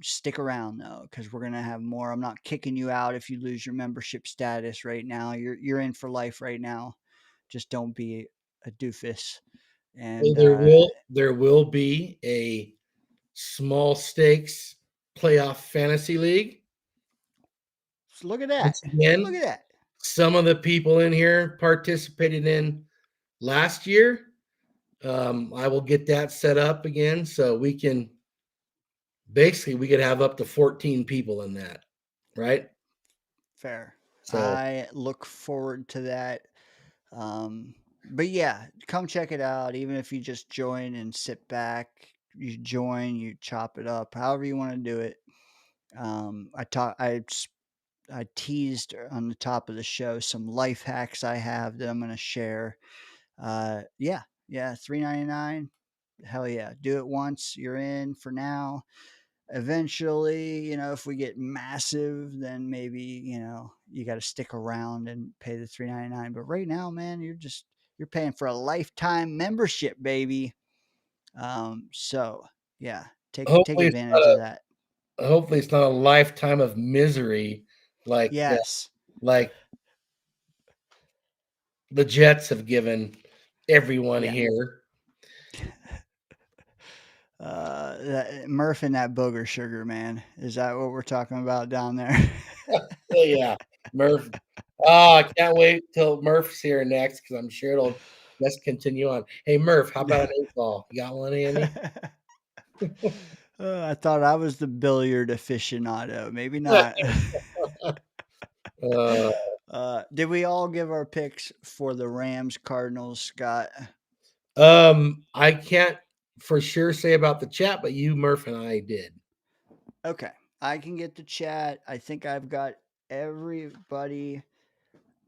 Speaker 5: Stick around though, because we're gonna have more. I'm not kicking you out if you lose your membership status right now. You're in for life right now. Just don't be a doofus. And
Speaker 7: There will be a small stakes playoff fantasy league.
Speaker 5: look at that.
Speaker 7: Once again,
Speaker 5: Look at that.
Speaker 7: some of the people in here participated in last year. I will get that set up again so we could have up to 14 people in that, right?
Speaker 5: Fair.
Speaker 7: So
Speaker 5: I look forward to that. But yeah, come check it out. Even if you just join and sit back, you join, you chop it up, however you want to do it. I teased on the top of the show some life hacks I have that I'm going to share. Yeah, $3.99. Hell yeah, do it once. You're in for now. Eventually, if we get massive, then maybe, you got to stick around and pay the $3.99. But right now, man, you're paying for a lifetime membership, baby. So yeah, take
Speaker 7: Hopefully, it's not
Speaker 5: advantage of that.
Speaker 7: hopefully it's not a lifetime of misery like
Speaker 5: Yes.
Speaker 7: like the Jets have given everyone
Speaker 5: Yeah.
Speaker 7: here.
Speaker 5: Murph and that booger sugar, man. Is that what we're talking about down there?
Speaker 7: Oh yeah, Murph. Oh, I can't wait till Murph's here next because I'm sure it'll just continue on. Hey Murph, how about an 8-ball? You got one, Andy?
Speaker 5: I thought I was the billiard aficionado. Maybe not. Did we all give our picks for the Rams Cardinals, Scott?
Speaker 7: I can't for sure say about the chat, but you, Murph, and I did.
Speaker 5: Okay, I can get the chat. I think I've got everybody.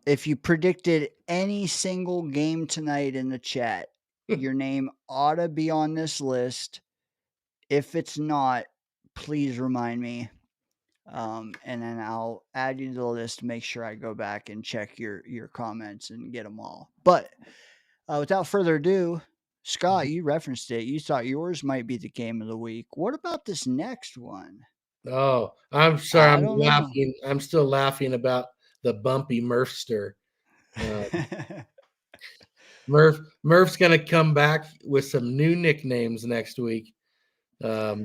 Speaker 5: If you predicted any single game tonight in the chat, your name ought to be on this list. If it's not, please remind me. And then I'll add you to the list to make sure I go back and check your comments and get them all. But without further ado, Scott, you referenced it. You thought yours might be the game of the week. What about this next one?
Speaker 7: Oh, I'm sorry.
Speaker 5: I
Speaker 7: I'm
Speaker 5: don't know.
Speaker 7: laughing. I'm still laughing about the bumpy Murphster. Murph's gonna come back with some new nicknames next week.
Speaker 5: I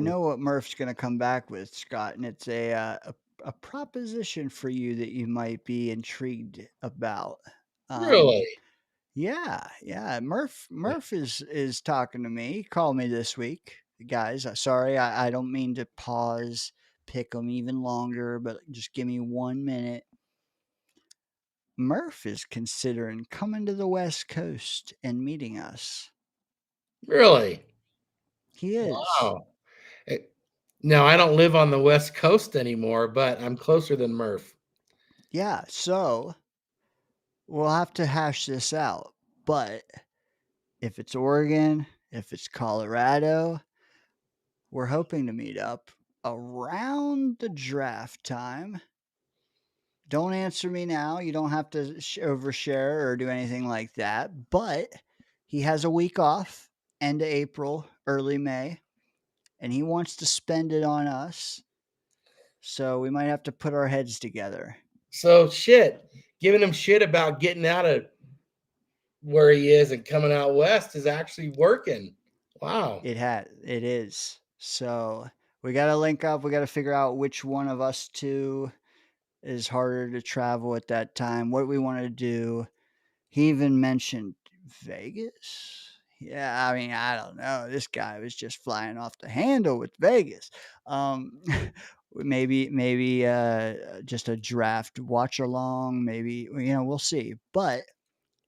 Speaker 5: know what Murph's going to come back with, Scott, and it's a proposition for you that you might be intrigued about.
Speaker 7: Really?
Speaker 5: Yeah. Murph is talking to me. He called me this week, guys. Sorry, I don't mean to pause, pick them even longer, but just give me 1 minute. Murph is considering coming to the West Coast and meeting us.
Speaker 7: Really?
Speaker 5: He is.
Speaker 7: Wow. Now I don't live on the West Coast anymore, but I'm closer than Murph.
Speaker 5: Yeah, so we'll have to hash this out. But if it's Oregon, if it's Colorado, we're hoping to meet up around the draft time. Don't answer me now. You don't have to overshare or do anything like that. But he has a week off, end of April, early May, and he wants to spend it on us. So we might have to put our heads together.
Speaker 7: So giving him shit about getting out of where he is and coming out west is actually working. Wow.
Speaker 5: It is. So we got to link up. We got to figure out which one of us two is harder to travel at that time, what we want to do. He even mentioned Vegas. Yeah, I mean, I don't know. This guy was just flying off the handle with Vegas. Maybe just a draft watch along. Maybe we'll see. But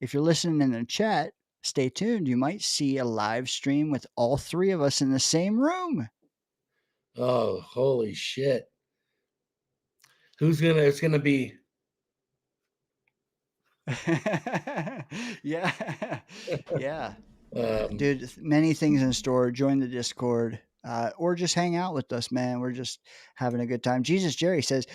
Speaker 5: if you're listening in the chat, stay tuned. You might see a live stream with all three of us in the same room.
Speaker 7: Oh, holy shit. It's gonna be
Speaker 5: yeah. Dude, many things in store. Join the Discord, or just hang out with us, man. We're just having a good time. Jesus Jerry says,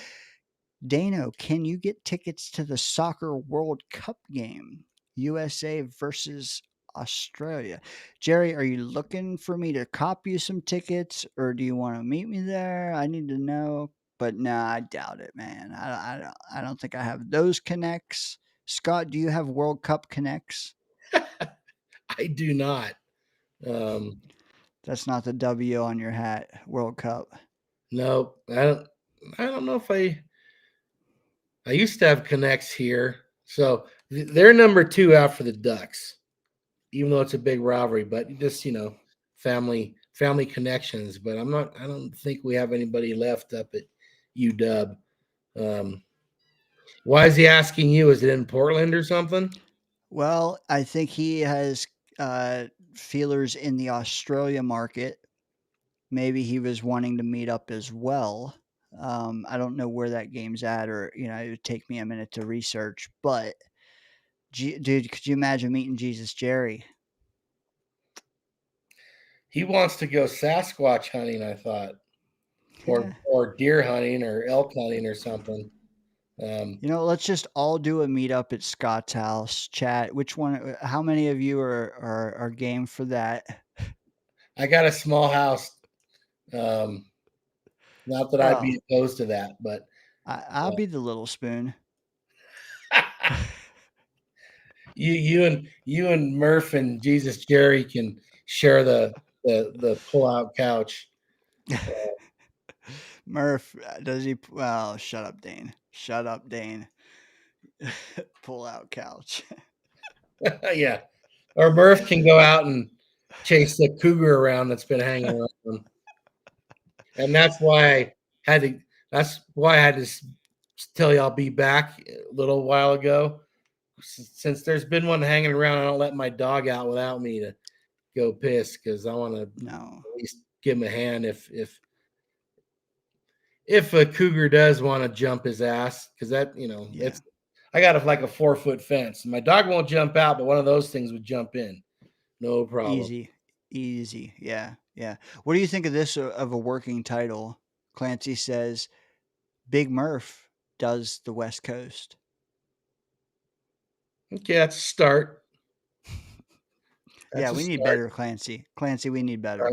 Speaker 5: Dano, can you get tickets to the Soccer World Cup game? USA versus Australia. Jerry, are you looking for me to cop you some tickets, or do you want to meet me there? I need to know. But no, I doubt it, man. I don't think I have those connects. Scott, do you have World Cup connects?
Speaker 7: I do not.
Speaker 5: That's not the W on your hat, World Cup.
Speaker 7: No, I don't know if I used to have connects here. So they're number 2 after the Ducks, even though it's a big rivalry, but just, family connections. But I don't think we have anybody left up at UW. Why is he asking you? Is it in Portland or something?
Speaker 5: Well, I think he has feelers in the Australia market. Maybe he was wanting to meet up as well. I don't know where that game's at, or it would take me a minute to research. But, dude, could you imagine meeting Jesus Jerry?
Speaker 7: He wants to go Sasquatch hunting, I thought, or deer hunting or elk hunting or something.
Speaker 5: You know, let's just all do a meetup at Scott's house. Chat. Which one? How many of you are game for that?
Speaker 7: I got a small house. Not that I'd be opposed to that, but
Speaker 5: I'll be the little spoon.
Speaker 7: you and Murph and Jesus Jerry can share the pull-out couch.
Speaker 5: Murph, does he? Well, shut up, Dane. Shut up, Dane. Pull out couch.
Speaker 7: Yeah, or Murph can go out and chase the cougar around that's been hanging around, and that's why I had to. That's why I had to tell you I'll be back a little while ago. Since there's been one hanging around, I don't let my dog out without me to go piss because I want to at least give him a hand if a cougar does want to jump his ass, because that it's I got like a 4-foot fence. My dog won't jump out, but one of those things would jump in, no problem.
Speaker 5: Easy, yeah. What do you think of this of a working title? Clancy says, "Big Murph does the West Coast."
Speaker 7: Okay, that's a start.
Speaker 5: We need better, Clancy. Clancy, we need better.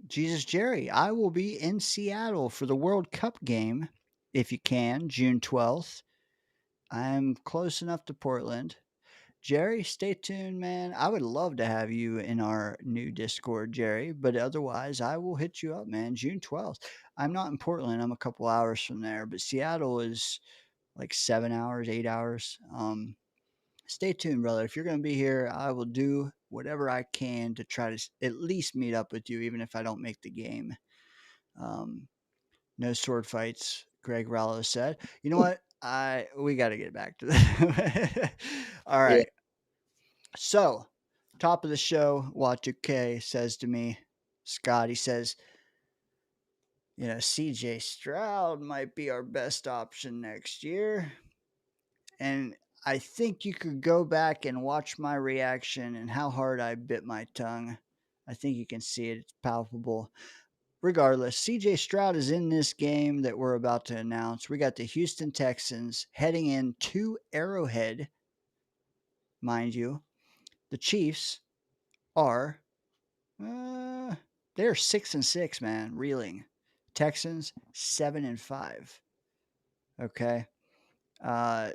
Speaker 5: Jesus Jerry, I will be in Seattle for the World Cup game, if you can, June 12th. I'm close enough to Portland. Jerry, stay tuned, man. I would love to have you in our new Discord, Jerry, but otherwise, I will hit you up, man. June 12th. I'm not in Portland. I'm a couple hours from there, but Seattle is like 7 hours, 8 hours. Stay tuned, brother. If you're going to be here, I will do whatever I can to try to at least meet up with you, even if I don't make the game. No sword fights, Greg Rallo said. You know what? We got to get back to that. All right. Yeah. So, top of the show, Wa2k says to me, Scott, he says, CJ Stroud might be our best option next year. And I think you could go back and watch my reaction and how hard I bit my tongue. I think you can see it. It's palpable. Regardless, CJ Stroud is in this game that we're about to announce. We got the Houston Texans heading into Arrowhead, mind you. The Chiefs are, they're 6-6, man, reeling. Texans 7-5. Okay. I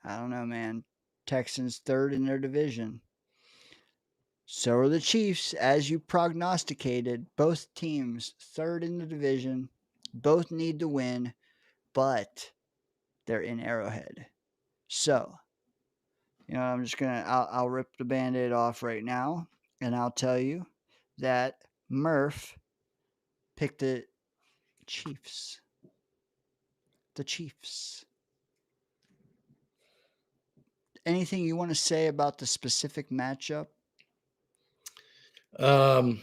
Speaker 5: don't know, man. Texans third in their division. So are the Chiefs, as you prognosticated. Both teams third in the division. Both need to win, but they're in Arrowhead. So, I'm just going to, I'll rip the Band-Aid off right now, and I'll tell you that Murph picked the Chiefs. The Chiefs. Anything you want to say about the specific matchup?
Speaker 7: Yeah,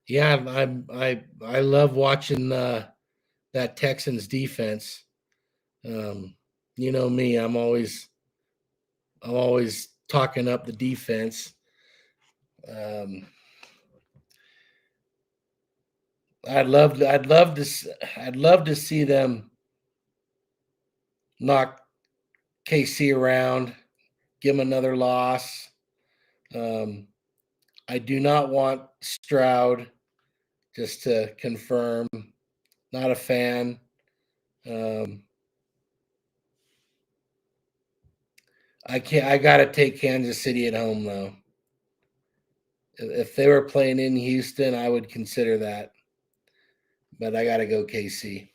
Speaker 7: I love watching that Texans defense. You know me, I'm always talking up the defense. I'd love to see them knock KC around, give them another loss. I do not want Stroud, just to confirm. Not a fan. I got to take Kansas City at home, though. If they were playing in Houston, I would consider that. But I got to go KC.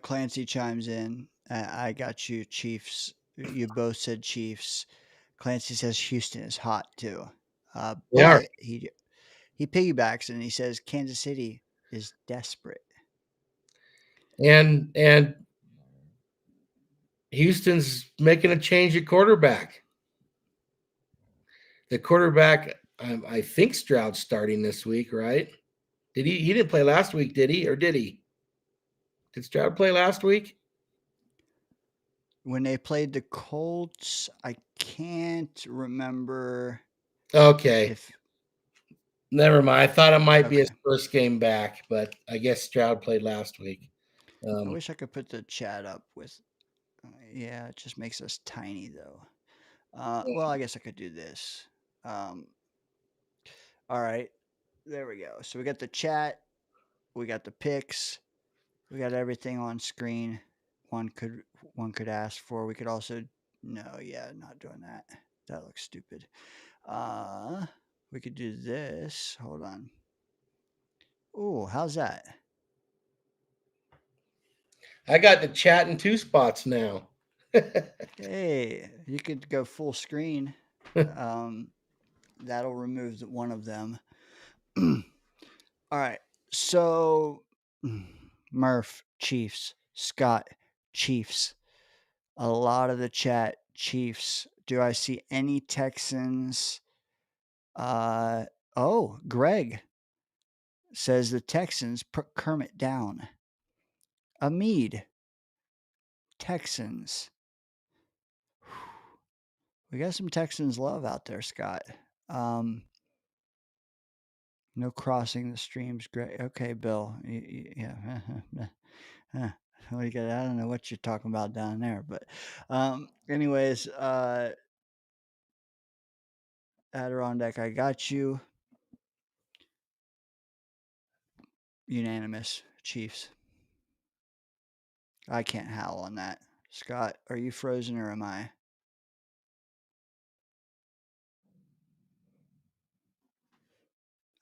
Speaker 5: Clancy chimes in. I got you, Chiefs. You both said Chiefs. Clancy says Houston is hot, too. But he piggybacks and he says Kansas City is desperate.
Speaker 7: And Houston's making a change at quarterback. The quarterback, I think Stroud's starting this week, right? He didn't play last week, did he? Or did he? Did Stroud play last week?
Speaker 5: when they played the Colts, I can't remember
Speaker 7: Okay.
Speaker 5: if
Speaker 7: Never mind. I thought it might be his
Speaker 5: Okay.
Speaker 7: first game back, but I guess Stroud played last week.
Speaker 5: I wish I could put the chat up with. Yeah, it just makes us tiny though. Well, I guess I could do this. All right, there we go. So we got the chat, we got the pics, we got everything on screen. One could ask for. We could also no, yeah, not doing that. That looks stupid. We could do this. Hold on. Oh, how's that?
Speaker 7: I got the chat in 2 spots now.
Speaker 5: Hey, you could go full screen. That'll remove one of them. All right. So, Murph, Chiefs. Scott, Chiefs. A lot of the chat, Chiefs. Do I see any Texans? Oh, Greg says the Texans put Kermit down. Amid, Texans. We got some Texans love out there, Scott. No crossing the streams. Great. Okay, Bill. Yeah. What do you got? I don't know what you're talking about down there, but anyways, Adirondack, I got you. Unanimous, Chiefs. I can't howl on that. Scott, are you frozen or am I?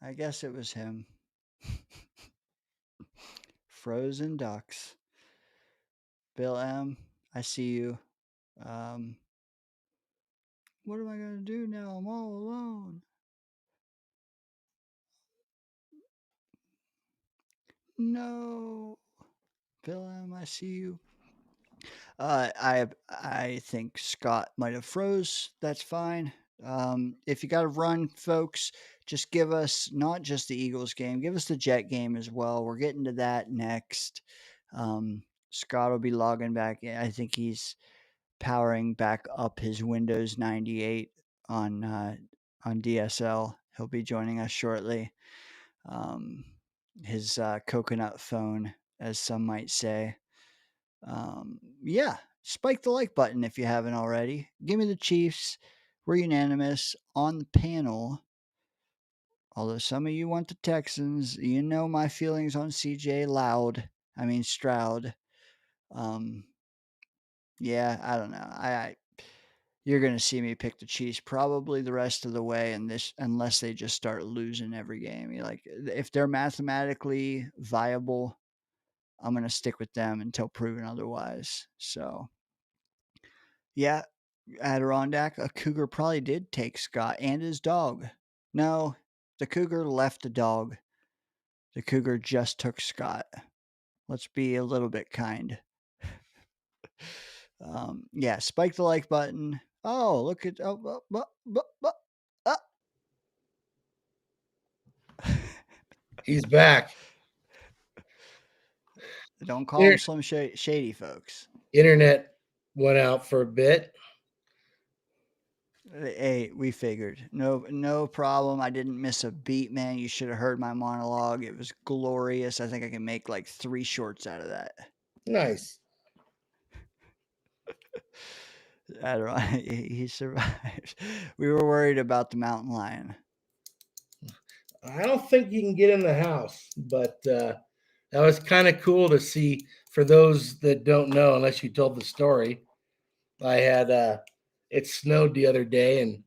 Speaker 5: I guess it was him. Frozen ducks. Bill M, I see you. What am I going to do now? I'm all alone. No. Bill M, I see you. I think Scott might have froze. That's fine. If you got to run, folks, just give us not just the Eagles game, give us the Jet game as well. We're getting to that next. Scott will be logging back in. I think he's powering back up his Windows 98 on DSL. He'll be joining us shortly. His coconut phone, as some might say. Yeah, spike the like button if you haven't already. Give me the Chiefs. We're unanimous on the panel. Although some of you want the Texans, you know my feelings on Stroud. Yeah, I don't know. You're gonna see me pick the Chiefs probably the rest of the way, and this unless they just start losing every game. If they're mathematically viable, I'm gonna stick with them until proven otherwise. So, yeah, Adirondack, a cougar probably did take Scott and his dog. No, the cougar left the dog. The cougar just took Scott. Let's be a little bit kind. Yeah, spike the like button. Oh, look at
Speaker 7: He's back.
Speaker 5: Don't call him Slim Shady, folks.
Speaker 7: Internet went out for a bit.
Speaker 5: Hey, we figured. No problem. I didn't miss a beat, man. You should have heard my monologue. It was glorious. I think I can make like 3 shorts out of that.
Speaker 7: Nice.
Speaker 5: He survived. We were worried about the mountain lion.
Speaker 7: I don't think you can get in the house, but that was kind of cool to see. For those that don't know, unless you told the story, I had it snowed the other day and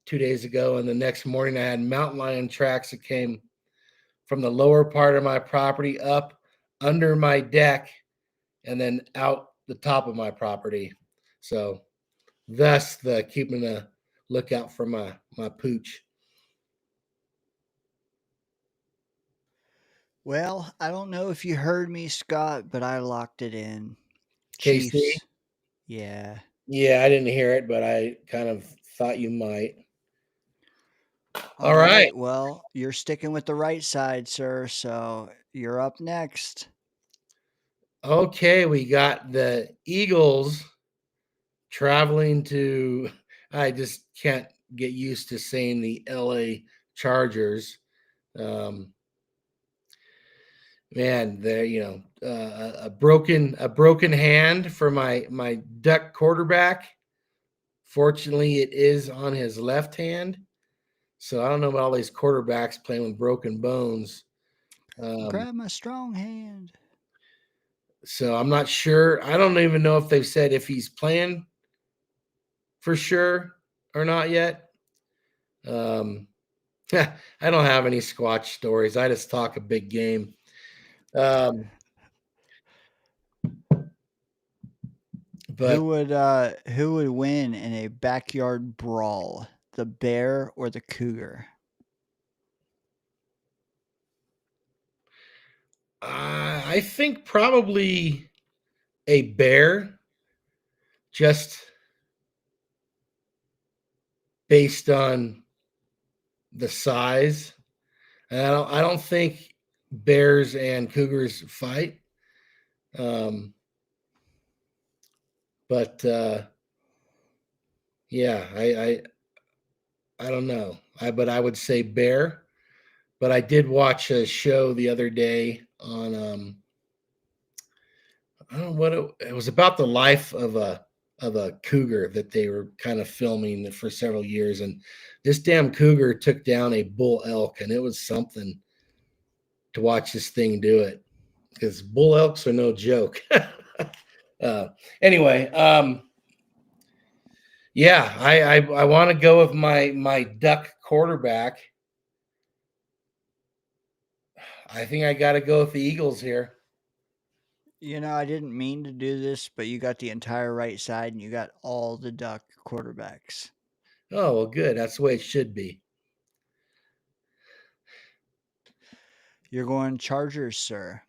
Speaker 7: 2 days ago, and the next morning I had mountain lion tracks that came from the lower part of my property up under my deck and then out the top of my property. So thus the keeping a lookout for my pooch.
Speaker 5: Well, I don't know if you heard me, Scott, but I locked it in.
Speaker 7: KC?
Speaker 5: Chiefs. Yeah.
Speaker 7: Yeah, I didn't hear it, but I kind of thought you might.
Speaker 5: All right. Well, you're sticking with the right side, sir. So you're up next.
Speaker 7: Okay, we got the Eagles traveling to, I just can't get used to saying the LA Chargers. Man, there, a broken hand for my Duck quarterback. Fortunately, it is on his left hand. So I don't know about all these quarterbacks playing with broken bones.
Speaker 5: Grab my strong hand.
Speaker 7: So I'm not sure. I don't even know if they've said if he's playing for sure or not yet. I don't have any Squatch stories. I just talk a big game. But
Speaker 5: who would win in a backyard brawl, the bear or the cougar?
Speaker 7: I think probably a bear, just based on the size. And I don't think bears and cougars fight. But yeah, I don't know. But I would say bear. But I did watch a show the other day on I don't know what it was about, the life of a cougar that they were kind of filming for several years, and this damn cougar took down a bull elk, and it was something to watch this thing do it, because bull elks are no joke. Anyway, yeah, I want to go with my Duck quarterback. I think I got to go with the Eagles here.
Speaker 5: I didn't mean to do this, but you got the entire right side and you got all the Duck quarterbacks.
Speaker 7: Oh, well, good. That's the way it should be.
Speaker 5: You're going Chargers, sir.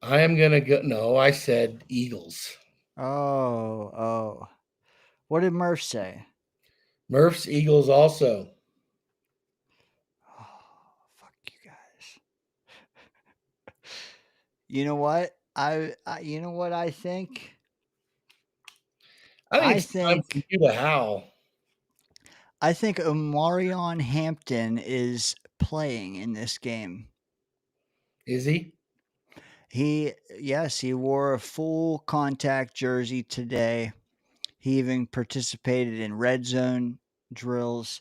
Speaker 7: I am going to go. No, I said Eagles.
Speaker 5: Oh. What did Murph say?
Speaker 7: Murph's Eagles also.
Speaker 5: Oh, fuck you guys. You know what? You know what I think?
Speaker 7: I think it's time for you to howl.
Speaker 5: I think Omarion Hampton is playing in this game.
Speaker 7: Is he?
Speaker 5: Yes, he wore a full contact jersey today. He even participated in red zone drills.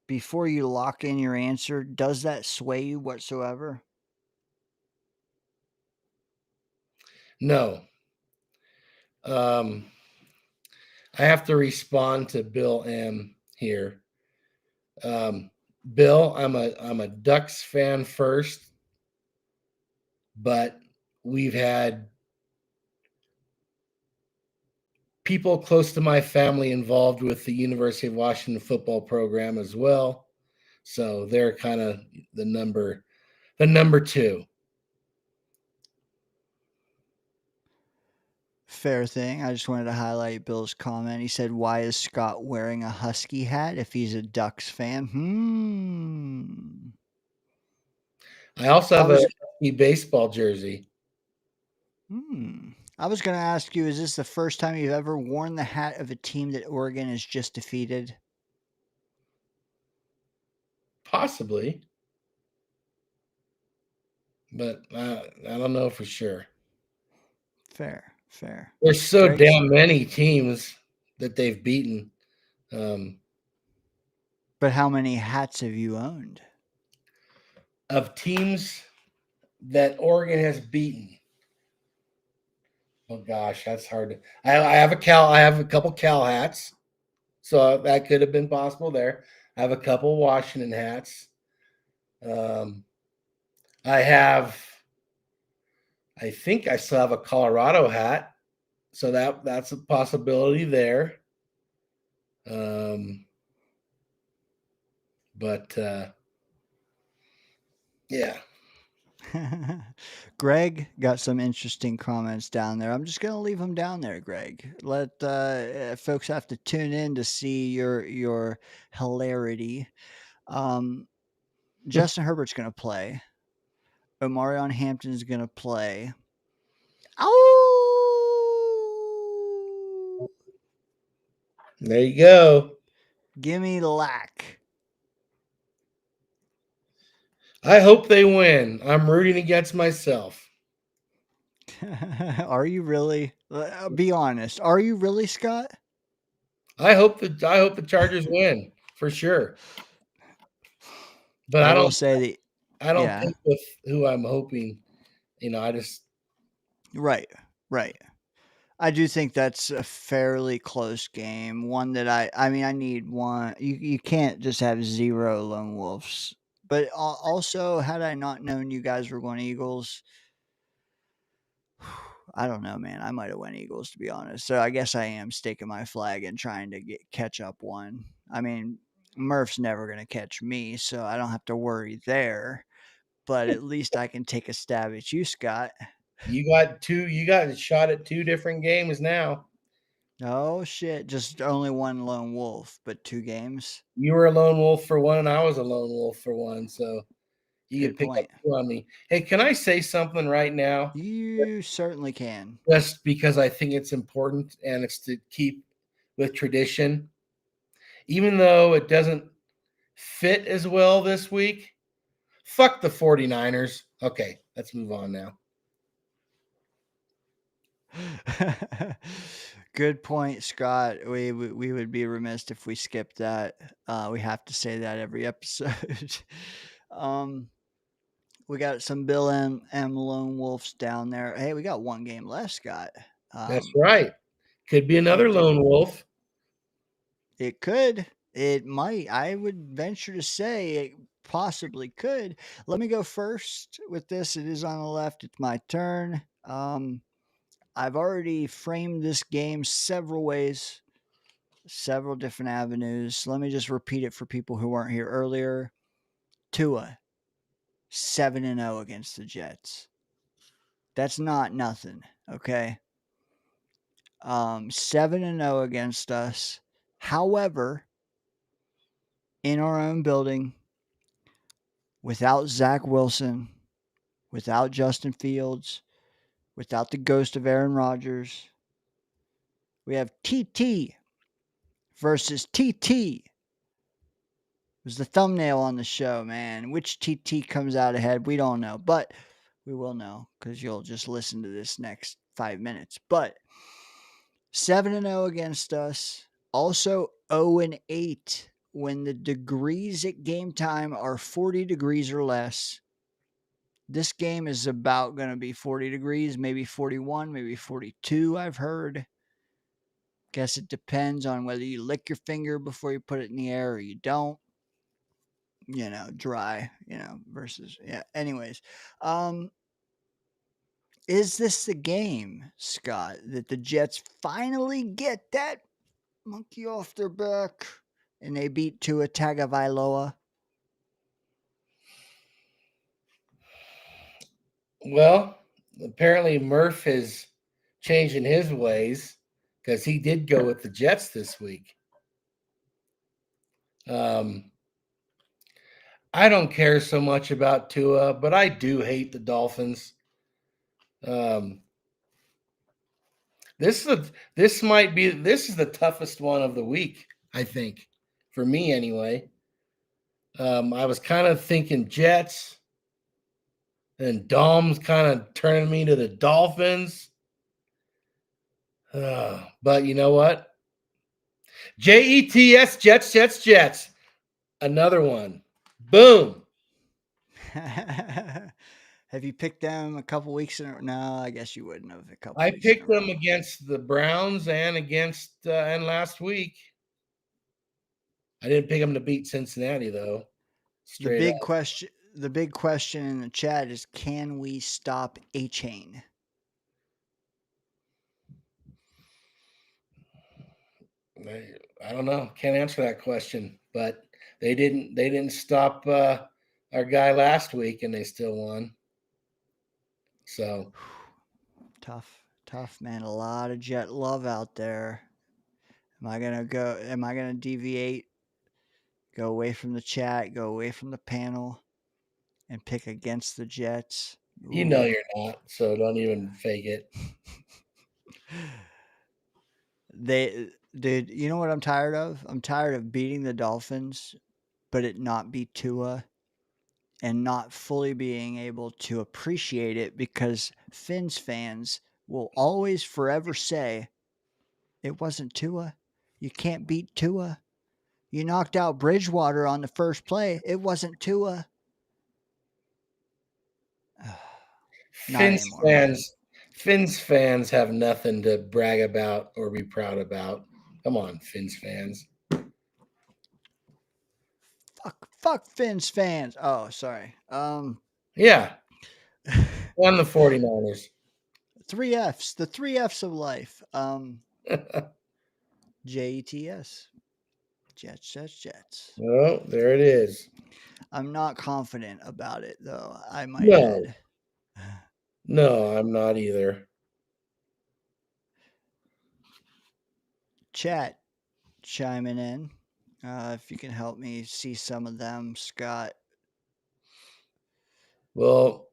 Speaker 5: Before you lock in your answer, does that sway you whatsoever?
Speaker 7: No. I have to respond to Bill M here. Bill, I'm a Ducks fan first, but we've had people close to my family involved with the University of Washington football program as well. So they're kind of the number two.
Speaker 5: Fair thing. I just wanted to highlight Bill's comment. He said, "Why is Scott wearing a Husky hat if he's a Ducks fan?"
Speaker 7: I also have a Husky baseball jersey.
Speaker 5: I was going to ask you, is this the first time you've ever worn the hat of a team that Oregon has just defeated?
Speaker 7: Possibly. But I don't know for sure.
Speaker 5: Fair.
Speaker 7: There's so damn many teams that they've beaten.
Speaker 5: But how many hats have you owned?
Speaker 7: Of teams that Oregon has beaten. Oh gosh, that's hard to. I have a couple Cal hats, so that could have been possible there. I have a couple Washington hats. I think I still have a Colorado hat, so that's a possibility there. But yeah.
Speaker 5: Greg got some interesting comments down there. I'm just going to leave them down there, Greg. Let folks have to tune in to see your hilarity. Justin Herbert's going to play. Omarion Hampton's going to play. Ow!
Speaker 7: There you go.
Speaker 5: Gimme Lack.
Speaker 7: I hope they win. I'm rooting against myself.
Speaker 5: Are you really? Be honest. Are you really, Scott?
Speaker 7: I hope the Chargers win for sure. But
Speaker 5: I
Speaker 7: I
Speaker 5: will
Speaker 7: don't
Speaker 5: say that.
Speaker 7: I don't
Speaker 5: Yeah.
Speaker 7: think with who I'm hoping. I just
Speaker 5: Right. Right. I do think that's a fairly close game. One that I mean, I need one. You can't just have 0 lone wolves. But also, had I not known you guys were going Eagles, I don't know, man. I might have went Eagles, to be honest. So I guess I am staking my flag and trying to catch up one. I mean, Murph's never going to catch me, so I don't have to worry there. But at least I can take a stab at you, Scott.
Speaker 7: you got a shot at 2 different games now.
Speaker 5: Oh shit! Just only one lone wolf, but 2 games.
Speaker 7: You were a lone wolf for one, and I was a lone wolf for one. So you
Speaker 5: Good
Speaker 7: could pick up
Speaker 5: point.
Speaker 7: 2 on me. Hey, can I say something right now?
Speaker 5: You certainly can.
Speaker 7: Just because I think it's important and it's to keep with tradition. Even though it doesn't fit as well this week, fuck the 49ers. Okay, let's move on now.
Speaker 5: Good point, Scott. We would be remiss if we skipped that. We have to say that every episode. We got some Bill M Lone Wolves down there. Hey, we got 1 game left, Scott.
Speaker 7: That's right. Could be another
Speaker 5: we do.
Speaker 7: lone wolf.
Speaker 5: It could. It might. I would venture to say it possibly could. Let me go first with this. It is on the left. It's my turn. I've already framed this game several ways, several different avenues. Let me just repeat it for people who weren't here earlier. Tua, 7-0 against the Jets. That's not nothing, okay? 7-0 against us. However, in our own building, without Zach Wilson, without Justin Fields, without the ghost of Aaron Rodgers, we have TT versus TT. It was the thumbnail on the show, man. Which TT comes out ahead, we don't know, but we will know because you'll just listen to this next 5 minutes. But 7-0 against us. Also 0-8 when the degrees at game time are 40 degrees or less. This game is about going to be 40 degrees, maybe 41, maybe 42, I've heard. Guess it depends on whether you lick your finger before you put it in the air or you don't. Dry, versus, yeah. Anyways, is this the game, Scott, that the Jets finally get that monkey off their back and they beat Tua Tagovailoa?
Speaker 7: Well, apparently Murph is changing his ways because he did go with the Jets this week. I don't care so much about Tua, but I do hate the Dolphins. This is the toughest one of the week, I think, for me anyway. I was kind of thinking Jets, and Dom's kind of turning me to the Dolphins. But you know what? Jets, Jets. Another one. Boom.
Speaker 5: Have you picked them a couple weeks in a row? No, I guess you wouldn't have a couple
Speaker 7: I
Speaker 5: weeks in a
Speaker 7: picked them
Speaker 5: row.
Speaker 7: against the Browns and against and last week. I didn't pick them to beat Cincinnati though.
Speaker 5: The big question in the chat is, can we stop A-Chain?
Speaker 7: I don't know. Can't answer that question, but they didn't stop our guy last week and they still won. So
Speaker 5: tough, man. A lot of Jet love out there. Am I gonna deviate, go away from the chat, go away from the panel, and pick against the Jets?
Speaker 7: you know you're not, so don't even fake it.
Speaker 5: Dude, you know what I'm tired of? I'm tired of beating the Dolphins, but it not be Tua and not fully being able to appreciate it because Finns fans will always forever say, it wasn't Tua. You can't beat Tua. You knocked out Bridgewater on the first play. It wasn't Tua. Not
Speaker 7: Finns
Speaker 5: anymore, man.
Speaker 7: fans, Finns fans have nothing to brag about or be proud about. Come on, Finns fans.
Speaker 5: Fuck Finns fans. Oh, sorry.
Speaker 7: Yeah, on the 49ers.
Speaker 5: 3 Fs. The 3 Fs of life. JETS. Jets.
Speaker 7: Oh, there it is.
Speaker 5: I'm not confident about it, though, I might
Speaker 7: No.
Speaker 5: add.
Speaker 7: No, I'm not either.
Speaker 5: Chat chiming in. If you can help me see some of them, Scott.
Speaker 7: Well,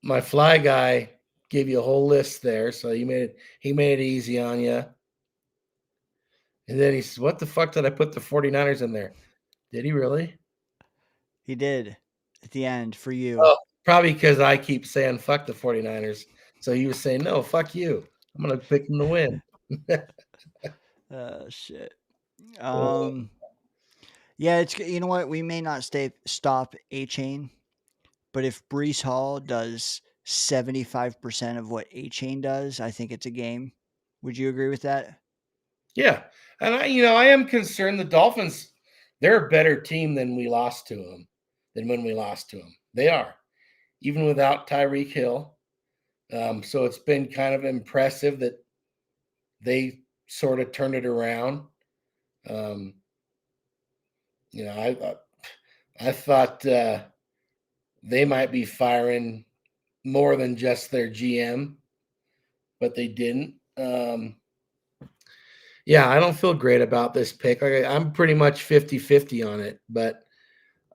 Speaker 7: my fly guy gave you a whole list there, so he made it easy on you. And then he says, "What the fuck did I put the 49ers in there?" Did he really?
Speaker 5: He did at the end for you.
Speaker 7: Oh, probably because I keep saying fuck the 49ers. So he was saying, "No, fuck you. I'm gonna pick them to win."
Speaker 5: Shit. Yeah, it's, you know what? We may not stop A Chain, but if Brees Hall does 75% of what A Chain does, I think it's a game. Would you agree with that?
Speaker 7: Yeah, and I am concerned. The Dolphins, they're a better team than we lost to them, than when we lost to them. They are, even without Tyreek Hill. So it's been kind of impressive that they sort of turned it around. I thought they might be firing more than just their GM, but they didn't. Yeah, I don't feel great about this pick. I'm pretty much 50-50 on it, but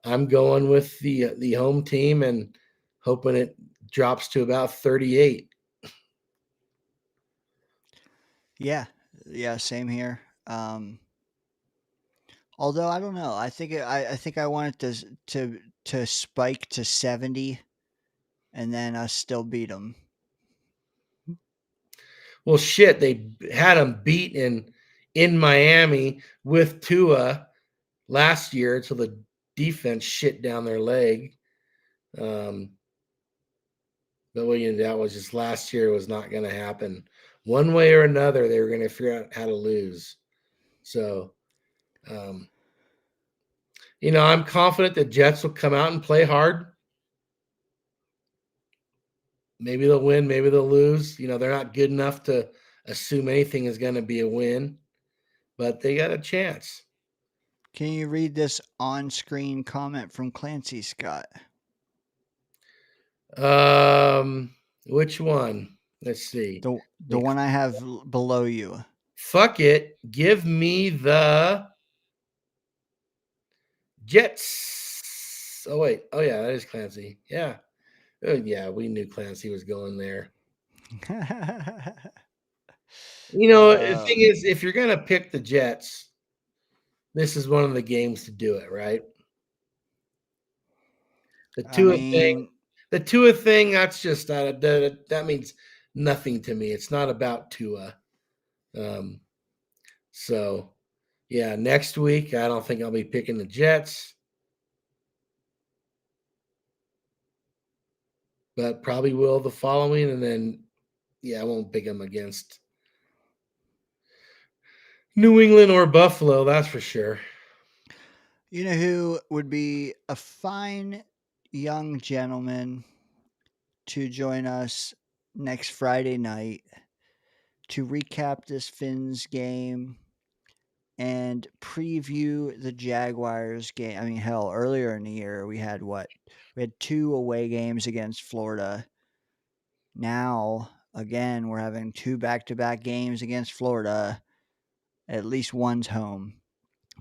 Speaker 7: I'm going with the home team and hoping it drops to about 38.
Speaker 5: Yeah, same here. Although I don't know, I think I want it to spike to 70, and then us still beat them.
Speaker 7: Well, shit, they had them beat in Miami with Tua last year until the defense shit down their leg. But that was just last year. It was not going to happen. One way or another, they were going to figure out how to lose. So, I'm confident the Jets will come out and play hard. Maybe they'll win, maybe they'll lose. They're not good enough to assume anything is going to be a win, but they got a chance.
Speaker 5: Can you read this on-screen comment from Clancy, Scott?
Speaker 7: Which one? Let's see.
Speaker 5: The one I have below you.
Speaker 7: Fuck it. Give me the Jets. Oh, wait. Oh, yeah, that is Clancy. Yeah. Oh, yeah, we knew Clancy was going there. The thing is, if you're going to pick the Jets, this is one of the games to do it, right? The Tua thing, that's just that means nothing to me. It's not about Tua. So, yeah, next week, I don't think I'll be picking the Jets. But probably will the following, and then, I won't pick them against New England or Buffalo, that's for sure.
Speaker 5: You know who would be a fine young gentleman to join us next Friday night to recap this Finns game and preview the Jaguars game. I mean, hell, earlier in the year we had what? We had 2 away games against Florida. Now, again, we're having 2 back-to-back games against Florida. At least one's home.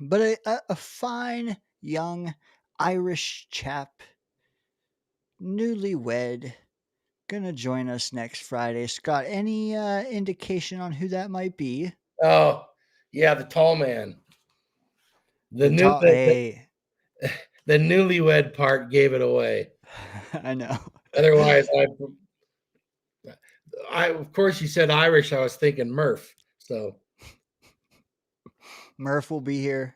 Speaker 5: But a fine young Irish chap, newlywed, gonna join us next Friday. Scott, any indication on who that might be?
Speaker 7: Oh, Yeah, the tall man. The
Speaker 5: Hey,
Speaker 7: the newlywed part gave it away.
Speaker 5: I know.
Speaker 7: Otherwise, of course you said Irish. I was thinking Murph. So
Speaker 5: Murph will be here.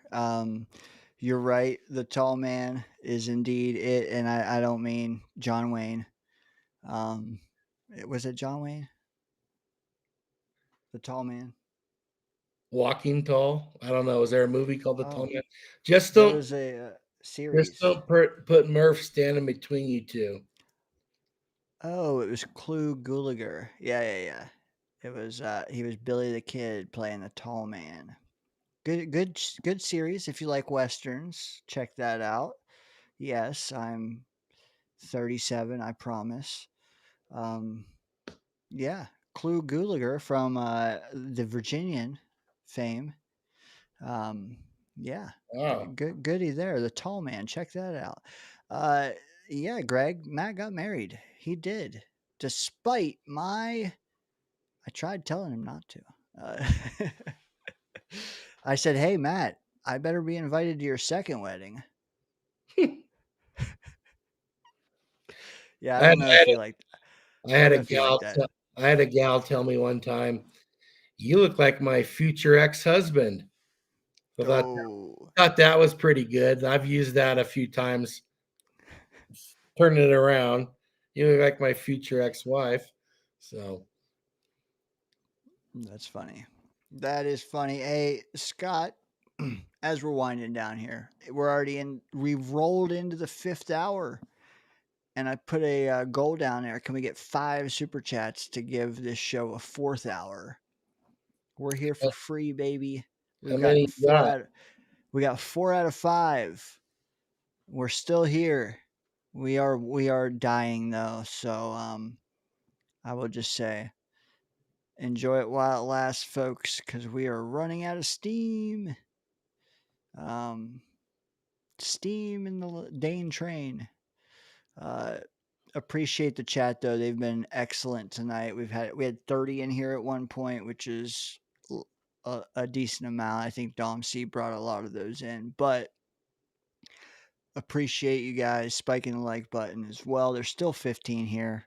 Speaker 5: You're right. The tall man is indeed it, and I don't mean John Wayne. Was it John Wayne? The tall man.
Speaker 7: Walking Tall. I don't know. Is there a movie called The Tall
Speaker 5: Oh,
Speaker 7: Man? Just
Speaker 5: there
Speaker 7: don't
Speaker 5: was a
Speaker 7: just
Speaker 5: series.
Speaker 7: don't put Murph standing between you two.
Speaker 5: Oh, it was Clue Gulager. Yeah. It was he was Billy the Kid playing the tall man. Good series. If you like westerns, check that out. Yes, I'm 37, I promise. Yeah, Clue Gulager from the Virginian fame. Yeah,
Speaker 7: Wow.
Speaker 5: goody there. The tall man. Check that out. Yeah, Greg, Matt got married. He did, despite my. I tried telling him not to. I said, "Hey, Matt, I better be invited to your second wedding." Yeah, I don't know if you like.
Speaker 7: I
Speaker 5: I
Speaker 7: had
Speaker 5: don't
Speaker 7: a
Speaker 5: know if you like that.
Speaker 7: gal tell me one time, "You look like my future ex-husband." I
Speaker 5: Oh,
Speaker 7: thought that was pretty good. I've used that a few times, turning it around. You look like my future ex-wife. So
Speaker 5: that's funny. That is funny. Hey, Scott, as we're winding down here, we've rolled into the 5th hour, and I put a goal down there. Can we get 5 super chats to give this show a 4th hour? We're here for free, baby.
Speaker 7: how many you got?
Speaker 5: We got 4 out of 5. We're still here. We are dying though, so I will just say enjoy it while it lasts, folks, because we are running out of steam. Steam in the Dane train. Appreciate the chat though; they've been excellent tonight. We had 30 in here at one point, which is a decent amount. I think DomC brought a lot of those in, but appreciate you guys spiking the like button as well. There's still 15 here.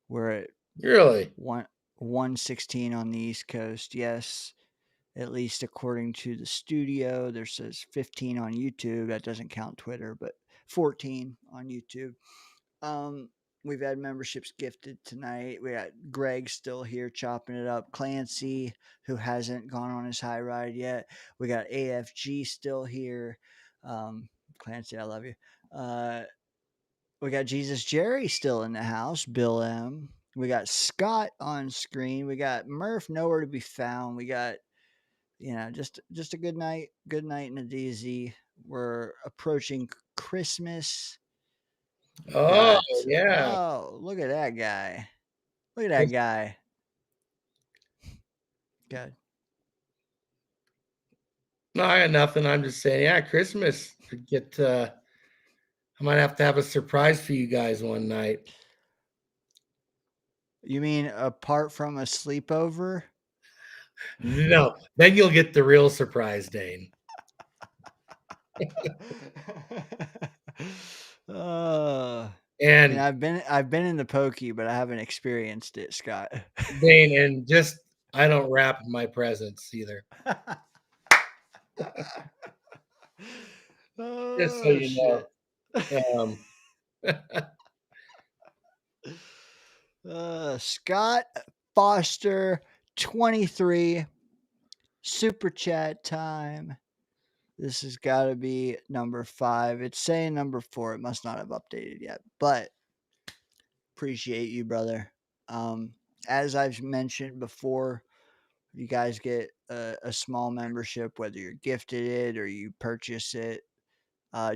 Speaker 5: We're at
Speaker 7: Really?
Speaker 5: 116 on the East Coast. Yes, at least according to the studio. There says 15 on YouTube. That doesn't count Twitter, but 14 on YouTube. We've had memberships gifted tonight. We got Greg still here chopping it up. Clancy, who hasn't gone on his high ride yet. We got AFG still here. Clancy, I love you. We got Jesus Jerry still in the house. Bill M. We got Scott on screen. We got Murph nowhere to be found. We got, just a good night in a DZ. We're approaching Christmas.
Speaker 7: Oh, yeah.
Speaker 5: Oh, look at that guy. Look at that guy. Good.
Speaker 7: No, I got nothing. I'm just saying, yeah, Christmas. I might have to have a surprise for you guys one night.
Speaker 5: You mean apart from a sleepover?
Speaker 7: No, then you'll get the real surprise, Dane. And
Speaker 5: I've been in the pokey, but I haven't experienced it, Scott.
Speaker 7: Dane, and just I don't wrap my presents either. Just so you
Speaker 5: know. Scott Foster 23 super chat time. This has got to be number 5. It's saying number 4. It must not have updated yet, but appreciate you, brother. As I've mentioned before, you guys get a small membership, whether you're gifted it or you purchase it.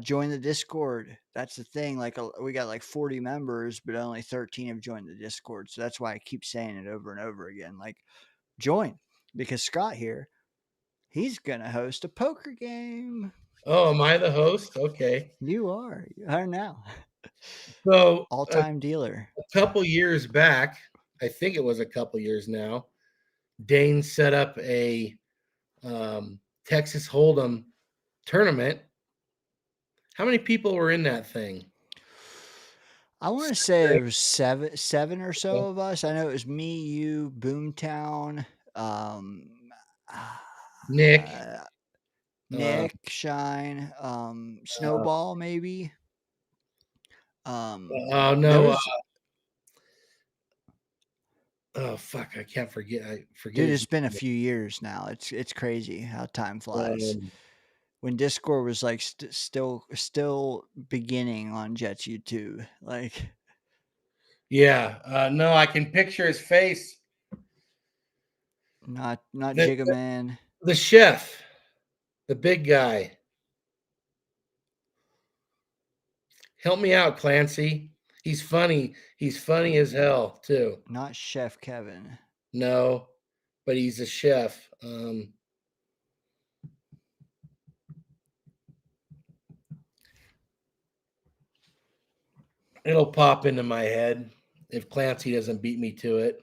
Speaker 5: Join the Discord. That's the thing. We got like 40 members, but only 13 have joined the Discord. So that's why I keep saying it over and over again. Like, join, because Scott here, he's gonna host a poker game.
Speaker 7: Oh, am I the host? Okay,
Speaker 5: you are. You are now.
Speaker 7: So
Speaker 5: all-time dealer.
Speaker 7: A couple years back, I think it was a couple years now, Dane set up a Texas Hold'em tournament. How many people were in that thing?
Speaker 5: I want to say it was seven or so of us. I know it was me, you, Boomtown,
Speaker 7: Nick,
Speaker 5: Nick, Shine, Snowball, maybe.
Speaker 7: Oh
Speaker 5: There
Speaker 7: no!
Speaker 5: was,
Speaker 7: Oh fuck! I can't forget. I forget.
Speaker 5: dude,
Speaker 7: his
Speaker 5: it's been a
Speaker 7: name.
Speaker 5: few years now. It's crazy how time flies.
Speaker 7: Um,
Speaker 5: When Discord was like still beginning on Jets YouTube, like
Speaker 7: yeah. No, I can picture his face.
Speaker 5: not
Speaker 7: The,
Speaker 5: Jigga Man.
Speaker 7: the chef, the big guy. Help me out, Clancy. He's funny. He's funny as hell too.
Speaker 5: Not Chef Kevin.
Speaker 7: No, but he's a chef. It'll pop into my head if Clancy doesn't beat me to it.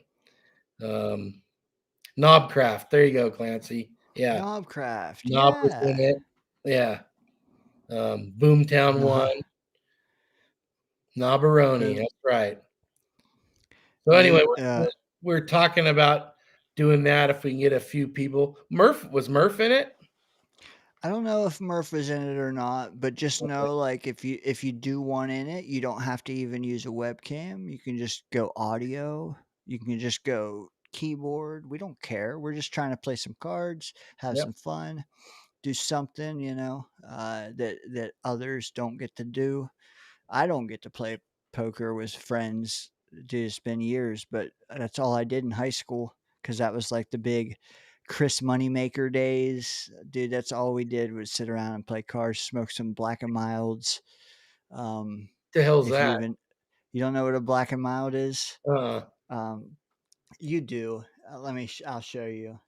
Speaker 7: Knobcraft. There you go, Clancy. Yeah.
Speaker 5: Knobcraft.
Speaker 7: Knob was in
Speaker 5: Yeah.
Speaker 7: it. Yeah. Boomtown
Speaker 5: Knob.
Speaker 7: 1. Knobberoni.
Speaker 5: Boom.
Speaker 7: That's right. So anyway,
Speaker 5: You,
Speaker 7: we're talking about doing that if we can get a few people. Was Murph in it?
Speaker 5: I don't know if Murph is in it or not, but just know like if you do one in it, you don't have to even use a webcam. You can just go audio. You can just go keyboard. We don't care. We're just trying to play some cards, have
Speaker 7: Yep.
Speaker 5: some fun, do something, that others don't get to do. I don't get to play poker with friends. Dude, it's been years, but that's all I did in high school because that was like the big Chris Moneymaker days. Dude, that's all we did was sit around and play cards, smoke some Black and Milds.
Speaker 7: The hell's
Speaker 5: If
Speaker 7: that?
Speaker 5: you don't know what a Black and Mild is,
Speaker 7: Uh,
Speaker 5: you do. I'll show you.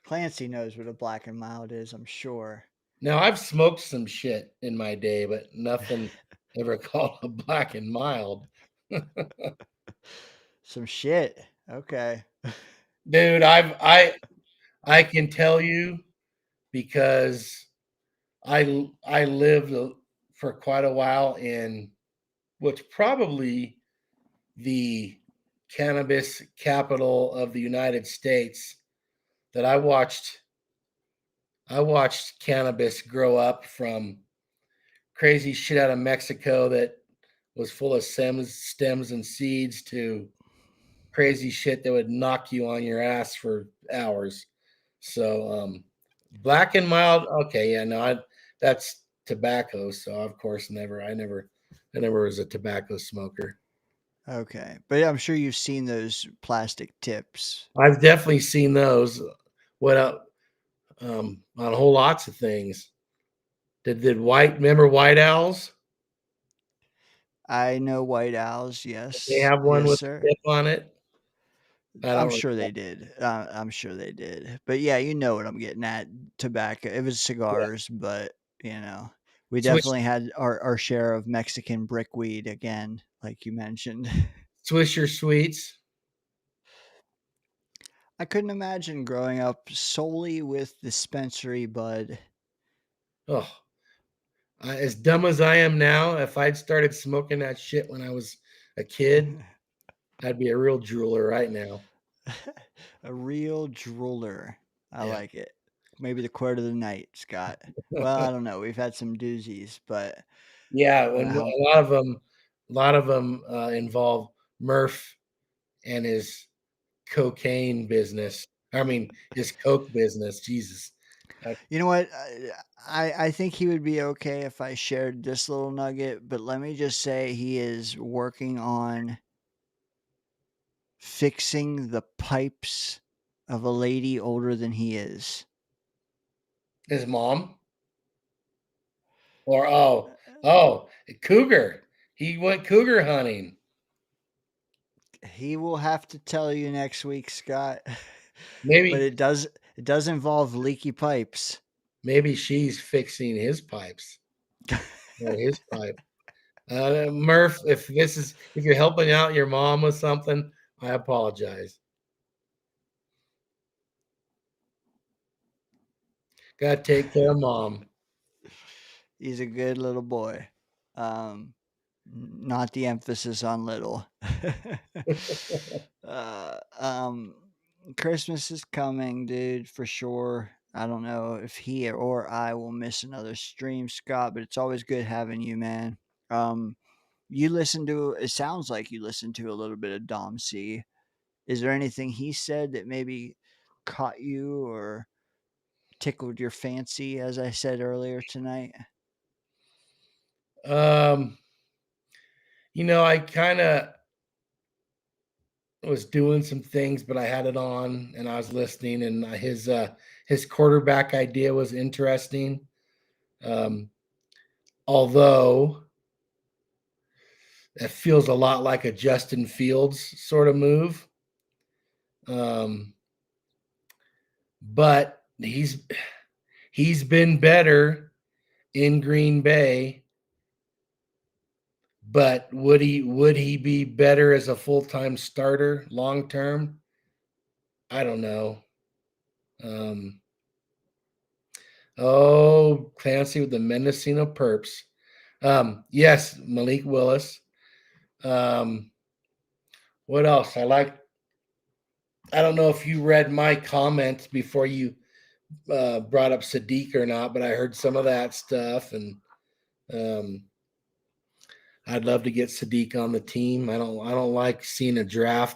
Speaker 5: Clancy knows what a Black and Mild is, I'm sure.
Speaker 7: now I've smoked some shit in my day, but nothing ever called a Black and Mild.
Speaker 5: Some shit. Okay.
Speaker 7: Dude, I can tell you because I lived for quite a while in what's probably the cannabis capital of the United States. That I watched cannabis grow up from crazy shit out of Mexico that was full of stems and seeds to crazy shit that would knock you on your ass for hours. So Black and Mild, okay, yeah, no, that's tobacco. So of course, I never was a tobacco smoker.
Speaker 5: Okay. But I'm sure you've seen those plastic tips.
Speaker 7: I've definitely seen those. What on a whole lots of things. Did remember White Owls?
Speaker 5: I know White Owls, yes.
Speaker 7: They have one
Speaker 5: Yes,
Speaker 7: with
Speaker 5: sir.
Speaker 7: a tip on it.
Speaker 5: I'm sure they did. I'm sure they did. But yeah, you know what I'm getting at. Tobacco. It was cigars, but we definitely had our share of Mexican brickweed again, like you mentioned.
Speaker 7: Swisher Sweets.
Speaker 5: I couldn't imagine growing up solely with dispensary bud.
Speaker 7: Oh, as dumb as I am now, if I'd started smoking that shit when I was a kid, I'd be a real drooler right now.
Speaker 5: A real drooler. I
Speaker 7: Yeah.
Speaker 5: like it. Maybe the quote of the night, Scott. Well, I don't know. We've had some doozies, but
Speaker 7: Yeah, and a lot of them involve Murph and his cocaine business. I mean, his coke business. Jesus.
Speaker 5: you know what? I think he would be okay if I shared this little nugget, but let me just say he is working on fixing the pipes of a lady older than he is.
Speaker 7: His mom? Or cougar. He went cougar hunting.
Speaker 5: He will have to tell you next week, Scott.
Speaker 7: Maybe
Speaker 5: But it does involve leaky pipes.
Speaker 7: maybe she's fixing his pipes. Or his pipe. Murph, if you're helping out your mom with something, I apologize. Gotta take care of mom.
Speaker 5: He's a good little boy. Not the emphasis on little. uh, um, Christmas is coming, dude, for sure. I don't know if he or I will miss another stream, Scott, but it's always good having you, man. You listen to, it sounds like you listen to a little bit of DomC. Is there anything he said that maybe caught you or tickled your fancy, as I said earlier tonight?
Speaker 7: I kind of was doing some things, but I had it on and I was listening, and his quarterback idea was interesting. Although it feels a lot like a Justin Fields sort of move. But he's been better in Green Bay. But would he be better as a full-time starter long term? I don't know. Clancy with the menacing of perps. Yes, Malik Willis. What else? I don't know if you read my comments before you brought up Sadiq or not, but I heard some of that stuff, and I'd love to get Sadiq on the team. I don't like seeing a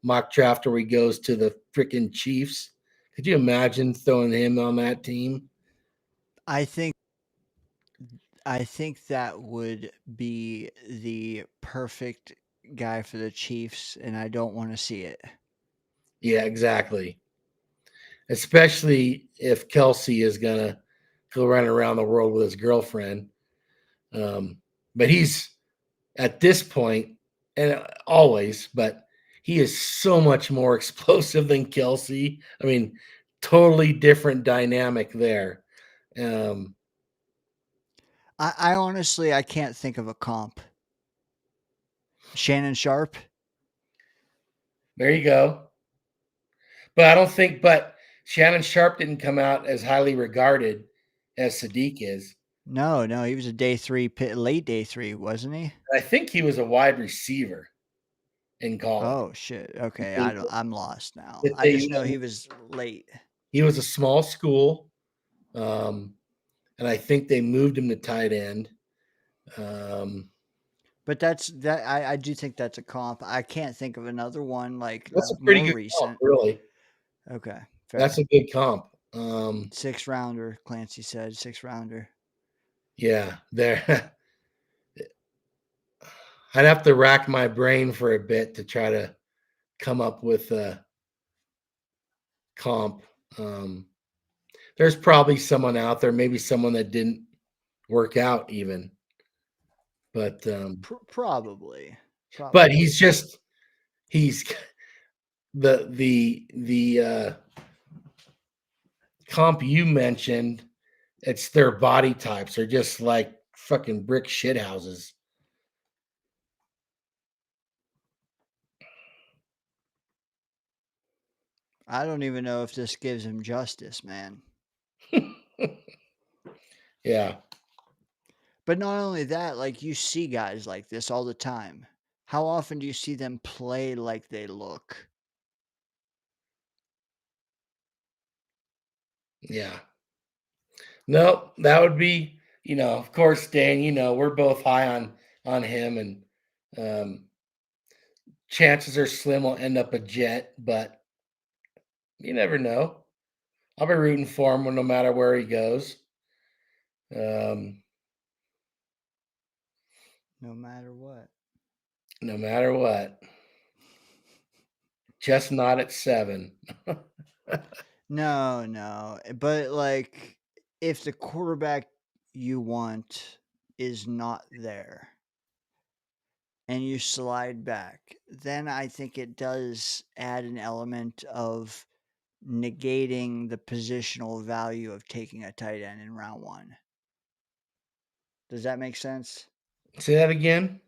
Speaker 7: mock draft where he goes to the freaking Chiefs. Could you imagine throwing him on that team?
Speaker 5: I think that would be the perfect guy for the Chiefs, and I don't want to see it.
Speaker 7: Yeah, exactly. Especially if Kelsey is gonna go run around the world with his girlfriend. But he's at this point, and always, but he is so much more explosive than Kelsey. I mean, totally different dynamic there.
Speaker 5: I honestly, I can't think of a comp. Shannon Sharp?
Speaker 7: There you go. But Shannon Sharp didn't come out as highly regarded as Sadiq is.
Speaker 5: No, he was a late day three, wasn't he?
Speaker 7: I think he was a wide receiver in college.
Speaker 5: Oh shit. Okay, I'm lost now.
Speaker 7: If
Speaker 5: I
Speaker 7: they-
Speaker 5: just know he was late.
Speaker 7: He was a small school, and I think they moved him to tight end.
Speaker 5: But I do think that's a comp. I can't think of another one like
Speaker 7: That's a pretty
Speaker 5: more
Speaker 7: good
Speaker 5: recent.
Speaker 7: comp, really.
Speaker 5: Okay, fair.
Speaker 7: That's a good comp.
Speaker 5: 6th rounder, Clancy said, 6th rounder.
Speaker 7: Yeah, there. I'd have to rack my brain for a bit to try to come up with a comp. There's probably someone out there, maybe someone that didn't work out even. But
Speaker 5: Probably.
Speaker 7: But he's the comp you mentioned, it's their body types. They're just like fucking brick shit houses.
Speaker 5: I don't even know if this gives him justice, man.
Speaker 7: Yeah.
Speaker 5: But not only that, like you see guys like this all the time. How often do you see them play like they look?
Speaker 7: Yeah. No, that would be, of course, Dan, we're both high on him, and chances are slim will end up a Jet, but you never know. I'll be rooting for him no matter where he goes.
Speaker 5: No matter what.
Speaker 7: No matter what. Just not at 7.
Speaker 5: No. But like if the quarterback you want is not there and you slide back, then I think it does add an element of negating the positional value of taking a tight end in round 1. Does that make sense?
Speaker 7: Say that again.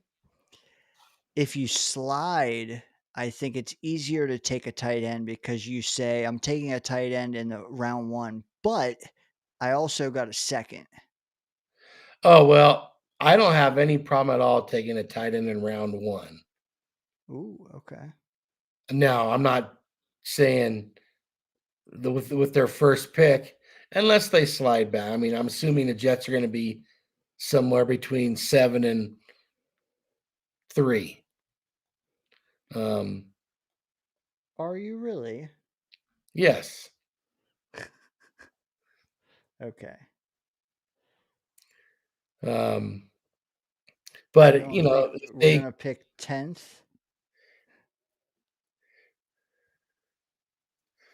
Speaker 5: If you slide, I think it's easier to take a tight end because you say, I'm taking a tight end in the round 1, but I also got a second.
Speaker 7: Oh, well, I don't have any problem at all taking a tight end in round 1.
Speaker 5: Ooh, okay.
Speaker 7: Now, I'm not saying with their first pick, unless they slide back. I mean, I'm assuming the Jets are going to be somewhere between 7 and 3.
Speaker 5: Are you really?
Speaker 7: Yes.
Speaker 5: Okay.
Speaker 7: But you know,
Speaker 5: we're gonna pick 10th.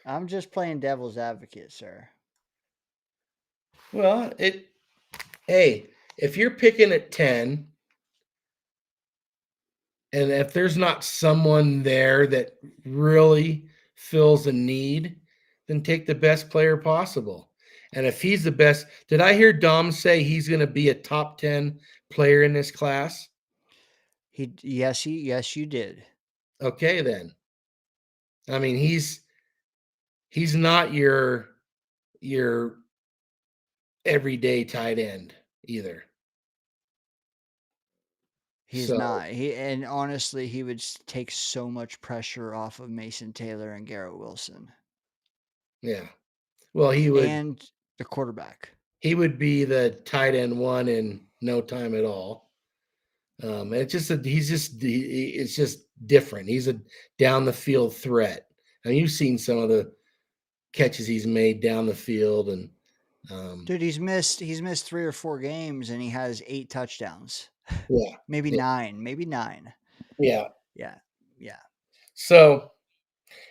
Speaker 5: I'm just playing devil's advocate, sir.
Speaker 7: Well, hey, if you're picking at 10, and if there's not someone there that really fills a need, then take the best player possible. And if he's the best, did I hear Dom say he's going to be a top 10 player in this class?
Speaker 5: Yes, you did.
Speaker 7: Okay, then. I mean, he's not your everyday tight end either.
Speaker 5: He's not. And honestly, he would take so much pressure off of Mason Taylor and Garrett Wilson.
Speaker 7: Yeah. Well, he would,
Speaker 5: and the quarterback.
Speaker 7: He would be the tight end 1 in no time at all. It's just different. He's a down the field threat. And you've seen some of the catches he's made down the field, and
Speaker 5: dude, he's missed 3 or 4 games, and he has 8 touchdowns.
Speaker 7: Yeah,
Speaker 5: maybe 9.
Speaker 7: Yeah.
Speaker 5: Yeah.
Speaker 7: So,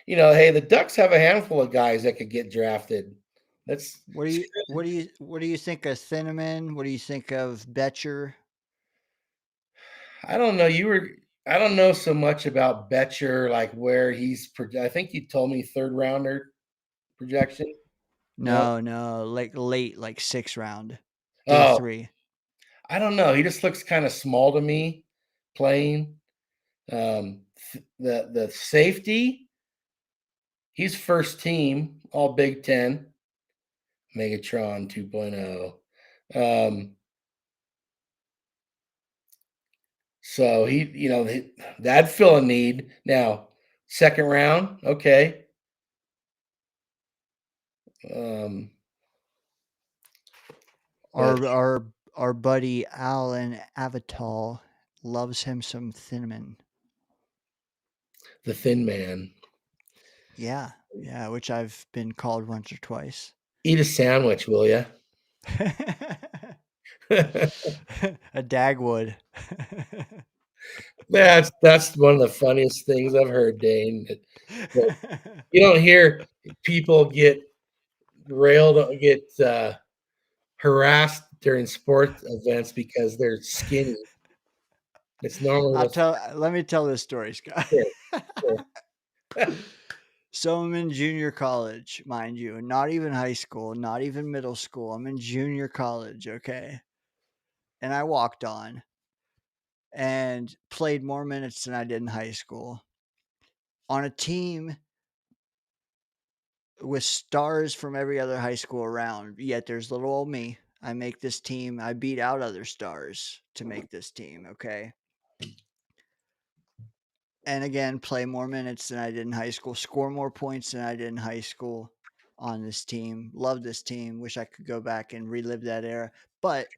Speaker 7: hey, the Ducks have a handful of guys that could get drafted.
Speaker 5: What do you think of Thieneman? What do you think of Betcher?
Speaker 7: I don't know. I don't know so much about Betcher, like where he's. I think you told me 3rd rounder projection.
Speaker 5: No, like late, like 6th round,
Speaker 7: day
Speaker 5: 3.
Speaker 7: I don't know. He just looks kind of small to me playing. The safety, he's first team, all Big Ten. Megatron 2.0. So that'd fill a need. Now, 2nd round, okay.
Speaker 5: Our buddy Alan Avatal loves him some Thieneman.
Speaker 7: The Thin Man.
Speaker 5: Yeah, which I've been called once or twice.
Speaker 7: Eat a sandwich, will you?
Speaker 5: A Dagwood.
Speaker 7: That's one of the funniest things I've heard, Dane. You don't hear people get railed, get harassed during sports events because they're skinny. It's normally.
Speaker 5: Let me tell this story, Scott.
Speaker 7: Sure.
Speaker 5: So I'm in junior college, mind you, not even high school, not even middle school. I'm in junior college, okay? And I walked on and played more minutes than I did in high school on a team with stars from every other high school around. Yet there's little old me. I make this team. I beat out other stars to make this team, okay? And again, play more minutes than I did in high school, score more points than I did in high school on this team. Love this team. Wish I could go back and relive that era. But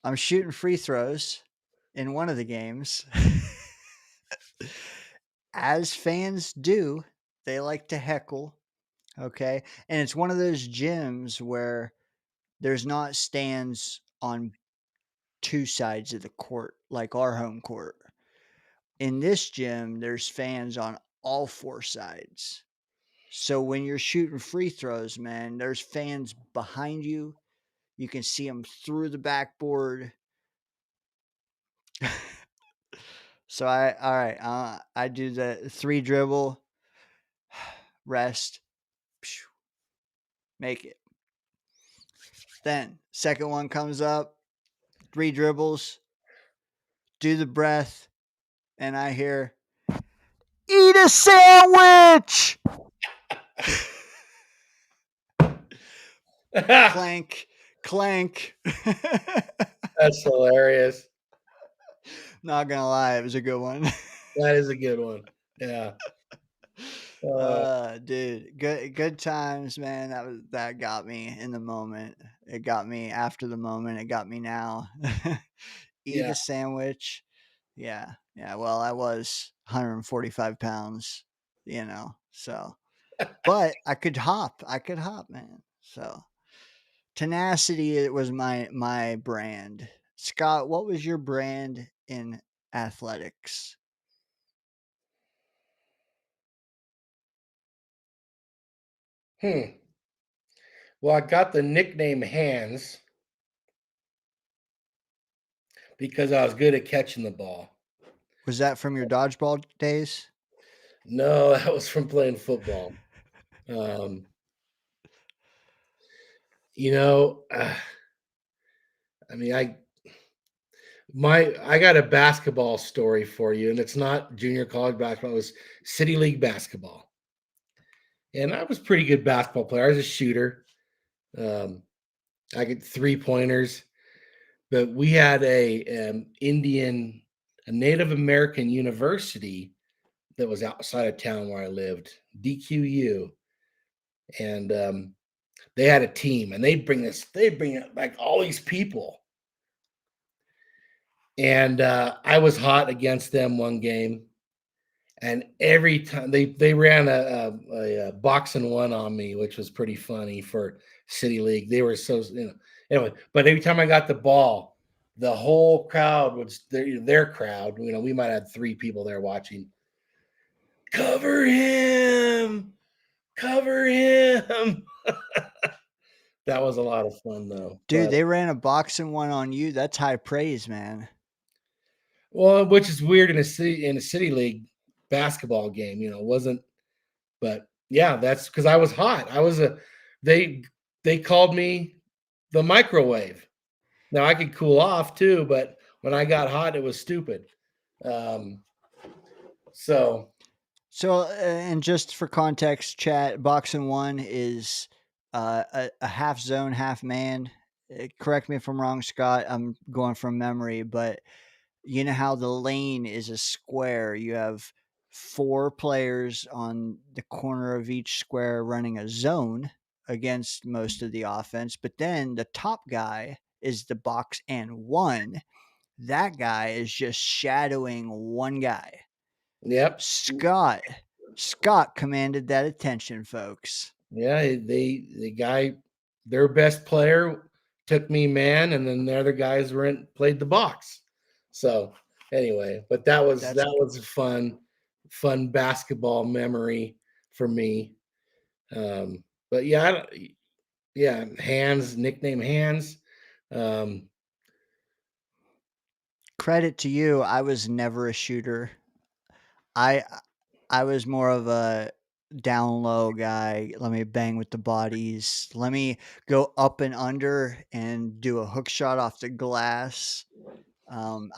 Speaker 5: I'm shooting free throws in one of the games. As fans do, they like to heckle. Okay. And it's one of those gyms where there's not stands on 2 sides of the court like our home court. In this gym, there's fans on all 4 sides. So when you're shooting free throws, man, there's fans behind you. You can see them through the backboard. So I do the 3 dribble, rest, make it. Then second one comes up, 3 dribbles, do the breath, and I hear, "Eat a sandwich!" Clank, clank.
Speaker 7: That's hilarious.
Speaker 5: Not gonna lie, it was a good one.
Speaker 7: That is a good one. Yeah.
Speaker 5: Dude, good times, man. That got me in the moment. It got me after the moment. It got me now. Eat
Speaker 7: Yeah.
Speaker 5: a sandwich. Yeah, yeah. Well, I was 145 pounds, so, but I could hop. Man. So tenacity, it was my brand. Scott, what was your brand in athletics?
Speaker 7: Well, I got the nickname Hands because I was good at catching the ball.
Speaker 5: Was that from your dodgeball days?
Speaker 7: No, that was from playing football. You know, I mean, I got a basketball story for you, and it's not junior college basketball. It was city league basketball, and I was a pretty good basketball player. I was a shooter. I get 3-pointers, but we had a Native American university that was outside of town where I lived, DQU, and they had a team, and they bring like all these people. And I was hot against them one game, and every time they ran a boxing one on me, which was pretty funny for city league. They were so anyway. But every time I got the ball, the whole crowd was their crowd. We might have 3 people there watching. Cover him, cover him. That was a lot of fun, though.
Speaker 5: Dude, they ran a boxing one on you. That's high praise, man.
Speaker 7: Well, which is weird in a city league basketball game, it wasn't. But yeah, that's because I was hot. They called me the microwave. Now I could cool off too, but when I got hot, it was stupid. So
Speaker 5: and just for context, chat, boxing one is a half zone, half man. Correct me if I'm wrong, Scott. I'm going from memory, but you know how the lane is a square. You have 4 players on the corner of each square running a zone against most of the offense, but then the top guy is the box and one. That guy is just shadowing one guy.
Speaker 7: yep.
Speaker 5: Scott commanded that attention, folks.
Speaker 7: Yeah, the guy, their best player took me man, and then the other guys played the box. So anyway, but that was a fun basketball memory for me. But yeah, Hands, nickname Hands.
Speaker 5: Credit to you. I was never a shooter. I was more of a down low guy. Let me bang with the bodies. Let me go up and under and do a hook shot off the glass. I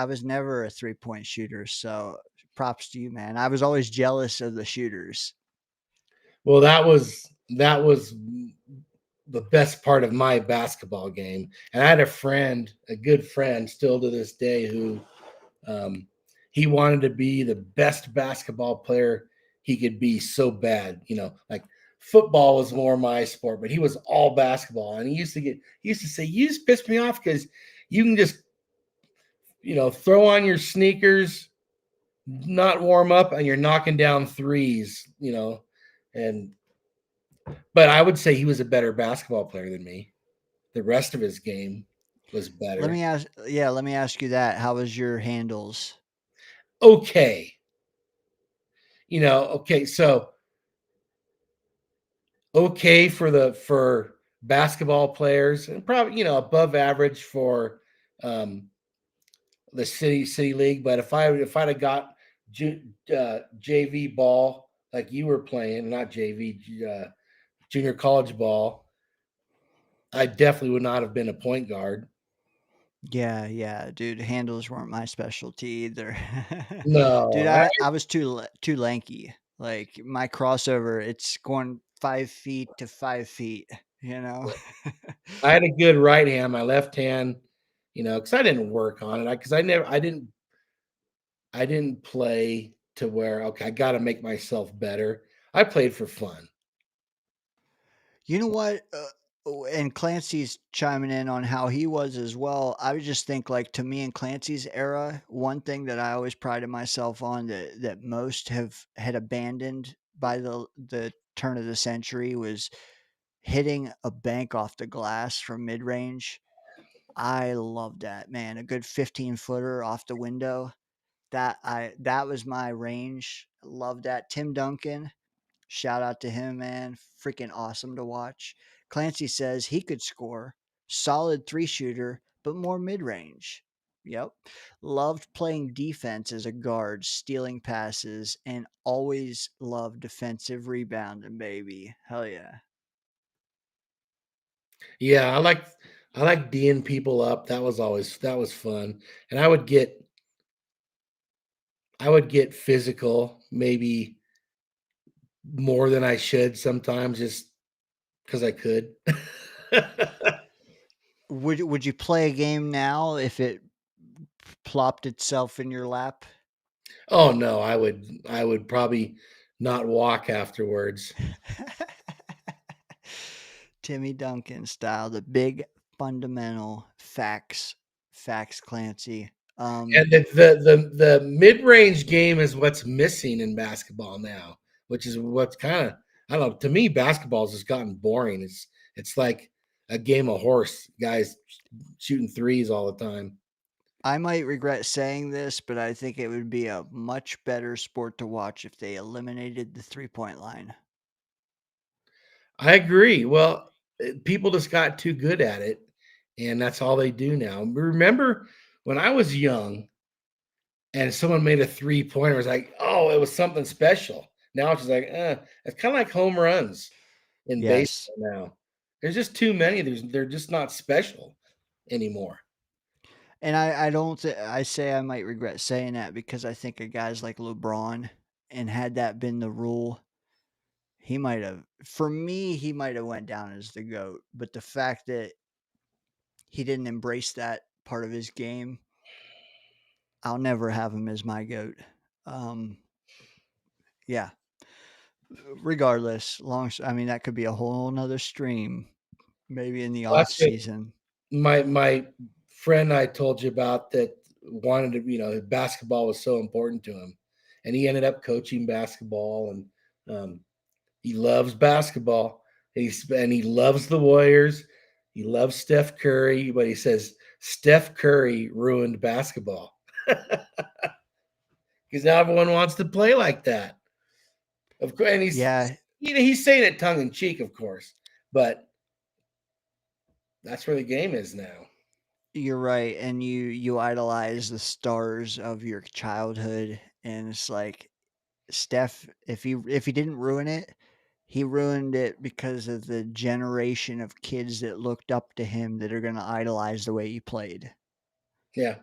Speaker 5: was never a 3-point shooter. So props to you, man. I was always jealous of the shooters.
Speaker 7: Well, that was the best part of my basketball game. And I had a good friend still to this day, who he wanted to be the best basketball player he could be so bad. Like football was more my sport, but he was all basketball. And he used to say, "You just piss me off because you can just, throw on your sneakers, not warm up, and you're knocking down threes, but I would say he was a better basketball player than me. The rest of his game was better.
Speaker 5: Let me ask you that. How was your handles?
Speaker 7: Okay. Okay, so okay for basketball players, and probably above average for the city league. But if I'd have got JV ball like you were playing, not JV, junior college ball, I definitely would not have been a point guard.
Speaker 5: Yeah, dude. Handles weren't my specialty either.
Speaker 7: No,
Speaker 5: Dude, I was too lanky. Like my crossover, it's going 5 feet to 5 feet. you know.
Speaker 7: I had a good right hand. My left hand, because I didn't work on it. I didn't play to where, okay, I got to make myself better. I played for fun.
Speaker 5: You know what? And Clancy's chiming in on how he was as well. I would just think, like, to me in Clancy's era, one thing that I always prided myself on that most had abandoned by the turn of the century was hitting a bank off the glass from mid range. I love that, man. A good 15-footer off the window. That was my range. Love that. Tim Duncan, shout out to him, man. Freaking awesome to watch. Clancy says he could score. Solid 3-shooter, but more mid-range. Yep. Loved playing defense as a guard, stealing passes, and always loved defensive rebounding, baby. Hell yeah.
Speaker 7: Yeah, I like D'ing people up. That was fun. And I would get physical, maybe more than I should sometimes, just because I could.
Speaker 5: Would you play a game now if it plopped itself in your lap?
Speaker 7: Oh no, I would probably not walk afterwards.
Speaker 5: Timmy Duncan style, the big fundamental facts Clancy.
Speaker 7: And the mid-range game is what's missing in basketball now, which is what's kind of, I don't know, to me basketball's just gotten boring. It's like a game of horse, guys shooting threes all the time.
Speaker 5: I might regret saying this, but I think it would be a much better sport to watch if they eliminated the 3-point line.
Speaker 7: I agree. Well, people just got too good at it, and that's all they do now. Remember when I was young and someone made a 3-pointer, it was like, oh, it was something special. Now it's just like, it's kind of like home runs in
Speaker 5: Yes.
Speaker 7: baseball now. There's just too many. They're just not special anymore.
Speaker 5: And I don't I say I might regret saying that because I think of guys like LeBron, and had that been the rule, he might have, for me, he might have went down as the GOAT. But the fact that he didn't embrace that part of his game, I'll never have him as my GOAT. Yeah. Regardless, I mean, that could be a whole nother stream, maybe in the
Speaker 7: Well,
Speaker 5: off
Speaker 7: that's it.
Speaker 5: season.
Speaker 7: My friend I told you about that wanted to, basketball was so important to him, and he ended up coaching basketball, and he loves basketball. And he loves the Warriors. He loves Steph Curry, but he says Steph Curry ruined basketball because now everyone wants to play like that. Of course, and
Speaker 5: Yeah,
Speaker 7: he's saying it tongue in cheek, of course, but that's where the game is now.
Speaker 5: you're right. And you idolize the stars of your childhood, and it's like Steph, if he didn't ruin it, he ruined it because of the generation of kids that looked up to him that are going to idolize the way he played.
Speaker 7: Yeah.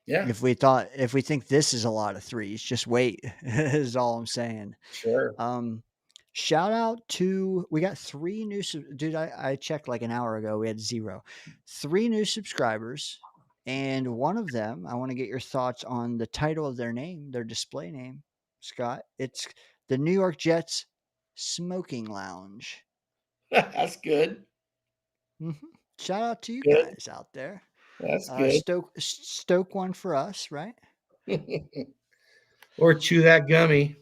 Speaker 7: Yeah.
Speaker 5: If we think this is a lot of threes, just wait. Is all I'm saying.
Speaker 7: Sure.
Speaker 5: Shout out to, we got 3 new dude. I checked like an hour ago. We had 0. 3 new subscribers, and one of them, I want to get your thoughts on the title of their name, their display name, Scott. It's the New York Jets Smoking Lounge.
Speaker 7: That's good.
Speaker 5: Mm-hmm. Shout out to you
Speaker 7: Good.
Speaker 5: guys out there.
Speaker 7: That's good.
Speaker 5: Stoke one for us, right?
Speaker 7: Or chew that gummy.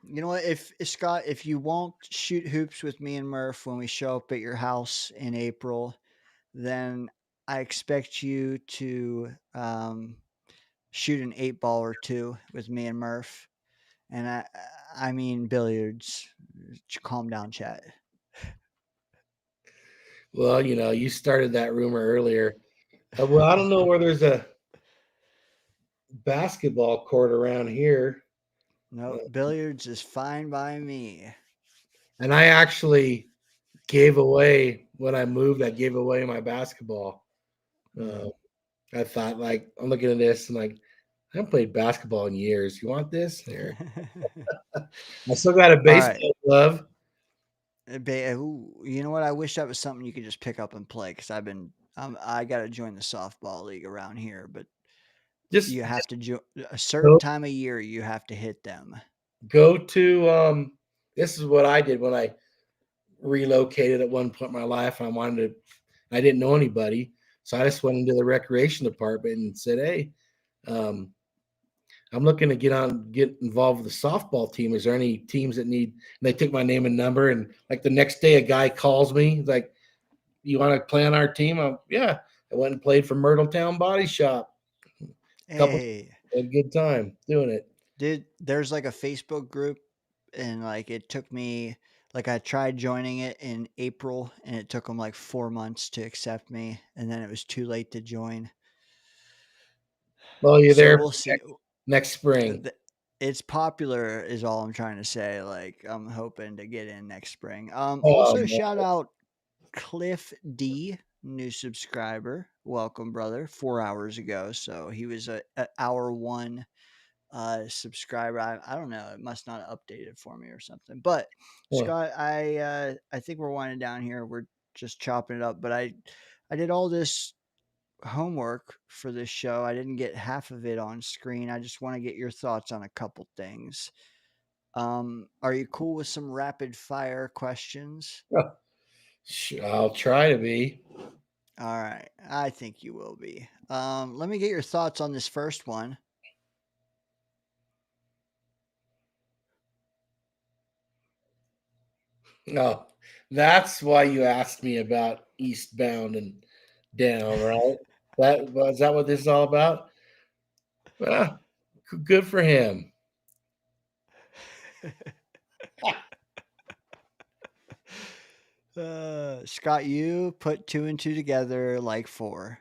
Speaker 5: You know what? If Scott, if you won't shoot hoops with me and Murph when we show up at your house in April, then I expect you to shoot an 8-ball or 2 with me and Murph. And I mean billiards. Calm down, chat.
Speaker 7: Well, you started that rumor earlier. Well, I don't know where there's a basketball court around here.
Speaker 5: No, billiards is fine by me.
Speaker 7: And I actually gave away, when I moved, I gave away my basketball. I thought, like, I'm looking at this and like, I haven't played basketball in years. You want this? Here. I still got a baseball glove.
Speaker 5: You know what? I wish that was something you could just pick up and play because I got to join the softball league around here, but
Speaker 7: Just
Speaker 5: you have to a certain time of year. You have to hit them.
Speaker 7: go to this is what I did when I relocated at one point in my life. I didn't know anybody, so I just went into the recreation department and said, "Hey, I'm looking to get involved with the softball team. Is there any teams that need?" And they took my name and number, and like the next day, a guy calls me. He's like, "You want to play on our team?" Yeah. I went and played for Myrtletown Body Shop.
Speaker 5: Hey,
Speaker 7: Had a good time doing it.
Speaker 5: There's like a Facebook group, and like it took me like I tried joining it in April, and it took them like 4 months to accept me, and then it was too late to join.
Speaker 7: Well, you're
Speaker 5: So
Speaker 7: there
Speaker 5: we'll see.
Speaker 7: next spring.
Speaker 5: It's popular, is all I'm trying to say. Like I'm hoping to get in next spring.
Speaker 7: Oh,
Speaker 5: Also,
Speaker 7: no.
Speaker 5: shout out Cliff D, new subscriber. Welcome, brother. 4 hours ago, so he was a hour one subscriber. I don't know. It must not have updated for me or something. But
Speaker 7: Yeah.
Speaker 5: Scott, I think we're winding down here. We're just chopping it up. But I did all this homework for this show. I didn't get half of it on screen. I just want to get your thoughts on a couple things. Are you cool with some rapid fire questions?
Speaker 7: I'll try to be.
Speaker 5: All right. I think you will be. Let me get your thoughts on this first one.
Speaker 7: No, that's why you asked me about Eastbound and Down, right? Is that what this is all about? Well, good for him.
Speaker 5: Scott, you put 2 and 2 together like 4.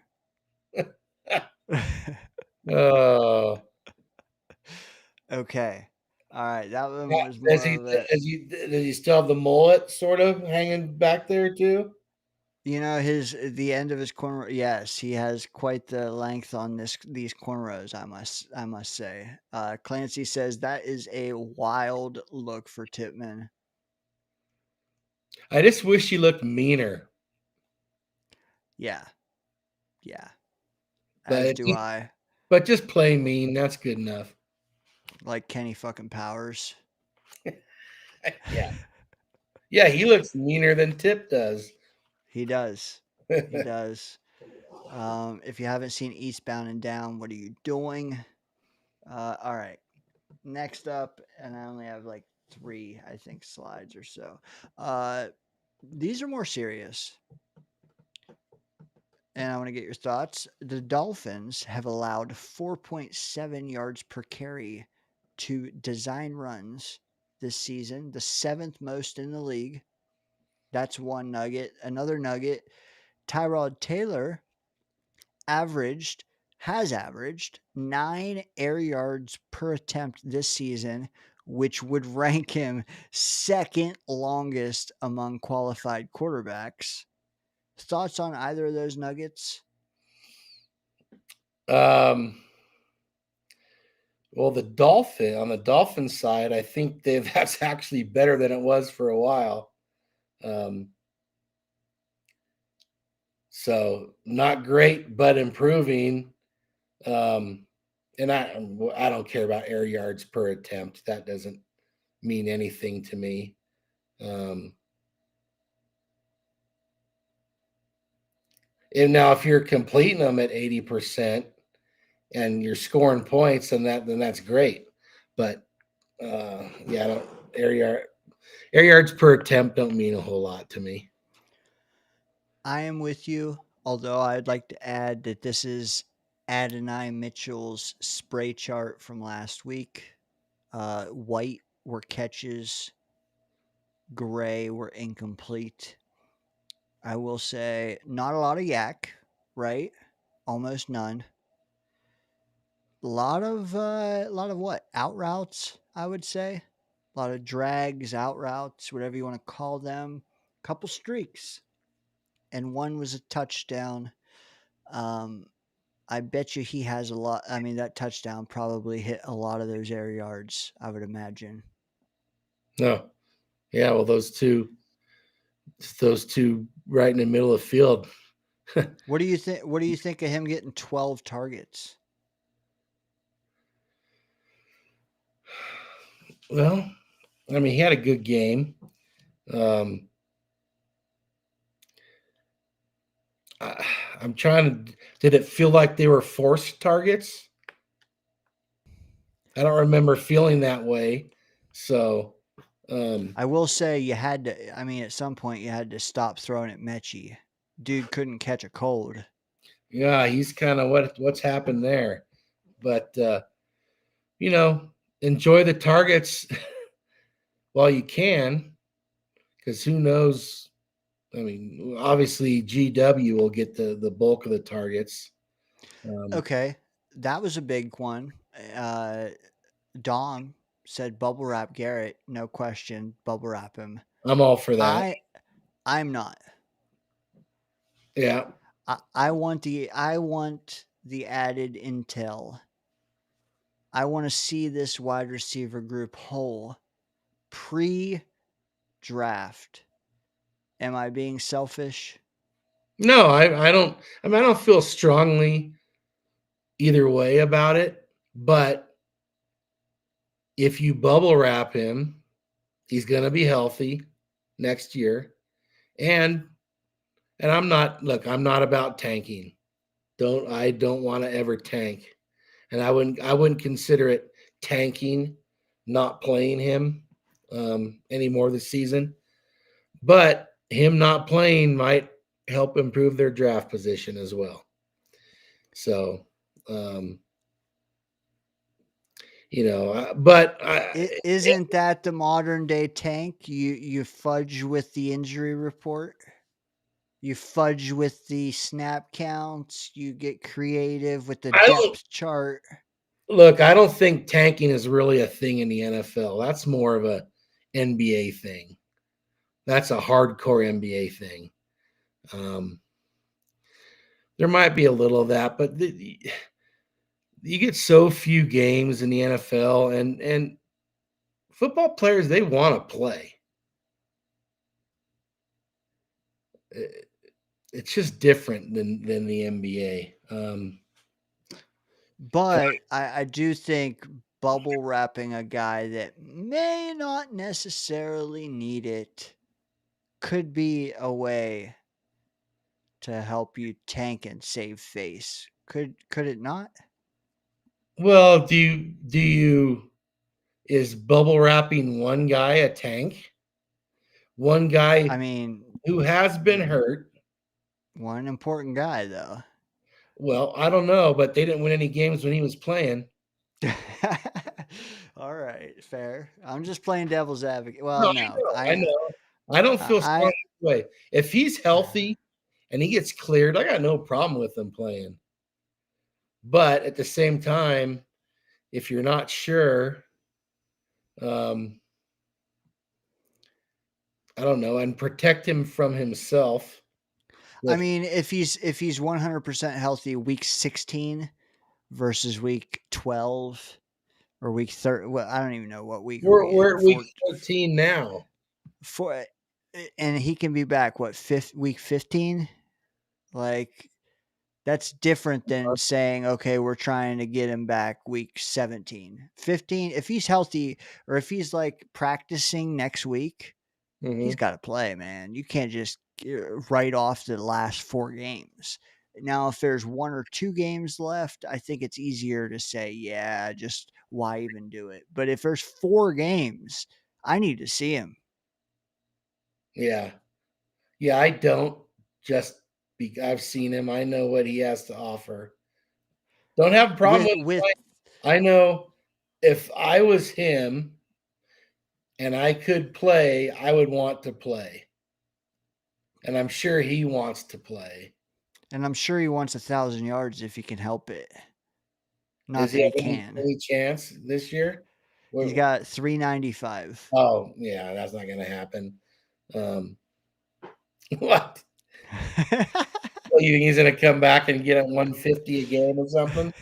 Speaker 7: Oh,
Speaker 5: Okay. All right. That one was more of a.
Speaker 7: does he still have the mullet sort of hanging back there too?
Speaker 5: You know, the end of his corner. Yes, he has quite the length on these cornrows. I must say. Clancy says that is a wild look for Tipman.
Speaker 7: I just wish he looked meaner.
Speaker 5: Yeah, yeah.
Speaker 7: But
Speaker 5: As do I.
Speaker 7: But just plain mean, that's good enough.
Speaker 5: Like Kenny fucking Powers.
Speaker 7: Yeah. Yeah, he looks meaner than Tip does.
Speaker 5: He does. He does. If you haven't seen Eastbound and Down, what are you doing? All right. Next up, and I only have like 3, I think, slides or so. These are more serious. And I want to get your thoughts. The Dolphins have allowed 4.7 yards per carry to design runs this season, the 7th most in the league. That's one nugget. Another nugget, Tyrod Taylor has averaged 9 air yards per attempt this season, which would rank him second longest among qualified quarterbacks. Thoughts on either of those nuggets?
Speaker 7: Well, on the Dolphin side, I think that's actually better than it was for a while. So not great, but improving. And I don't care about air yards per attempt. That doesn't mean anything to me. And now if you're completing them at 80% and you're scoring points, then that's great. But yeah, air yards per attempt don't mean a whole lot to me.
Speaker 5: I am with you, although I'd like to add that this is Adonai Mitchell's spray chart from last week. White were catches, gray were incomplete. I will say not a lot of yak, right? Almost none. A lot of what? Out routes, I would say. A lot of drags, out routes, whatever you want to call them. Couple streaks. And one was a touchdown. I bet you he has a lot. I mean, that touchdown probably hit a lot of those air yards, I would imagine.
Speaker 7: No. Yeah, well, those two It's those two right in the middle of the field.
Speaker 5: What do you think? What do you think of him getting 12 targets?
Speaker 7: Well, I mean, he had a good game. I'm trying to. Did it feel like they were forced targets? I don't remember feeling that way. So,
Speaker 5: I will say you had to. I mean, at some point you had to stop throwing at Mechie. Dude couldn't catch a cold.
Speaker 7: yeah, he's kind of what's happened there. But enjoy the targets while you can, because who knows? I mean, obviously GW will get the bulk of the targets.
Speaker 5: Okay, that was a big one. Dom said bubble wrap Garrett, no question, bubble wrap him.
Speaker 7: I'm all for that.
Speaker 5: I'm not.
Speaker 7: Yeah.
Speaker 5: I want the added intel. I want to see this wide receiver group whole pre-draft. Am I being selfish?
Speaker 7: No, I don't. I mean, I don't feel strongly either way about it. But if you bubble wrap him, he's going to be healthy next year. And I'm not. Look, I'm not about tanking. I don't want to ever tank, and I wouldn't consider it tanking not playing him anymore this season. But him not playing might help improve their draft position as well. So, but
Speaker 5: isn't that the modern day tank? You fudge with the injury report. You fudge with the snap counts. You get creative with the depth chart.
Speaker 7: Look, I don't think tanking is really a thing in the NFL. That's more of a NBA thing. That's a hardcore NBA thing. There might be a little of that, but you get so few games in the NFL, and football players, they want to play. It's just different than the NBA.
Speaker 5: But I do think bubble wrapping a guy that may not necessarily need it could be a way to help you tank and save face. Could it not?
Speaker 7: Well, is bubble wrapping one guy a tank? One guy,
Speaker 5: I mean,
Speaker 7: who has been hurt.
Speaker 5: One important guy, though.
Speaker 7: Well, I don't know, but they didn't win any games when he was playing.
Speaker 5: All right, fair. I'm just playing devil's advocate. Well, no,
Speaker 7: I know. I don't feel strong that way. If he's healthy and he gets cleared, I got no problem with him playing. But at the same time, if you're not sure, I don't know, and protect him from himself.
Speaker 5: I mean, if he's 100% healthy, week 16 versus week 12 or week 30. Well, I don't even know what week
Speaker 7: we're at week 14 now.
Speaker 5: And he can be back week 15. Like, that's different than saying, okay, we're trying to get him back week 17, 15. If he's healthy or if he's like practicing next week, he's got to play, man. You can't just write off the last 4 games. Now, if there's 1 or 2 games left, I think it's easier to say, yeah, just why even do it? But if there's 4 games, I need to see him.
Speaker 7: Yeah. Yeah, I don't just I've seen him. I know what he has to offer. Don't have a problem with I know if I was him and I could play, I would want to play. And I'm sure he wants to play.
Speaker 5: And I'm sure he wants 1,000 yards if he can help it. Not
Speaker 7: Does
Speaker 5: that he can.
Speaker 7: Any chance this year?
Speaker 5: He's got 395.
Speaker 7: Oh, yeah, that's not going to happen. What? You think he's going to come back and get at 150 a game or something?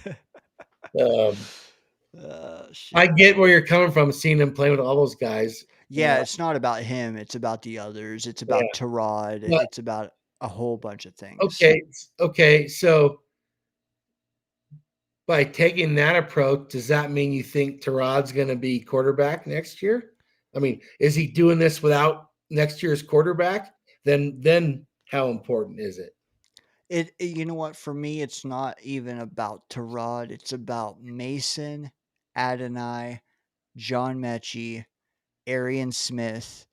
Speaker 7: I get where you're coming from, seeing him play with all those guys.
Speaker 5: Yeah, it's not about him. It's about the others. It's
Speaker 7: Yeah.
Speaker 5: about Tyrod.
Speaker 7: But-
Speaker 5: It's about a whole bunch of things.
Speaker 7: Okay. So by taking that approach, does that mean you think Tyrod's going to be quarterback next year? I mean, is he doing this without next year's quarterback? Then how important is it?
Speaker 5: You know what? For me, it's not even about Tyrod. It's about Mason, Adonai, John Mechie, Arian Smith.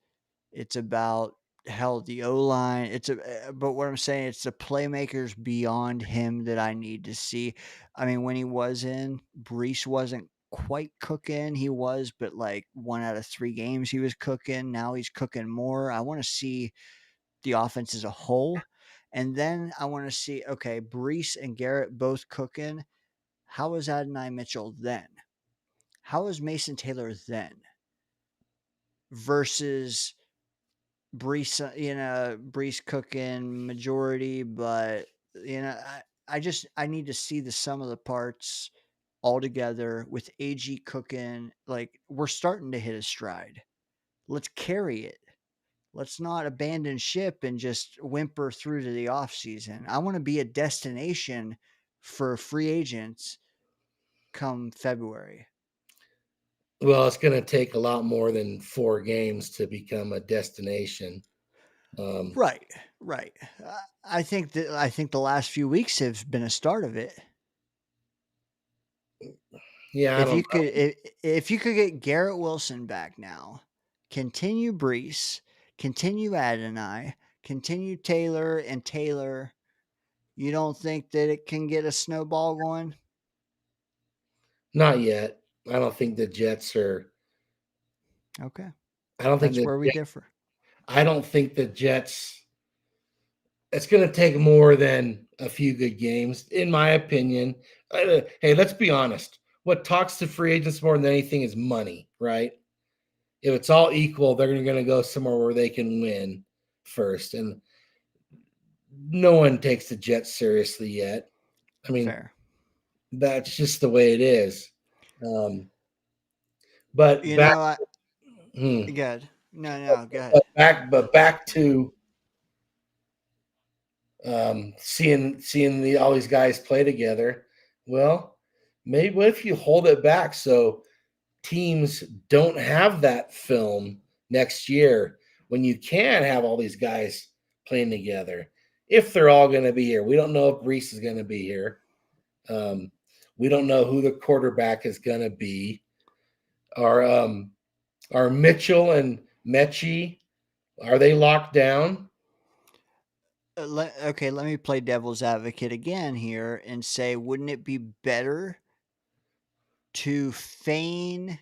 Speaker 5: It's about hell the O line. But what I'm saying, it's the playmakers beyond him that I need to see. I mean, when he was in, Brees wasn't quite cooking. He was, but like 1 out of 3 games he was cooking. Now he's cooking more. I want to see the offense as a whole. And then I want to see, okay, Brees and Garrett both cooking. How is Adonai Mitchell then? How is Mason Taylor then? Versus Brees, Brees cooking majority, but I need to see the sum of the parts all together with AG cooking. Like, we're starting to hit a stride. Let's carry it. Let's not abandon ship and just whimper through to the off season. I want to be a destination for free agents come February.
Speaker 7: Well, it's going to take a lot more than 4 games to become a destination.
Speaker 5: Right. I think the last few weeks have been a start of it.
Speaker 7: Yeah,
Speaker 5: If you could get Garrett Wilson back now, continue Brees, continue Adonai, continue Taylor and Taylor, you don't think that it can get a snowball going?
Speaker 7: Not yet. I don't think the Jets are.
Speaker 5: Okay.
Speaker 7: I don't think
Speaker 5: That's where we differ.
Speaker 7: I don't think the Jets. It's going to take more than a few good games, in my opinion. Hey, let's be honest. What talks to free agents more than anything is money, right? If it's all equal, they're going to go somewhere where they can win first. And no one takes the Jets seriously yet. I mean,
Speaker 5: Fair.
Speaker 7: That's just the way it is. But
Speaker 5: good. No, go ahead.
Speaker 7: Back to seeing all these guys play together. Well, maybe what if you hold it back so teams don't have that film next year when you can have all these guys playing together? If they're all going to be here, we don't know if Brees is going to be here. We don't know who the quarterback is going to be. Are Mitchell and Mechie, are they locked down?
Speaker 5: Okay, let me play devil's advocate again here and say, wouldn't it be better to feign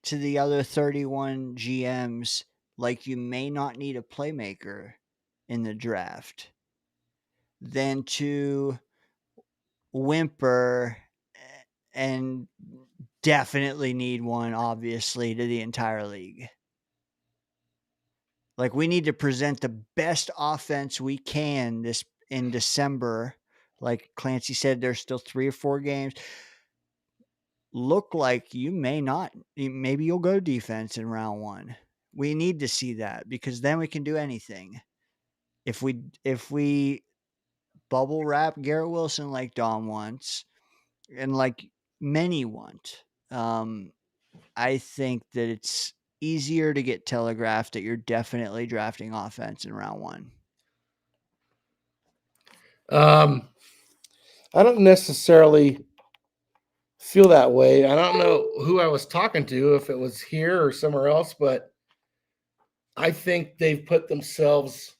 Speaker 5: to the other 31 GMs like you may not need a playmaker in the draft than to whimper and definitely need one, obviously, to the entire league? Like, we need to present the best offense we can this in December. Like Clancy said, there's still 3 or 4 games. Look like you may not. Maybe you'll go defense in round 1. We need to see that because then we can do anything. If we bubble wrap Garrett Wilson like Dom wants, and like many want, I think that it's easier to get telegraphed that you're definitely drafting offense in round 1.
Speaker 7: I don't necessarily feel that way. I don't know who I was talking to, if it was here or somewhere else, but I think they've put themselves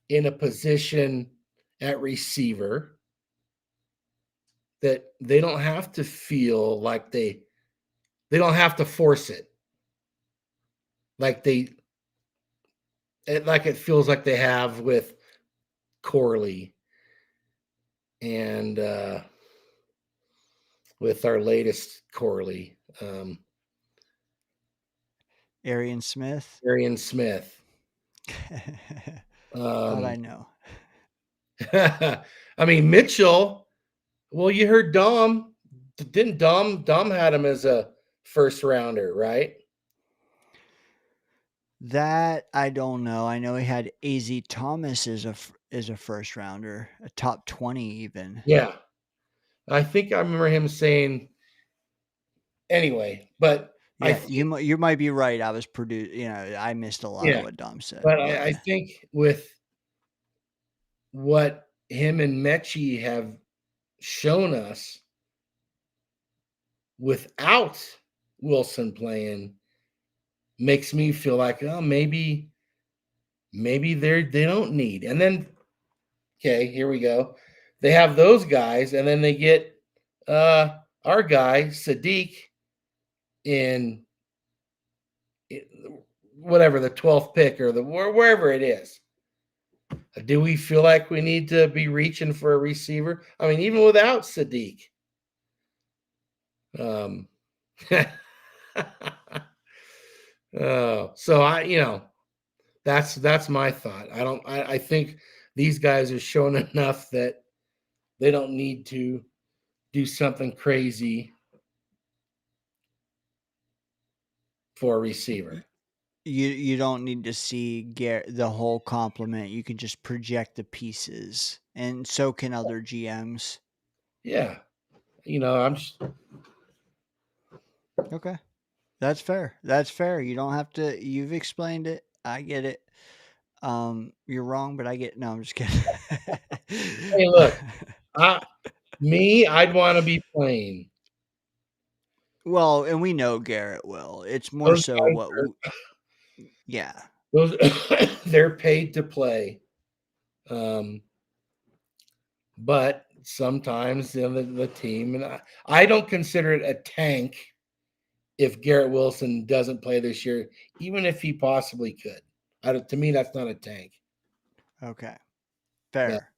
Speaker 7: in a position at receiver that they don't have to feel like they don't have to force it. Like it feels like they have with Corley and with our latest Corley,
Speaker 5: Arian Smith. Thought I know.
Speaker 7: I mean, Mitchell. Well, you heard Dom. Didn't Dom had him as a first rounder, right?
Speaker 5: That I don't know. I know he had AZ Thomas as a first rounder, a top 20 even.
Speaker 7: Yeah. I think I remember him saying anyway, but I
Speaker 5: Yeah,
Speaker 7: think,
Speaker 5: you might be right. I was I missed a lot of
Speaker 7: yeah,
Speaker 5: what Dom said.
Speaker 7: but I think with what him and Mechie have shown us without Wilson playing makes me feel like, oh, maybe they don't need. And then, okay, here we go. They have those guys, and then they get our guy Sadiq in whatever the 12th pick or wherever it is. Do we feel like we need to be reaching for a receiver? I mean, even without Sadiq. So that's my thought. I think these guys are shown enough that they don't need to do something crazy for a receiver.
Speaker 5: You don't need to see the whole complement. You can just project the pieces, and so can other GMs.
Speaker 7: Yeah. I'm just
Speaker 5: Okay. That's fair. That's fair. You don't have to. You've explained it. I get it. You're wrong, but I get. No, I'm just kidding.
Speaker 7: hey, look, I'd want to be playing.
Speaker 5: Well, and we know Garrett will. It's more
Speaker 7: Those
Speaker 5: so
Speaker 7: guys
Speaker 5: what. Yeah.
Speaker 7: Those they're paid to play. But sometimes the team, and I don't consider it a tank if Garrett Wilson doesn't play this year, even if he possibly could. To me, that's not a tank.
Speaker 5: Okay. Fair.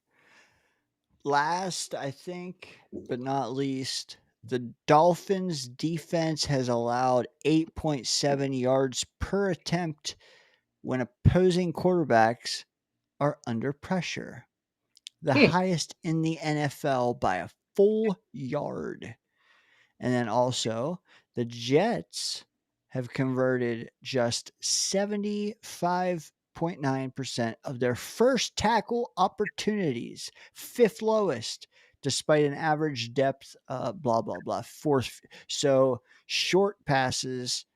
Speaker 5: Last, I think, but not least, the Dolphins defense has allowed 8.7 yards per attempt when opposing quarterbacks are under pressure. The highest in the NFL by a full yard. And then also, the Jets have converted just 75.9% of their first tackle opportunities, fifth lowest, despite an average depth, blah, blah, blah, fourth. So short passes,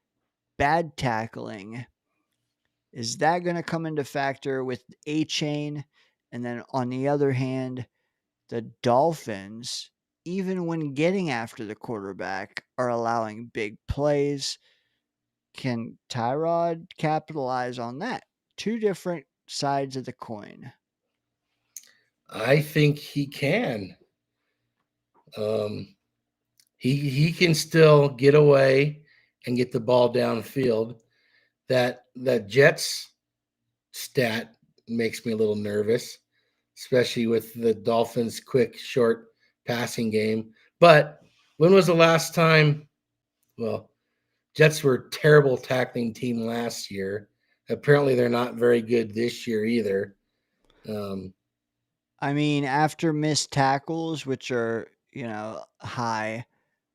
Speaker 5: bad tackling. Is that going to come into factor with A chain? And then on the other hand, the Dolphins, even when getting after the quarterback, are allowing big plays. Can Tyrod capitalize on that? Two different sides of the coin.
Speaker 7: I think he can. He can still get away and get the ball downfield. That Jets stat makes me a little nervous, especially with the Dolphins' quick, short passing game. But when was the last time? Well, Jets were a terrible tackling team last year. Apparently, they're not very good this year either.
Speaker 5: I mean, after missed tackles, which are, high,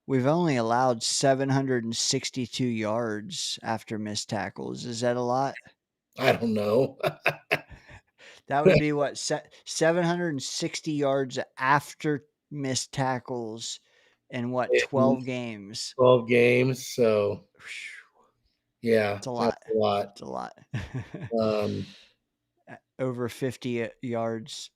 Speaker 5: we've only allowed 762 yards after missed tackles. Is that a lot?
Speaker 7: I don't know.
Speaker 5: That would be what, 760 yards after missed tackles in what, 12 games?
Speaker 7: 12 games. So, yeah,
Speaker 5: It's a lot.
Speaker 7: that's a lot.
Speaker 5: It's a lot.
Speaker 7: Um,
Speaker 5: Over 50 yards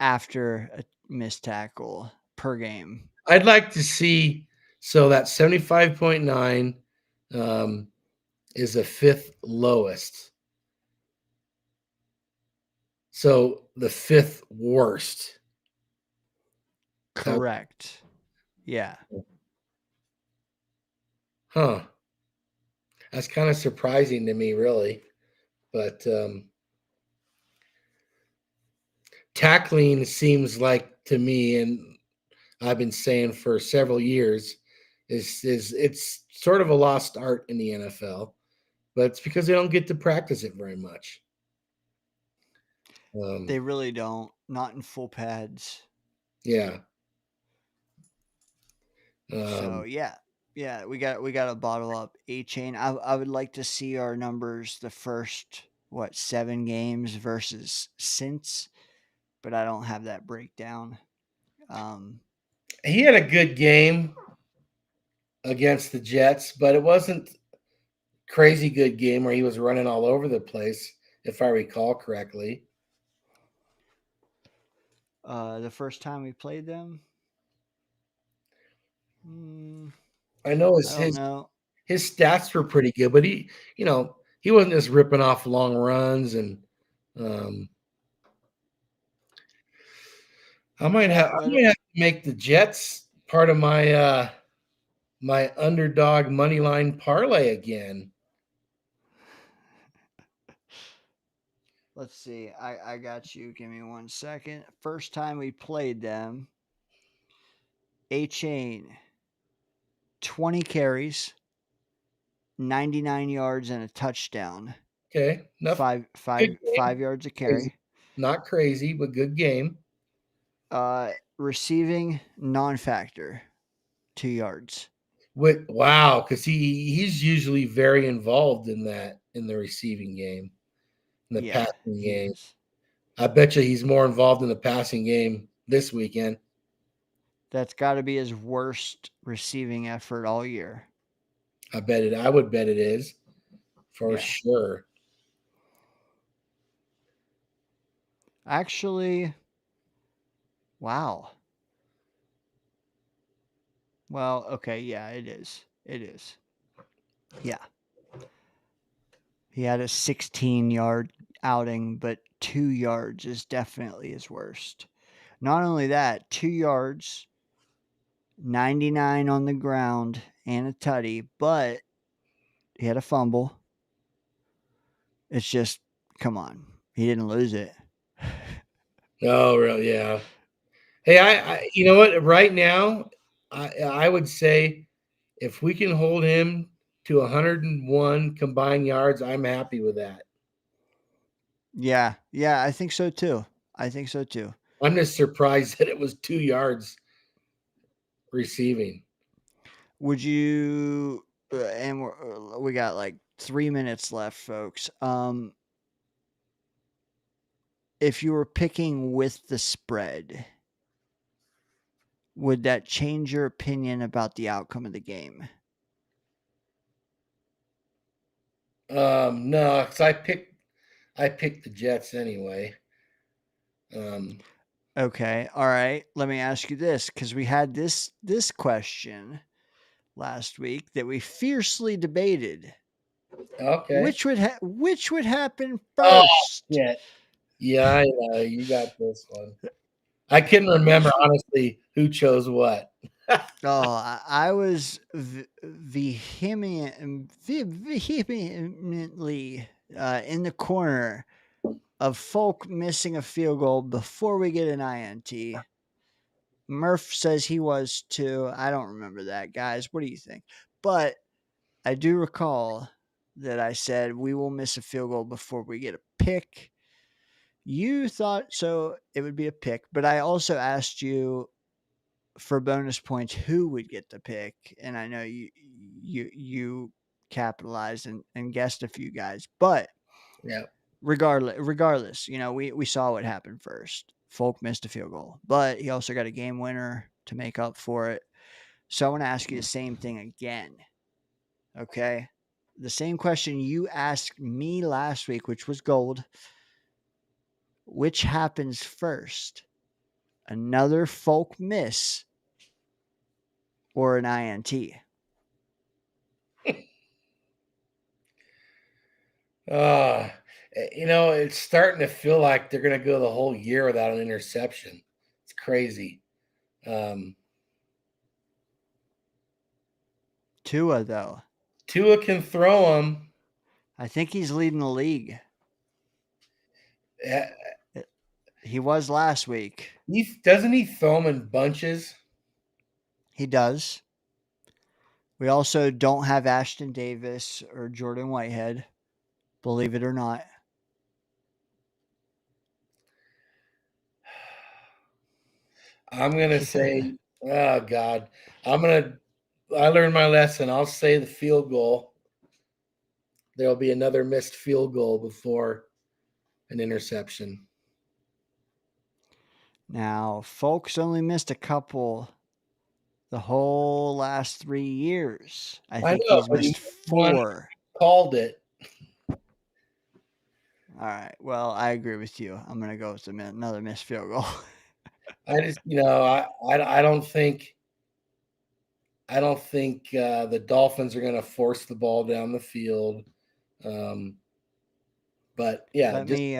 Speaker 5: after a missed tackle per game.
Speaker 7: I'd like to see, so that 75.9 is the fifth lowest. So the fifth worst.
Speaker 5: Correct. Yeah.
Speaker 7: Huh. That's kind of surprising to me, really. But tackling seems like to me, and I've been saying for several years, is it's sort of a lost art in the NFL, but it's because they don't get to practice it very much.
Speaker 5: They really don't. Not in full pads.
Speaker 7: Yeah.
Speaker 5: So, yeah. Yeah, we got to bottle up A-Chain. I would like to see our numbers the first 7 games versus since, but I don't have that breakdown.
Speaker 7: He had a good game against the Jets, but it wasn't crazy good game where he was running all over the place, if I recall correctly.
Speaker 5: The first time we played them,
Speaker 7: I know
Speaker 5: I don't know.
Speaker 7: his stats were pretty good, but he wasn't just ripping off long runs, and I might have to make the Jets part of my my underdog money line parlay again.
Speaker 5: Let's see. I got you. Give me 1 second. First time we played them, A-Chain, 20 carries, 99 yards, and a touchdown.
Speaker 7: Okay, enough.
Speaker 5: 5 yards a carry.
Speaker 7: Not crazy, but good game.
Speaker 5: Receiving non-factor, 2 yards.
Speaker 7: Wow, because he's usually very involved in the receiving game, in the passing game. I bet you he's more involved in the passing game this weekend.
Speaker 5: That's got to be his worst receiving effort all year.
Speaker 7: I would bet it is, for sure.
Speaker 5: Actually, wow. Well, okay, yeah, it is. It is. Yeah. He had a 16-yard outing, but 2 yards is definitely his worst. Not only that, 2 yards, 99 on the ground, and a tutty, but he had a fumble. It's just, come on. He didn't lose it.
Speaker 7: Oh, really? Yeah. Hey, I you know what? Right now, I would say if we can hold him to 101 combined yards, I'm happy with that.
Speaker 5: Yeah, I think so too. I'm
Speaker 7: just surprised that it was 2 yards receiving.
Speaker 5: Would you? And we got like 3 minutes left, folks. If you were picking with the spread, would that change your opinion about the outcome of the game?
Speaker 7: No, because I picked the Jets anyway.
Speaker 5: Okay, all right. Let me ask you this, because we had this question last week that we fiercely debated.
Speaker 7: Okay.
Speaker 5: Which would happen first?
Speaker 7: Oh, yeah, you got this one. I couldn't remember honestly who chose what.
Speaker 5: I was vehemently in the corner of Folk missing a field goal before we get an INT. Murph says he was too. I don't remember that, guys. What do you think? But I do recall that I said we will miss a field goal before we get a pick. You thought so it would be a pick, but I also asked you for bonus points who would get the pick, and I know you capitalized and guessed a few guys, but
Speaker 7: yeah,
Speaker 5: regardless, we saw what happened first. Folk missed a field goal, but he also got a game winner to make up for it. So I want to ask you the same thing again. Okay, the same question you asked me last week, which was gold. Which happens first? Another Folk miss or an INT?
Speaker 7: It's starting to feel like they're going to go the whole year without an interception. It's crazy.
Speaker 5: Tua, though.
Speaker 7: Tua can throw them.
Speaker 5: I think he's leading the league. He was last week.
Speaker 7: Doesn't he throw them in bunches?
Speaker 5: He does. We also don't have Ashton Davis or Jordan Whitehead, believe it or not.
Speaker 7: I'm going to say, oh, God. I'm going to I learned my lesson. I'll say the field goal. There'll be another missed field goal before an interception.
Speaker 5: Now, folks only missed a couple the whole last 3 years. I think
Speaker 7: know,
Speaker 5: he's
Speaker 7: but he
Speaker 5: missed
Speaker 7: missed one.
Speaker 5: 4.
Speaker 7: Called it.
Speaker 5: All right. Well, I agree with you. I'm going to go with another missed field goal.
Speaker 7: I just, I don't think the Dolphins are going to force the ball down the field. But yeah,
Speaker 5: Let
Speaker 7: just
Speaker 5: me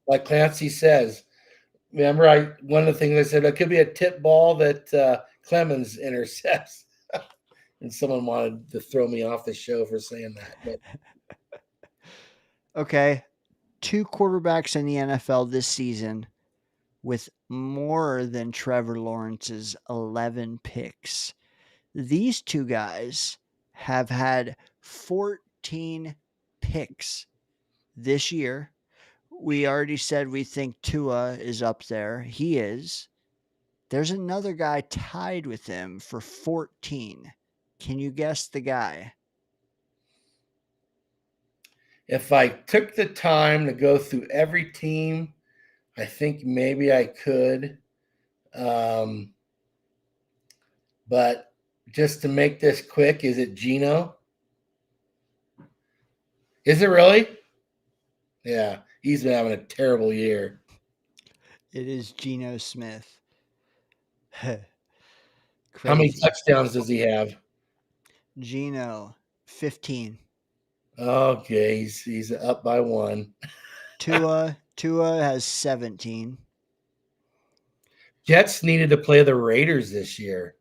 Speaker 7: like Clancy says. Remember, one of the things I said, it could be a tip ball that Clemens intercepts, and someone wanted to throw me off the show for saying that. But
Speaker 5: okay. 2 quarterbacks in the NFL this season with more than Trevor Lawrence's 11 picks. These 2 guys have had 14 picks this year. We already said we think Tua is up there. He is. There's another guy tied with him for 14. Can you guess the guy?
Speaker 7: if I took the time to go through every team, I think maybe I could. But just to make this quick, is it Geno? Is it really? Yeah, he's been having a terrible year.
Speaker 5: It is Geno Smith.
Speaker 7: How many
Speaker 5: Crazy.
Speaker 7: touchdowns does he have?
Speaker 5: Geno, 15.
Speaker 7: Okay, he's up by 1.
Speaker 5: Tua has 17.
Speaker 7: Jets needed to play the Raiders this year.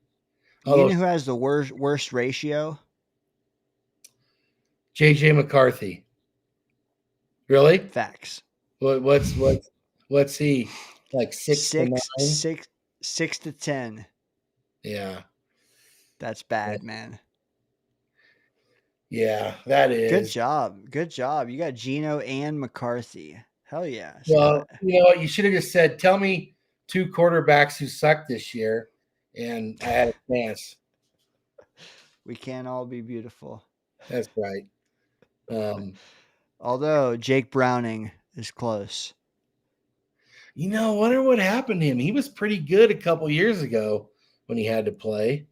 Speaker 5: You know who has the worst ratio?
Speaker 7: JJ McCarthy. Really?
Speaker 5: Facts.
Speaker 7: What's he? Like 6 to 9?
Speaker 5: 6 to 10.
Speaker 7: Yeah.
Speaker 5: That's bad, man.
Speaker 7: Yeah, that is.
Speaker 5: Good job. Good job. You got Geno and McCarthy. Hell yeah.
Speaker 7: Well, you know what? You should have just said, tell me 2 quarterbacks who sucked this year, and I had a chance.
Speaker 5: We can't all be beautiful.
Speaker 7: That's right.
Speaker 5: Although Jake Browning is close.
Speaker 7: Wonder what happened to him. He was pretty good a couple years ago when he had to play.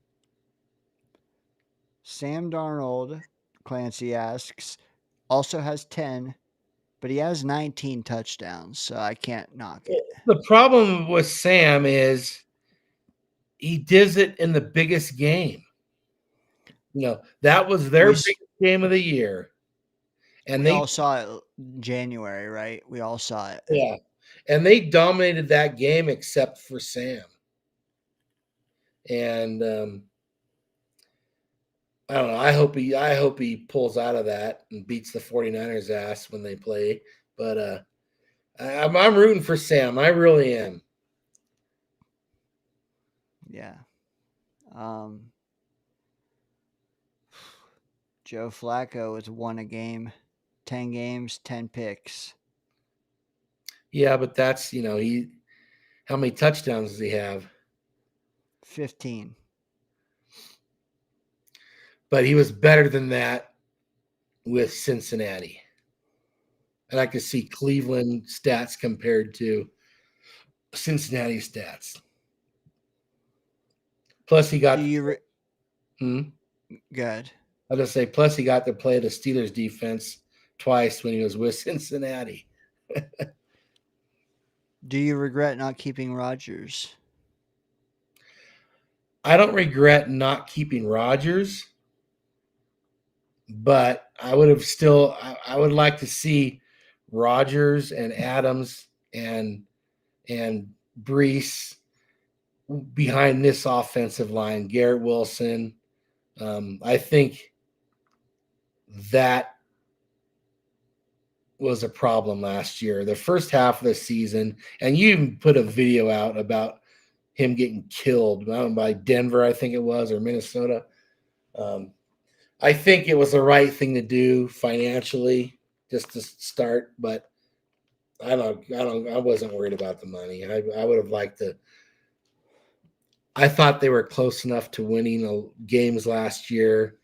Speaker 5: Sam Darnold, Clancy asks, also has 10, but he has 19 touchdowns, so I can't knock it.
Speaker 7: The problem with Sam is he does it in the biggest game. That was their biggest game of the year. And
Speaker 5: we all saw it January, right? We all saw it.
Speaker 7: Yeah. And they dominated that game except for Sam. And I don't know. I hope he pulls out of that and beats the 49ers ass when they play. But I'm rooting for Sam. I really am.
Speaker 5: Yeah. Joe Flacco has won a game, 10 games, 10 picks.
Speaker 7: Yeah, but that's, how many touchdowns does he have?
Speaker 5: 15.
Speaker 7: But he was better than that with Cincinnati. I like to see Cleveland stats compared to Cincinnati stats. Plus, he got.
Speaker 5: Good.
Speaker 7: I'll just say, plus he got to play the Steelers defense twice when he was with Cincinnati.
Speaker 5: Do you regret not keeping Rodgers?
Speaker 7: I don't regret not keeping Rodgers, but I would have still. I would like to see Rodgers and Adams and Brees behind this offensive line. Garrett Wilson. I think that was a problem last year. The first half of the season, and you even put a video out about him getting killed by Denver, I think it was, or Minnesota. I think it was the right thing to do financially, just to start, but I wasn't worried about the money. I would have liked to I thought they were close enough to winning games last year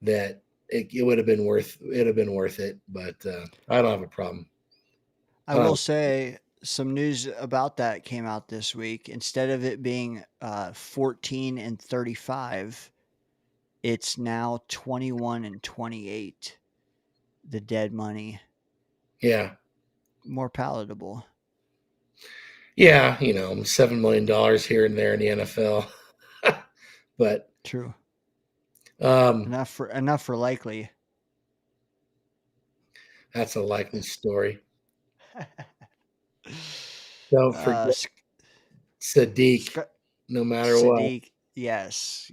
Speaker 7: that it would have been worth it. But I don't have a problem.
Speaker 5: I will say some news about that came out this week. Instead of it being 14-35, it's now 21-28. The dead money.
Speaker 7: Yeah.
Speaker 5: More palatable.
Speaker 7: Yeah, $7 million here and there in the NFL. But
Speaker 5: True.
Speaker 7: enough
Speaker 5: Enough for likely.
Speaker 7: That's a likely story. Don't forget Sadiq. No matter
Speaker 5: Sadiq,
Speaker 7: what.
Speaker 5: yes.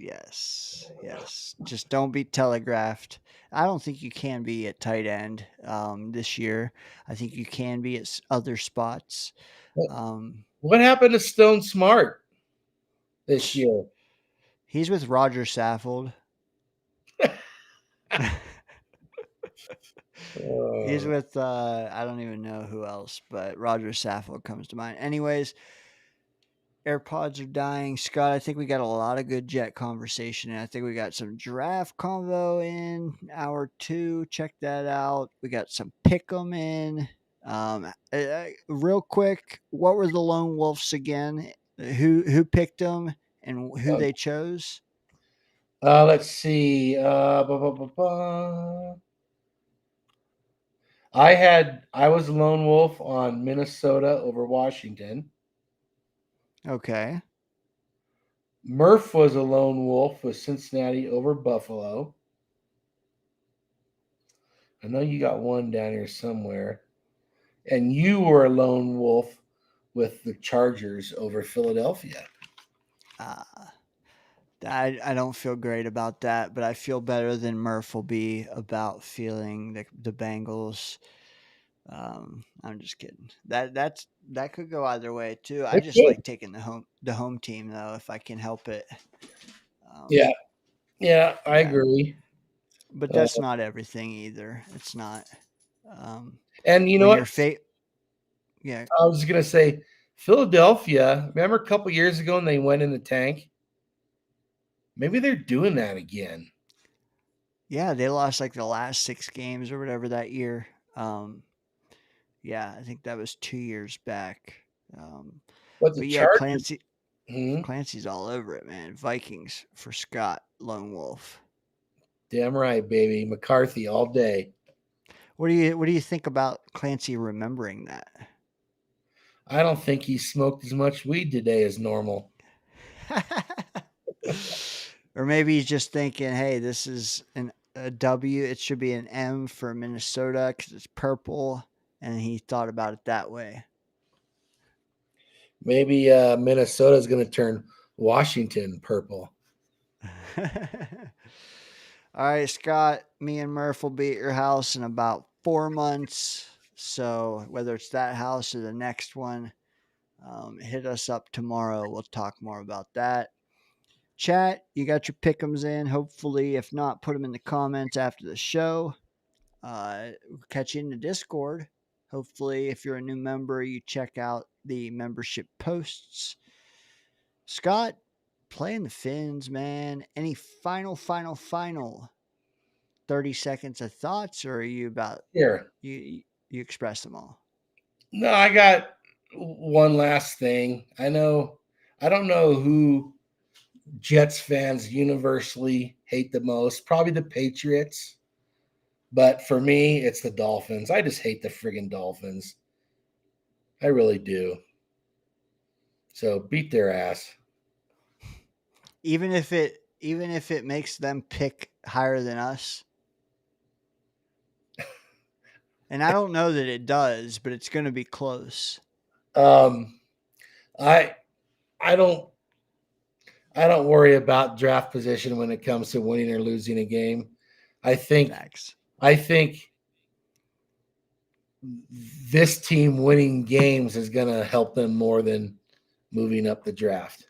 Speaker 5: Just don't be telegraphed. I don't think you can be at tight end this year. I think you can be at other spots.
Speaker 7: What happened to Stone Smart this year?
Speaker 5: He's with Roger Saffold. He's with I don't even know who else, but Roger Saffold comes to mind. Anyways, AirPods are dying. Scott, I think we got a lot of good Jet conversation, and I think we got some draft convo in hour 2. Check that out. We got some pick'em in. Real quick, what were the Lone Wolves again? Who picked them and who they chose?
Speaker 7: Let's see. I was a lone wolf on Minnesota over Washington.
Speaker 5: Okay.
Speaker 7: Murph was a lone wolf with Cincinnati over Buffalo. I know you got one down here somewhere. And you were a lone wolf with the Chargers over Philadelphia.
Speaker 5: I don't feel great about that, but I feel better than Murph will be about feeling the Bengals. I'm just kidding. That could go either way too. I just like taking the home team though, if I can help it.
Speaker 7: Yeah, I agree.
Speaker 5: But that's not everything either. It's not.
Speaker 7: And you know what?
Speaker 5: Yeah.
Speaker 7: I was gonna say Philadelphia. Remember a couple years ago when they went in the tank? Maybe they're doing that again.
Speaker 5: Yeah, they lost like the last 6 games or whatever that year. Yeah, I think that was 2 years back.
Speaker 7: But
Speaker 5: yeah,
Speaker 7: Chargers,
Speaker 5: Clancy's all over it, man. Vikings for Scott Lone Wolf.
Speaker 7: Damn right, baby. McCarthy all day.
Speaker 5: What do you think about Clancy remembering that?
Speaker 7: I don't think he smoked as much weed today as normal.
Speaker 5: Or maybe he's just thinking, hey, this is a W. It should be an M for Minnesota because it's purple. And he thought about it that way.
Speaker 7: Maybe Minnesota is going to turn Washington purple.
Speaker 5: All right, Scott, me and Murph will be at your house in about 4 months. So whether it's that house or the next one, hit us up tomorrow. We'll talk more about that. Chat, you got your pick'ems in. Hopefully, if not, put them in the comments after the show. We'll catch you in the Discord. Hopefully, if you're a new member, you check out the membership posts. Scott, playing the Fins, man. Any final 30 seconds of thoughts, or are you about
Speaker 7: here?
Speaker 5: You express them all.
Speaker 7: No, I got one last thing. I don't know who Jets fans universally hate the most. Probably the Patriots. But for me, it's the Dolphins. I just hate the friggin' Dolphins. I really do. So beat their ass.
Speaker 5: Even if it makes them pick higher than us. And I don't know that it does, but it's going to be close.
Speaker 7: I don't worry about draft position when it comes to winning or losing a game. I think this team winning games is going to help them more than moving up the draft.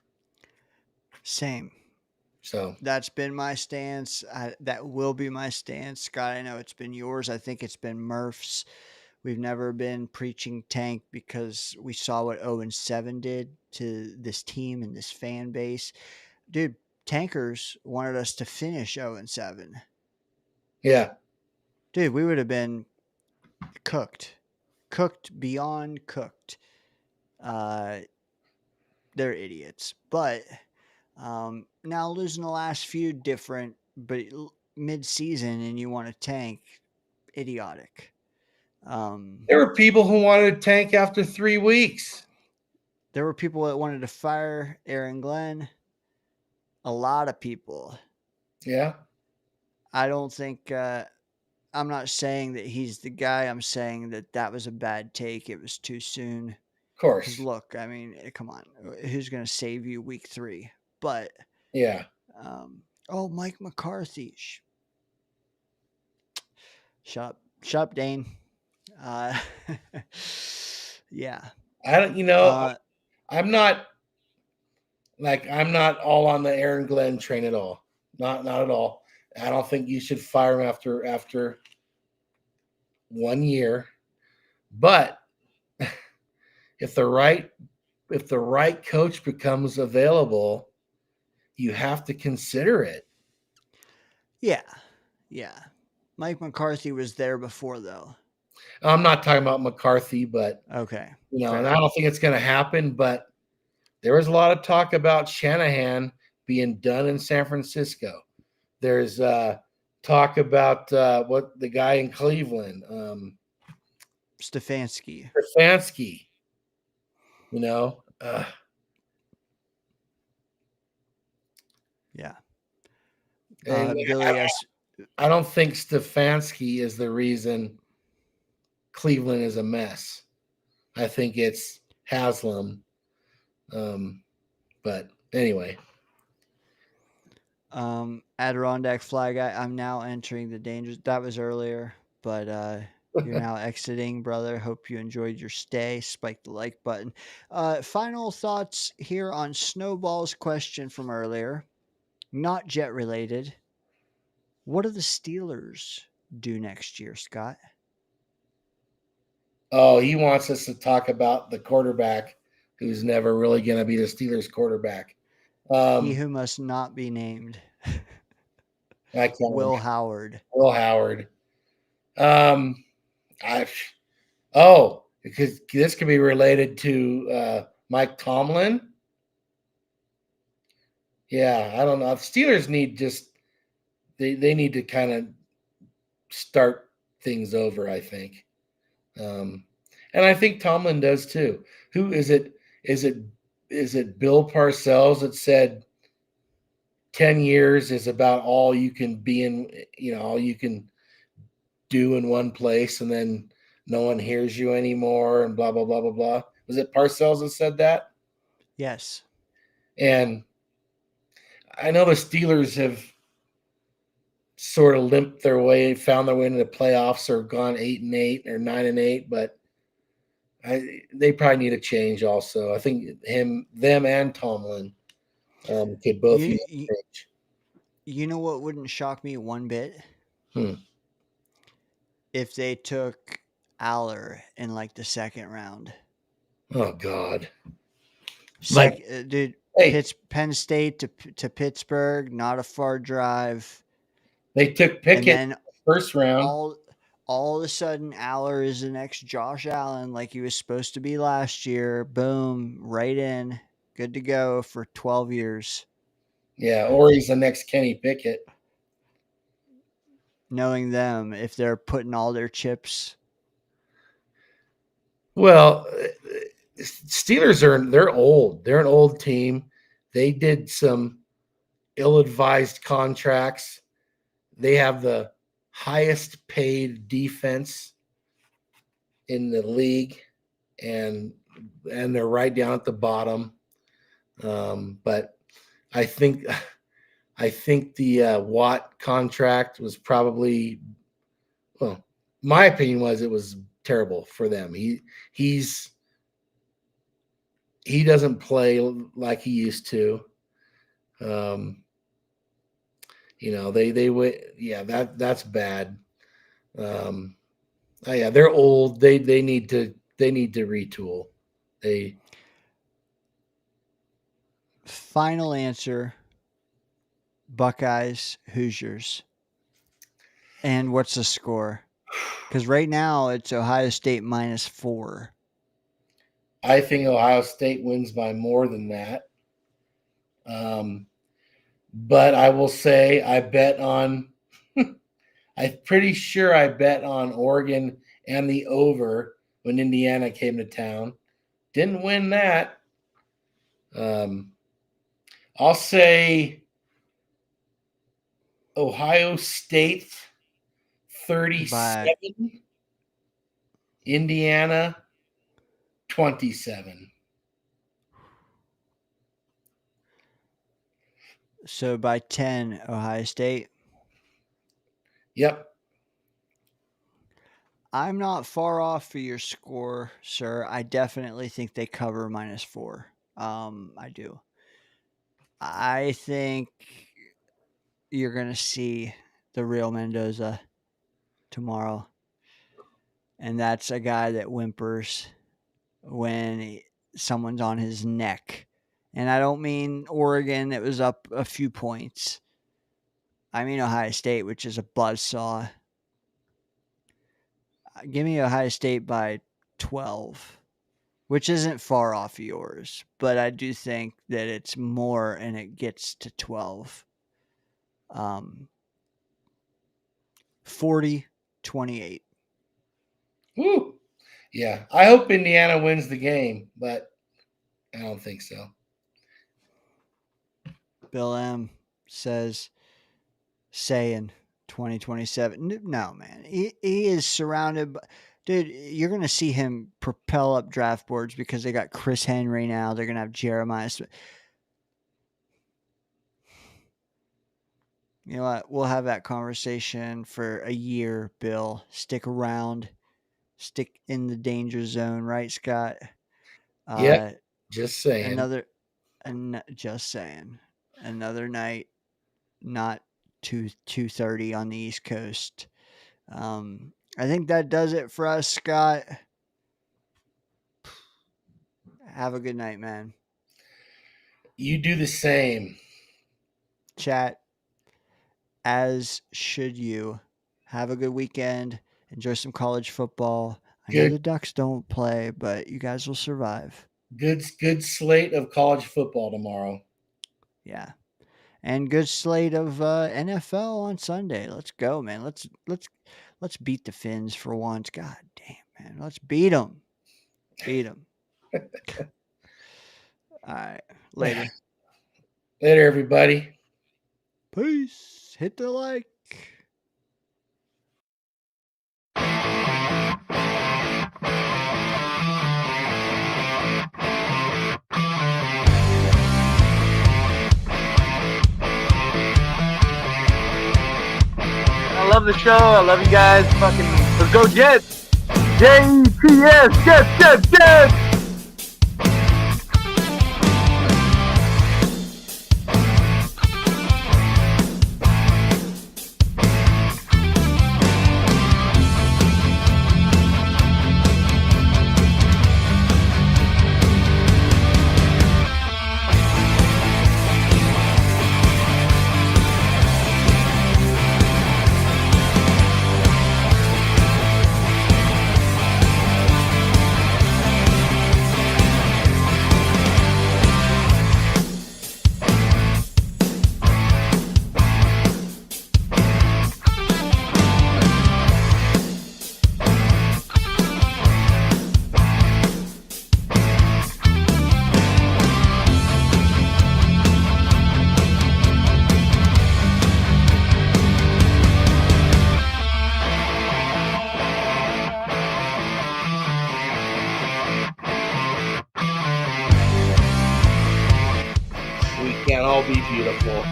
Speaker 5: Same.
Speaker 7: So
Speaker 5: that's been my stance. That will be my stance, Scott. I know it's been yours. I think it's been Murph's. We've never been preaching tank because we saw what 0-7 did to this team and this fan base. Dude, tankers wanted us to finish 0-7.
Speaker 7: Yeah.
Speaker 5: Dude, we would have been cooked beyond cooked. They're idiots, but now losing the last few different, but mid-season and you want to tank, idiotic.
Speaker 7: There were people who wanted to tank after 3 weeks.
Speaker 5: There were people that wanted to fire Aaron Glenn. A lot of people.
Speaker 7: Yeah.
Speaker 5: I don't think. I'm not saying that he's the guy. I'm saying that was a bad take. It was too soon.
Speaker 7: Of course.
Speaker 5: Because look, I mean, come on, who's going to save you week 3? But
Speaker 7: yeah.
Speaker 5: Mike McCarthy. Shut up, Dane. Yeah.
Speaker 7: I don't. I'm not all on the Aaron Glenn train at all. Not at all. I don't think you should fire him after 1 year. But if the right coach becomes available, you have to consider it.
Speaker 5: Yeah. Mike McCarthy was there before, though.
Speaker 7: I'm not talking about McCarthy, but
Speaker 5: okay.
Speaker 7: And I don't think it's going to happen. But there was a lot of talk about Shanahan being done in San Francisco. There's talk about what the guy in Cleveland,
Speaker 5: Stefanski. Yeah. Billy S.
Speaker 7: I don't think Stefanski is the reason Cleveland is a mess. I think it's Haslam. But anyway.
Speaker 5: Adirondack Fly Guy, I'm now entering the dangers. That was earlier, but you're now exiting, brother. Hope you enjoyed your stay. Spike the like button. Final thoughts here on Snowball's question from earlier. Not Jet related. What do the Steelers do next year, Scott?
Speaker 7: Oh, he wants us to talk about the quarterback who's never really going to be the Steelers quarterback.
Speaker 5: He who must not be named.
Speaker 7: I can't
Speaker 5: Will Howard.
Speaker 7: Because this could be related to Mike Tomlin. Yeah, I don't know. Steelers need they need to kind of start things over, I think. And I think Tomlin does too. Who is it? Is it Bill Parcells that said 10 years is about all you can be in, all you can do in one place, and then no one hears you anymore, and blah, blah, blah, blah, blah. Was it Parcells that said that?
Speaker 5: Yes.
Speaker 7: And I know the Steelers have sort of limped their way, found their way into the playoffs, or gone 8-8 or 9-8, but they probably need a change also. I think them and Tomlin could both use a change.
Speaker 5: You know what wouldn't shock me one bit? If they took Aller in like the second round.
Speaker 7: Oh God.
Speaker 5: Dude, Penn State to Pittsburgh, not a far drive.
Speaker 7: They took Pickett first round.
Speaker 5: All of a sudden, Aller is the next Josh Allen, like he was supposed to be last year. Boom, right in, good to go for 12 years.
Speaker 7: Yeah, or he's the next Kenny Pickett.
Speaker 5: Knowing them, if they're putting all their chips.
Speaker 7: Well, Steelers they're old. They're an old team. They did some ill-advised contracts. They have the highest paid defense in the league, and they're right down at the bottom. But I think the Watt contract was probably, well, my opinion was it was terrible for them. He doesn't play like he used to. That's bad. Oh yeah, they're old. They need to retool.
Speaker 5: Final answer: Buckeyes, Hoosiers. And what's the score? Because right now it's Ohio State -4.
Speaker 7: I think Ohio State wins by more than that. But I will say I bet on I'm pretty sure I bet on Oregon and the over when Indiana came to town. Didn't win that. I'll say Ohio State 37, Indiana 27.
Speaker 5: So by 10, Ohio State.
Speaker 7: Yep.
Speaker 5: I'm not far off for your score, sir. I definitely think they cover -4. I do. I think you're going to see the real Mendoza tomorrow. And that's a guy that whimpers when someone's on his neck. And I don't mean Oregon that was up a few points. I mean Ohio State, which is a buzzsaw. Give me Ohio State by 12, which isn't far off yours. But I do think that it's more and it gets to 12. 40-28.
Speaker 7: Woo. Yeah. I hope Indiana wins the game, but I don't think so.
Speaker 5: Bill M says, saying 2027. No, man. He is surrounded by, dude, you're going to see him propel up draft boards because they got Chris Henry now. They're going to have Jeremiah. You know what? We'll have that conversation for a year, Bill. Stick around. Stick in the danger zone, right, Scott?
Speaker 7: Yeah. Just saying.
Speaker 5: Just saying. Another night, not 2:30 on the East Coast. I think that does it for us, Scott. Have a good night, man.
Speaker 7: You do the same.
Speaker 5: Chat, as should you. Have a good weekend. Enjoy some college football. I know the Ducks don't play, but you guys will survive.
Speaker 7: Good slate of college football tomorrow.
Speaker 5: Yeah. And good slate of NFL on Sunday. Let's go, man. Let's beat the Finns for once. God damn, man. Let's beat them. Beat them. All right. Later.
Speaker 7: Later, everybody.
Speaker 5: Peace. Hit the like.
Speaker 1: I love the show. I love you guys. Fucking, let's go Jets. JTS. Jets.
Speaker 7: Can't all be beautiful.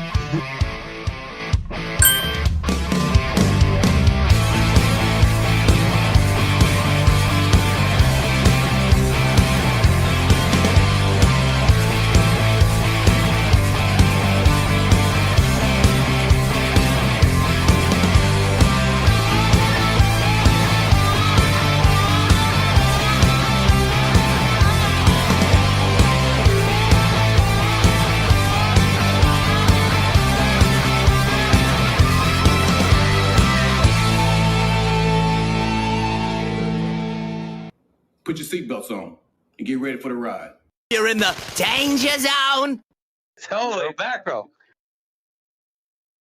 Speaker 3: Put your seatbelts on and get ready for the ride.
Speaker 4: You're in the danger zone.
Speaker 1: Holy mackerel.